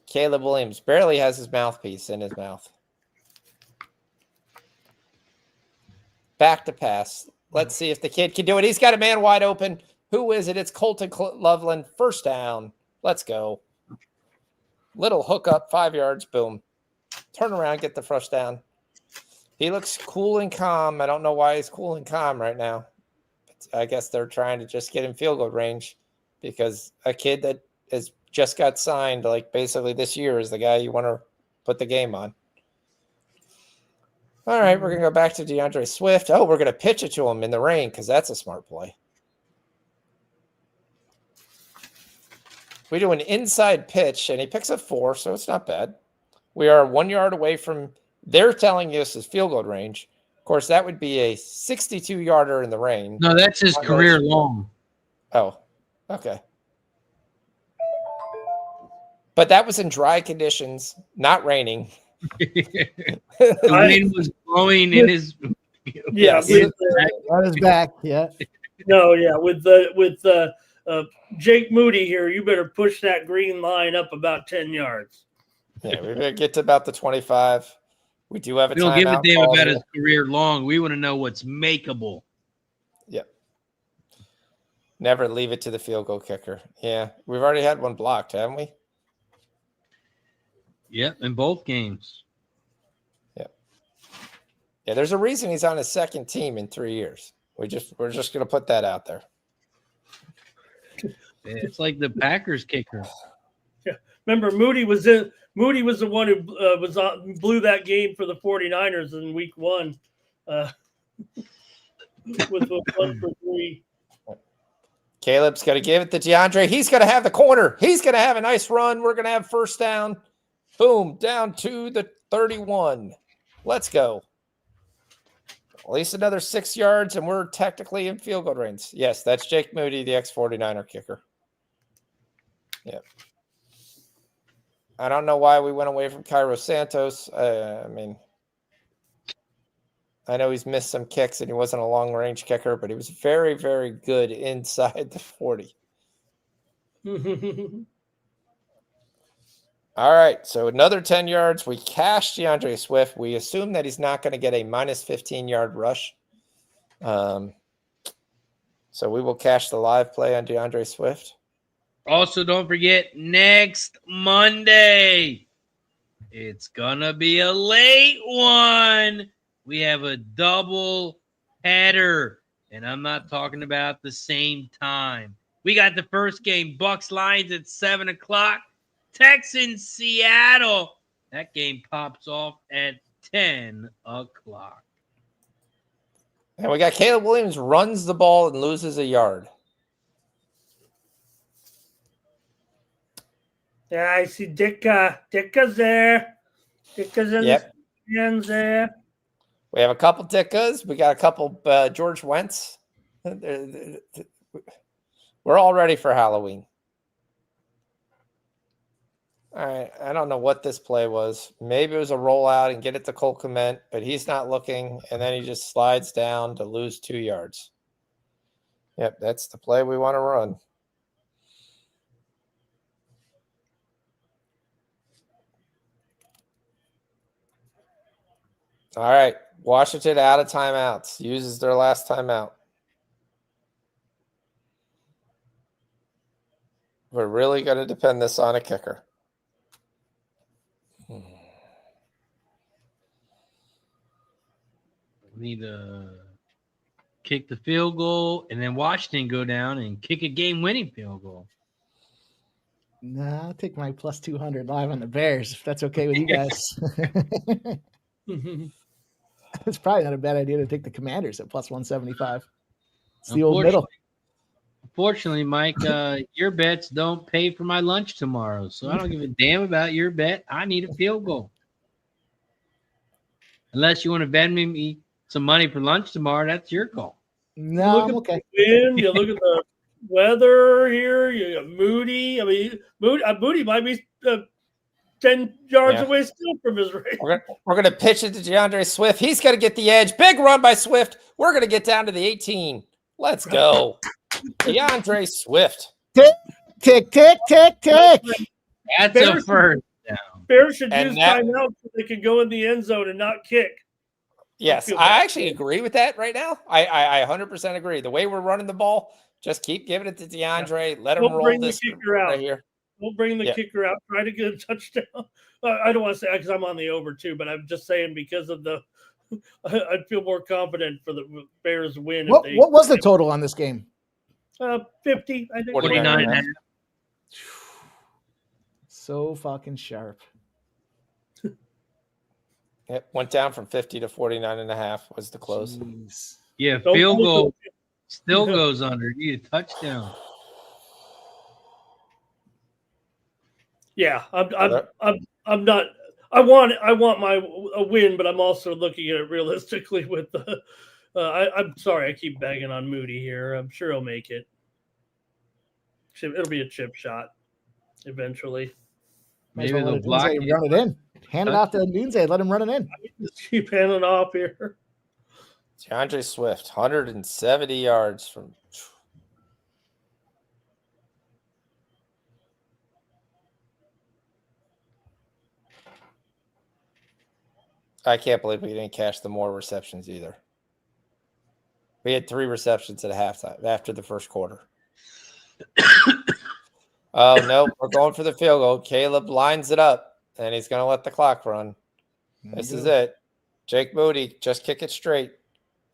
Caleb Williams barely has his mouthpiece in his mouth. Back to pass. Let's see if the kid can do it. He's got a man wide open. Who is it? It's Colton Loveland. First down. Let's go. Little hook up, 5 yards. Boom. Turn around, get the first down. He looks cool and calm. I don't know why he's cool and calm right now. I guess they're trying to just get in field goal range because a kid that has just got signed, like basically this year, is the guy you want to put the game on. All right, we're going to go back to DeAndre Swift. Oh, we're going to pitch it to him in the rain because that's a smart play. We do an inside pitch, and he picks up 4, so it's not bad. We are 1 yard away from – they're telling us his field goal range. Of course, that would be a 62-yarder in the rain. No, that's his career long. Oh, okay. But that was in dry conditions, not raining. The wind was blowing in his – Yeah. On his back, yeah. No, yeah. With Jake Moody here, you better push that green line up about 10 yards. Yeah, we better get to about the 25. We do have a timeout. We don't give a damn about his career long. We want to know what's makeable. Yep. Never leave it to the field goal kicker. Yeah, we've already had one blocked, haven't we? Yep, in both games. Yep. Yeah, there's a reason he's on his second team in 3 years. We're just going to put that out there. It's like the Packers kicker. Yeah. Remember, Moody was the one who blew that game for the 49ers in week 1 with 1 for 3. Caleb's going to give it to DeAndre. He's going to have the corner. He's going to have a nice run. We're going to have first down. Boom, down to the 31. Let's go. At least another 6 yards, and we're technically in field goal range. Yes, that's Jake Moody, the ex-49er kicker. Yep. I don't know why we went away from Cairo Santos. I mean, I know he's missed some kicks and he wasn't a long-range kicker, but he was very, very good inside the 40. All right, so another 10 yards. We cashed DeAndre Swift. We assume that he's not going to get a minus 15-yard rush. So we will cash the live play on DeAndre Swift. Also, don't forget, next Monday, it's going to be a late one. We have a double header, and I'm not talking about the same time. We got the first game, Bucks Lions at 7 o'clock. Texans, Seattle. That game pops off at 10 o'clock. And we got Caleb Williams runs the ball and loses a yard. Yeah, I see Ditka. Ditka's there. Ditka's in the hands there. We have a couple Dickas. We got a couple George Wentz. We're all ready for Halloween. All right. I don't know what this play was. Maybe it was a rollout and get it to Cole Kmet, but he's not looking. And then he just slides down to lose 2 yards. Yep, that's the play we want to run. All right. Washington out of timeouts. Uses their last timeout. We're really going to depend this on a kicker. We need to kick the field goal, and then Washington go down and kick a game-winning field goal. Nah, I'll take my plus 200 live on the Bears, if that's okay with you guys. It's probably not a bad idea to take the Commanders at plus 175. It's the old middle. Unfortunately, Mike, your bets don't pay for my lunch tomorrow, so I don't give a damn about your bet. I need a field goal. Unless you want to vend me some money for lunch tomorrow, that's your call. No, I'm okay. You look at the weather here. You got Moody. I mean, Moody might be 10 yards away still from his race. We're going to pitch it to DeAndre Swift. He's going to get the edge. Big run by Swift. We're going to get down to the 18. Let's go. DeAndre Swift. Tick, tick, tick, tick, tick. That's a first down. Bears should use timeout so they can go in the end zone and not kick. Yes, I actually agree with that right now. I 100% agree. The way we're running the ball, just keep giving it to DeAndre. Let him roll this right here. We'll bring the kicker out. Try to get a touchdown. I don't want to say because I'm on the over too, but I'm just saying because of the – I'd feel more confident for the Bears win. What was the total on this game? 50, I think. 49.5. So fucking sharp. It went down from 50 to 49.5 was the close. Jeez. Yeah, field goal still goes under. You need a touchdown. Yeah, I'm not. I want a win, but I'm also looking at it realistically. With the, I'm sorry, I keep bagging on Moody here. I'm sure he'll make it. It'll be a chip shot eventually. Maybe they'll block it. Run it in. Hand it off to Nunze. Let him run it in. Just keep handing off here. DeAndre Swift, 170 yards from. I can't believe we didn't cash the more receptions either. We had 3 receptions at halftime after the first quarter. Oh, no, we're going for the field goal. Caleb lines it up, and he's going to let the clock run. This is it. Jake Moody, just kick it straight.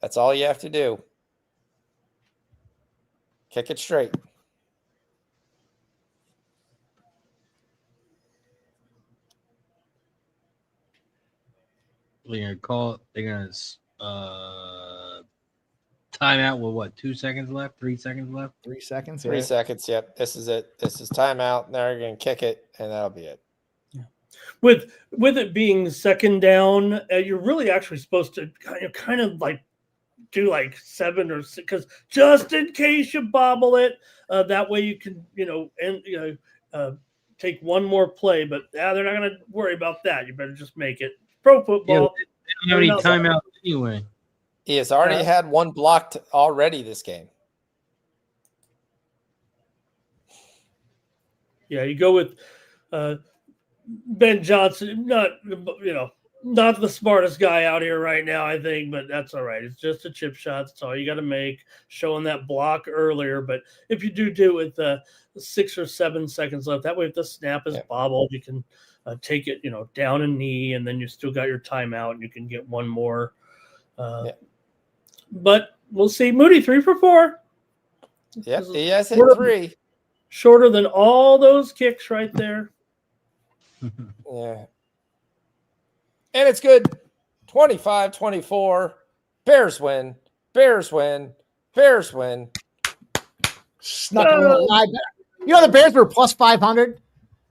That's all you have to do. Kick it straight. They're going to call it. They're going to timeout with what? 2 seconds left? 3 seconds left? 3 seconds. 3 seconds. Yep. This is it. This is timeout. Now you're going to kick it, and that'll be it. Yeah. With it being second down, you're really actually supposed to kind of like do like 7 or 6, because just in case you bobble it, that way you can take one more play. But they're not going to worry about that. You better just make it. Pro football. Yeah, they don't have any timeout anyway. He has already had one blocked already this game. Yeah, you go with Ben Johnson. Not the smartest guy out here right now, I think, but that's all right. It's just a chip shot. That's all you got to make. Showing that block earlier, but if you do it with 6 or 7 seconds left, that way if the snap is bobbled, you can take it, down a knee, and then you still got your timeout, and you can get one more. But we'll see. Moody 3 for 4. Yep, he has hit 3. Shorter than all those kicks right there. Yeah. And it's good. 25-24. Bears win. Bears win. Bears win. Snuck a little live. You know, the Bears were plus 500.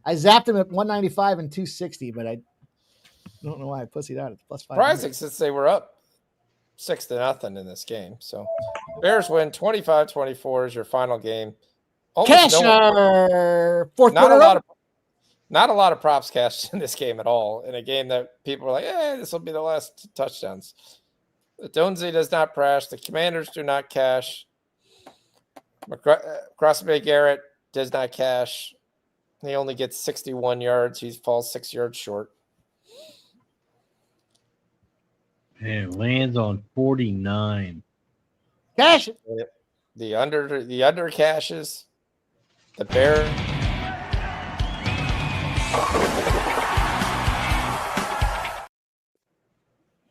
I zapped them at 195 and 260, but I don't know why I pussied out at plus 500. Surprising since they were up 6-0 in this game. So Bears win 25-24 is your final game. Cash, fourth quarter. Not a lot of props cashed in this game at all. In a game that people are like, this will be the last touchdowns. The Jonesy does not crash. The Commanders do not cash. Crossbay Garrett does not cash. He only gets 61 yards. He falls 6 yards short. And lands on 49. Cash it. The under cashes. The Bear.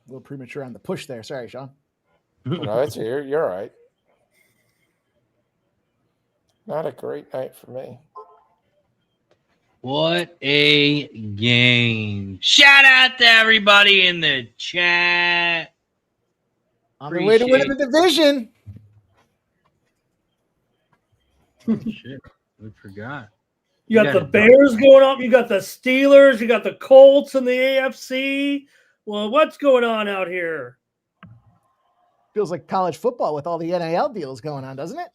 A little premature on the push there. Sorry, Sean. No, you're all right. Not a great night for me. What a game. Shout out to everybody in the chat. On the way to winning the division. Shit, we forgot. You got the Bears going up. You got the Steelers. You got the Colts in the AFC. Well, what's going on out here? Feels like college football with all the NIL deals going on, doesn't it?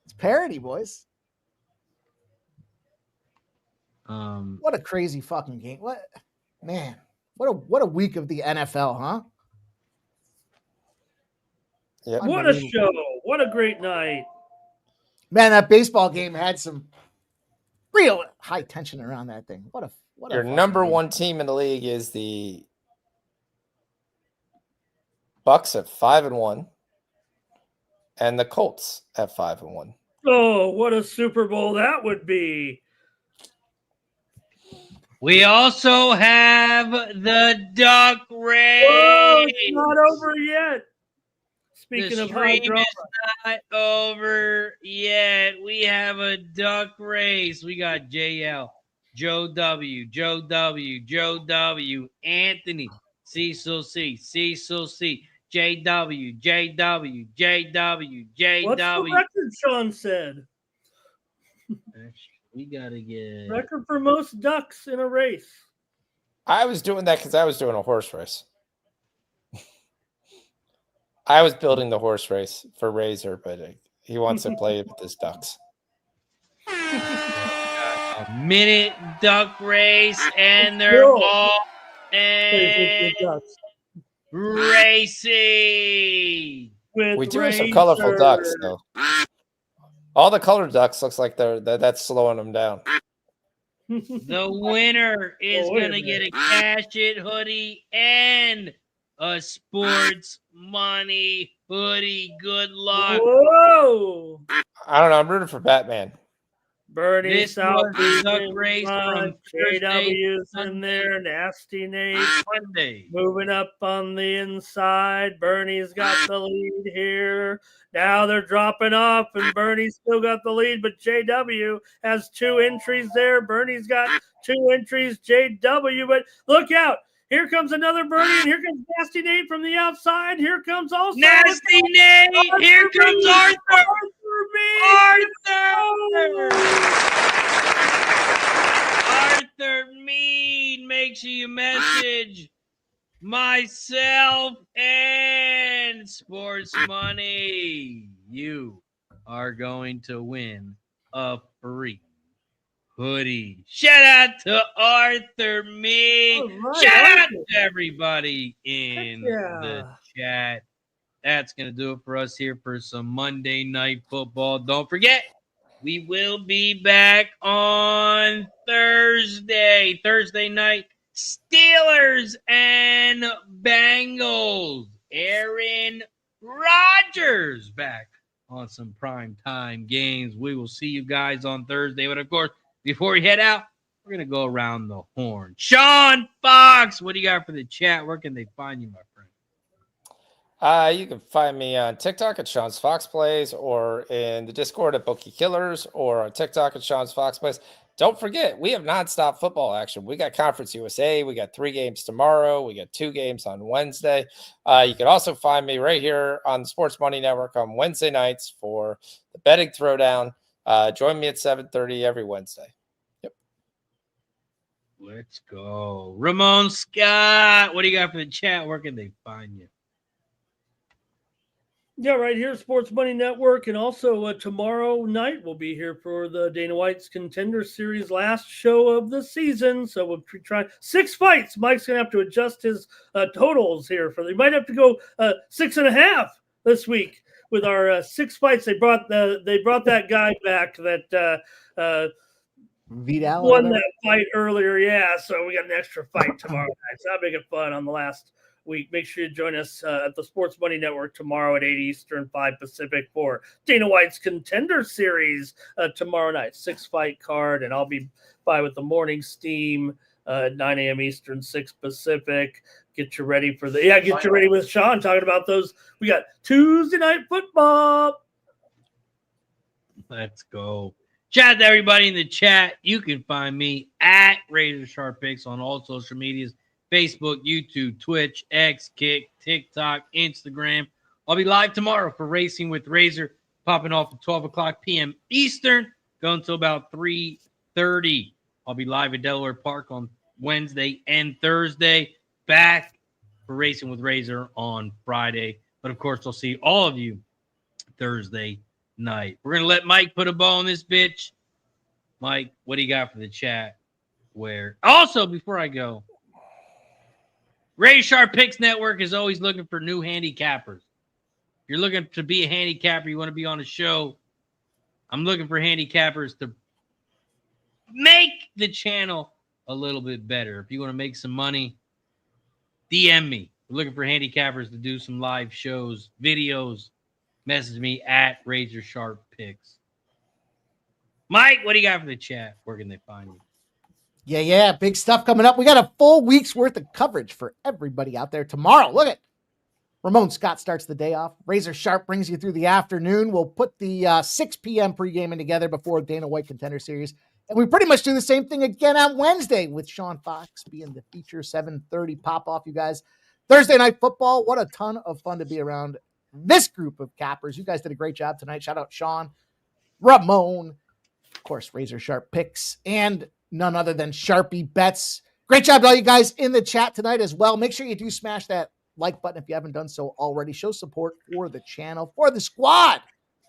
It's parody, boys. What a crazy fucking game. What a week of the NFL, huh? Yeah. What a show. What a great night. Man, that baseball game had some real high tension around that thing. Your number one team in the league is the Bucks at 5-1 and the Colts at 5-1. Oh, what a Super Bowl that would be. We also have the Duck Race. Oh, it's not over yet. Speaking of high drama. Not over yet. We have a Duck Race. We got JL, Joe W, Anthony, Cecil C, JW. What's the record Sean said? We got to get record for most ducks in a race. I was doing that because I was doing a horse race. I was building the horse race for Razor, but he wants to play it with his ducks. A minute duck race, and they're all racing. We do have some colorful ducks, though. All the colored ducks looks like that's slowing them down. The winner is going to get a Cash It hoodie and a Sports Money hoodie. Good luck. Whoa! I don't know. I'm rooting for Batman. Bernie, this South was Duck Race from JW's in there. Nasty Nate. Monday. Moving up on the inside. Bernie's got the lead here. Now they're dropping off, and Bernie's still got the lead, but JW has 2 entries there. Bernie's got 2 entries. JW, but look out. Here comes another Bernie, and here comes Nasty Nate from the outside. Here comes also Nasty Nate. Here comes Arthur. Arthur Mead, make sure you message myself and Sports Money. You are going to win a free hoodie. Shout out to Arthur Mead. Right, Shout out to everybody in the chat. That's going to do it for us here for some Monday Night Football. Don't forget, we will be back on Thursday. Thursday night, Steelers and Bengals. Aaron Rodgers back on some primetime games. We will see you guys on Thursday. But, of course, before we head out, we're going to go around the horn. Sean Fox, what do you got for the chat? Where can they find you, my friend? You can find me on TikTok at Sean's Fox Plays, or in the Discord at Bookie Killers, or on TikTok at Sean's Fox Plays. don't forget, we have nonstop football action. We got Conference USA. We got 3 games tomorrow. We got 2 games on Wednesday. You can also find me right here on the Sports Money Network on Wednesday nights for the betting throwdown. Join me at 7:30 every Wednesday. Yep. Let's go. Ramon Scott, what do you got for the chat? Where can they find you? Yeah, right here, Sports Money Network, and also tomorrow night we'll be here for the Dana White's Contender Series last show of the season. So we'll try 6 fights. Mike's gonna have to adjust his totals here. He might have to go 6.5 this week with our 6 fights. They brought that guy back that Vidal won that fight earlier. Yeah, so we got an extra fight tomorrow night. So that'll make it fun on the last week. Make sure you join us at the Sports Money Network tomorrow at 8 Eastern, 5 Pacific for Dana White's Contender Series tomorrow night. 6-fight card, and I'll be by with the morning steam at 9 a.m. Eastern, 6 Pacific. Get you ready for get you ready with Sean talking about those. We got Tuesday Night Football. Let's go. Shout out to everybody in the chat. You can find me at Razor Sharp Picks on all social medias. Facebook, YouTube, Twitch, X, Kick, TikTok, Instagram. I'll be live tomorrow for Racing with Razor, popping off at 12 o'clock p.m. Eastern, going until about 3:30. I'll be live at Delaware Park on Wednesday and Thursday. Back for Racing with Razor on Friday. But, of course, I'll see all of you Thursday night. We're going to let Mike put a bow on this bitch. Mike, what do you got for the chat? Also, before I go, Ray Sharp Picks Network is always looking for new handicappers. If you're looking to be a handicapper, you want to be on a show, I'm looking for handicappers to make the channel a little bit better. If you want to make some money, DM me. We're looking for handicappers to do some live shows, videos. Message me at Razor Sharp Picks. Mike, what do you got for the chat? Where can they find you? Yeah. Big stuff coming up. We got a full week's worth of coverage for everybody out there tomorrow. Look at Ramon Scott starts the day off. Razor Sharp brings you through the afternoon. We'll put the 6 p.m. pregame together before Dana White Contender Series. And we pretty much do the same thing again on Wednesday with Sean Fox being the feature 7:30 pop-off, you guys. Thursday Night Football. What a ton of fun to be around this group of cappers. You guys did a great job tonight. Shout out Sean, Ramon, of course, Razor Sharp Picks, and none other than Sharpie Bets. Great job to all you guys in the chat tonight as well. Make sure you do smash that like button if you haven't done so already. Show support for the channel, for the squad.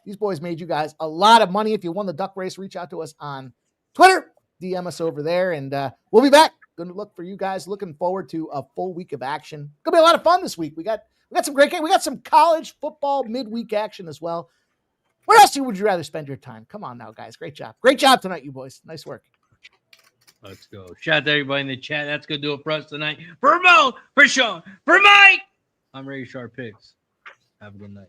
These boys made you guys a lot of money. If you won the duck race, reach out to us on Twitter. DM us over there, and we'll be back. Going to look for you guys. Looking forward to a full week of action. Going to be a lot of fun this week. We got some great games. We got some college football midweek action as well. Where else would you rather spend your time? Come on now, guys. Great job. Great job tonight, you boys. Nice work. Let's go. Shout out to everybody in the chat. That's going to do it for us tonight. For Ramon, for Sean, for Mike, I'm Ray Sharp Picks. Have a good night.